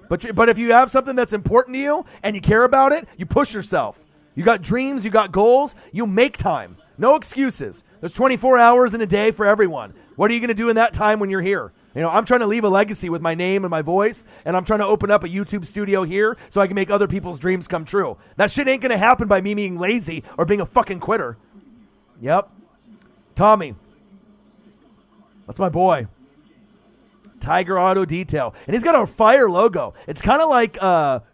But if you have something that's important to you and you care about it, you push yourself. You got dreams, you got goals, you make time. No excuses. There's 24 hours in a day for everyone. What are you going to do in that time when you're here? You know, I'm trying to leave a legacy with my name and my voice, and I'm trying to open up a YouTube studio here so I can make other people's dreams come true. That shit ain't going to happen by me being lazy or being a fucking quitter. Yep. Tommy. That's my boy. Tiger Auto Detail. And he's got a fire logo. It's kind of like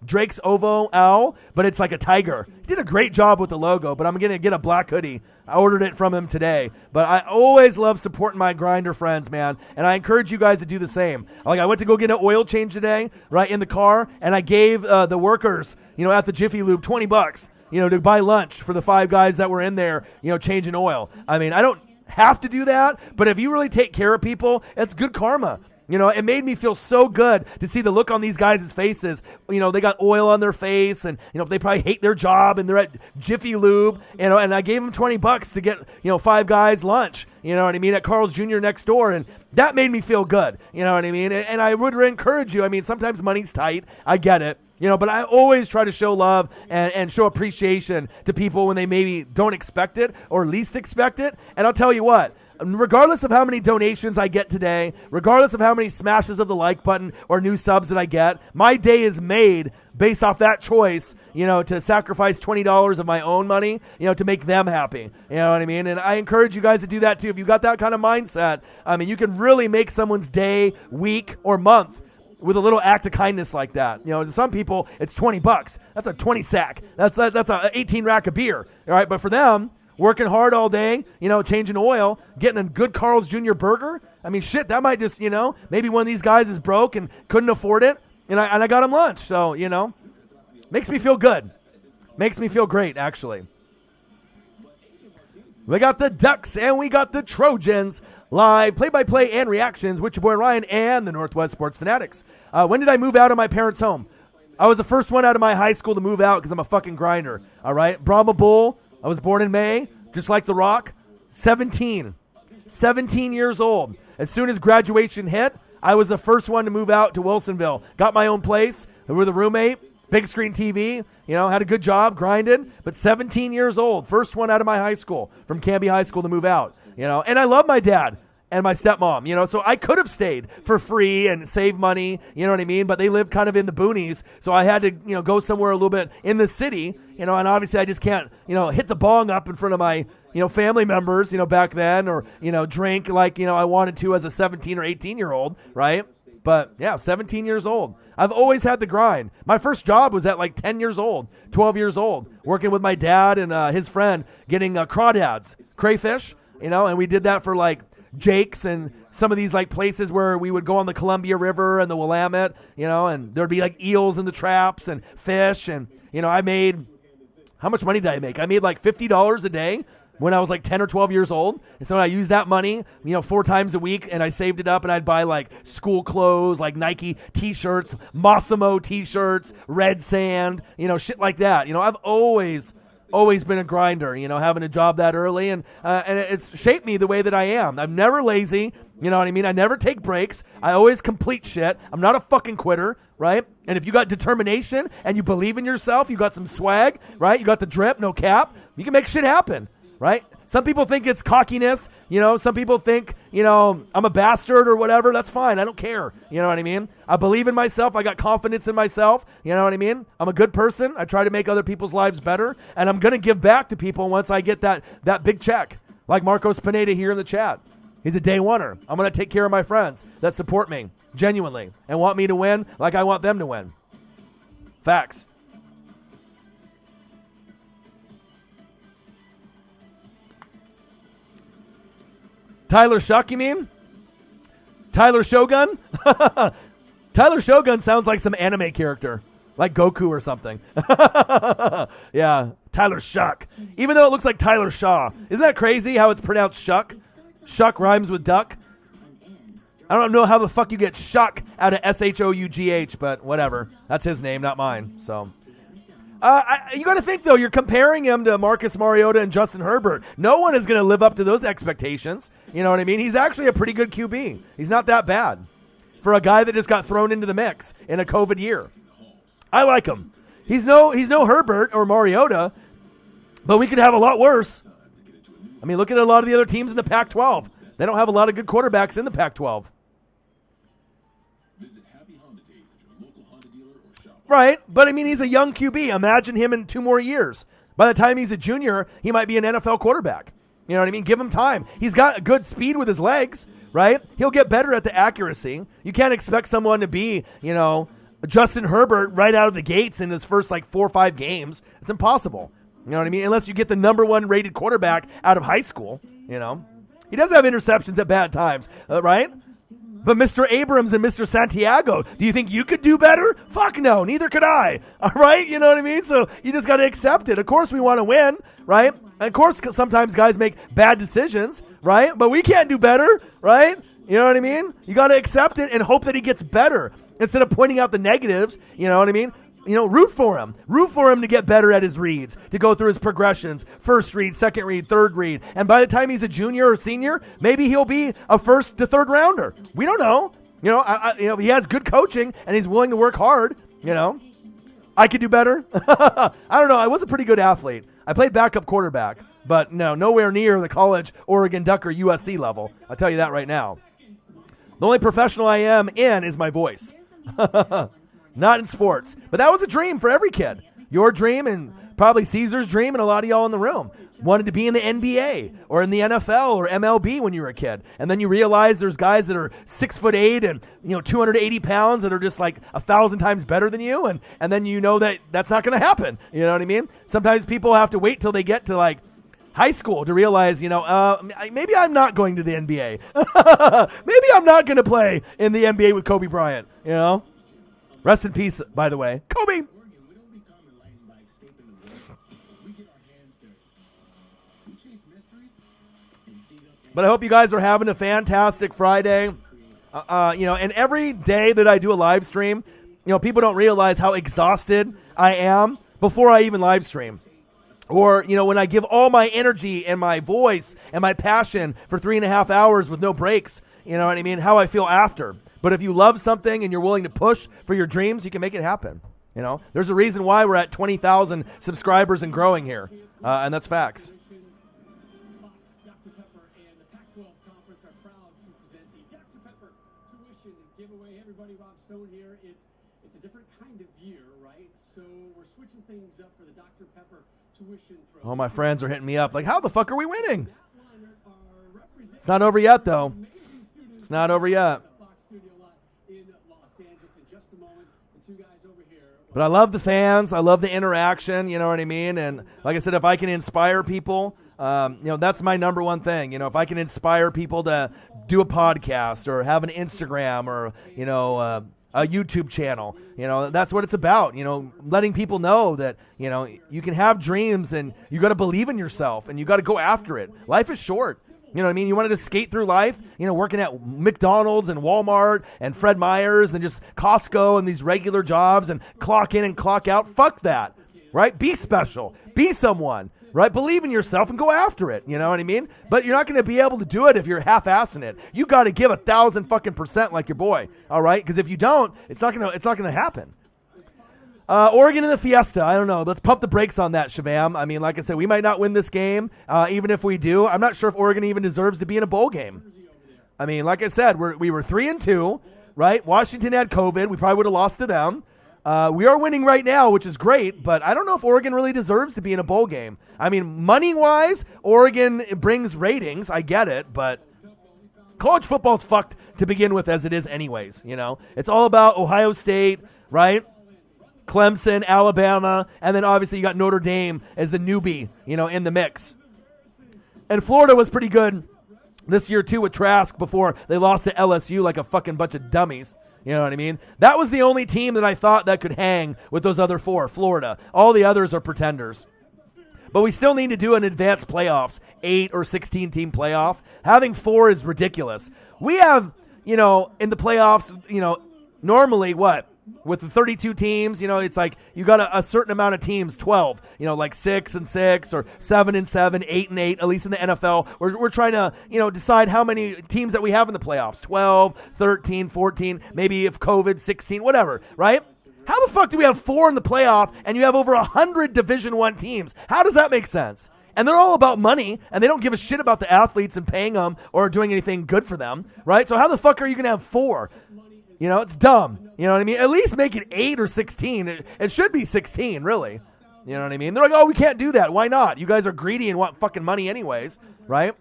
Drake's Ovo Owl, but it's like a tiger. He did a great job with the logo, but I'm going to get a black hoodie. I ordered it from him today. But I always love supporting my grinder friends, man. And I encourage you guys to do the same. Like, I went to go get an oil change today, right, in the car, and I gave the workers, you know, at the Jiffy Lube $20, you know, to buy lunch for the 5 guys that were in there, you know, changing oil. I mean, I don't have to do that, but if you really take care of people, it's good karma. You know, it made me feel so good to see the look on these guys' faces. You know, they got oil on their face, and, you know, they probably hate their job, and they're at Jiffy Lube, you know, and I gave them $20 to get, you know, 5 guys lunch, you know what I mean, at Carl's Jr. next door, and that made me feel good, you know what I mean, and I would encourage you. I mean, sometimes money's tight, I get it, you know, but I always try to show love and show appreciation to people when they maybe don't expect it or least expect it, and I'll tell you what, regardless of how many donations I get today, regardless of how many smashes of the like button or new subs that I get, my day is made based off that choice, you know, to sacrifice $20 of my own money, you know, to make them happy. You know what I mean? And I encourage you guys to do that too. If you've got that kind of mindset, I mean, you can really make someone's day, week, or month with a little act of kindness like that. You know, to some people, it's $20. That's a 20 sack. That's a 18 rack of beer. All right, but for them, working hard all day, you know, changing oil, getting a good Carl's Jr. burger. I mean, shit, that might just, you know, maybe one of these guys is broke and couldn't afford it, and I got him lunch. So, you know, makes me feel good. Makes me feel great, actually. We got the Ducks and we got the Trojans live, play-by-play and reactions with your boy Ryan and the Northwest Sports Fanatics. When did I move out of my parents' home? I was the first one out of my high school to move out because I'm a fucking grinder, all right? Brahma Bull. I was born in May, just like The Rock. 17 years old. As soon as graduation hit, I was the first one to move out to Wilsonville. Got my own place with a roommate, big screen TV, you know, had a good job, grinded. But 17 years old, first one out of my high school, from Canby High School to move out, you know. And I love my dad and my stepmom, you know, so I could have stayed for free and save money, you know what I mean? But they live kind of in the boonies, so I had to, you know, go somewhere a little bit in the city, you know, and obviously I just can't, you know, hit the bong up in front of my, you know, family members, you know, back then, or, you know, drink like, you know, I wanted to as a 17 or 18-year-old, right? But, yeah, 17 years old. I've always had the grind. My first job was at like 10 years old, 12 years old, working with my dad and his friend, getting crawdads, crayfish, you know, and we did that for like Jake's and some of these like places where we would go on the Columbia River and the Willamette, you know, and there'd be like eels in the traps and fish. And, you know, I made, how much money did I make? I made like $50 a day when I was like 10 or 12 years old. And so I used that money, you know, 4 times a week, and I saved it up, and I'd buy like school clothes, like Nike t-shirts, Massimo t-shirts, Red Sand, you know, shit like that. You know, I've always been a grinder, you know, having a job that early, and it's shaped me the way that I am. I'm never lazy, you know what I mean? I never take breaks. I always complete shit. I'm not a fucking quitter, right? And if you got determination and you believe in yourself, you got some swag, right? You got the drip, no cap, you can make shit happen, right? Some people think it's cockiness, you know, some people think, you know, I'm a bastard or whatever. That's fine. I don't care. You know what I mean? I believe in myself. I got confidence in myself. You know what I mean? I'm a good person. I try to make other people's lives better, and I'm going to give back to people once I get that big check, like Marcos Pineda here in the chat. He's a day oneer. I'm going to take care of my friends that support me genuinely and want me to win like I want them to win. Facts. Tyler Shuck, you mean? Tyler Shogun? Tyler Shogun sounds like some anime character, like Goku or something. Yeah, Tyler Shuck. Even though it looks like Tyler Shaw. Isn't that crazy how it's pronounced Shuck? Shuck rhymes with duck. I don't know how the fuck you get Shuck out of S-H-O-U-G-H, but whatever. That's his name, not mine. So, you got to think, though, you're comparing him to Marcus Mariota and Justin Herbert. No one is going to live up to those expectations. You know what I mean? He's actually a pretty good QB. He's not that bad for a guy that just got thrown into the mix in a COVID year. I like him. He's no Herbert or Mariota, but we could have a lot worse. I mean, look at a lot of the other teams in the Pac-12. They don't have a lot of good quarterbacks in the Pac-12. Right, but I mean, he's a young QB. Imagine him in 2 more years. By the time he's a junior, he might be an NFL quarterback. You know what I mean? Give him time. He's got good speed with his legs, right? He'll get better at the accuracy. You can't expect someone to be, you know, Justin Herbert right out of the gates in his first like 4 or 5 games. It's impossible. You know what I mean? Unless you get the number 1 rated quarterback out of high school, you know. He does have interceptions at bad times, right? But Mr. Abrams and Mr. Santiago, do you think you could do better? Fuck no, neither could I. All right, you know what I mean? So you just got to accept it. Of course we want to win, right? And of course sometimes guys make bad decisions, right? But we can't do better, right? You know what I mean? You got to accept it and hope that he gets better instead of pointing out the negatives. You know what I mean? Root for him. Root for him to get better at his reads, to go through his progressions, first read, second read, third read. And by the time he's a junior or senior, maybe he'll be a first to third rounder. We don't know. He has good coaching and he's willing to work hard. I could do better. I don't know. I was a pretty good athlete. I played backup quarterback, but nowhere near the college Oregon Duck or USC level. I'll tell you that right now. The only professional I am in is my voice. Not in sports. But that was a dream for every kid. Your dream and probably Caesar's dream and a lot of y'all in the room. Wanted to be in the NBA or in the NFL or MLB when you were a kid. And then you realize there's guys that are 6'8" and 280 pounds that are just like 1,000 times better than you. And then you know that that's not going to happen. You know what I mean? Sometimes people have to wait till they get to like high school to realize, maybe I'm not going to the NBA. Maybe I'm not going to play in the NBA with Kobe Bryant, Rest in peace, by the way. Kobe! But I hope you guys are having a fantastic Friday. And every day that I do a live stream, people don't realize how exhausted I am before I even live stream. Or, when I give all my energy and my voice and my passion for 3.5 hours with no breaks, how I feel after. But if you love something and you're willing to push for your dreams, you can make it happen. There's a reason why we're at 20,000 subscribers and growing here. And that's facts. Dr. Pepper and the Pac-12 Conference are proud to present the Dr. Pepper tuition giveaway. Everybody, Rob Stone here. It's a different kind of year, right? So we're switching things up for the Dr. Pepper tuition throw. All my friends are hitting me up like, how the fuck are we winning? It's not over yet, though. It's not over yet. But I love the fans. I love the interaction, you know what I mean? And like I said, if I can inspire people, that's my number one thing. If I can inspire people to do a podcast or have an Instagram or, a YouTube channel, that's what it's about. Letting people know that, you can have dreams and you got to believe in yourself and you got to go after it. Life is short. You know what I mean? You wanted to skate through life, working at McDonald's and Walmart and Fred Meyer's and just Costco and these regular jobs and clock in and clock out. Fuck that, right? Be special. Be someone, right? Believe in yourself and go after it. You know what I mean? But you're not going to be able to do it if you're half-assing it. You got to give 1,000% like your boy, all right? Because if you don't, it's not gonna happen. Oregon in the Fiesta. I don't know. Let's pump the brakes on that, Shavam. I mean, like I said, we might not win this game. Even if we do, I'm not sure if Oregon even deserves to be in a bowl game. I mean, like I said, we were 3-2, right? Washington had COVID. We probably would have lost to them. We are winning right now, which is great, but I don't know if Oregon really deserves to be in a bowl game. I mean, money-wise, Oregon brings ratings. I get it, but college football's fucked to begin with as it is anyways, It's all about Ohio State, right? Clemson, Alabama, and then obviously you got Notre Dame as the newbie, in the mix. And Florida was pretty good this year too with Trask before they lost to LSU like a fucking bunch of dummies. You know what I mean? That was the only team that I thought that could hang with those other four, Florida. All the others are pretenders. But we still need to do an advanced playoffs, 8 or 16 team playoff. Having 4 is ridiculous. We have, in the playoffs, normally what? With the 32 teams, it's like you got a certain amount of teams, 12, like 6-6 or 7-7, 8-8, at least in the NFL. We're trying to, decide how many teams that we have in the playoffs, 12, 13, 14, maybe if COVID, 16, whatever, right? How the fuck do we have 4 in the playoff and you have over 100 Division I teams? How does that make sense? And they're all about money, and they don't give a shit about the athletes and paying them or doing anything good for them, right? So how the fuck are you going to have 4? It's dumb. You know what I mean? At least make it 8 or 16. It should be 16, really. You know what I mean? They're like, oh, we can't do that. Why not? You guys are greedy and want fucking money anyways, right?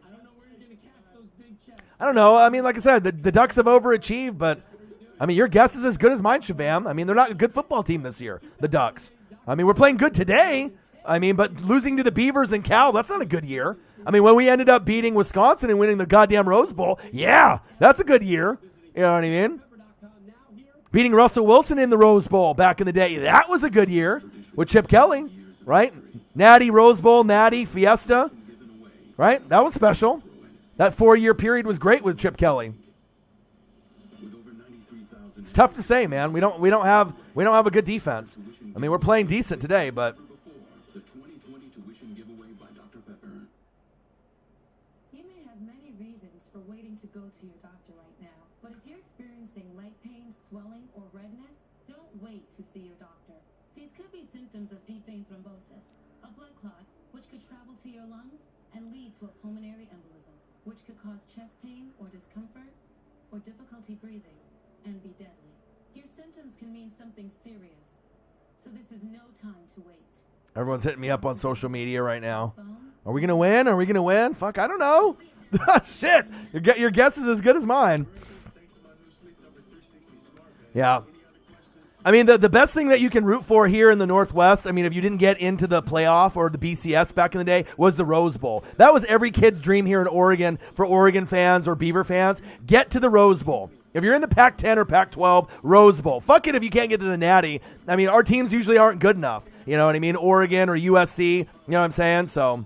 I don't know. I mean, like I said, the Ducks have overachieved, but, I mean, your guess is as good as mine, Shavam. I mean, they're not a good football team this year, the Ducks. I mean, we're playing good today. I mean, but losing to the Beavers and Cal, that's not a good year. I mean, when we ended up beating Wisconsin and winning the goddamn Rose Bowl, yeah, that's a good year. You know what I mean? Beating Russell Wilson in the Rose Bowl back in the day, that was a good year with Chip Kelly, right? Natty, Rose Bowl, Natty, Fiesta, right? That was special. That 4-year period was great with Chip Kelly. It's tough to say, man. We don't have a good defense. I mean, we're playing decent today, but The 2020 tuition giveaway by Dr. Pepper. You may have many reasons for waiting to go to your doctor right now, but if you're experiencing leg pain, swelling, or redness, don't wait to see your doctor. These could be symptoms of deep vein thrombosis, a blood clot, which could travel to your lungs and lead to a pulmonary embolism, which could cause chest pain or discomfort or difficulty breathing and be deadly. Your symptoms can mean something serious, so this is no time to wait. everyone's hitting me up on social media right now. Are we gonna win? Are we gonna win? Fuck, I don't know. Shit, your guess is as good as mine. Yeah. I mean, the best thing that you can root for here in the Northwest, I mean, if you didn't get into the playoff or the BCS back in the day, was the Rose Bowl. That was every kid's dream here in Oregon for Oregon fans or Beaver fans. Get to the Rose Bowl. If you're in the Pac-10 or Pac-12, Rose Bowl. Fuck it if you can't get to the Natty. I mean, our teams usually aren't good enough. You know what I mean? Oregon or USC, you know what I'm saying? So,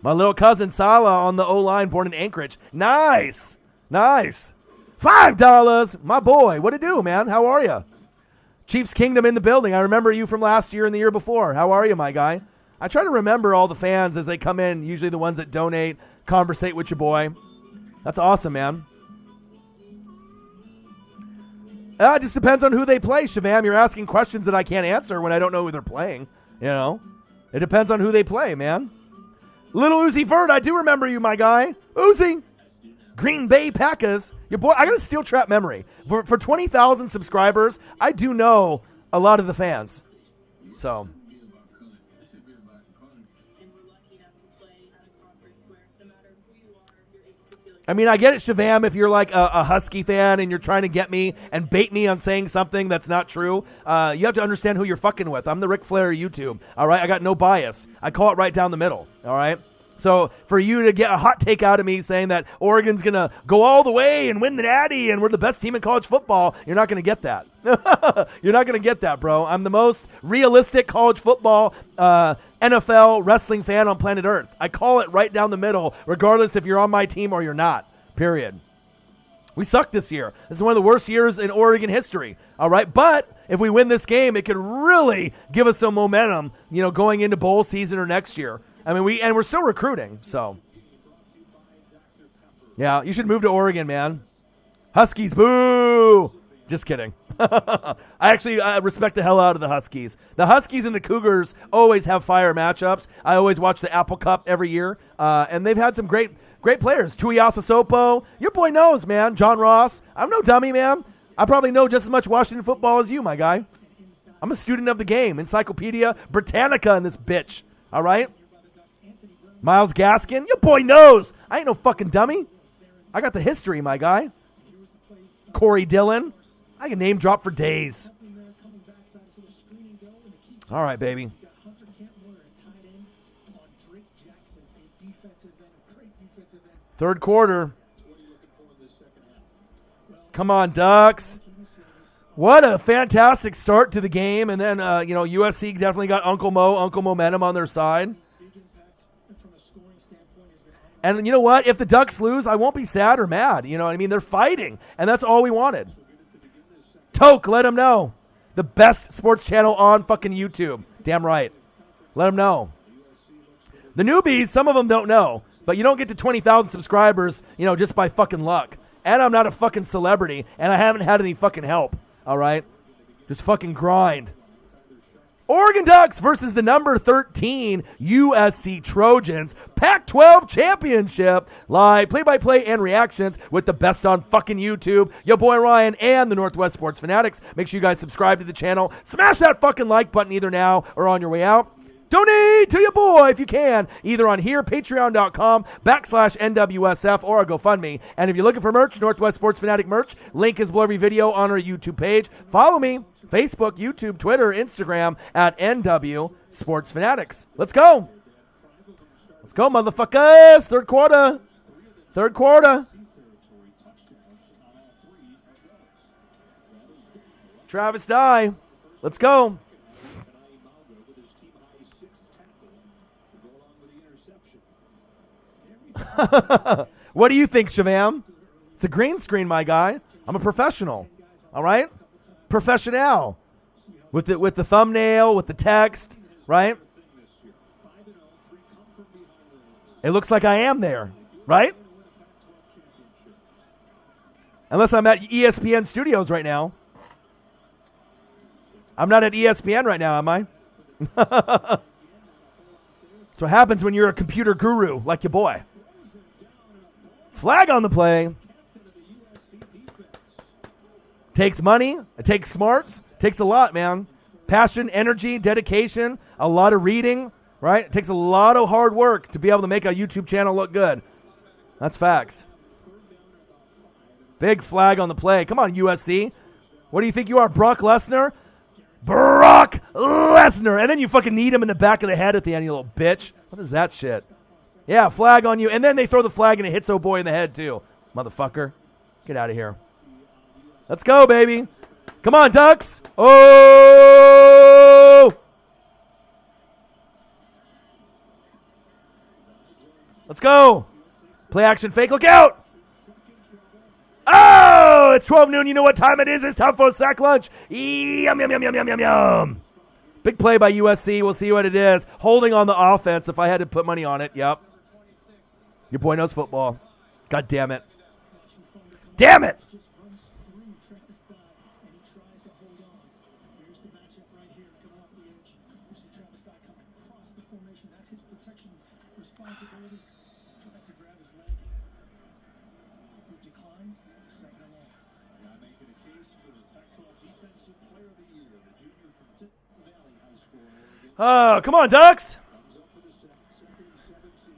my little cousin Sala on the O-line, born in Anchorage. Nice. Nice. $5. My boy. What it do, man? How are you? Chiefs Kingdom in the building. I remember you from last year and the year before. How are you, my guy? I try to remember all the fans as they come in, usually the ones that donate, conversate with your boy. That's awesome, man. It just depends on who they play, Shavam. You're asking questions that I can't answer when I don't know who they're playing. You know? It depends on who they play, man. Little Uzi Vert, I do remember you, my guy. Uzi. Green Bay Packers. Your boy, I got a steel trap memory. For 20,000 subscribers, I do know a lot of the fans. So. I mean, I get it, Shavam, if you're like a Husky fan and you're trying to get me and bait me on saying something that's not true, you have to understand who you're fucking with. I'm the Ric Flair of YouTube, all right? I got no bias. I call it right down the middle, all right? So for you to get a hot take out of me saying that Oregon's going to go all the way and win the Natty and we're the best team in college football, you're not going to get that. You're not going to get that, bro. I'm the most realistic college football NFL wrestling fan on planet Earth. I call it right down the middle, regardless if you're on my team or you're not, period. We suck this year. This is one of the worst years in Oregon history, all right? But if we win this game, it could really give us some momentum, you know, going into bowl season or next year. I mean, we're still recruiting, so. Yeah, you should move to Oregon, man. Huskies, boo! Just kidding. I actually respect the hell out of the Huskies. The Huskies and the Cougars always have fire matchups. I always watch the Apple Cup every year, and they've had some great players. Tuiasa Sopo, your boy knows, man. John Ross. I'm no dummy, man. I probably know just as much Washington football as you, my guy. I'm a student of the game. Encyclopedia Britannica in this bitch, all right? Myles Gaskin, your boy knows. I ain't no fucking dummy. I got the history, my guy. Corey Dillon. I can name drop for days. All right, baby. Third quarter. Come on, Ducks. What a fantastic start to the game. And then, USC definitely got Uncle Momentum on their side. And you know what? If the Ducks lose, I won't be sad or mad. You know what I mean? They're fighting, and that's all we wanted. Toke, let them know. The best sports channel on fucking YouTube. Damn right. Let them know. The newbies, some of them don't know, but you don't get to 20,000 subscribers, just by fucking luck. And I'm not a fucking celebrity, and I haven't had any fucking help, all right? Just fucking grind. Oregon Ducks versus the number 13 USC Trojans Pac-12 Championship. Live play-by-play and reactions with the best on fucking YouTube. Your boy Ryan and the Northwest Sports Fanatics. Make sure you guys subscribe to the channel. Smash that fucking like button either now or on your way out. Donate to your boy if you can, either on here, patreon.com/NWSF, or a GoFundMe. And if you're looking for merch, Northwest Sports Fanatic merch, link is below every video on our YouTube page. Follow me, Facebook, YouTube, Twitter, Instagram, at NW Sports Fanatics. Let's go. Let's go, motherfuckers. Third quarter. Travis Dye. Let's go. What do you think, Shavam? It's a green screen, my guy. I'm a professional. All right? Professional. With the thumbnail, with the text, right? It looks like I am there, right? Unless I'm at ESPN Studios right now. I'm not at ESPN right now, am I? That's what happens when you're a computer guru like your boy. Flag on the play. Takes money. It takes smarts. Takes a lot, man. Passion, energy, dedication, a lot of reading, right? It takes a lot of hard work to be able to make a YouTube channel look good. That's facts. Big flag on the play. Come on, USC. What do you think you are, Brock Lesnar? Brock Lesnar. And then you fucking need him in the back of the head at the end, you little bitch. What is that shit? Yeah, flag on you. And then they throw the flag and it hits old boy in the head too. Motherfucker. Get out of here. Let's go, baby. Come on, Ducks. Oh! Let's go. Play action fake. Look out. Oh, it's 12 noon. You know what time it is. It's time for a sack lunch. Yum, yum, yum, yum, yum, yum, yum. Big play by USC. We'll see what it is. Holding on the offense if I had to put money on it. Yep. Your boy knows football. God damn it. Damn it. Oh, come on, Ducks.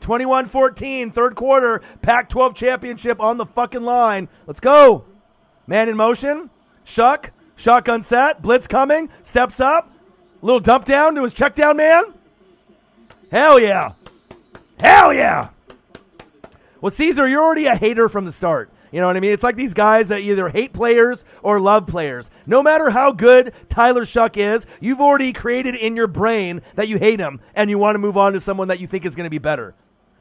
21-14, third quarter, Pac-12 championship on the fucking line. Let's go. Man in motion. Shuck. Shotgun set. Blitz coming. Steps up. Little dump down to his check down man. Hell yeah. Hell yeah. Well, Caesar, you're already a hater from the start. You know what I mean? It's like these guys that either hate players or love players. No matter how good Tyler Shuck is, you've already created in your brain that you hate him and you want to move on to someone that you think is going to be better.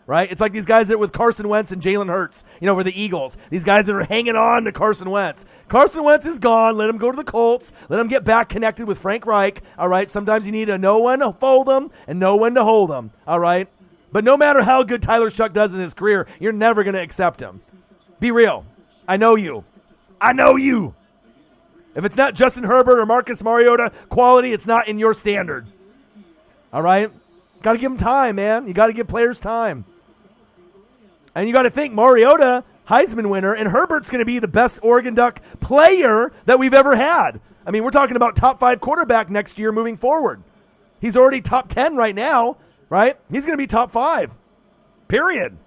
Right? It's like these guys that with Carson Wentz and Jalen Hurts, you know, for the Eagles. These guys that are hanging on to Carson Wentz. Carson Wentz is gone. Let him go to the Colts. Let him get back connected with Frank Reich. All right? Sometimes you need to know when to fold them and know when to hold them. All right? But no matter how good Tyler Shuck does in his career, you're never going to accept him. Be real. I know you. I know you. If it's not Justin Herbert or Marcus Mariota quality, it's not in your standard. All right? Got to give them time, man. You got to give players time. And you got to think Mariota, Heisman winner, and Herbert's going to be the best Oregon Duck player that we've ever had. I mean, we're talking about top 5 quarterback next year moving forward. He's already top 10 right now, right? He's going to be top 5. Period.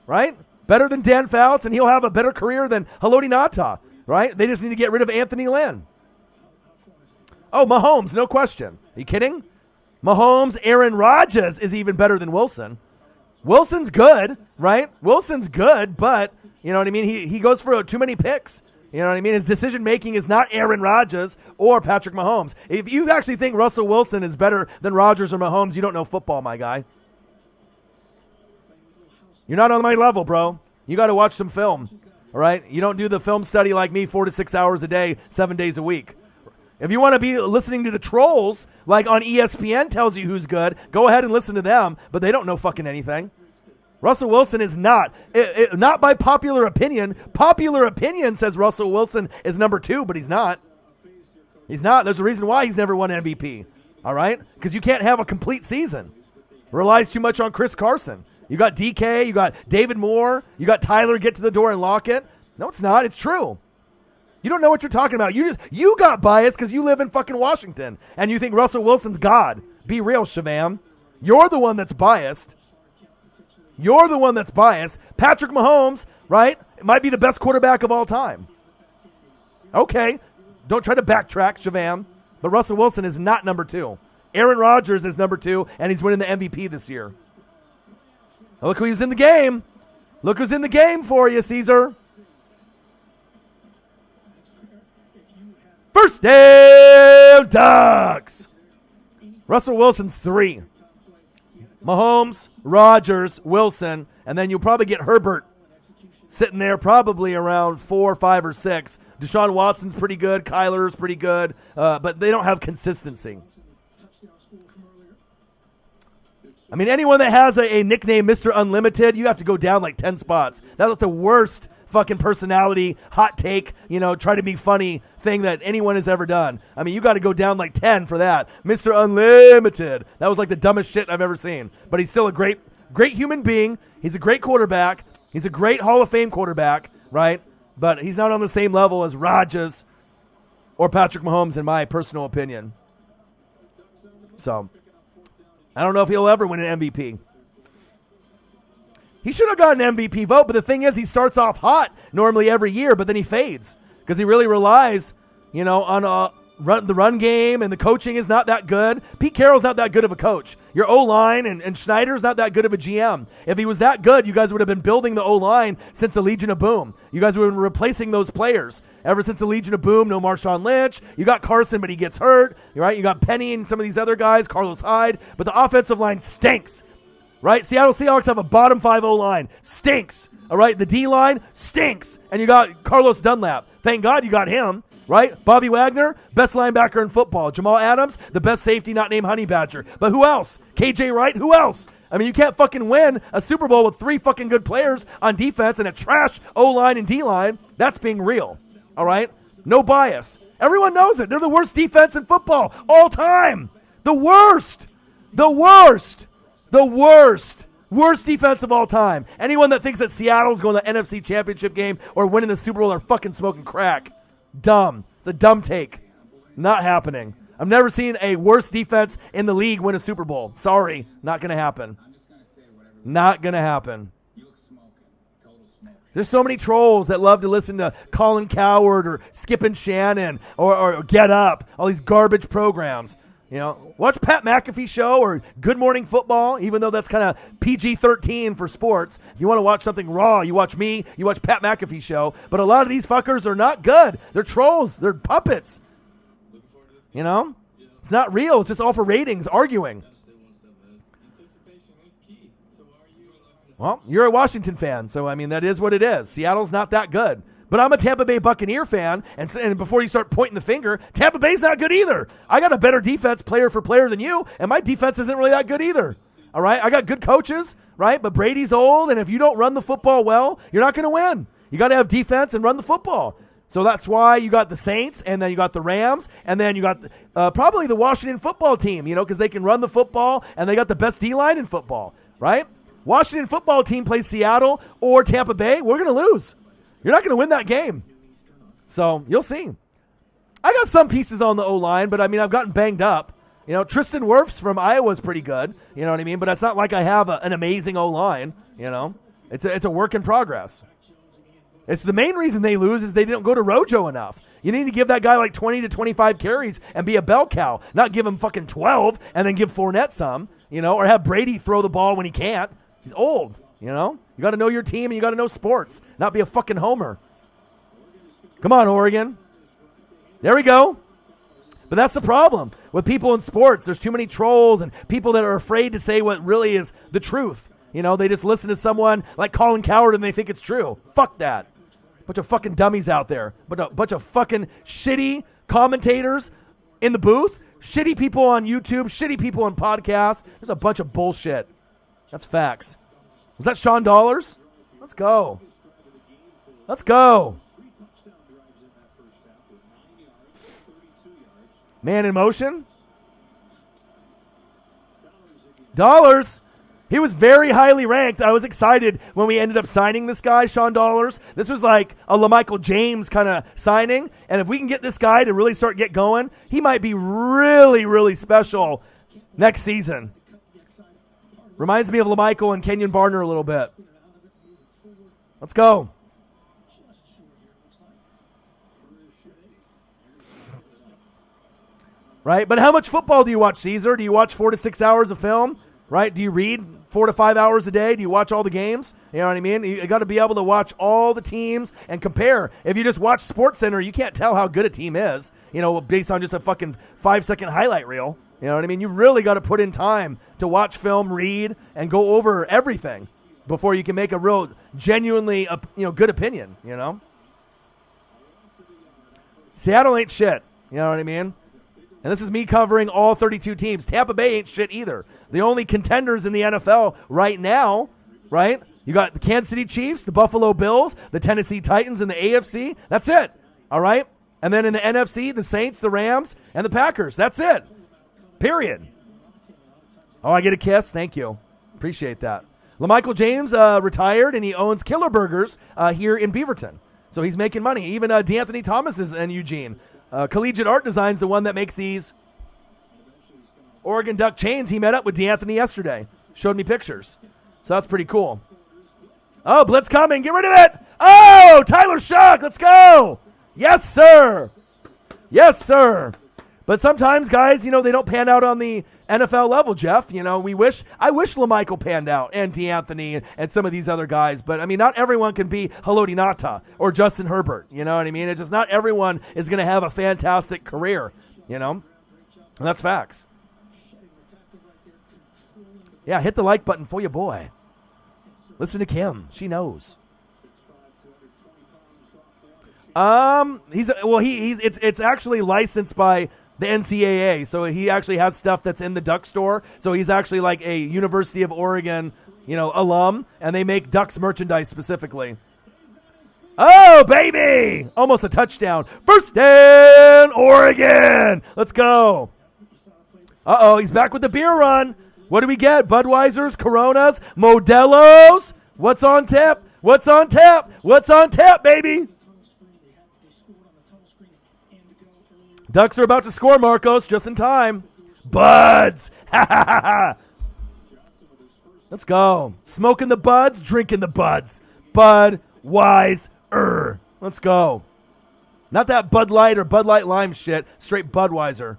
Right? Better than Dan Fouts, and he'll have a better career than Haloti Ngata, right? They just need to get rid of Anthony Lynn. Oh, Mahomes, no question. Are you kidding? Mahomes, Aaron Rodgers is even better than Wilson. Wilson's good, right? Wilson's good, but, you know what I mean? He goes for too many picks. You know what I mean? His decision-making is not Aaron Rodgers or Patrick Mahomes. If you actually think Russell Wilson is better than Rodgers or Mahomes, you don't know football, my guy. You're not on my level, bro. You got to watch some film, all right? You don't do the film study like me 4 to 6 hours a day, 7 days a week. If you want to be listening to the trolls, like on ESPN tells you who's good, go ahead and listen to them, but they don't know fucking anything. Russell Wilson is not. Not by popular opinion. Popular opinion says Russell Wilson is number 2, but he's not. He's not. There's a reason why he's never won MVP, all right? Because you can't have a complete season. Relies too much on Chris Carson. You got DK, you got David Moore, you got Tyler get to the door and lock it. No, it's not. It's true. You don't know what you're talking about. You got biased because you live in fucking Washington and you think Russell Wilson's God. Be real, Shavam. You're the one that's biased. You're the one that's biased. Patrick Mahomes, right, might be the best quarterback of all time. Okay. Don't try to backtrack, Shavam. But Russell Wilson is not number 2. Aaron Rodgers is number 2, and he's winning the MVP this year. Now look who's in the game. Look who's in the game for you, Caesar. First down, Ducks. Russell Wilson's 3. Mahomes, Rodgers, Wilson, and then you'll probably get Herbert sitting there probably around 4, 5, or 6 Deshaun Watson's pretty good. Kyler's pretty good. But they don't have consistency. I mean, anyone that has a nickname Mr. Unlimited, you have to go down like 10 spots. That was the worst fucking personality, hot take, try to be funny thing that anyone has ever done. I mean, you got to go down like 10 for that. Mr. Unlimited. That was like the dumbest shit I've ever seen. But he's still a great human being. He's a great quarterback. He's a great Hall of Fame quarterback, right? But he's not on the same level as Rodgers or Patrick Mahomes, in my personal opinion. So, I don't know if he'll ever win an MVP. He should have gotten an MVP vote, but the thing is, he starts off hot normally every year, but then he fades because he really relies, on the run game, and the coaching is not that good. Pete Carroll's not that good of a coach. Your O-line and Schneider's not that good of a GM. If he was that good, you guys would have been building the O-line since the Legion of Boom. You guys would have been replacing those players. Ever since the Legion of Boom, no Marshawn Lynch. You got Carson, but he gets hurt. Right? You got Penny and some of these other guys, Carlos Hyde. But the offensive line stinks. Right? Seattle Seahawks have a bottom 5 O-line. Stinks. All right? The D-line stinks. And you got Carlos Dunlap. Thank God you got him. Right? Bobby Wagner, best linebacker in football. Jamal Adams, the best safety not named Honey Badger. But who else? KJ Wright, who else? I mean, you can't fucking win a Super Bowl with 3 fucking good players on defense and a trash O-line and D-line. That's being real. All right? No bias. Everyone knows it. They're the worst defense in football all time. The worst. The worst. The worst. Worst defense of all time. Anyone that thinks that Seattle's going to the NFC Championship game or winning the Super Bowl are fucking smoking crack. Dumb. It's a dumb take. Not happening. I've never seen a worse defense in the league win a Super Bowl. Sorry. Not going to happen. Not going to happen. There's so many trolls that love to listen to Colin Cowherd or Skip and Shannon or Get Up. All these garbage programs. Watch Pat McAfee show or Good Morning Football, even though that's kind of PG-13 for sports. If you want to watch something raw, you watch me, you watch Pat McAfee show. But a lot of these fuckers are not good. They're trolls. They're puppets. It's not real. It's just all for ratings, arguing. Well, you're a Washington fan, so, I mean, that is what it is. Seattle's not that good. But I'm a Tampa Bay Buccaneer fan, and before you start pointing the finger, Tampa Bay's not good either. I got a better defense player for player than you, and my defense isn't really that good either. All right? I got good coaches, right? But Brady's old, and if you don't run the football well, you're not going to win. You got to have defense and run the football. So that's why you got the Saints, and then you got the Rams, and then you got probably the Washington football team, because they can run the football, and they got the best D-line in football, right? Washington football team plays Seattle or Tampa Bay, we're going to lose. You're not going to win that game. So, you'll see. I got some pieces on the O-line, but, I mean, I've gotten banged up. Tristan Wirfs from Iowa is pretty good. You know what I mean? But it's not like I have an amazing O-line, It's a work in progress. It's the main reason they lose is they didn't go to Rojo enough. You need to give that guy like 20 to 25 carries and be a bell cow, not give him fucking 12 and then give Fournette some, or have Brady throw the ball when he can't. He's old, You got to know your team and you got to know sports, not be a fucking homer. Come on, Oregon. There we go. But that's the problem with people in sports. There's too many trolls and people that are afraid to say what really is the truth. They just listen to someone like Colin Cowherd and they think it's true. Fuck that. Bunch of fucking dummies out there. Bunch of fucking shitty commentators in the booth. Shitty people on YouTube. Shitty people on podcasts. There's a bunch of bullshit. That's facts. Was that Sean Dollars? Let's go. Let's go. Man in motion. Dollars. He was very highly ranked. I was excited when we ended up signing this guy, Sean Dollars. This was like a LaMichael James kind of signing. And if we can get this guy to really get going, he might be really, really special next season. Reminds me of LaMichael and Kenyon Barner a little bit. Let's go. Right? But how much football do you watch, Caesar? Do you watch 4 to 6 hours of film? Right? Do you read 4 to 5 hours a day? Do you watch all the games? You know what I mean? You got to be able to watch all the teams and compare. If you just watch SportsCenter, you can't tell how good a team is, based on just a fucking 5-second highlight reel. You know what I mean? You really got to put in time to watch film, read, and go over everything before you can make a real, genuinely, good opinion, Seattle ain't shit. You know what I mean? And this is me covering all 32 teams. Tampa Bay ain't shit either. The only contenders in the NFL right now, right? You got the Kansas City Chiefs, the Buffalo Bills, the Tennessee Titans in the AFC. That's it. All right? And then in the NFC, the Saints, the Rams, and the Packers. That's it. Period. Oh, I get a kiss? Thank you. Appreciate that. LaMichael James retired, and he owns Killer Burgers here in Beaverton. So he's making money. Even D'Anthony Thomas is in Eugene. Collegiate Art Design's the one that makes these Oregon Duck chains. He met up with D'Anthony yesterday. Showed me pictures. So that's pretty cool. Oh, blitz coming. Get rid of it. Oh, Tyler Shuck. Let's go. Yes, sir. Yes, sir. But sometimes, guys, they don't pan out on the NFL level, Jeff. I wish LaMichael panned out and D'Anthony and some of these other guys. But, not everyone can be Haloti Ngata or Justin Herbert. You know what I mean? It's just not everyone is going to have a fantastic career, And that's facts. Yeah, hit the like button for your boy. Listen to Kim. She knows. It's actually licensed by the NCAA, so he actually has stuff that's in the Duck store. So he's actually like a University of Oregon, alum, and they make Ducks merchandise specifically. Oh, baby! Almost a touchdown. First down, Oregon! Let's go. Uh-oh, he's back with the beer run. What do we get? Budweisers, Coronas, Modelo's? What's on tap? What's on tap? What's on tap, baby? Ducks are about to score, Marcos, just in time. Buds! Ha ha ha ha! Let's go. Smoking the buds, drinking the buds. Budweiser. Let's go. Not that Bud Light or Bud Light Lime shit. Straight Budweiser.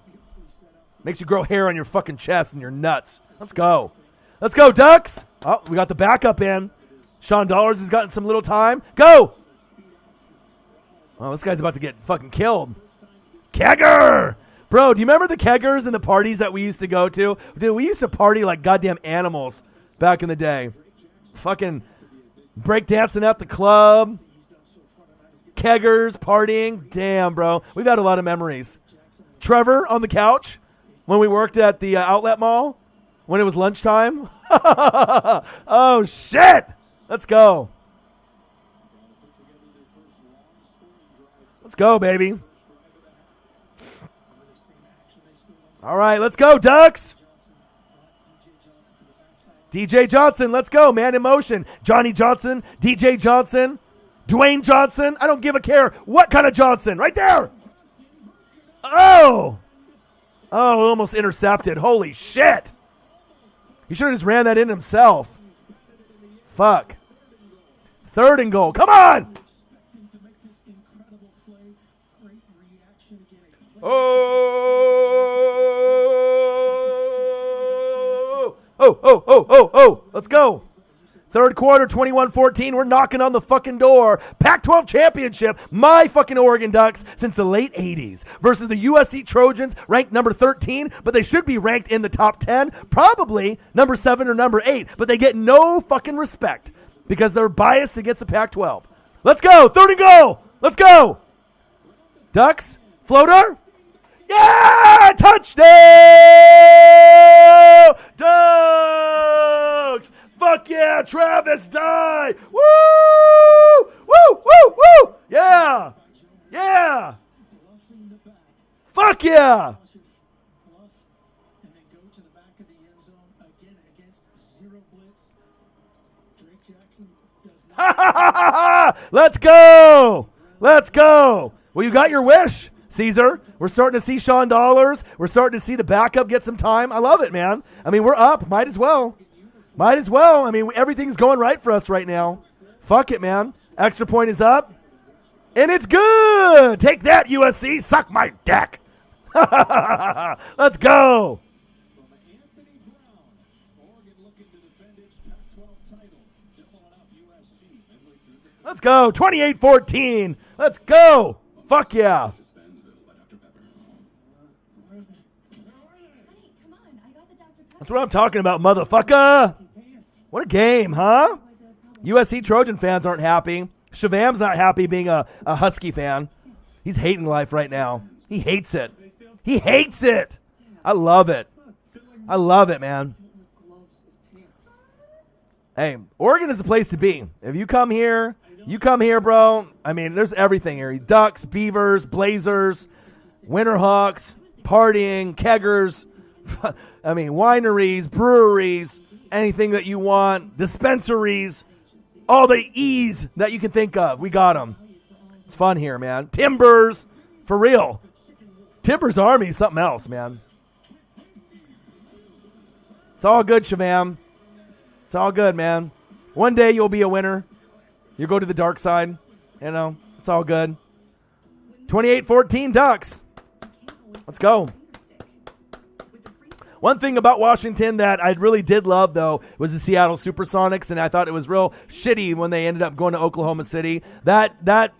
Makes you grow hair on your fucking chest and your nuts. Let's go. Let's go, Ducks. Oh, we got the backup in. Sean Dollars has gotten some little time. Go! Oh, this guy's about to get fucking killed. Kegger! Bro, do you remember the keggers and the parties that we used to go to? Dude, we used to party like goddamn animals back in the day. Fucking breakdancing at the club. Keggers, partying. Damn, bro. We've had a lot of memories. Trevor on the couch when we worked at the outlet mall when it was lunchtime. Oh, shit! Let's go. Let's go, baby. All right, let's go, Ducks. DJ Johnson, let's go, man in motion. Johnny Johnson, DJ Johnson, Dwayne Johnson. I don't give a care what kind of Johnson. Right there. Oh, almost intercepted. Holy shit. He should have just ran that in himself. Fuck. 3rd and goal. Come on. Oh. Let's go. 3rd quarter, 21-14. We're knocking on the fucking door. Pac-12 championship. My fucking Oregon Ducks since the late 80s versus the USC Trojans, ranked number 13, but they should be ranked in the top 10, probably number 7 or number 8, but they get no fucking respect because they're biased against the Pac-12. Let's go. 3rd and goal. Let's go. Ducks. Floater. Yeah! Touchdown! Ducks! Fuck yeah, Travis Dye! Woo! Woo! Woo! Woo! Yeah! Yeah! Fuck yeah! Ha ha ha ha! Let's go! Let's go! Well, you got your wish, Caesar. We're starting to see Sean Dollars. We're starting to see the backup get some time. I love it, man. I mean, we're up. Might as well. Might as well. I mean, everything's going right for us right now. Fuck it, man. Extra point is up. And it's good. Take that, USC. Suck my dick. Let's go. Let's go. 28-14. Let's go. Fuck yeah. That's what I'm talking about, motherfucker. What a game, huh? USC Trojan fans aren't happy. Shavam's not happy being a Husky fan. He's hating life right now. He hates it. He hates it. I love it. I love it, man. Hey, Oregon is the place to be. If you come here, bro. I mean, there's everything here. Ducks, beavers, blazers, winterhawks, partying, keggers. I mean, wineries, breweries, anything that you want, dispensaries, all the E's that you can think of. We got them. It's fun here, man. Timbers, for real. Timbers Army is something else, man. It's all good, Shabam. It's all good, man. One day you'll be a winner. You'll go to the dark side. You know, it's all good. 28-14 Ducks. Let's go. One thing about Washington that I really did love, though, was the Seattle Supersonics, and I thought it was real shitty when they ended up going to Oklahoma City. That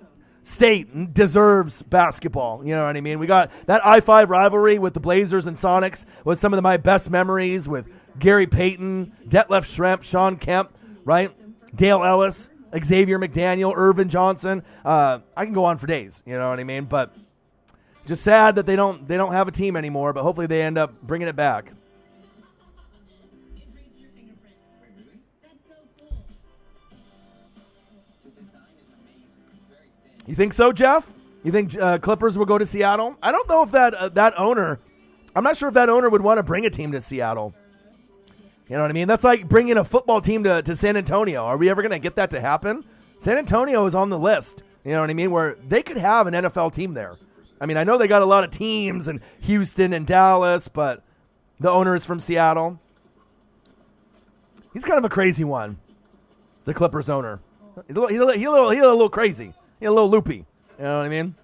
state deserves basketball. You know what I mean? We got that I-5 rivalry with the Blazers and Sonics was some of my best memories with Gary Payton, Detlef Schrempf, Sean Kemp, right? Dale Ellis, Xavier McDaniel, Irvin Johnson. I can go on for days. You know what I mean? But just sad that they don't have a team anymore. But hopefully they end up bringing it back. It reads your fingerprint. That's so cool. The design is amazing. It's very thin. You think so, Jeff? You think Clippers will go to Seattle? I don't know if that owner. I'm not sure if that owner would want to bring a team to Seattle. You know what I mean? That's like bringing a football team to San Antonio. Are we ever going to get that to happen? San Antonio is on the list. You know what I mean? Where they could have an NFL team there. I mean, I know they got a lot of teams in Houston and Dallas, but the owner is from Seattle. He's kind of a crazy one, the Clippers owner. He's a little crazy. He's a little loopy. You know what I mean?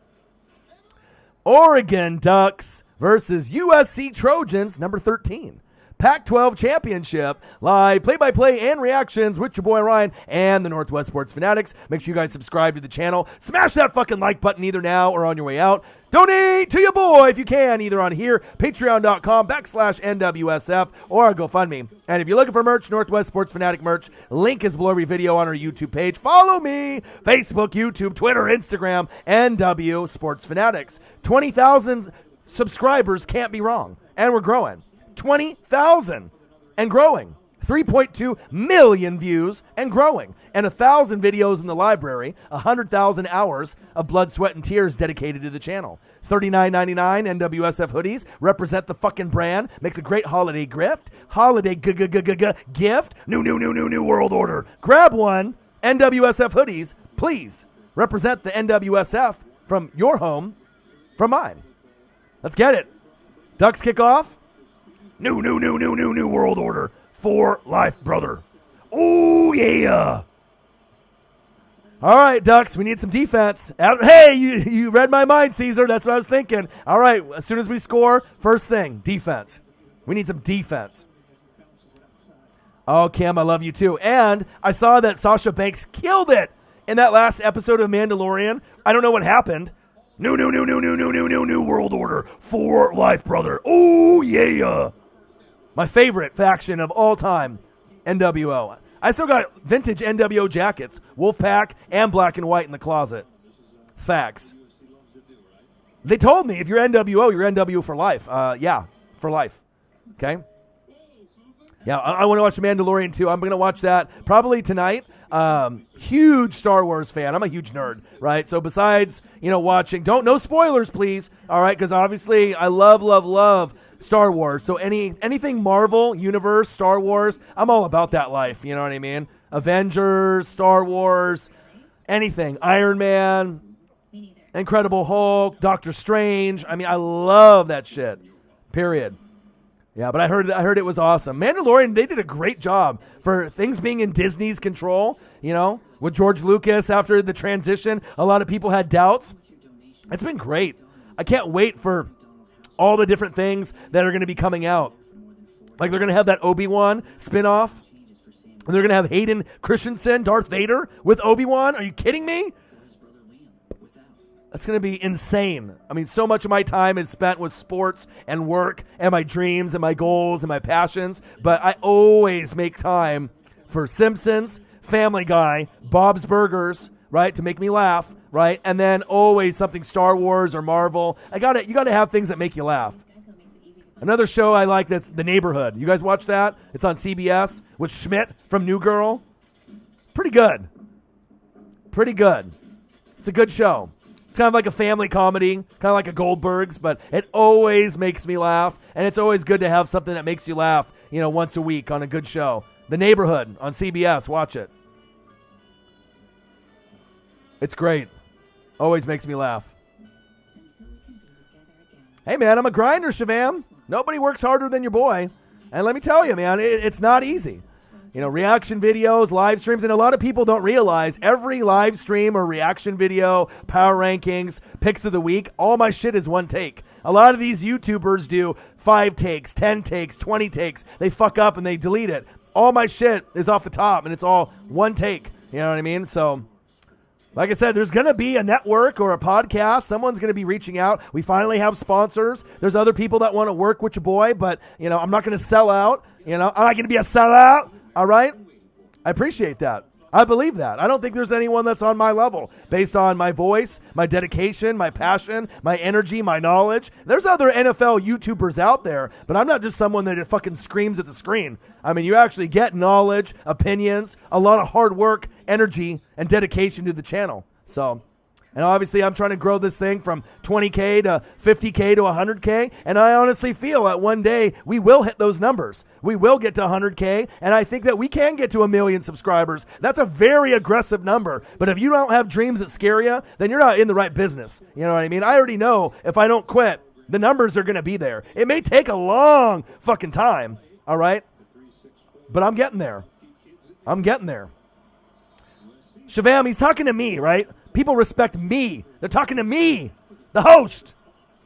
Oregon Ducks versus USC Trojans, number 13. Pac-12 Championship, live play-by-play and reactions with your boy Ryan and the Northwest Sports Fanatics. Make sure you guys subscribe to the channel. Smash that fucking like button either now or on your way out. Donate to your boy if you can, either on here, patreon.com/NWSF, or on GoFundMe. And if you're looking for merch, Northwest Sports Fanatic merch, link is below every video on our YouTube page. Follow me, Facebook, YouTube, Twitter, Instagram, NW Sports Fanatics. 20,000 subscribers can't be wrong, and we're growing. 20,000 and growing. 3.2 million views and growing. And 1,000 videos in the library. 100,000 hours of blood, sweat, and tears dedicated to the channel. $39.99 NWSF hoodies represent the fucking brand. Makes a great holiday gift. Holiday gift. New world order. Grab one. NWSF hoodies, please. Represent the NWSF from your home, from mine. Let's get it. Ducks kick off. New world order for life, brother. Oh, yeah. All right, Ducks, we need some defense. Hey, you read my mind, Caesar. That's what I was thinking. All right, as soon as we score, first thing, defense. We need some defense. Oh, Cam, I love you too. And I saw that Sasha Banks killed it in that last episode of Mandalorian. I don't know what happened. New world order for life, brother. Oh, yeah. My favorite faction of all time, NWO. I still got vintage NWO jackets, Wolfpack and black and white in the closet. Facts. They told me if you're NWO, you're NWO for life. Yeah, for life. Okay? Yeah, I want to watch The Mandalorian too. I'm going to watch that probably tonight. Huge Star Wars fan. I'm a huge nerd, right? So besides, watching, no spoilers, please. All right, because obviously I love Star Wars. So anything Marvel, Universe, Star Wars, I'm all about that life. You know what I mean? Avengers, Star Wars, anything. Iron Man, Incredible Hulk, Doctor Strange. I mean, I love that shit. Period. Yeah, but I heard it was awesome. Mandalorian, they did a great job for things being in Disney's control, with George Lucas after the transition. A lot of people had doubts. It's been great. I can't wait for all the different things that are going to be coming out. Like they're going to have that Obi-Wan spinoff. And they're going to have Hayden Christensen, Darth Vader, with Obi-Wan. Are you kidding me? That's going to be insane. I mean, so much of my time is spent with sports and work and my dreams and my goals and my passions. But I always make time for Simpsons, Family Guy, Bob's Burgers, right, to make me laugh, right? And then always something Star Wars or Marvel. You got to have things that make you laugh. Another show I like that's The Neighborhood. You guys watch that? It's on CBS with Schmidt from New Girl. Pretty good. Pretty good. It's a good show. It's kind of like a family comedy, kind of like a Goldberg's, but it always makes me laugh, and it's always good to have something that makes you laugh, once a week on a good show. The Neighborhood on CBS. Watch it. It's great. Always makes me laugh. Hey, man, I'm a grinder, Shavam. Nobody works harder than your boy. And let me tell you, man, it's not easy. Reaction videos, live streams, and a lot of people don't realize every live stream or reaction video, power rankings, picks of the week, all my shit is one take. A lot of these YouTubers do 5 takes, 10 takes, 20 takes. They fuck up and they delete it. All my shit is off the top, and it's all one take. You know what I mean? So, like I said, there's going to be a network or a podcast. Someone's going to be reaching out. We finally have sponsors. There's other people that want to work with your boy, but, I'm not going to sell out. I'm not going to be a sellout. All right? I appreciate that. I believe that. I don't think there's anyone that's on my level based on my voice, my dedication, my passion, my energy, my knowledge. There's other NFL YouTubers out there, but I'm not just someone that fucking screams at the screen. I mean, you actually get knowledge, opinions, a lot of hard work, energy, and dedication to the channel. So, and obviously I'm trying to grow this thing from 20K to 50K to 100K, and I honestly feel that one day we will hit those numbers. We will get to 100K, and I think that we can get to 1 million subscribers. That's a very aggressive number, but if you don't have dreams that scare you, then you're not in the right business. You know what I mean? I already know if I don't quit, the numbers are going to be there. It may take a long fucking time, all right? But I'm getting there. I'm getting there. Shavam, he's talking to me, right? People respect me. They're talking to me, the host,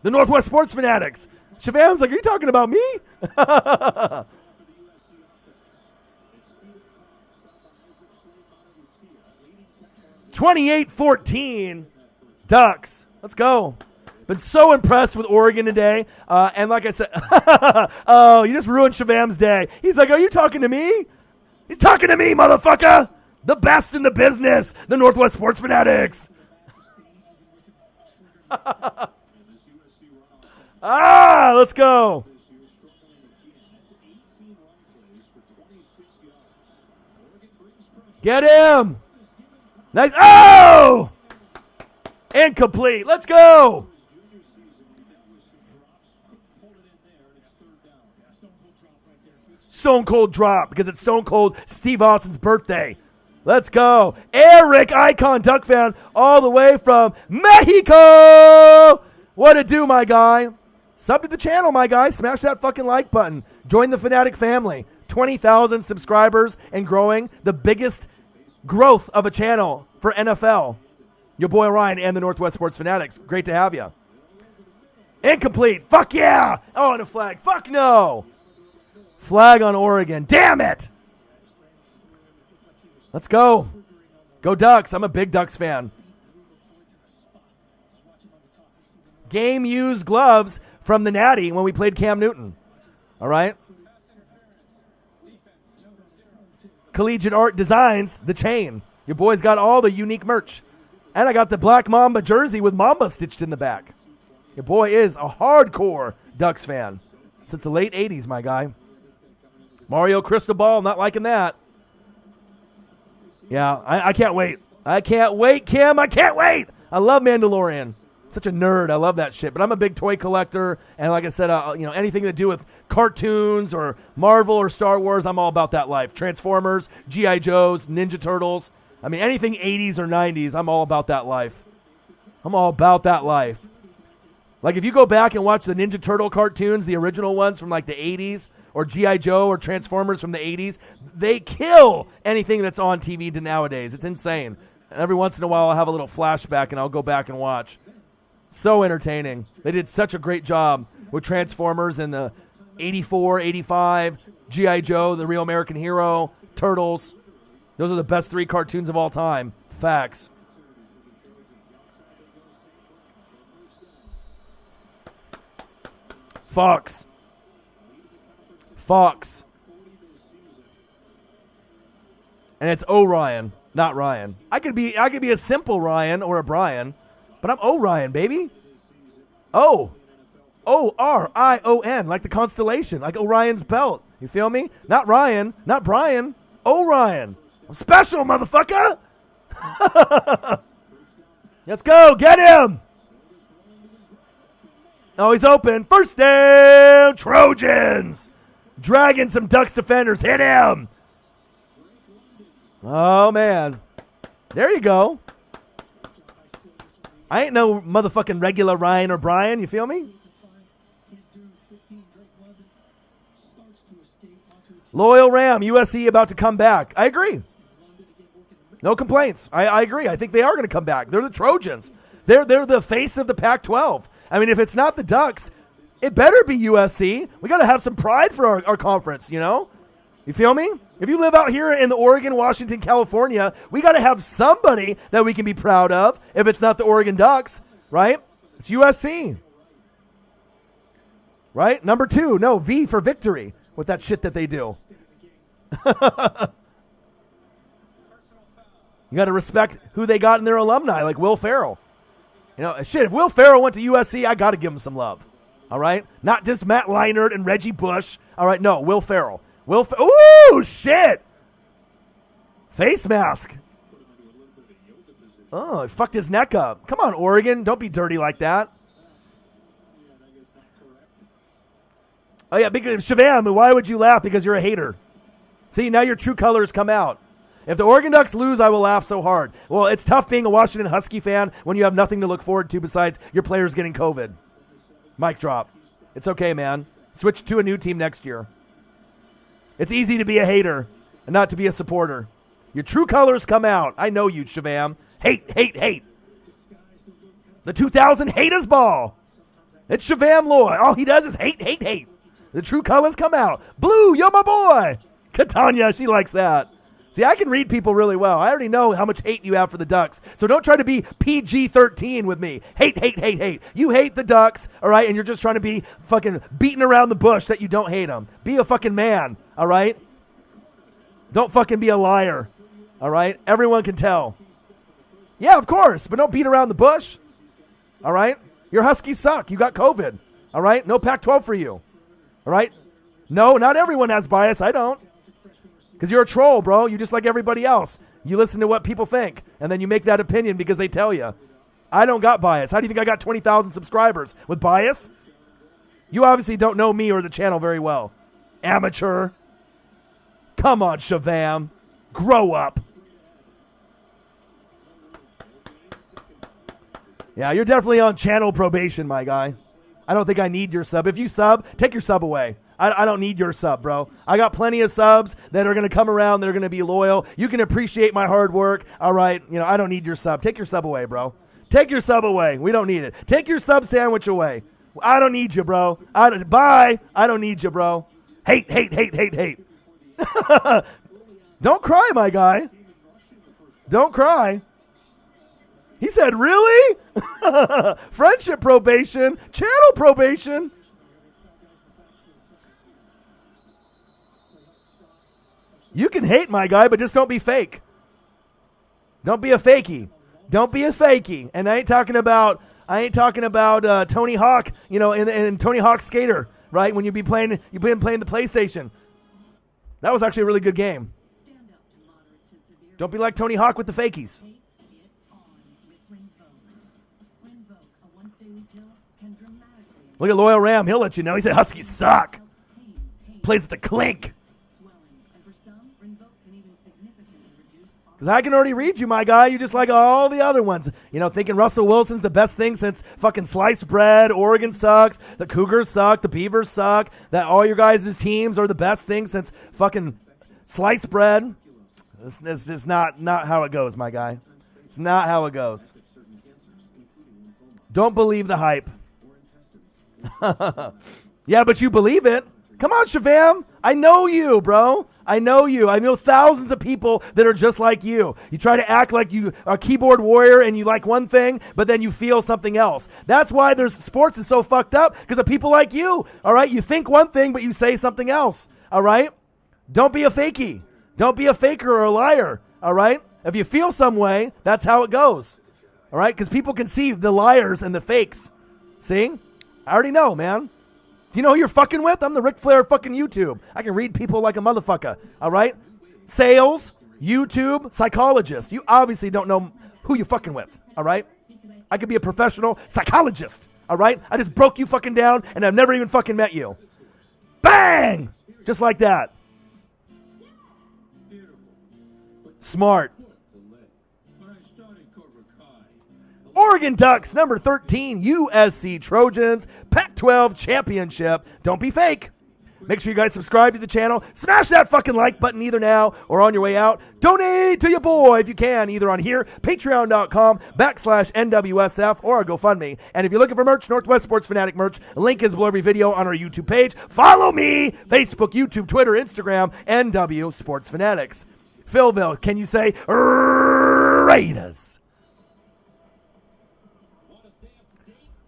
the Northwest Sports Fanatics. Shavam's like, are you talking about me? 28-14, Ducks. Let's go. Been so impressed with Oregon today. And like I said, oh, you just ruined Shavam's day. He's like, are you talking to me? He's talking to me, motherfucker. The best in the business, the Northwest Sports Fanatics. Let's go. Get him. Nice. Oh! Incomplete. Let's go. Stone Cold drop because it's Stone Cold Steve Austin's birthday. Let's go. Eric, icon Duck fan, all the way from Mexico. What it do, my guy? Sub to the channel, my guy. Smash that fucking like button. Join the Fanatic family. 20,000 subscribers and growing. The biggest growth of a channel for NFL. Your boy Ryan and the Northwest Sports Fanatics. Great to have you. Incomplete. Fuck yeah. Oh, and a flag. Fuck no. Flag on Oregon. Damn it. Let's go. Go Ducks. I'm a big Ducks fan. Game used gloves from the Natty when we played Cam Newton. All right. Collegiate Art Designs, the chain. Your boy's got all the unique merch. And I got the Black Mamba jersey with Mamba stitched in the back. Your boy is a hardcore Ducks fan since the late 80s, my guy. Mario Cristobal, not liking that. Yeah, I can't wait. I can't wait, Kim. I can't wait. I love Mandalorian. Such a nerd. I love that shit. But I'm a big toy collector, and like I said, anything to do with cartoons or Marvel or Star Wars, I'm all about that life. Transformers, G.I. Joes, Ninja Turtles. I mean, anything 80s or 90s, I'm all about that life. I'm all about that life. Like if you go back and watch the Ninja Turtle cartoons, the original ones from like the 80s, or G.I. Joe or Transformers from the 80s, they kill anything that's on TV nowadays. It's insane. And every once in a while I'll have a little flashback and I'll go back and watch. So entertaining. They did such a great job with Transformers in the 84, 85, G.I. Joe, the Real American Hero, Turtles. Those are the best 3 cartoons of all time. Facts. Fox. And it's Orion, not Ryan. I could be a simple Ryan or a Brian, but I'm Orion, baby. O-R-I-O-N, like the constellation, like Orion's belt. You feel me? Not Ryan, not Brian. Orion. I'm special, motherfucker. Let's go. Get him. Oh, he's open. First down, Trojans. Dragging some Ducks defenders. Hit him. Oh, man. There you go. I ain't no motherfucking regular Ryan or Brian. You feel me? Loyal Ram, USC about to come back. I agree. No complaints. I agree. I think they are going to come back. They're the Trojans. They're the face of the Pac-12. I mean, if it's not the Ducks, it better be USC. We got to have some pride for our conference, you know? You feel me? If you live out here in the Oregon, Washington, California, we got to have somebody that we can be proud of if it's not the Oregon Ducks, right? It's USC. Right? Number 2, no, V for victory with that shit that they do. You got to respect who they got in their alumni, like Will Ferrell. You know, shit, if Will Ferrell went to USC, I got to give him some love. All right? Not just Matt Leinart and Reggie Bush. All right, no, Will Ferrell. Ooh, shit. Face mask. Oh, he fucked his neck up. Come on, Oregon. Don't be dirty like that. Oh, yeah, because Shavam, why would you laugh? Because you're a hater. See, now your true colors come out. If the Oregon Ducks lose, I will laugh so hard. Well, it's tough being a Washington Husky fan when you have nothing to look forward to besides your players getting COVID. Mic drop. It's okay, man. Switch to a new team next year. It's easy to be a hater and not to be a supporter. Your true colors come out. I know you, Shavam. Hate, hate, hate. The 2000 haters ball. It's Shavam Loy. All he does is hate, hate, hate. The true colors come out. Blue, you're my boy. Katanya, she likes that. See, I can read people really well. I already know how much hate you have for the Ducks. So don't try to be PG-13 with me. Hate, hate, hate, hate. You hate the Ducks, all right, and you're just trying to be fucking beating around the bush that you don't hate them. Be a fucking man, all right? Don't fucking be a liar, all right? Everyone can tell. Yeah, of course, but don't beat around the bush, all right? Your Huskies suck. You got COVID, all right? No Pac-12 for you, all right? No, not everyone has bias. I don't. Because you're a troll, bro. You just like everybody else. You listen to what people think, and then you make that opinion because they tell you. I don't got bias. How do you think I got 20,000 subscribers? With bias? You obviously don't know me or the channel very well. Amateur. Come on, Shavam. Grow up. Yeah, you're definitely on channel probation, my guy. I don't think I need your sub. If you sub, take your sub away. I don't need your sub, bro. I got plenty of subs that are going to come around. They're going to be loyal. You can appreciate my hard work. All right. You know, I don't need your sub. Take your sub away, bro. Take your sub away. We don't need it. Take your sub sandwich away. I don't need you, bro. Bye. I don't need you, bro. Hate, hate, hate, hate, hate. Don't cry, my guy. Don't cry. He said, really? Friendship probation. Channel probation. You can hate, my guy, but just don't be fake. Don't be a fakey. Don't be a fakey. And I ain't talking about Tony Hawk, you know, in Tony Hawk Skater, right? When you've been playing the PlayStation. That was actually a really good game. Don't be like Tony Hawk with the fakies. Look at Loyal Ram. He'll let you know. He said Huskies suck. Plays at the Clink. Because I can already read you, my guy. You just like all the other ones. You know, thinking Russell Wilson's the best thing since fucking sliced bread. Oregon sucks. The Cougars suck. The Beavers suck. That all your guys' teams are the best thing since fucking sliced bread. This is not how it goes, my guy. It's not how it goes. Don't believe the hype. Yeah, but you believe it. Come on, Shavam. I know you, bro. I know you. I know thousands of people that are just like you. You try to act like you are a keyboard warrior and you like one thing, but then you feel something else. That's why sports is so fucked up, because of people like you. All right? You think one thing, but you say something else. All right? Don't be a fakey. Don't be a faker or a liar, all right? If you feel some way, that's how it goes, all right? Because people can see the liars and the fakes. See? I already know, man. Do you know who you're fucking with? I'm the Ric Flair of fucking YouTube. I can read people like a motherfucker, all right? Sales, YouTube, psychologist. You obviously don't know who you're fucking with, all right? I could be a professional psychologist, all right? I just broke you fucking down, and I've never even fucking met you. Bang! Just like that. Smart. When I started Cobra Kai, Oregon Ducks, number 13, USC Trojans, Pac-12 championship. Don't be fake. Make sure you guys subscribe to the channel. Smash that fucking like button either now or on your way out. Donate to your boy if you can, either on here, patreon.com/NWSF, or our GoFundMe. And if you're looking for merch, Northwest Sports Fanatic merch, link is below every video on our YouTube page. Follow me, Facebook, YouTube, Twitter, Instagram, NW Sports Fanatics. Philville, can you say Raiders?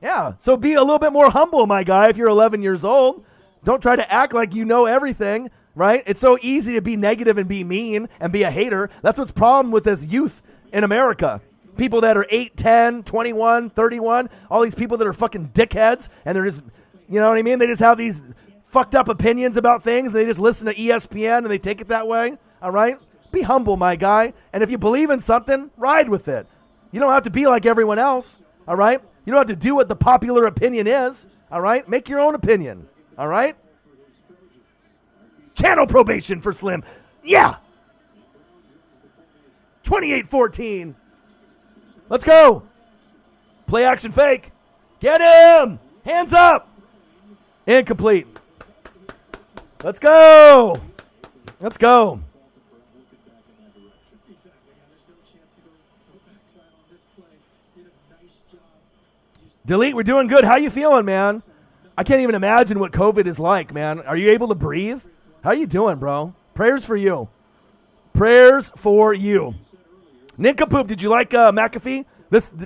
Yeah, so be a little bit more humble, my guy, if you're 11 years old. Don't try to act like you know everything, right? It's so easy to be negative and be mean and be a hater. That's what's problem with this youth in America. People that are 8, 10, 21, 31, all these people that are fucking dickheads, and they're just, you know what I mean? They just have these fucked up opinions about things, and they just listen to ESPN, and they take it that way, all right? Be humble, my guy, and if you believe in something, ride with it. You don't have to be like everyone else, all right? You don't have to do what the popular opinion is, all right? Make your own opinion. All right? Channel probation for Slim. Yeah. 28-14. Let's go. Play action fake. Get him. Hands up. Incomplete. Let's go. Let's go. Delete, we're doing good. How you feeling, man? I can't even imagine what COVID is like, man. Are you able to breathe? How you doing, bro? Prayers for you. Prayers for you. Nincompoop, did you like McAfee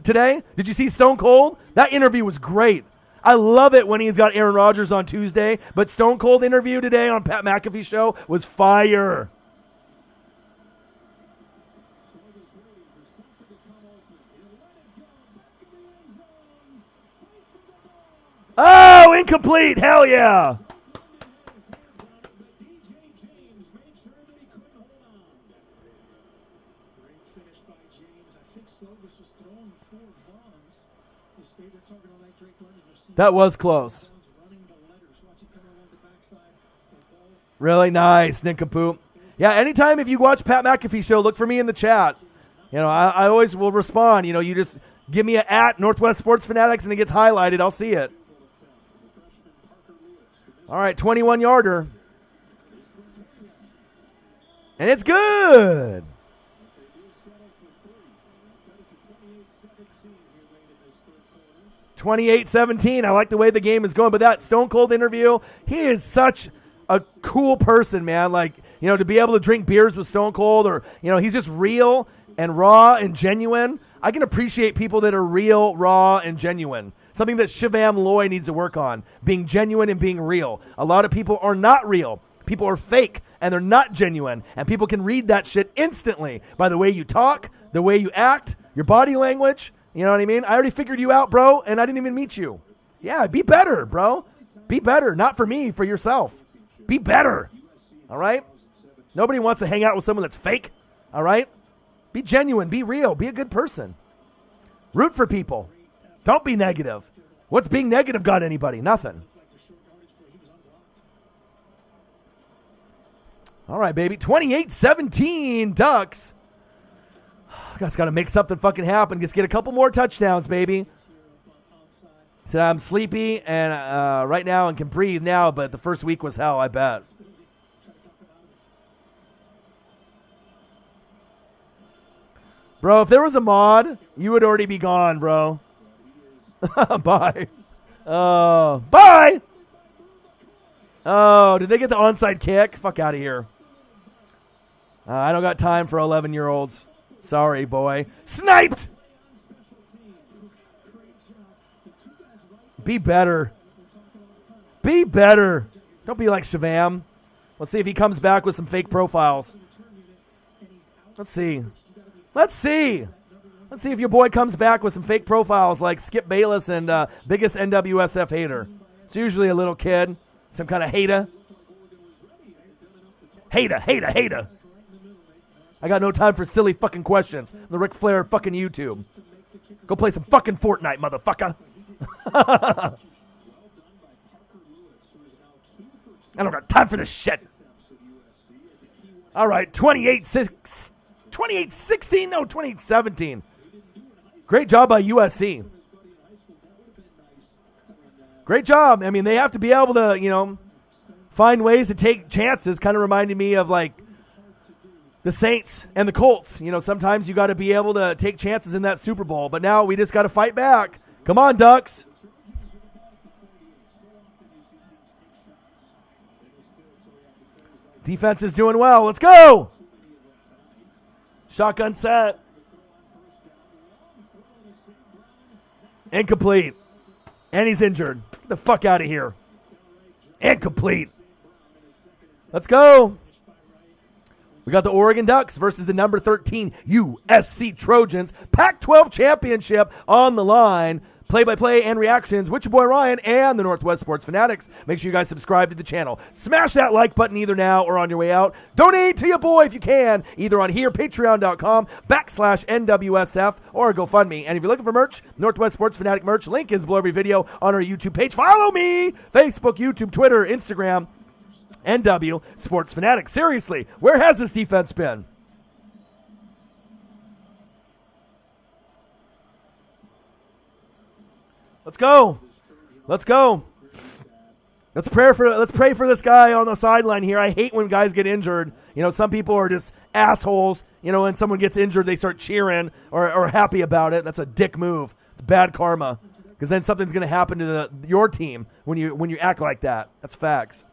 today? Did you see Stone Cold? That interview was great. I love it when he's got Aaron Rodgers on Tuesday, but Stone Cold interview today on Pat McAfee show was fire. Oh, incomplete. Hell yeah. That was close. Really nice, nincompoop. Yeah, anytime if you watch Pat McAfee show, look for me in the chat. You know, I always will respond. You know, you just give me a @Northwest Sports Fanatics and it gets highlighted. I'll see it. All right, 21-yarder. And it's good. 28-17. I like the way the game is going. But that Stone Cold interview, he is such a cool person, man. Like, you know, to be able to drink beers with Stone Cold, or, you know, he's just real and raw and genuine. I can appreciate people that are real, raw, and genuine. Something that Shivam Loy needs to work on, being genuine and being real. A lot of people are not real. People are fake, and they're not genuine. And people can read that shit instantly by the way you talk, the way you act, your body language. You know what I mean? I already figured you out, bro, and I didn't even meet you. Yeah, be better, bro. Be better. Not for me, for yourself. Be better. All right? Nobody wants to hang out with someone that's fake. All right? Be genuine. Be real. Be a good person. Root for people. Don't be negative. What's being negative got anybody? Nothing. All right, baby. 28-17 Ducks. Guys got to make something fucking happen. Just get a couple more touchdowns, baby. Said I'm sleepy and right now and can breathe now, but the first week was hell, I bet. Bro, if there was a mod, you would already be gone, bro. Bye. Bye! Oh, did they get the onside kick? Fuck out of here. I don't got time for 11-year-olds. Sorry, boy. Sniped! Be better. Be better. Don't be like Shivam. Let's see if he comes back with some fake profiles. Let's see. Let's see if your boy comes back with some fake profiles like Skip Bayless and biggest NWSF hater. It's usually a little kid, some kind of hater. Hater. I got no time for silly fucking questions. The Ric Flair fucking YouTube. Go play some fucking Fortnite, motherfucker. I don't got time for this shit. All right, 28-16, no, 28-17. Great job by USC. Great job. I mean, they have to be able to, find ways to take chances. Kind of reminding me of, like, the Saints and the Colts. Sometimes you got to be able to take chances in that Super Bowl. But now we just got to fight back. Come on, Ducks. Defense is doing well. Let's go. Shotgun set. Incomplete. And he's injured. Get the fuck out of here. Incomplete. Let's go. We got the Oregon Ducks versus the number 13 USC Trojans. Pac-12 championship on the line. Play-by-play and reactions with your boy Ryan and the Northwest Sports Fanatics. Make sure you guys subscribe to the channel. Smash that like button either now or on your way out. Donate to your boy if you can, either on here, patreon.com/NWSF, or GoFundMe. And if you're looking for merch, Northwest Sports Fanatic merch, link is below every video on our YouTube page. Follow me! Facebook, YouTube, Twitter, Instagram, NW Sports Fanatic. Seriously, where has this defense been? Let's go. Let's go. Let's pray for this guy on the sideline here. I hate when guys get injured. Some people are just assholes. When someone gets injured, they start cheering or happy about it. That's a dick move. It's bad karma. Because then something's going to happen to your team when you act like that. That's facts.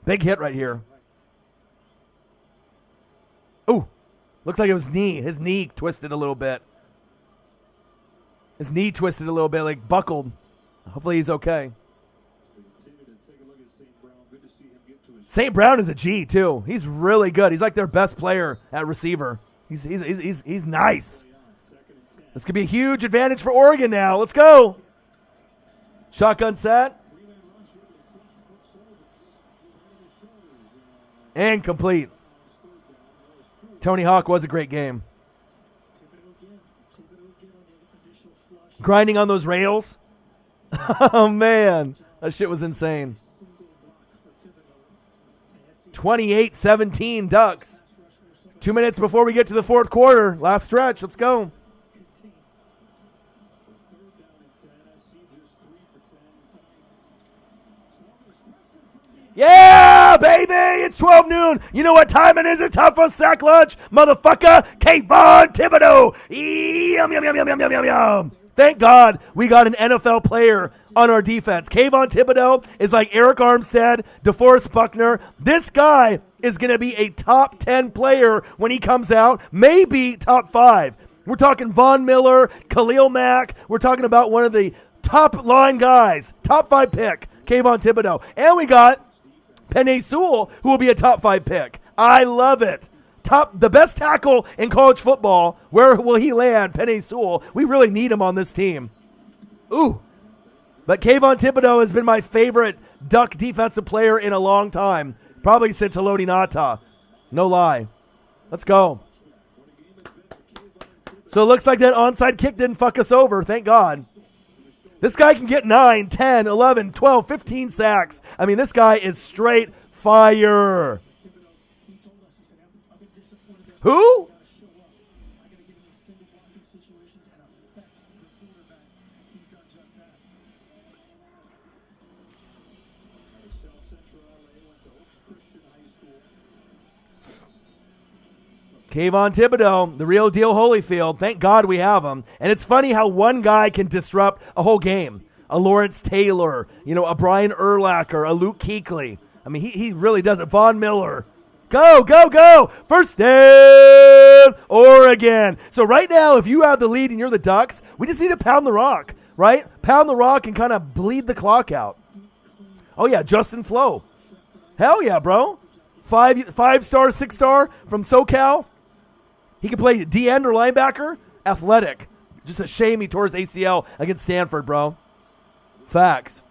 Big hit right here. Ooh. Looks like it was knee. His knee twisted a little bit. His knee twisted a little bit, like buckled. Hopefully he's okay. St. Brown is a G, too. He's really good. He's like their best player at receiver. He's nice. This could be a huge advantage for Oregon now. Let's go. Shotgun set. And complete. Tony Hawk was a great game. Grinding on those rails. Oh, man. That shit was insane. 28-17 Ducks. 2 minutes before we get to the fourth quarter. Last stretch. Let's go. Yeah, baby! It's 12 noon. You know what time it is? It's time for sack lunch, motherfucker. Kayvon Thibodeau. Yum, yum, yum, yum, yum, yum, yum. Thank God we got an NFL player on our defense. Kayvon Thibodeau is like Eric Armstead, DeForest Buckner. This guy is going to be a top 10 player when he comes out, maybe top 5. We're talking Von Miller, Khalil Mack. We're talking about one of the top line guys, top 5 pick, Kayvon Thibodeau. And we got Penei Sewell, who will be a top 5 pick. I love it. The best tackle in college football. Where will he land? Penei Sewell. We really need him on this team. Ooh. But Kayvon Thibodeau has been my favorite Duck defensive player in a long time. Probably since Haloti Ngata. No lie. Let's go. So it looks like that onside kick didn't fuck us over. Thank God. This guy can get 9, 10, 11, 12, 15 sacks. I mean, this guy is straight fire. Who? Kayvon Thibodeau, the real deal Holyfield. Thank God we have him. And it's funny how one guy can disrupt a whole game. A Lawrence Taylor, a Brian Urlacher, a Luke Kuechly. I mean, he really does it. Von Miller. Go, go, go. First down, Oregon. So right now, if you have the lead and you're the Ducks, we just need to pound the rock, right? Pound the rock and kind of bleed the clock out. Oh, yeah, Justin Flo. Hell yeah, bro. 5-star, 6-star from SoCal. He can play D-end or linebacker. Athletic. Just a shame he tore his ACL against Stanford, bro. Facts.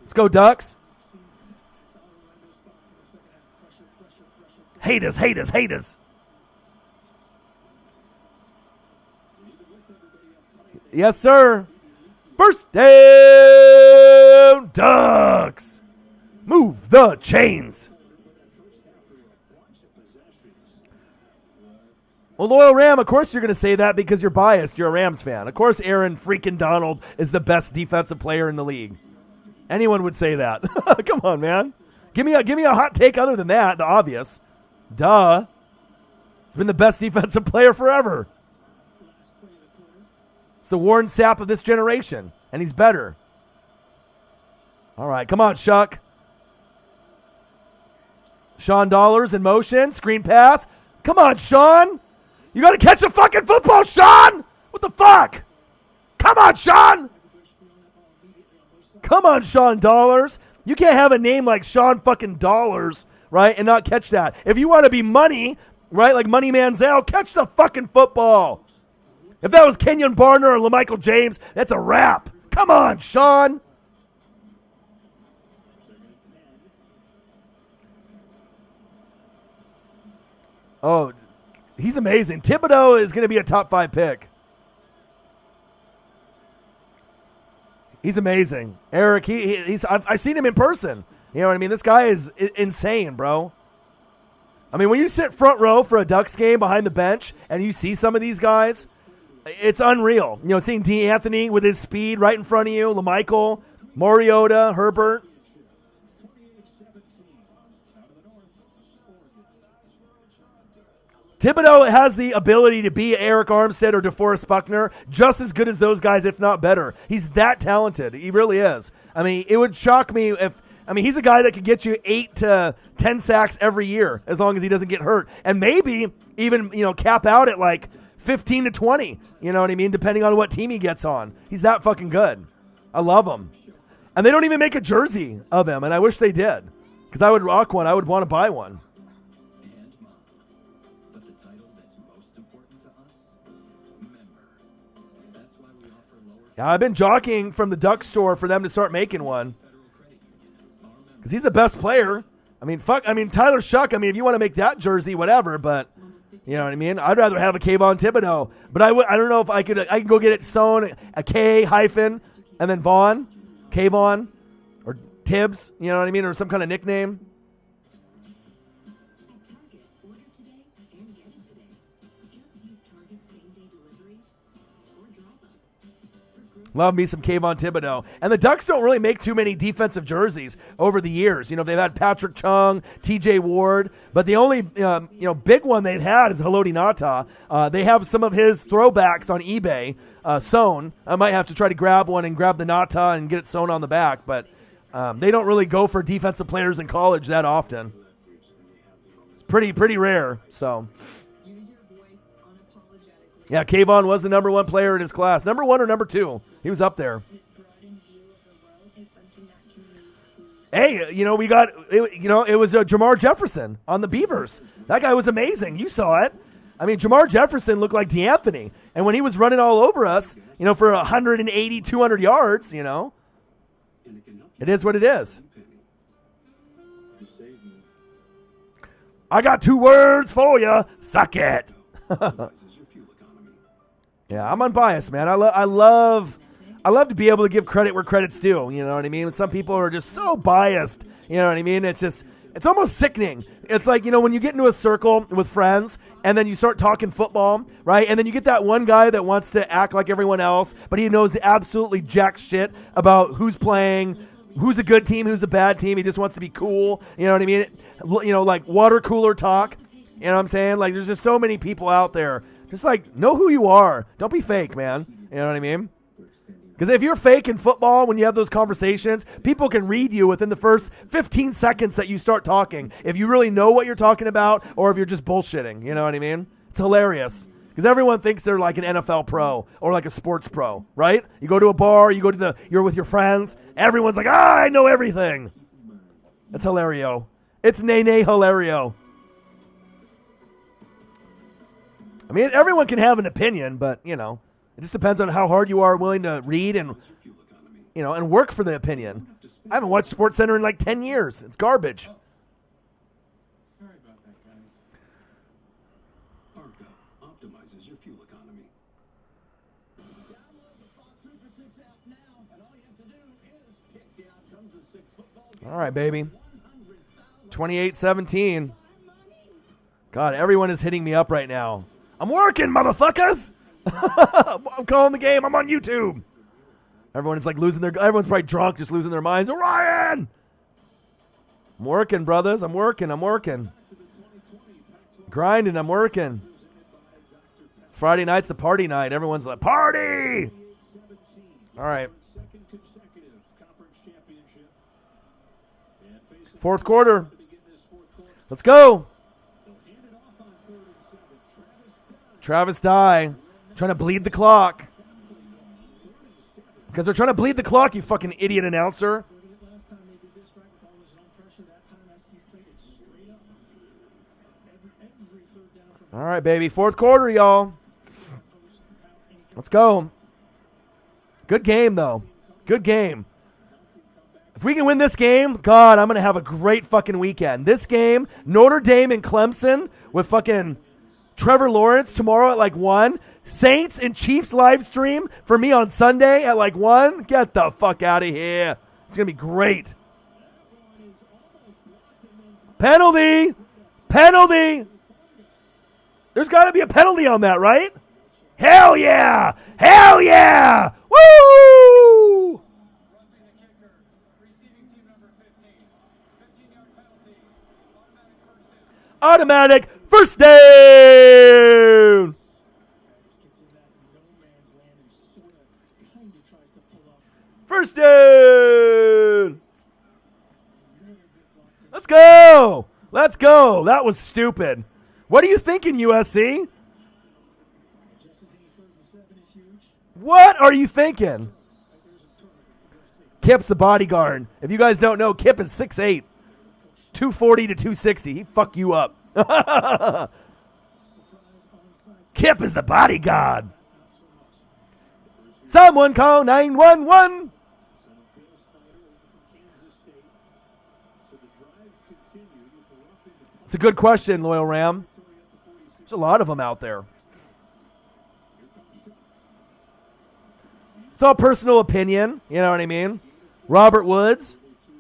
Let's go, Ducks. Haters. Yes, sir. First down, Ducks. Move the chains. Well, loyal Ram, of course you're going to say that because you're biased. You're a Rams fan. Of course Aaron freaking Donald is the best defensive player in the league. Anyone would say that. Come on, man. Give me a hot take other than that, the obvious. Duh. He's been the best defensive player forever. It's the Warren Sapp of this generation, and he's better. All right, come on, Shuck. Sean Dollars in motion, screen pass. Come on, Sean. You got to catch the fucking football, Sean. What the fuck? Come on, Sean. Come on, Sean Dollars. You can't have a name like Sean fucking Dollars, right, and not catch that. If you want to be money, right, like Money Manziel, catch the fucking football. If that was Kenyon Barner or LaMichael James, that's a wrap. Come on, Sean. Oh, he's amazing. Thibodeau is going to be a top 5 pick. He's amazing. Eric, I've seen him in person. You know what I mean? This guy is insane, bro. I mean, when you sit front row for a Ducks game behind the bench and you see some of these guys, it's unreal. You know, seeing D'Anthony with his speed right in front of you, LaMichael, Mariota, Herbert. Thibodeau has the ability to be Eric Armstead or DeForest Buckner, just as good as those guys, if not better. He's that talented. He really is. I mean, it would shock me if, he's a guy that could get you 8 to 10 sacks every year as long as he doesn't get hurt. And maybe even, cap out at like 15 to 20, you know what I mean, depending on what team he gets on. He's that fucking good. I love him. And they don't even make a jersey of him, and I wish they did, because I would rock one. I would want to buy one. Yeah, I've been jockeying from the Duck store for them to start making one. Because he's the best player. Tyler Shuck, if you want to make that jersey, whatever, but you know what I mean? I'd rather have a Kayvon Thibodeau. But I don't know if I can go get it sewn, a K hyphen, and then Vaughn, Kayvon, or Tibbs, you know what I mean? Or some kind of nickname. Love me some Kayvon Thibodeau. And the Ducks don't really make too many defensive jerseys over the years. They've had Patrick Chung, TJ Ward, but the only big one they've had is Haloti Ngata. They have some of his throwbacks on eBay sewn. I might have to try to grab one and grab the Ngata and get it sewn on the back, but they don't really go for defensive players in college that often. It's pretty rare, so... Yeah, Kayvon was the number 1 player in his class. Number 1 or number 2. He was up there. Hey, we got, it was Jamar Jefferson on the Beavers. That guy was amazing. You saw it. Jamar Jefferson looked like D'Anthony. And when he was running all over us, for 180, 200 yards, it is what it is. I got 2 words for you. Suck it. Yeah, I'm unbiased, man. I love to be able to give credit where credit's due. You know what I mean? Some people are just so biased. You know what I mean? It's almost sickening. It's like, when you get into a circle with friends and then you start talking football, right? And then you get that one guy that wants to act like everyone else, but he knows absolutely jack shit about who's playing, who's a good team, who's a bad team. He just wants to be cool. You know what I mean? Like water cooler talk. You know what I'm saying? Like, there's just so many people out there. Just know who you are. Don't be fake, man. You know what I mean? Because if you're fake in football, when you have those conversations, people can read you within the first 15 seconds that you start talking. If you really know what you're talking about, or if you're just bullshitting. You know what I mean? It's hilarious. Because everyone thinks they're like an NFL pro or like a sports pro, right? You go to a bar, you're with your friends. Everyone's like, I know everything. That's hilario. It's Nene Hilario. I mean, everyone can have an opinion, but, you know, it just depends on how hard you are willing to read and, you know, and work for the opinion. I haven't watched SportsCenter in like 10 years. It's garbage. Sorry about that, guys. Arca optimizes your fuel economy. Download the Fox Super 6 app now, and all you have to do is pick the outcomes of 6 football games. All right, baby. 28-17. God, everyone is hitting me up right now. I'm working, motherfuckers. I'm calling the game. I'm on YouTube. Everyone is like everyone's probably drunk, just losing their minds. Orion! I'm working, brothers. I'm working. Grinding, I'm working. Friday night's the party night. Everyone's like, party! All right. Fourth quarter. Let's go. Travis Dye trying to bleed the clock. Because they're trying to bleed the clock, you fucking idiot announcer. All right, baby. Fourth quarter, y'all. Let's go. Good game, though. Good game. If we can win this game, God, I'm going to have a great fucking weekend. This game, Notre Dame and Clemson with fucking Trevor Lawrence tomorrow at like 1. Saints and Chiefs live stream for me on Sunday at like 1. Get the fuck out of here. It's going to be great. Penalty. Penalty. There's got to be a penalty on that, right? Hell yeah. Hell yeah. Woo! Automatic first down. First down. Let's go. Let's go. That was stupid. What are you thinking, USC? What are you thinking? Kip's the bodyguard. If you guys don't know, Kip is 6'8", 240 to 260. He'd fuck you up. Kip is the bodyguard. Someone call 911. It's a good question, Loyal Ram. There's a lot of them out there. It's all personal opinion, you know what I mean? Robert Woods,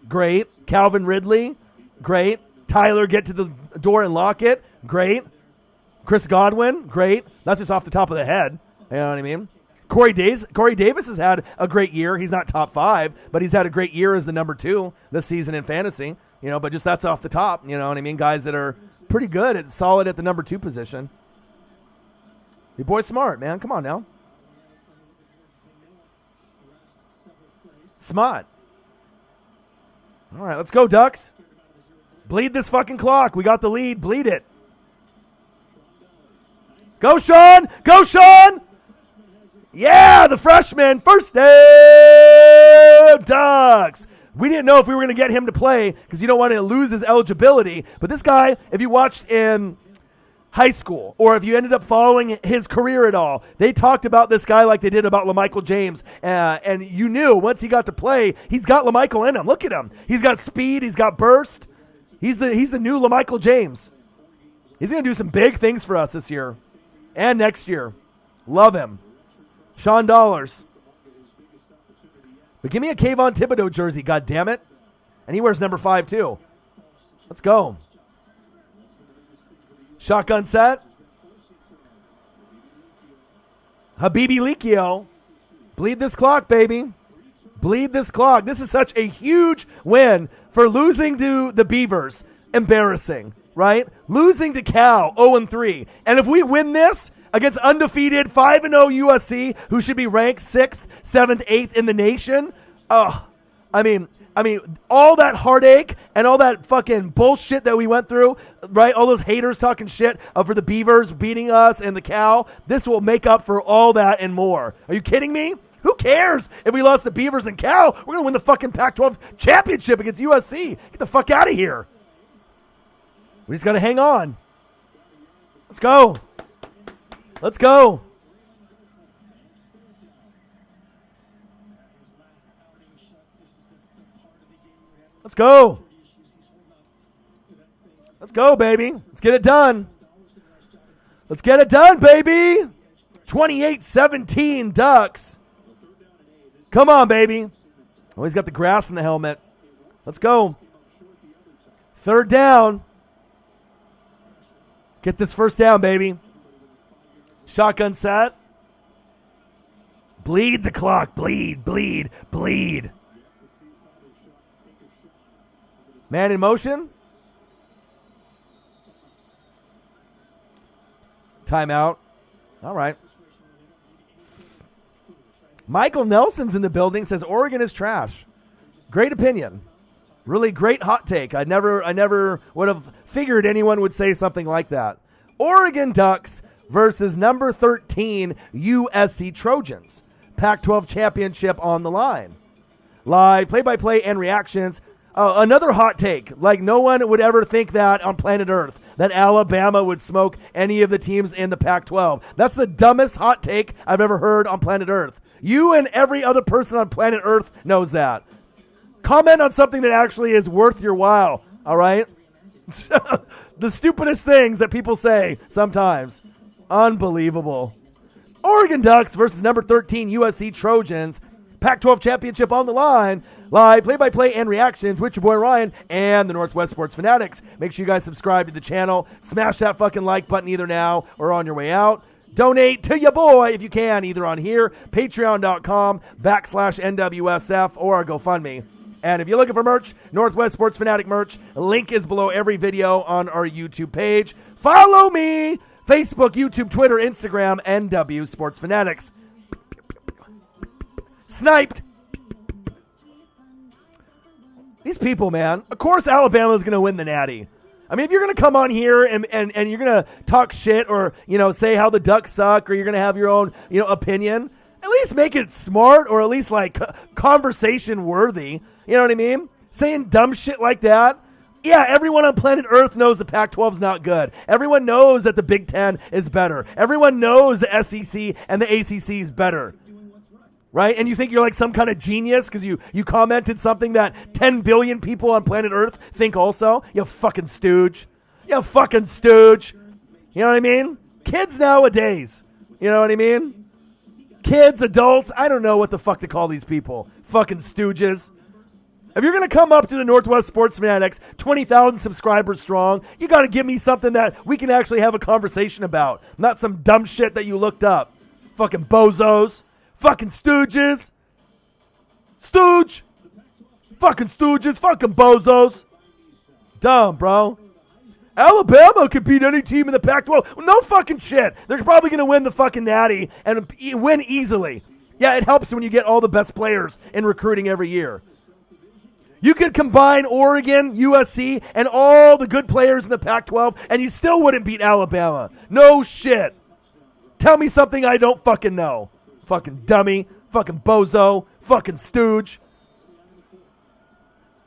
great. Calvin Ridley, great. Tyler, get to the door and lock it, great. Chris Godwin, great. That's just off the top of the head, you know what I mean? Corey Davis has had a great year. He's not top 5, but he's had a great year as the number 2 this season in fantasy, you know, but just that's off the top, you know what I mean? Guys that are pretty good and solid at the number 2 position. Your boy's smart, man. Come on now. Smart. All right, let's go, Ducks. Bleed this fucking clock. We got the lead. Bleed it. Go, Sean. Go, Sean. Yeah, the freshman. First down, Ducks. We didn't know if we were going to get him to play because you don't want to lose his eligibility. But this guy, if you watched in high school or if you ended up following his career at all, they talked about this guy like they did about LaMichael James. And you knew once he got to play, he's got LaMichael in him. Look at him. He's got speed. He's got burst. He's the new LaMichael James. He's going to do some big things for us this year and next year. Love him. Sean Dollars. But give me a Kayvon Thibodeau jersey, God damn it. And he wears number 5 too. Let's go. Shotgun set. Habibi Likio. Bleed this clock, baby. Bleed this clock. This is such a huge win for losing to the Beavers. Embarrassing, right? Losing to Cal, 0-3. And if we win this against undefeated 5-0 USC, who should be ranked 6th, 7th, 8th in the nation, I mean, all that heartache and all that fucking bullshit that we went through, right? All those haters talking shit for the Beavers beating us and the Cal, this will make up for all that and more. Are you kidding me? Who cares if we lost the Beavers and Cal? We're going to win the fucking Pac-12 championship against USC. Get the fuck out of here. We just got to hang on. Let's go. Let's go. Let's go. Let's go, baby. Let's get it done. Let's get it done, baby. 28-17 Ducks. Come on, baby. Oh, he's got the grass in the helmet. Let's go. Third down. Get this first down, baby. Shotgun set. Bleed the clock. Bleed, bleed, bleed. Man in motion. Timeout. All right. Michael Nelson's in the building, says Oregon is trash. Great opinion. Really great hot take. I never would have figured anyone would say something like that. Oregon Ducks versus number 13 USC Trojans. Pac-12 championship on the line. Live play-by-play and reactions. Another hot take. Like no one would ever think that on planet Earth, that Alabama would smoke any of the teams in the Pac-12. That's the dumbest hot take I've ever heard on planet Earth. You and every other person on planet Earth knows that. Comment on something that actually is worth your while, all right? The stupidest things that people say sometimes. Unbelievable. Oregon Ducks versus number 13 USC Trojans. Pac-12 championship on the line. Live play-by-play and reactions with your boy Ryan and the Northwest Sports Fanatics. Make sure you guys subscribe to the channel. Smash that fucking like button either now or on your way out. Donate to your boy if you can, either on here, patreon.com/NWSF, or GoFundMe. And if you're looking for merch, Northwest Sports Fanatic merch, link is below every video on our YouTube page. Follow me! Facebook, YouTube, Twitter, Instagram, NW Sports Fanatics. Sniped! These people, man. Of course Alabama's going to win the Natty. I mean, if you're going to come on here and you're going to talk shit or, say how the Ducks suck or you're going to have your own, opinion, at least make it smart or at least, like, conversation worthy. You know what I mean? Saying dumb shit like that. Yeah, everyone on planet Earth knows the Pac-12's not good. Everyone knows that the Big Ten is better. Everyone knows the SEC and the ACC is better. Right? And you think you're like some kind of genius because you commented something that 10 billion people on planet Earth think also? You fucking stooge. You fucking stooge. You know what I mean? Kids nowadays. You know what I mean? Kids, adults, I don't know what the fuck to call these people. Fucking stooges. If you're going to come up to the Northwest Sports Fanatics, 20,000 subscribers strong, you got to give me something that we can actually have a conversation about. Not some dumb shit that you looked up. Fucking bozos. Fucking stooges. Stooge. Fucking stooges. Fucking bozos. Dumb, bro. Alabama could beat any team in the Pac-12. No fucking shit. They're probably going to win the fucking Natty and win easily. Yeah, it helps when you get all the best players in recruiting every year. You could combine Oregon, USC, and all the good players in the Pac-12, and you still wouldn't beat Alabama. No shit. Tell me something I don't fucking know. Fucking dummy, fucking bozo, fucking stooge.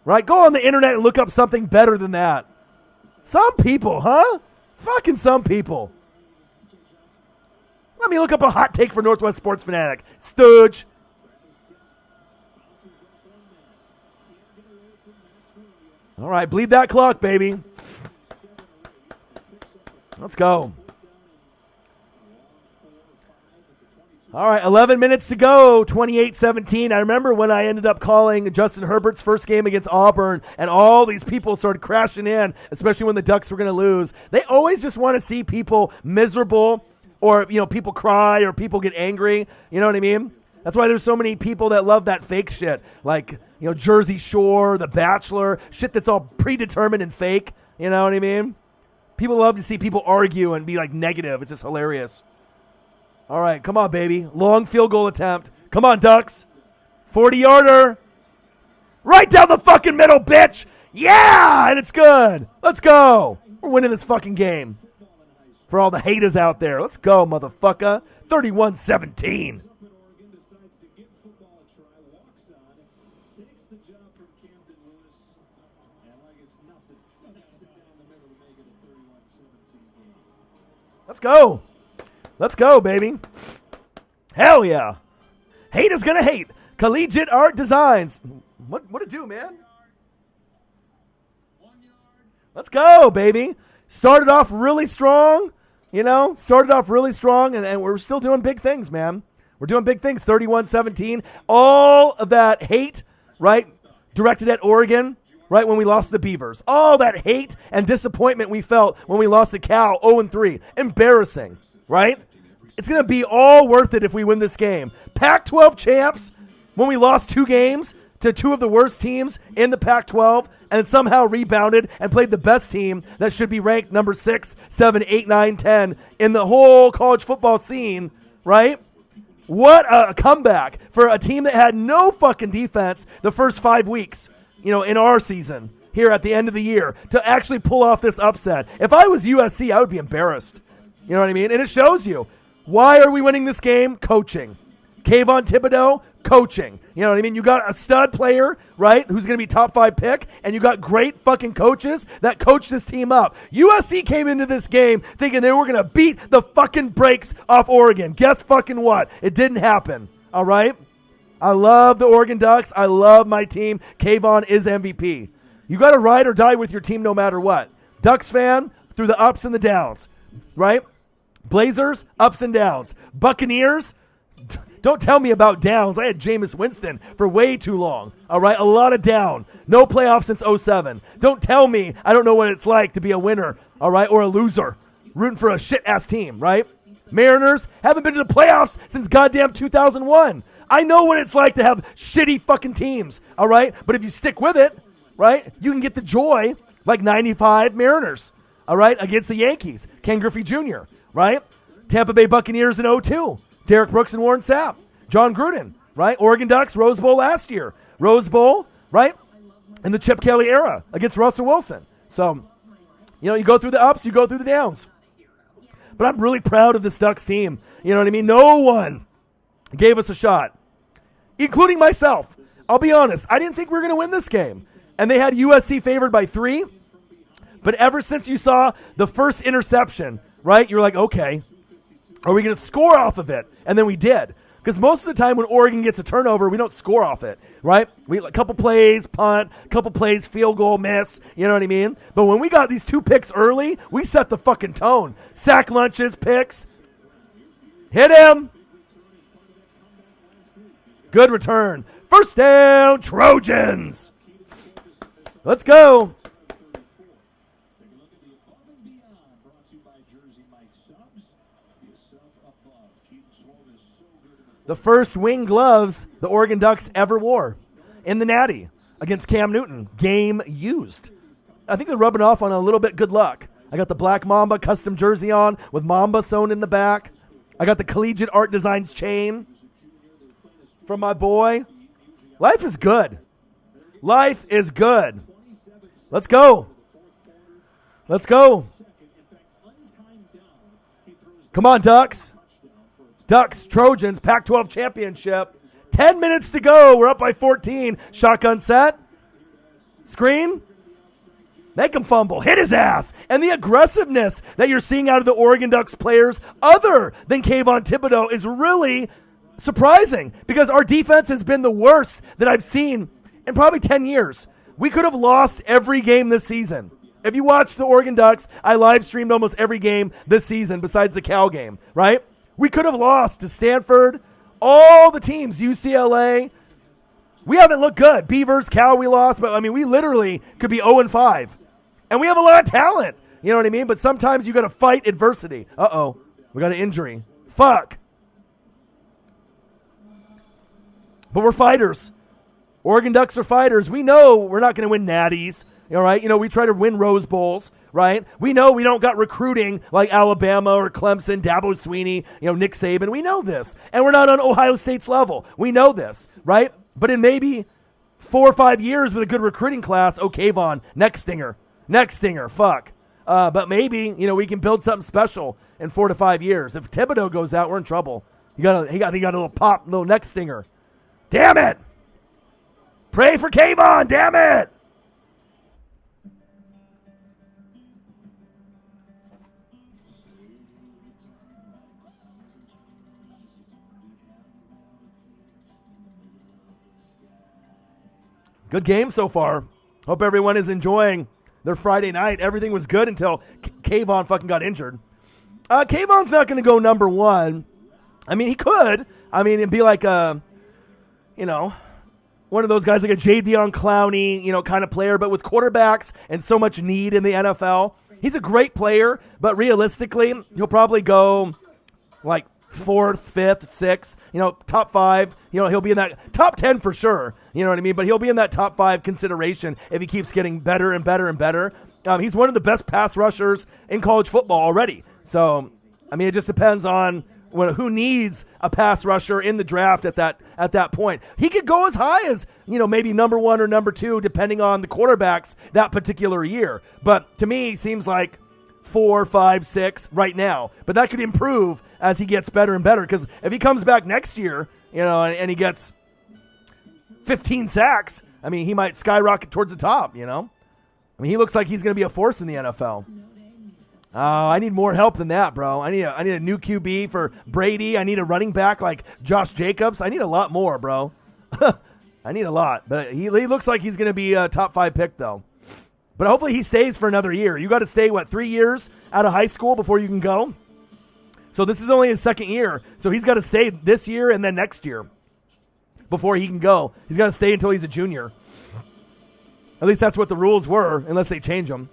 Right? Go on the internet and look up something better than that. Some people, huh? Fucking some people. Let me look up a hot take for Northwest Sports Fanatic. Stooge. All right, bleed that clock, baby. Let's go. All right, 11 minutes to go, 28-17. I remember when I ended up calling Justin Herbert's first game against Auburn, and all these people started crashing in, especially when the Ducks were going to lose. They always just want to see people miserable or, people cry or people get angry. You know what I mean? That's why there's so many people that love that fake shit, like, Jersey Shore, The Bachelor, shit that's all predetermined and fake. You know what I mean? People love to see people argue and be, like, negative. It's just hilarious. All right, come on, baby. Long field goal attempt. Come on, Ducks. 40-yarder. Right down the fucking middle, bitch. Yeah, and it's good. Let's go. We're winning this fucking game. For all the haters out there. Let's go, motherfucker. 31-17. Let's go. Let's go, baby. Hell yeah. Hate is gonna hate. Collegiate Art Designs. What it do, man? Let's go, baby. Started off really strong, and we're still doing big things, man. We're doing big things. 31-17. All of that hate, right, directed at Oregon, right, when we lost to the Beavers. All that hate and disappointment we felt when we lost to Cal 0-3. Embarrassing, right? It's going to be all worth it if we win this game. Pac-12 champs, when we lost 2 games to 2 of the worst teams in the Pac-12 and somehow rebounded and played the best team that should be ranked number 6, 7, 8, 9, 10 in the whole college football scene, right? What a comeback for a team that had no fucking defense the first 5 weeks, in our season here at the end of the year to actually pull off this upset. If I was USC, I would be embarrassed. You know what I mean? And it shows you. Why are we winning this game? Coaching. Kayvon Thibodeau, coaching. You know what I mean? You got a stud player, right, who's going to be top 5 pick, and you got great fucking coaches that coach this team up. USC came into this game thinking they were going to beat the fucking brakes off Oregon. Guess fucking what? It didn't happen, all right? I love the Oregon Ducks. I love my team. Kayvon is MVP. You got to ride or die with your team no matter what. Ducks fan, through the ups and the downs, right? Blazers, ups and downs. Buccaneers, don't tell me about downs. I had Jameis Winston for way too long. All right, a lot of down. No playoffs since 07. Don't tell me I don't know what it's like to be a winner, all right, or a loser, rooting for a shit-ass team, right? Mariners haven't been to the playoffs since goddamn 2001. I know what it's like to have shitty fucking teams, all right? But if you stick with it, right, you can get the joy like 95 Mariners, all right, against the Yankees. Ken Griffey Jr., right? Tampa Bay Buccaneers in 02. Derek Brooks and Warren Sapp. John Gruden, right? Oregon Ducks, Rose Bowl last year. Rose Bowl, right? In the Chip Kelly era against Russell Wilson. So, you go through the ups, you go through the downs. But I'm really proud of this Ducks team. You know what I mean? No one gave us a shot, including myself. I'll be honest. I didn't think we were going to win this game. And they had USC favored by 3. But ever since you saw the first interception, right, you're like, okay, are we going to score off of it? And then we did. Because most of the time when Oregon gets a turnover, we don't score off it, right? A couple plays, punt, a couple plays, field goal, miss, you know what I mean? But when we got these 2 picks early, we set the fucking tone. Sack lunches, picks. Hit him. Good return. First down, Trojans. Let's go. The first wing gloves the Oregon Ducks ever wore in the Natty against Cam Newton. Game used. I think they're rubbing off on a little bit good luck. I got the Black Mamba custom jersey on with Mamba sewn in the back. I got the Collegiate Art Designs chain from my boy. Life is good. Life is good. Let's go. Let's go. Come on, Ducks. Ducks, Trojans, Pac-12 championship. 10 minutes to go. We're up by 14. Shotgun set. Screen. Make him fumble. Hit his ass. And the aggressiveness that you're seeing out of the Oregon Ducks players other than Kayvon Thibodeau is really surprising because our defense has been the worst that I've seen in probably 10 years. We could have lost every game this season. If you watch the Oregon Ducks, I live streamed almost every game this season besides the Cal game, right? We could have lost to Stanford, all the teams, UCLA. We haven't looked good. Beavers, Cal, we lost, but we literally could be 0-5. And we have a lot of talent, you know what I mean? But sometimes you got to fight adversity. Uh-oh, we got an injury. Fuck. But we're fighters. Oregon Ducks are fighters. We know we're not going to win natties, all right? We try to win Rose Bowls. Right? We know we don't got recruiting like Alabama or Clemson, Dabo Swinney, Nick Saban. We know this. And we're not on Ohio State's level. We know this, right? But in maybe 4 or 5 years with a good recruiting class, Kayvon, next stinger, fuck. But maybe, we can build something special in 4 to 5 years. If Thibodeau goes out, we're in trouble. He got a little pop, little neck stinger. Damn it! Pray for Kayvon, damn it! Good game so far. Hope everyone is enjoying their Friday night. Everything was good until Kayvon fucking got injured. Kayvon's not going to go number one. I mean, he could. I mean, it'd be like one of those guys like a Jadeveon Clowney, kind of player, but with quarterbacks and so much need in the NFL. He's a great player, but realistically, he'll probably go like 4th, 5th, 6th, top 5. He'll be in that top 10 for sure. You know what I mean? But he'll be in that top 5 consideration if he keeps getting better and better and better. He's one of the best pass rushers in college football already. So, I mean, it just depends on who needs a pass rusher in the draft at that point. He could go as high as, maybe number 1 or number 2, depending on the quarterbacks that particular year. But to me, it seems like 4, 5, 6 right now. But that could improve as he gets better and better. Because if he comes back next year, and he gets 15 sacks, I mean, he might skyrocket towards the top, I mean, he looks like he's going to be a force in the NFL. I need more help than that, bro. I need a new QB for Brady. I need a running back like Josh Jacobs. I need a lot more, bro. I need a lot. But he looks like he's going to be a top 5 pick, though. But hopefully he stays for another year. You got to stay, 3 years out of high school before you can go? So this is only his 2nd year. So he's got to stay this year and then next year before he can go. He's got to stay until he's a junior. At least that's what the rules were, unless they change them.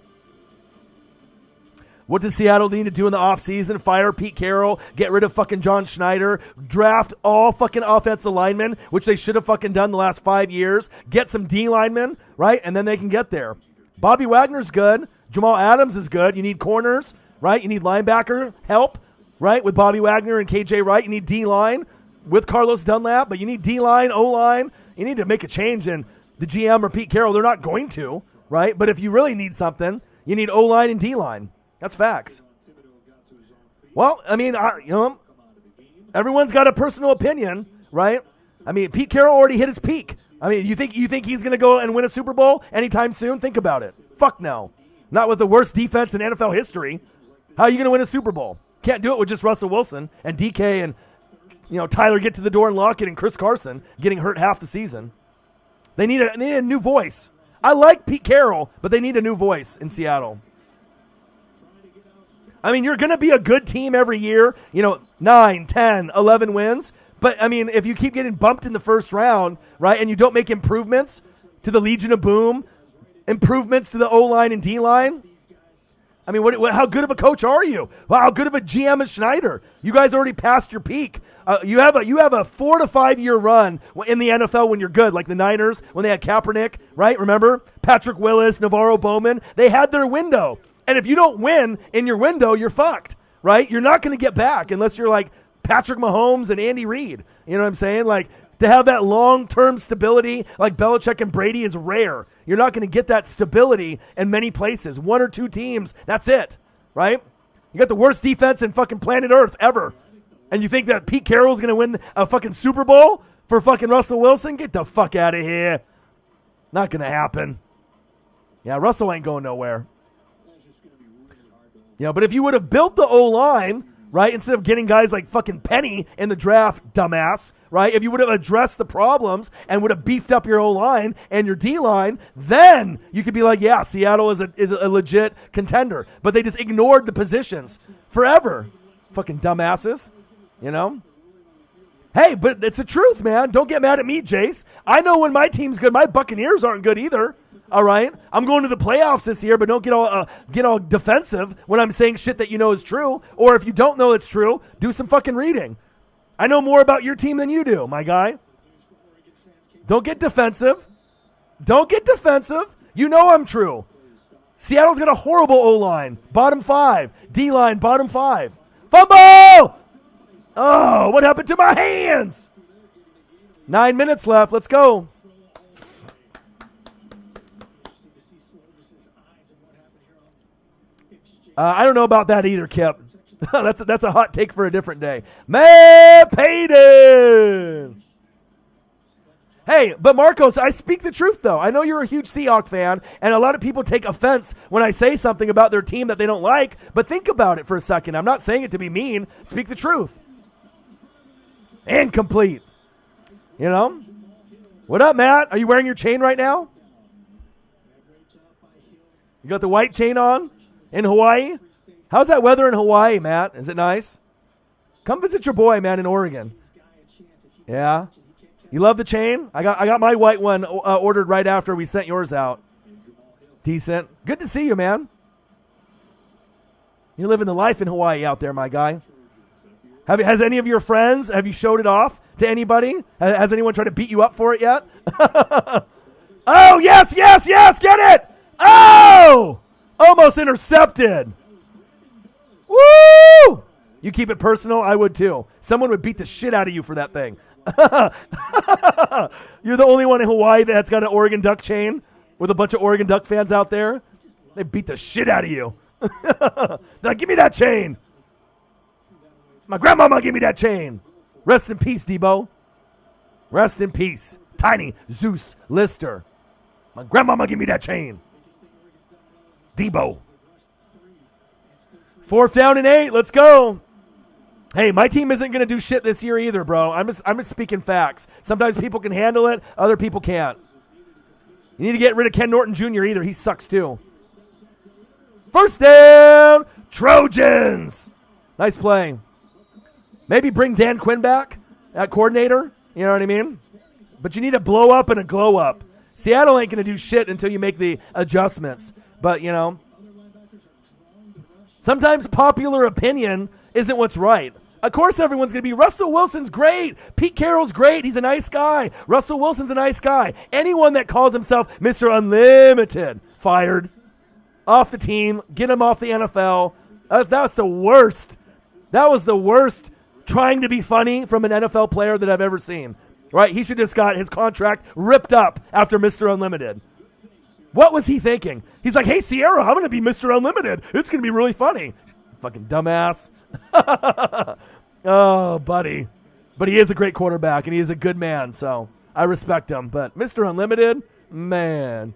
What does Seattle need to do in the offseason? Fire Pete Carroll, get rid of fucking John Schneider, draft all fucking offensive linemen, which they should have fucking done the last 5 years, get some D linemen, right? And then they can get there. Bobby Wagner's good. Jamal Adams is good. You need corners, right? You need linebacker help, right? With Bobby Wagner and KJ Wright, you need D-line with Carlos Dunlap, but you need D-line, O-line. You need to make a change in the GM or Pete Carroll. They're not going to, right? But if you really need something, you need O-line and D-line. That's facts. Well, I mean, everyone's got a personal opinion, right? I mean, Pete Carroll already hit his peak. I mean, you think he's going to go and win a Super Bowl anytime soon? Think about it. Fuck no. Not with the worst defense in NFL history. How are you going to win a Super Bowl? Can't do it with just Russell Wilson and DK and, Tyler get to the door and lock it and Chris Carson getting hurt half the season. They need a new voice. I like Pete Carroll, but they need a new voice in Seattle. I mean, you're going to be a good team every year, 9, 10, 11 wins. But, I mean, if you keep getting bumped in the first round, right, and you don't make improvements to the Legion of Boom, improvements to the O-line and D-line, I mean, how good of a coach are you? How good of a GM is Schneider? You guys already passed your peak. You have a 4 to 5 year run in the NFL when you're good, like the Niners when they had Kaepernick, right? Remember? Patrick Willis, Navarro Bowman. They had their window. And if you don't win in your window, you're fucked, right? You're not going to get back unless you're like Patrick Mahomes and Andy Reid. You know what I'm saying? Like, to have that long-term stability like Belichick and Brady is rare. You're not going to get that stability in many places. 1 or 2 teams, that's it, right? You got the worst defense in fucking planet Earth ever. And you think that Pete Carroll's going to win a fucking Super Bowl for fucking Russell Wilson? Get the fuck out of here. Not going to happen. Yeah, Russell ain't going nowhere. But if you would have built the O-line, right, instead of getting guys like fucking Penny in the draft, dumbass, right, if you would have addressed the problems and would have beefed up your O-line and your D-line, then you could be like, yeah, Seattle is a legit contender. But they just ignored the positions forever. Fucking dumbasses, Hey, but it's the truth, man. Don't get mad at me, Jace. I know when my team's good. My Buccaneers aren't good either. All right, I'm going to the playoffs this year, but don't get all defensive when I'm saying shit that is true. Or if you don't know it's true, do some fucking reading. I know more about your team than you do, my guy. Don't get defensive. Don't get defensive. You know I'm true. Seattle's got a horrible O-line, bottom 5. D-line, bottom 5. Fumble! Oh, what happened to my hands? 9 minutes left. Let's go. I don't know about that either, Kip. That's a hot take for a different day. Matt Payton! Hey, but Marcos, I speak the truth, though. I know you're a huge Seahawks fan, and a lot of people take offense when I say something about their team that they don't like, but think about it for a second. I'm not saying it to be mean. Speak the truth. Incomplete. What up, Matt? Are you wearing your chain right now? You got the white chain on in Hawaii? How's that weather in Hawaii, Matt? Is it nice? Come visit your boy, man, in Oregon. Yeah? You love the chain? I got my white one ordered right after we sent yours out. Decent. Good to see you, man. You're living the life in Hawaii out there, my guy. Has any of your friends, have you showed it off to anybody? Has anyone tried to beat you up for it yet? Oh, yes, get it! Oh! Almost intercepted. Woo! You keep it personal? I would too. Someone would beat the shit out of you for that thing. You're the only one in Hawaii that's got an Oregon Duck chain with a bunch of Oregon Duck fans out there. They beat the shit out of you. Now, give me that chain. My grandmama gave me that chain. Rest in peace, Debo. Rest in peace. Tiny Zeus Lister. My grandmama gave me that chain. Debo. 4th down and 8. Let's go. Hey, my team isn't going to do shit this year either, bro. I'm just speaking facts. Sometimes people can handle it. Other people can't. You need to get rid of Ken Norton Jr. either. He sucks too. 1st down. Trojans. Nice play. Maybe bring Dan Quinn back at coordinator. You know what I mean? But you need a blow up and a glow up. Seattle ain't going to do shit until you make the adjustments. But, you know, sometimes popular opinion isn't what's right. Of course everyone's going to be, Russell Wilson's great. Pete Carroll's great. He's a nice guy. Russell Wilson's a nice guy. Anyone that calls himself Mr. Unlimited, fired. Off the team. Get him off the NFL. That's the worst. That was the worst trying to be funny from an NFL player that I've ever seen. Right? He should have just got his contract ripped up after Mr. Unlimited. What was he thinking? He's like, hey, Sierra, I'm going to be Mr. Unlimited. It's going to be really funny. Fucking dumbass. Oh, buddy. But he is a great quarterback, and he is a good man, so I respect him. But Mr. Unlimited, man.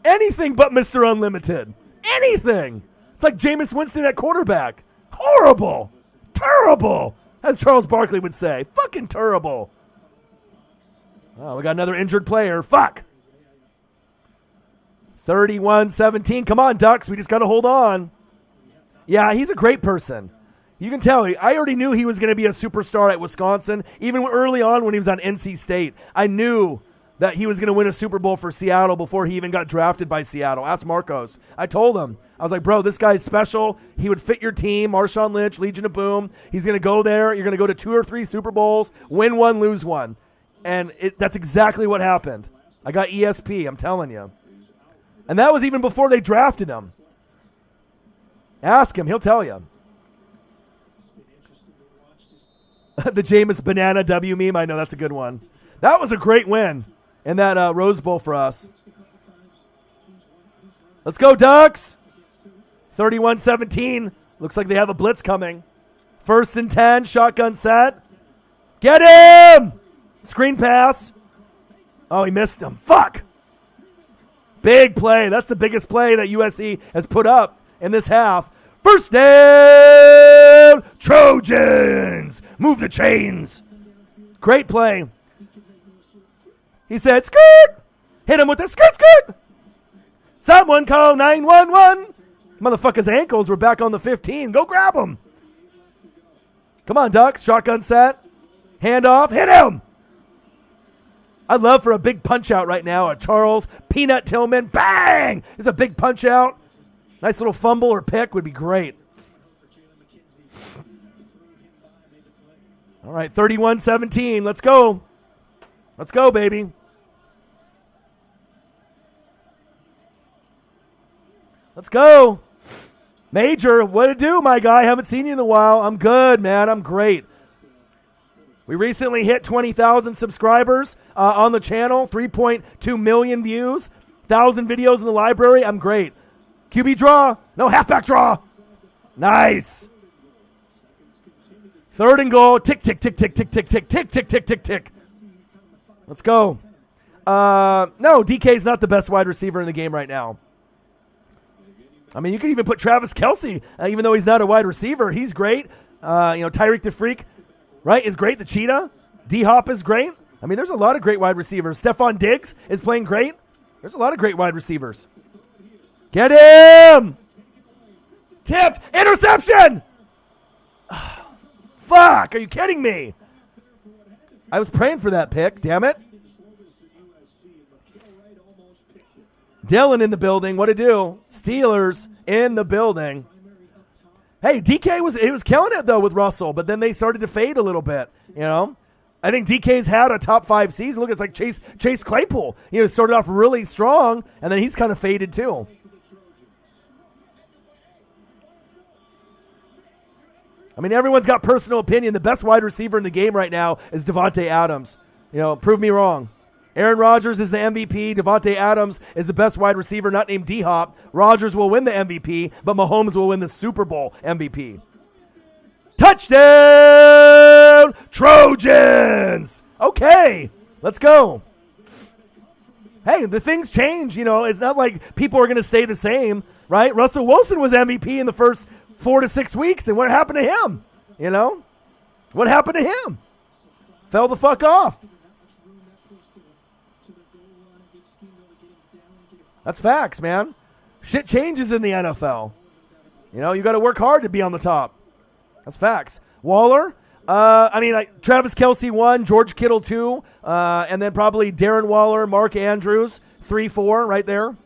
Anything but Mr. Unlimited. Anything. It's like Jameis Winston at quarterback. Horrible. Terrible. As Charles Barkley would say. Fucking terrible. Oh, we got another injured player. Fuck. 31-17. Come on, Ducks. We just got to hold on. Yeah, he's a great person. You can tell. I already knew he was going to be a superstar at Wisconsin, even early on when he was on NC State. I knew that he was going to win a Super Bowl for Seattle before he even got drafted by Seattle. Ask Marcos. I told him. I was like, bro, this guy's special. He would fit your team. Marshawn Lynch, Legion of Boom. He's going to go there. You're going to go to 2 or 3 Super Bowls, win one, lose one. And that's exactly what happened. I got ESP, I'm telling you. And that was even before they drafted him. Ask him. He'll tell you. The Jameis Banana W meme. I know that's a good one. That was a great win in that Rose Bowl for us. Let's go, Ducks. 31-17. Looks like they have a blitz coming. 1st and 10. Shotgun set. Get him! Screen pass. Oh, he missed him. Fuck! Big play. That's the biggest play that USC has put up in this half. 1st down, Trojans. Move the chains. Great play. He said, skirt. Hit him with the skirt. Someone call 911. Motherfucker's ankles were back on the 15. Go grab him. Come on, Ducks. Shotgun set. Hand off. Hit him. I'd love for a big punch out right now. A Charles Peanut Tillman. Bang! It's a big punch out. Nice little fumble or pick would be great. All right, 31-17. Let's go. Let's go, baby. Let's go. Major, what it do, my guy? Haven't seen you in a while. I'm good, man. I'm great. We recently hit 20,000 subscribers on the channel, 3.2 million views, 1,000 videos in the library. I'm great. QB draw. No, halfback draw. Nice. 3rd and goal. Tick, tick, tick, tick, tick, tick, tick, tick, tick, tick, tick, tick. Let's go. No, DK's not the best wide receiver in the game right now. I mean, you could even put Travis Kelce, even though he's not a wide receiver. He's great. Tyreek the Freak, right, is great. The Cheetah. D-Hop is great. I mean, there's a lot of great wide receivers. Stephon Diggs is playing great. There's a lot of great wide receivers. Get him! Tipped! Interception! Fuck! Are you kidding me? I was praying for that pick, damn it. Dylan in the building. What to do? Steelers in the building. Hey, DK was killing it, though, with Russell, but then they started to fade a little bit, you know? I think DK's had a top 5 season. Look, it's like Chase Claypool. Started off really strong, and then he's kind of faded, too. I mean, everyone's got personal opinion. The best wide receiver in the game right now is Davante Adams. Prove me wrong. Aaron Rodgers is the MVP. Davante Adams is the best wide receiver, not named D-Hop. Rodgers will win the MVP, but Mahomes will win the Super Bowl MVP. Touchdown, Trojans! Okay, let's go. Hey, the things change, It's not like people are going to stay the same, right? Russell Wilson was MVP in the first 4 to 6 weeks, and what happened to him? What happened to him? Fell the fuck off. That's facts, man. Shit changes in the NFL. You got to work hard to be on the top. That's facts. Waller, Travis Kelce 1, George Kittle 2, and then probably Darren Waller, Mark Andrews 3-4 right there.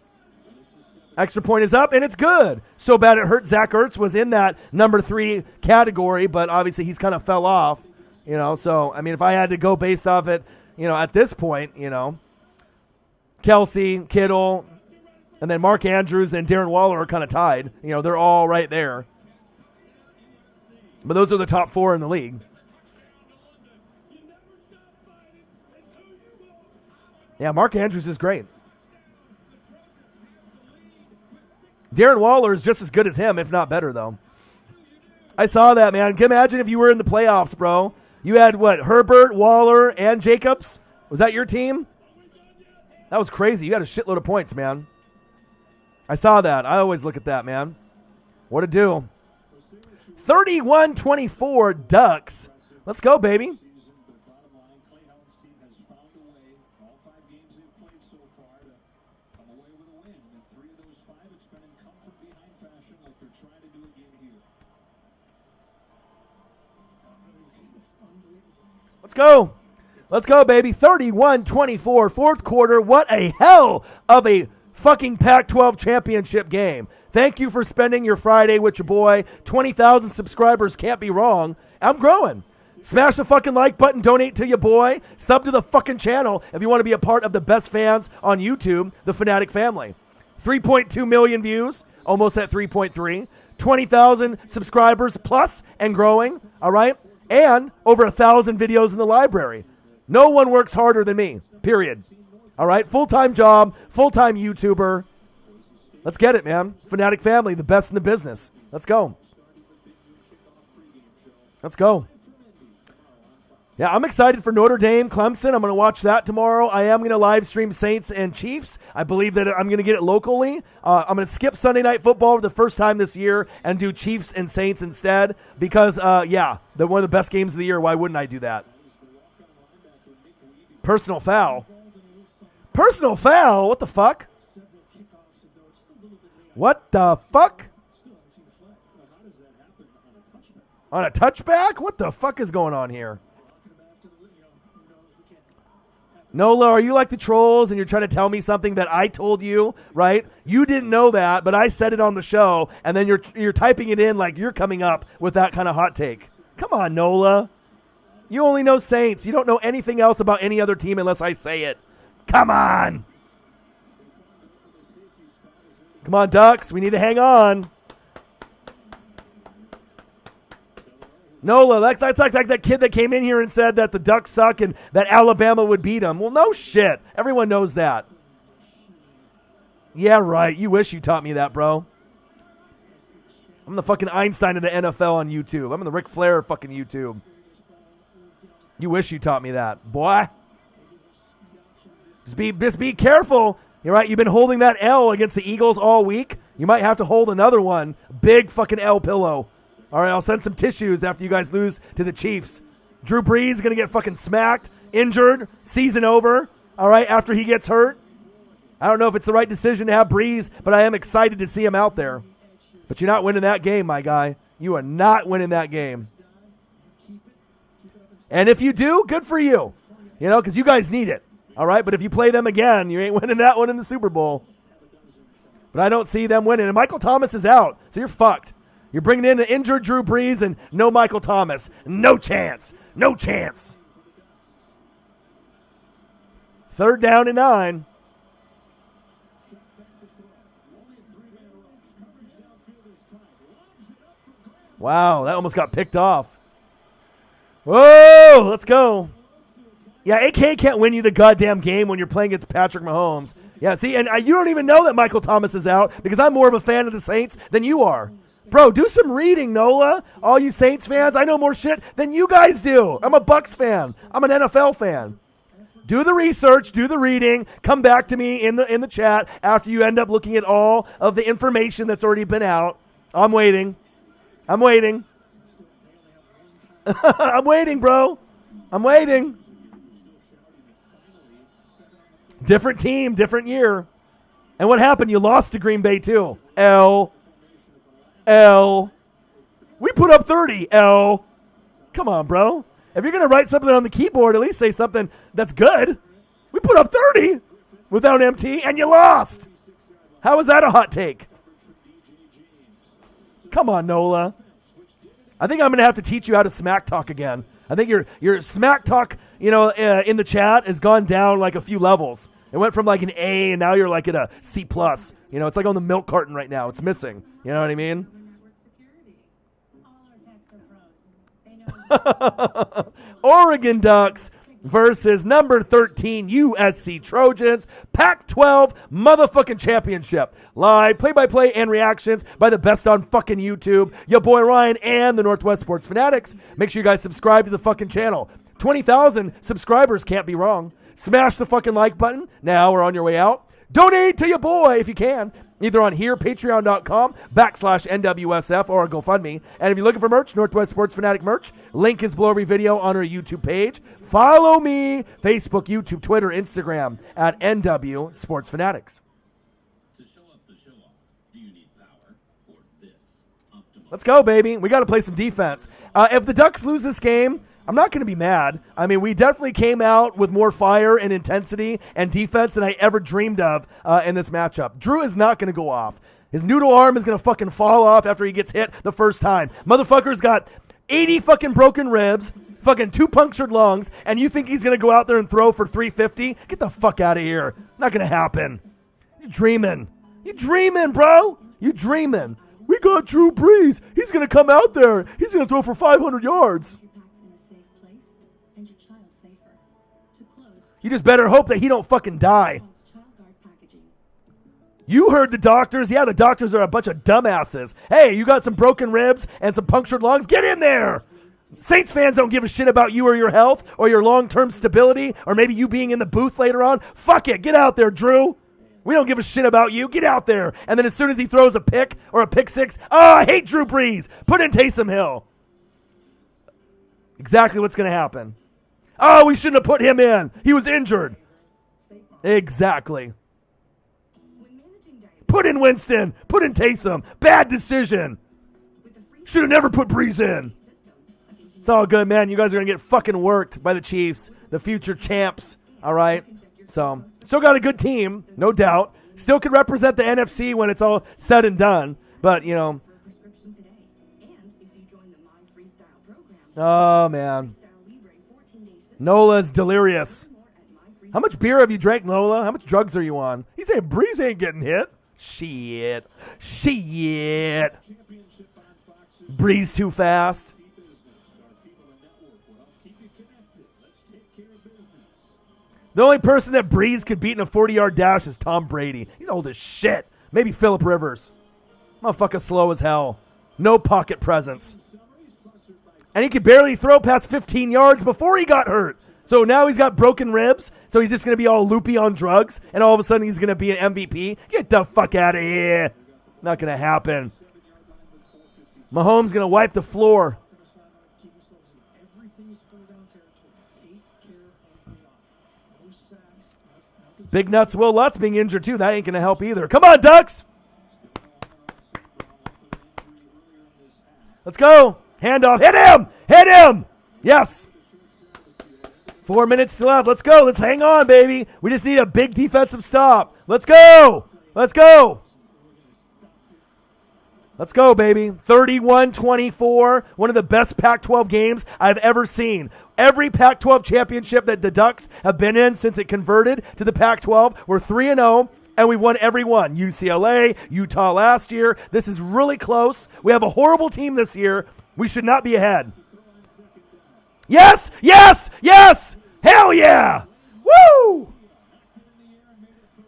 Extra point is up, and it's good. So bad it hurt. Zach Ertz was in that number 3 category, but obviously he's kind of fell off. So, if I had to go based off it, at this point, Kelce, Kittle, and then Mark Andrews and Darren Waller are kind of tied. They're all right there. But those are the top 4 in the league. Yeah, Mark Andrews is great. Darren Waller is just as good as him, if not better, though. I saw that, man. Can you imagine if you were in the playoffs, bro? You had, Herbert, Waller, and Jacobs? Was that your team? That was crazy. You got a shitload of points, man. I saw that. I always look at that, man. What to do? 31-24 Ducks. Let's go, baby. Let's go. Let's go, baby. 31-24, fourth quarter. What a hell of a fucking Pac-12 championship game. Thank you for spending your Friday with your boy. 20,000 subscribers can't be wrong. I'm growing. Smash the fucking like button, donate to your boy, sub to the fucking channel if you want to be a part of the best fans on YouTube, the Fanatic family. 3.2 million views, almost at 3.3. 20,000 subscribers plus and growing, all right? And over 1,000 videos in the library. No one works harder than me, period. All right, full-time job, full-time YouTuber. Let's get it, man. Fanatic family, the best in the business. Let's go. Let's go. Yeah, I'm excited for Notre Dame, Clemson. I'm going to watch that tomorrow. I am going to live stream Saints and Chiefs. I believe that I'm going to get it locally. I'm going to skip Sunday Night Football for the first time this year and do Chiefs and Saints instead because, they're one of the best games of the year. Why wouldn't I do that? Personal foul. Personal foul? What the fuck? What the fuck? On a touchback? What the fuck is going on here? Nola, are you like the trolls and you're trying to tell me something that I told you, right? You didn't know that, but I said it on the show, and then you're typing it in like you're coming up with that kind of hot take. Come on, Nola. You only know Saints. You don't know anything else about any other team unless I say it. Come on. Come on, Ducks. We need to hang on. Nola, that's like that kid that came in here and said that the Ducks suck and that Alabama would beat them. Well, no shit. Everyone knows that. Yeah, right. You wish you taught me that, bro. I'm the fucking Einstein of the NFL on YouTube. I'm the Ric Flair of fucking YouTube. You wish you taught me that, boy. Just be careful. You're right. You've been holding that L against the Eagles all week. You might have to hold another one. Big fucking L pillow. All right, I'll send some tissues after you guys lose to the Chiefs. Drew Brees is going to get fucking smacked. injured, season over, all right, after he gets hurt. I don't know if it's the right decision to have Breeze, but I am excited to see him out there. But you're not winning that game, my guy. You are not winning that game. And if you do, good for you. You know, because you guys need it. All right, but if you play them again, you ain't winning that one in the Super Bowl. But I don't see them winning. And Michael Thomas is out, so you're fucked. You're bringing in an injured Drew Brees and no Michael Thomas. No chance. No chance. 3rd down and 9. Wow, that almost got picked off. Whoa, let's go. Yeah, AK can't win you the goddamn game when you're playing against Patrick Mahomes. Yeah, see, and you don't even know that Michael Thomas is out because I'm more of a fan of the Saints than you are. Bro, do some reading, Nola. All you Saints fans, I know more shit than you guys do. I'm a Bucks fan. I'm an NFL fan. Do the research, do the reading, come back to me in the chat after you end up looking at all of the information that's already been out. I'm waiting. I'm waiting. I'm waiting, bro. I'm waiting. Different team, different year. And what happened? You lost to Green Bay, too. L. We put up 30. L. Come on, bro. If you're going to write something on the keyboard, at least say something that's good. We put up 30 without MT, and you lost. How is that a hot take? Come on, Nola. I think I'm going to have to teach you how to smack talk again. I think your smack talk, in the chat has gone down like a few levels. It went from like an A, and now you're like at a C+. It's like on the milk carton right now. It's missing. You know what I mean? Oregon Ducks versus number 13 USC Trojans, Pac-12 motherfucking championship. Live play-by-play and reactions by the best on fucking YouTube, your boy Ryan and the Northwest Sports Fanatics. Make sure you guys subscribe to the fucking channel. 20,000 subscribers can't be wrong. Smash the fucking like button now or on your way out. Donate to your boy if you can, either on here, patreon.com/NWSF or GoFundMe. And if you're looking for merch, Northwest Sports Fanatic merch, link is below every video on our YouTube page. Follow me, Facebook, YouTube, Twitter, Instagram at NW Sports Fanatics. To show up the show off, do you need power or this? Let's go, baby. We got to play some defense. If the Ducks lose this game, I'm not going to be mad. I mean, we definitely came out with more fire and intensity and defense than I ever dreamed of in this matchup. Drew is not going to go off. His noodle arm is going to fucking fall off after he gets hit the first time. Motherfucker's got 80 fucking broken ribs, fucking 2 punctured lungs, and you think he's going to go out there and throw for 350? Get the fuck out of here. Not going to happen. You're dreaming. You dreaming, bro. You dreaming. We got Drew Brees. He's going to come out there. He's going to throw for 500 yards. You just better hope that he don't fucking die. You heard the doctors. Yeah, the doctors are a bunch of dumbasses. Hey, you got some broken ribs and some punctured lungs? Get in there. Saints fans don't give a shit about you or your health or your long-term stability or maybe you being in the booth later on. Fuck it. Get out there, Drew. We don't give a shit about you. Get out there. And then as soon as he throws a pick or a pick six, I hate Drew Brees. Put in Taysom Hill. Exactly what's going to happen. Oh, we shouldn't have put him in. He was injured. Exactly. Put in Winston. Put in Taysom. Bad decision. Should have never put Breeze in. It's all good, man. You guys are going to get fucking worked by the Chiefs, the future champs. All right? So, still got a good team, no doubt. Still could represent the NFC when it's all said and done. But, oh, man. Nola's delirious. How much beer have you drank, Nola? How much drugs are you on? He's saying Breeze ain't getting hit. Shit. Breeze too fast. The only person that Breeze could beat in a 40-yard dash is Tom Brady. He's old as shit. Maybe Phillip Rivers. Motherfucker slow as hell. No pocket presence. And he could barely throw past 15 yards before he got hurt. So now he's got broken ribs, so he's just going to be all loopy on drugs, and all of a sudden he's going to be an MVP? Get the fuck out of here. Not going to happen. Mahomes going to wipe the floor. Big Nuts Will Lutz being injured too. That ain't going to help either. Come on, Ducks. Let's go. Handoff. Hit him. Hit him. Yes. 4 minutes left. Let's go. Let's hang on, baby. We just need a big defensive stop. Let's go. Let's go. Let's go, baby. 31-24. One of the best Pac-12 games I've ever seen. Every Pac-12 championship that the Ducks have been in since it converted to the Pac-12, we're 3-0, and we've won every one. UCLA, Utah last year. This is really close. We have a horrible team this year. We should not be ahead. Yes! Yes! Yes! Hell yeah! Woo!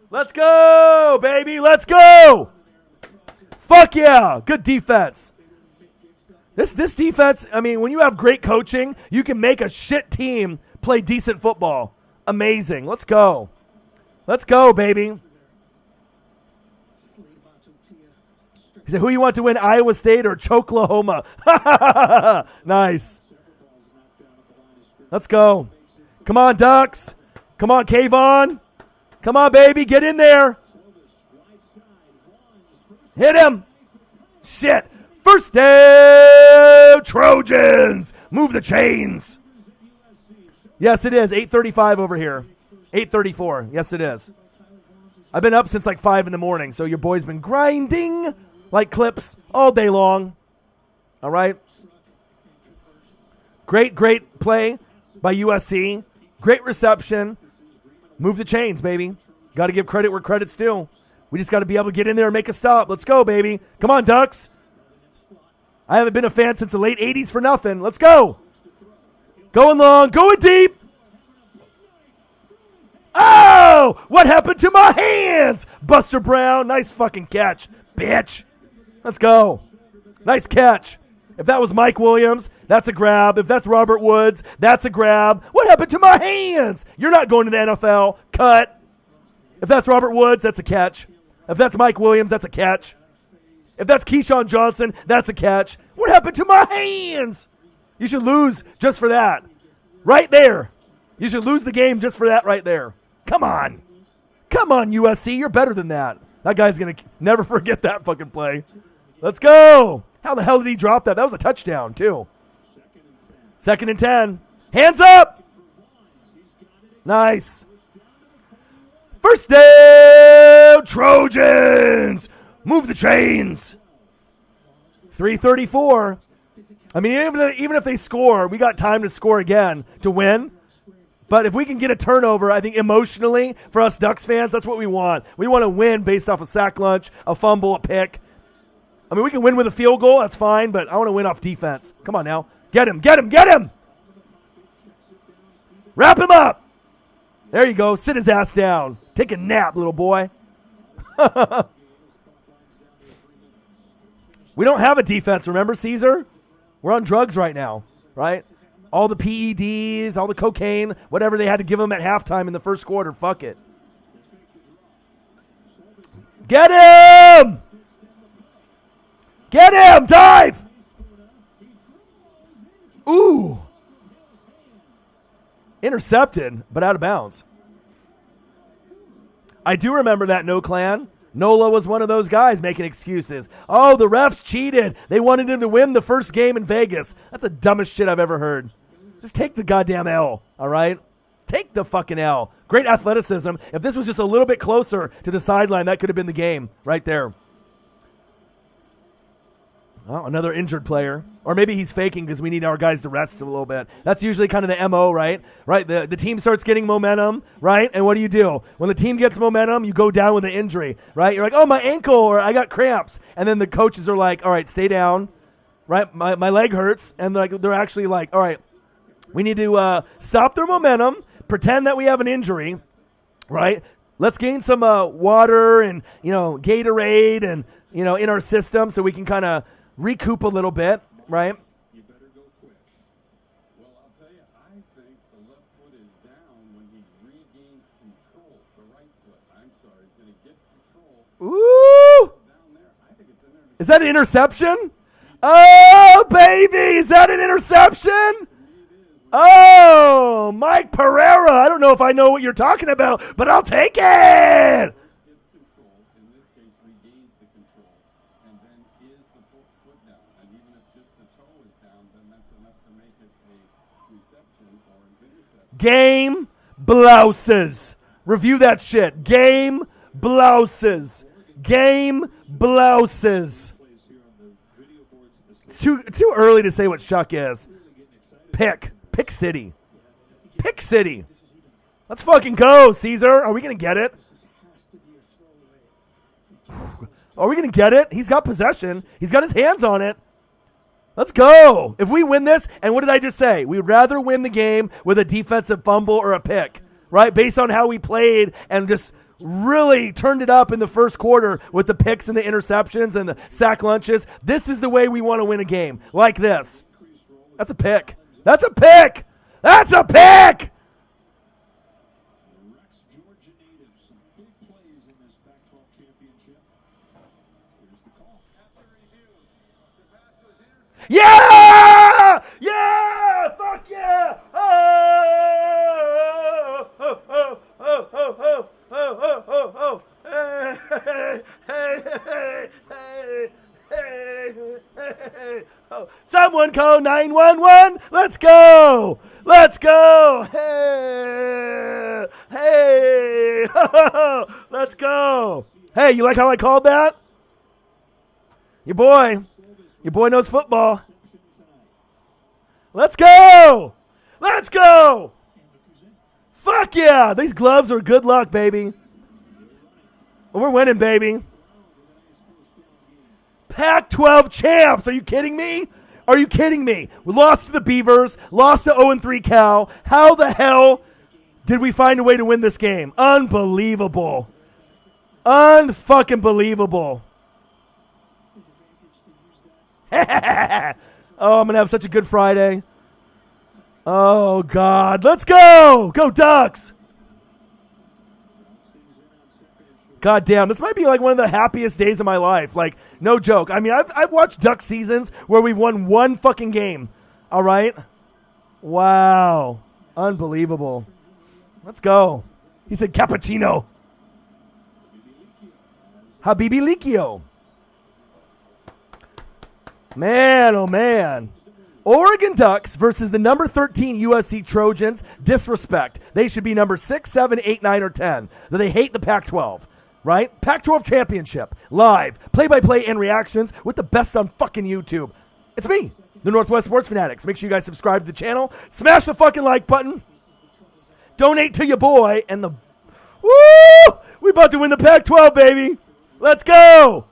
Let's go, baby. Let's go! Fuck yeah. Good defense. This defense, I mean, when you have great coaching, you can make a shit team play decent football. Amazing. Let's go. Let's go, baby. He said, who you want to win, Iowa State or Choklahoma? Nice. Let's go. Come on, Ducks. Come on, Kayvon. Come on, baby. Get in there. Hit him. Shit. First down, Trojans. Move the chains. Yes, it is. 8:35 over here. 8:34. Yes, it is. I've been up since like 5 in the morning, so your boy's been grinding like clips all day long. All right. Great play by USC. Great reception. Move the chains, baby. Got to give credit where credit's due. We just got to be able to get in there and make a stop. Let's go, baby. Come on, Ducks. I haven't been a fan since the late 80s for nothing. Let's go. Going long. Going deep. Oh! What happened to my hands? Buster Brown. Nice fucking catch, bitch. Let's go. Nice catch. If that was Mike Williams, that's a grab. If that's Robert Woods, that's a grab. What happened to my hands? You're not going to the NFL. Cut. If that's Robert Woods, that's a catch. If that's Mike Williams, that's a catch. If that's Keyshawn Johnson, that's a catch. What happened to my hands? You should lose just for that. Right there. You should lose the game just for that right there. Come on. Come on, USC. You're better than that. That guy's going to never forget that fucking play. Let's go. How the hell did he drop that? That was a touchdown, too. 2nd and 10. Hands up. Nice. First down, Trojans. Move the chains. 3:34. I mean, even if they score, we got time to score again to win. But if we can get a turnover, I think emotionally, for us Ducks fans, that's what we want. We want to win based off a sack lunch, a fumble, a pick. I mean, we can win with a field goal. That's fine, but I want to win off defense. Come on now. Get him, get him, get him. Wrap him up. There you go. Sit his ass down. Take a nap, little boy. We don't have a defense, remember, Caesar? We're on drugs right now, right? All the PEDs, all the cocaine, whatever they had to give them at halftime in the first quarter. Fuck it. Get him! Get him! Dive! Ooh. Intercepted, but out of bounds. I do remember that, No Clan. Nola was one of those guys making excuses. Oh, the refs cheated. They wanted him to win the first game in Vegas. That's the dumbest shit I've ever heard. Just take the goddamn L, all right? Take the fucking L. Great athleticism. If this was just a little bit closer to the sideline, that could have been the game right there. Oh, another injured player. Or maybe he's faking because we need our guys to rest a little bit. That's usually kind of the MO, right? Right? The team starts getting momentum, right? And what do? When the team gets momentum, you go down with an injury, right? You're like, oh, my ankle, or I got cramps. And then the coaches are like, all right, stay down, right? My leg hurts. And they're actually like, all right, we need to stop their momentum, pretend that we have an injury, right? Let's gain some water and, Gatorade and, in our system so we can kind of recoup a little bit, right? You better go quick. Well, I'll tell you, I think the left foot is down when he regains control. The right foot, I'm sorry, is going to get control. Ooh! Down there, I think it's an Is that an interception? Oh, baby! Is that an interception? Oh, Mike Pereira. I don't know if I know what you're talking about, but I'll take it. Gets control, in this case regains the control, and then is the foot down. And even if just the toe is down, then that's enough to make it a reception or an interception. Game blouses. Review that shit. Game blouses. Game blouses. It's too early to say what shuck is. Pick City. Pick City. Let's fucking go, Caesar. Are we going to get it? Are we going to get it? He's got possession. He's got his hands on it. Let's go. If we win this, and what did I just say? We'd rather win the game with a defensive fumble or a pick, right? Based on how we played and just really turned it up in the first quarter with the picks and the interceptions and the sack lunches. This is the way we want to win a game, like this. That's a pick. That's a pick. That's a pick. Rex, Georgia native, some big plays in this Pac-12 championship. Here's the call. After review, the pass was intercepted. Yeah! Yeah! Fuck yeah! Oh! Oh! Oh! Oh! Oh! Oh! Oh! Oh! Oh! Oh! Hey! Hey! Hey! Hey! Hey! Hey! Oh! Someone call 911! Let's go! Let's go! Hey! Hey! Let's go! Hey, you like how I called that? Your boy knows football. Let's go! Let's go! Fuck yeah! These gloves are good luck, baby. We're winning, baby. Pac-12 champs! Are you kidding me? Are you kidding me? We lost to the Beavers, lost to 0-3 Cal. How the hell did we find a way to win this game? Unbelievable. Unfucking believable. Oh, I'm going to have such a good Friday. Oh, God. Let's go. Go Ducks. God damn, this might be like one of the happiest days of my life. Like, no joke. I mean, I've watched Duck seasons where we've won one fucking game. All right? Wow. Unbelievable. Let's go. He said cappuccino. Habibi Likio. Man, oh man. Oregon Ducks versus the number 13 USC Trojans. Disrespect. They should be number 6, 7, 8, 9, or 10. So they hate the Pac-12. Right? Pac-12 championship. Live. Play-by-play and reactions with the best on fucking YouTube. It's me, the Northwest Sports Fanatics. Make sure you guys subscribe to the channel. Smash the fucking like button. Donate to your boy. And the... Woo! We about to win the Pac-12, baby. Let's go.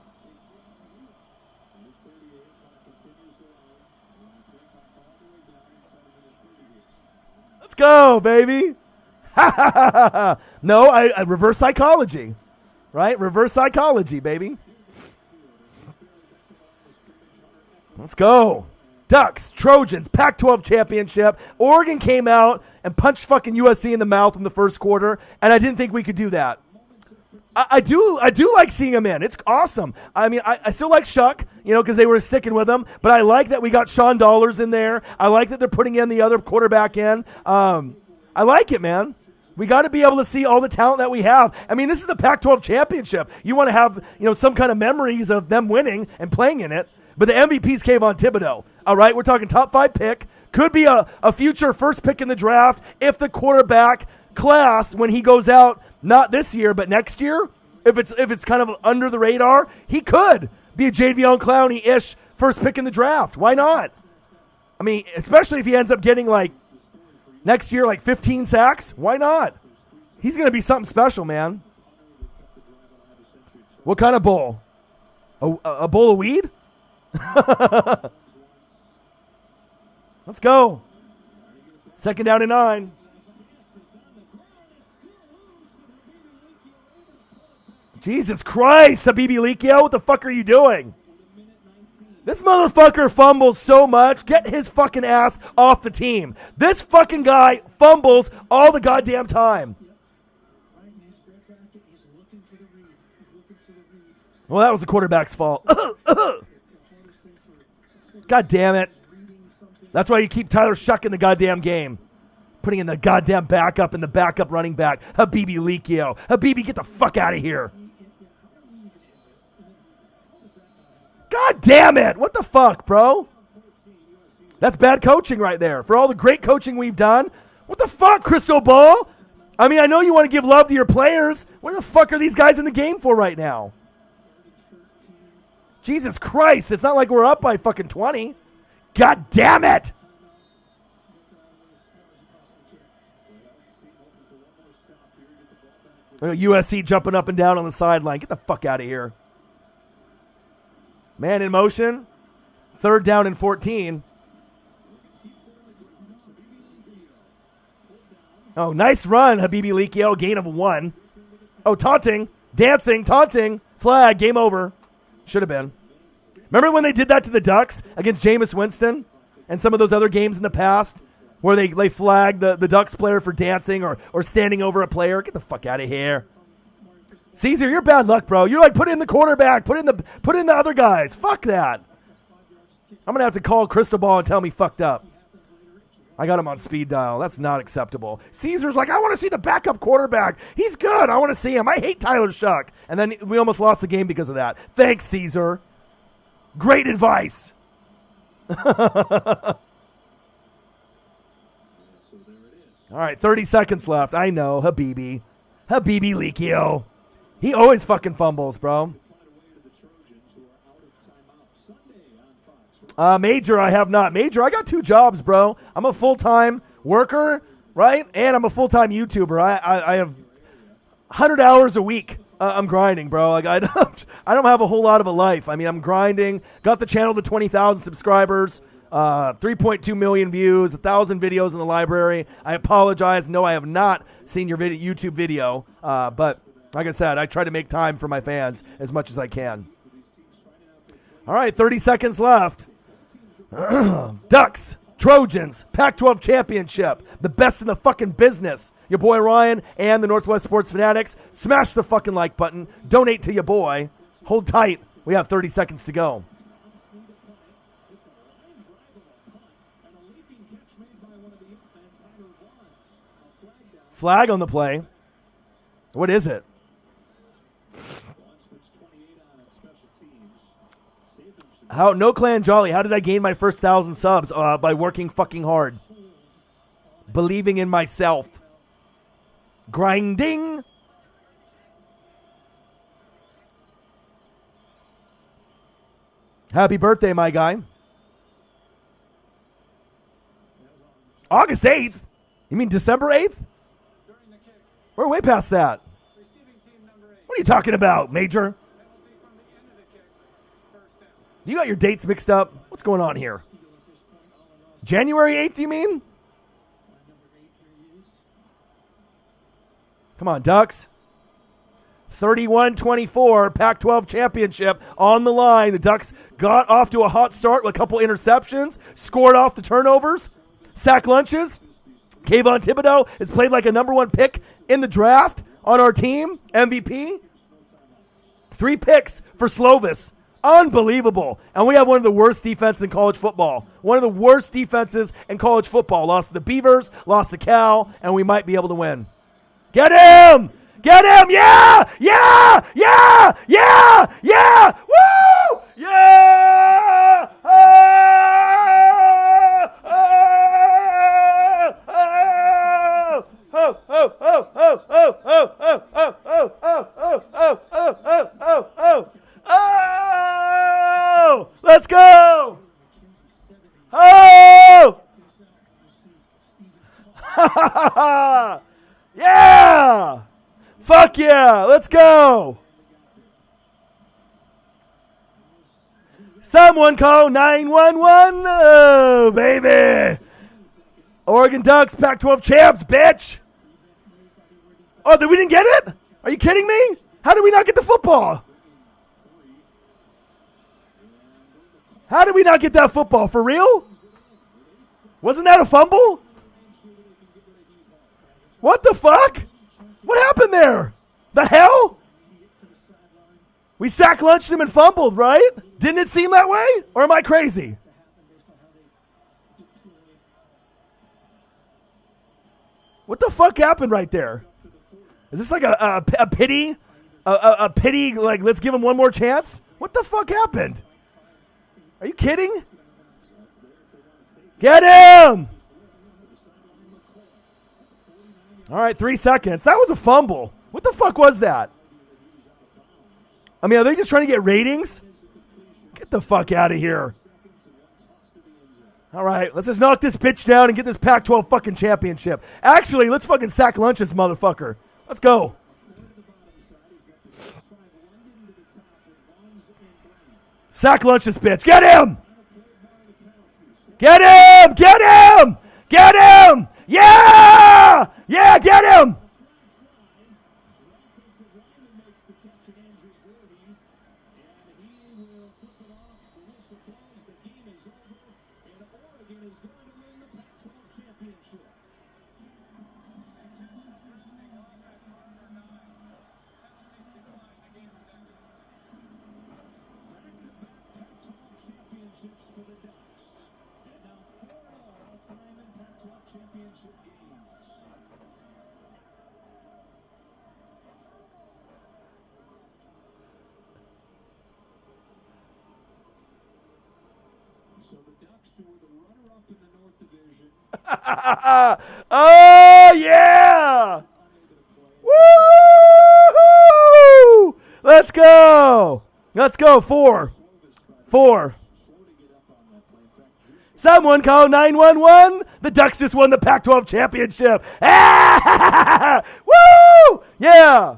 Let's go, baby. No, I reverse psychology. Right? Reverse psychology, baby. Let's go. Ducks, Trojans, Pac-12 championship. Oregon came out and punched fucking USC in the mouth in the first quarter, and I didn't think we could do that. I do like seeing him in. It's awesome. I mean, I still like Shuck, because they were sticking with him, but I like that we got Sean Dollars in there. I like that they're putting in the other quarterback in. I like it, man. We got to be able to see all the talent that we have. I mean, this is the Pac-12 championship. You want to have, some kind of memories of them winning and playing in it. But the MVP's Kayvon Thibodeau. All right, we're talking top 5 pick. Could be a future first pick in the draft if the quarterback class, when he goes out, not this year, but next year, if it's kind of under the radar, he could be a Jadeveon Clowney-ish first pick in the draft. Why not? I mean, especially if he ends up getting next year, 15 sacks. Why not? He's going to be something special, man. What kind of bowl? A bowl of weed? Let's go. 2nd down and 9. Jesus Christ, Habibi Likio, what the fuck are you doing? This motherfucker fumbles so much. Get his fucking ass off the team. This fucking guy fumbles all the goddamn time. Well, that was the quarterback's fault. God damn it. That's why you keep Tyler Shuck in the goddamn game. Putting in the goddamn backup and the backup running back, Habibi Likio. Habibi, get the fuck out of here. God damn it. What the fuck, bro? That's bad coaching right there. For all the great coaching we've done, what the fuck, Crystal Ball? I mean, I know you want to give love to your players. What the fuck are these guys in the game for right now? Jesus Christ, it's not like we're up by fucking 20. God damn it! USC jumping up and down on the sideline. Get the fuck out of here. Man in motion. 3rd down and 14. Oh, nice run, Habibi Likio. Gain of 1. Oh, taunting. Dancing. Taunting. Flag. Game over. Should have been. Remember when they did that to the Ducks against Jameis Winston and some of those other games in the past where they flagged the Ducks player for dancing or standing over a player? Get the fuck out of here. Caesar, you're bad luck, bro. You're like, put in the quarterback, put in the other guys. Fuck that. I'm going to have to call Crystal Ball and tell him he fucked up. I got him on speed dial. That's not acceptable. Caesar's like, I want to see the backup quarterback. He's good. I want to see him. I hate Tyler Shuck. And then we almost lost the game because of that. Thanks, Caesar. Great advice. All right, 30 seconds left. I know, Habibi Likio. He always fucking fumbles, bro. Major, I have not. Major, I got 2 jobs, bro. I'm a full-time worker, right? And I'm a full-time YouTuber. I have 100 hours a week. I'm grinding, bro. Like I don't have a whole lot of a life. I mean, I'm grinding. Got the channel to 20,000 subscribers, 3.2 million views, 1,000 videos in the library. I apologize. No, I have not seen your YouTube video. But like I said, I try to make time for my fans as much as I can. All right, 30 seconds left. Ducks, Trojans, Pac-12 championship. The best in the fucking business. Your boy Ryan and the Northwest Sports Fanatics. Smash the fucking like button. Donate to your boy. Hold tight. We have 30 seconds to go. Flag on the play. What is it? How no clan jolly. How did I gain my first 1,000 subs? By working fucking hard. Believing in myself. Grinding. Happy birthday, my guy. August 8th? You mean December 8th? We're way past that. What are you talking about, Major? You got your dates mixed up? What's going on here? January 8th, you mean? Come on, Ducks. 31-24, Pac-12 championship on the line. The Ducks got off to a hot start with a couple interceptions, scored off the turnovers, sack lunches. Kayvon Thibodeau has played like a #1 pick in the draft on our team, MVP. 3 picks for Slovis. Unbelievable. And we have one of the worst defenses in college football. One of the worst defenses in college football. Lost to the Beavers, lost to Cal, and we might be able to win. Get him! Get him! Yeah! Yeah! Yeah! Yeah! Yeah! Woo! Yeah! Oh! Oh! Oh! Oh! Oh! Oh! Oh! Oh! Oh! Oh! Oh! Oh! Oh! Oh! Oh! Oh! Let's go! Oh! Yeah! Fuck yeah! Let's go! Someone call 911! Oh, baby! Oregon Ducks, Pac-12 champs, bitch! Oh, we didn't get it? Are you kidding me? How did we not get the football? How did we not get that football? For real? Wasn't that a fumble? What the fuck? What happened there? The hell? We sack lunched him and fumbled, right? Didn't it seem that way? Or am I crazy? What the fuck happened right there? Is this like a pity? A pity, like, let's give him one more chance? What the fuck happened? Are you kidding? Get him! All right, 3 seconds. That was a fumble. What the fuck was that? I mean, are they just trying to get ratings? Get the fuck out of here. All right, let's just knock this bitch down and get this Pac-12 fucking championship. Actually, let's fucking sack lunch this motherfucker. Let's go. Sack lunch this bitch. Get him! Get him! Get him! Get him! Yeah! Yeah, get him! So the Ducks, who were the runner-up in the North Division, oh, yeah! Woo! Let's go! Let's go. 4. Someone call 911. The Ducks just won the Pac-12 championship. Woo! Yeah.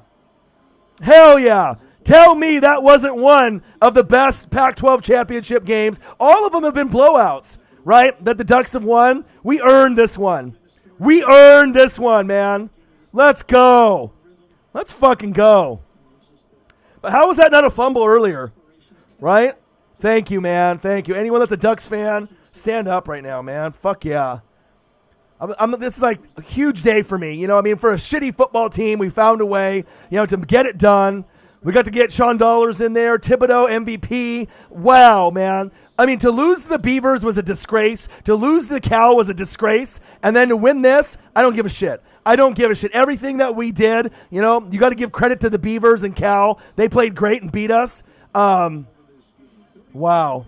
Hell yeah. Tell me that wasn't one of the best Pac-12 championship games. All of them have been blowouts, right? That the Ducks have won. We earned this one. We earned this one, man. Let's go. Let's fucking go. But how was that not a fumble earlier? Right? Thank you, man. Thank you. Anyone that's a Ducks fan, stand up right now, man. Fuck yeah. This is like a huge day for me. You know, I mean, for a shitty football team, we found a way, you know, to get it done. We got to get Sean Dollars in there, Thibodeau, MVP. Wow, man. I mean, to lose the Beavers was a disgrace. To lose the Cal was a disgrace. And then to win this, I don't give a shit. I don't give a shit. Everything that we did, you know, you got to give credit to the Beavers and Cal. They played great and beat us. Wow.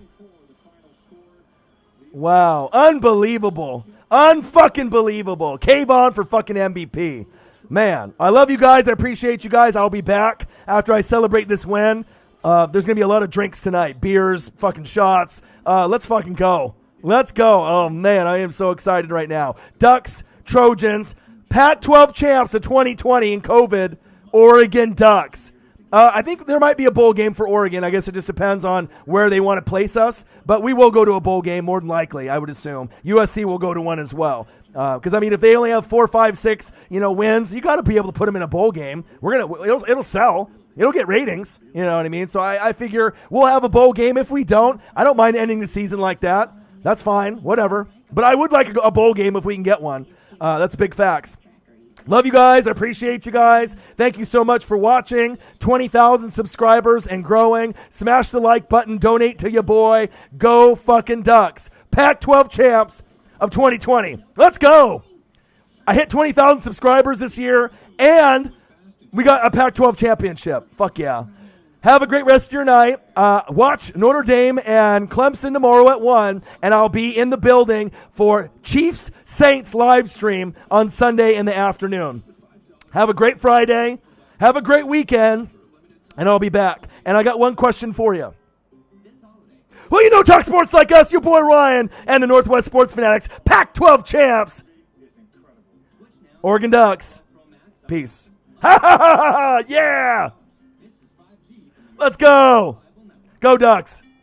Wow. Unbelievable. Unfucking believable. Cave on for fucking MVP. Man, I love you guys. I appreciate you guys. I'll be back after I celebrate this win. There's going to be a lot of drinks tonight. Beers, fucking shots. Let's fucking go. Let's go. Oh, man, I am so excited right now. Ducks, Trojans, Pac-12 champs of 2020 in COVID, Oregon Ducks. I think there might be a bowl game for Oregon. I guess it just depends on where they want to place us. But we will go to a bowl game more than likely, I would assume. USC will go to one as well. Because, I mean, if they only have 4, 5, 6, wins, you got to be able to put them in a bowl game. It'll sell. It'll get ratings. You know what I mean? So I figure we'll have a bowl game. If we don't, I don't mind ending the season like that. That's fine. Whatever. But I would like a bowl game if we can get one. That's big facts. Love you guys. I appreciate you guys. Thank you so much for watching. 20,000 subscribers and growing. Smash the like button. Donate to your boy. Go fucking Ducks. Pac-12 champs of 2020. Let's go. I hit 20,000 subscribers this year, and we got a Pac-12 championship. Fuck yeah. Have a great rest of your night. Watch Notre Dame and Clemson tomorrow at 1, and I'll be in the building for Chiefs Saints live stream on Sunday in the afternoon. Have a great Friday. Have a great weekend, and I'll be back. And I got one question for you. Well, you know, talk sports like us, your boy Ryan, and the Northwest Sports Fanatics, Pac-12 champs, Oregon Ducks. Peace. Ha ha ha ha! Yeah! Let's go. Go Ducks.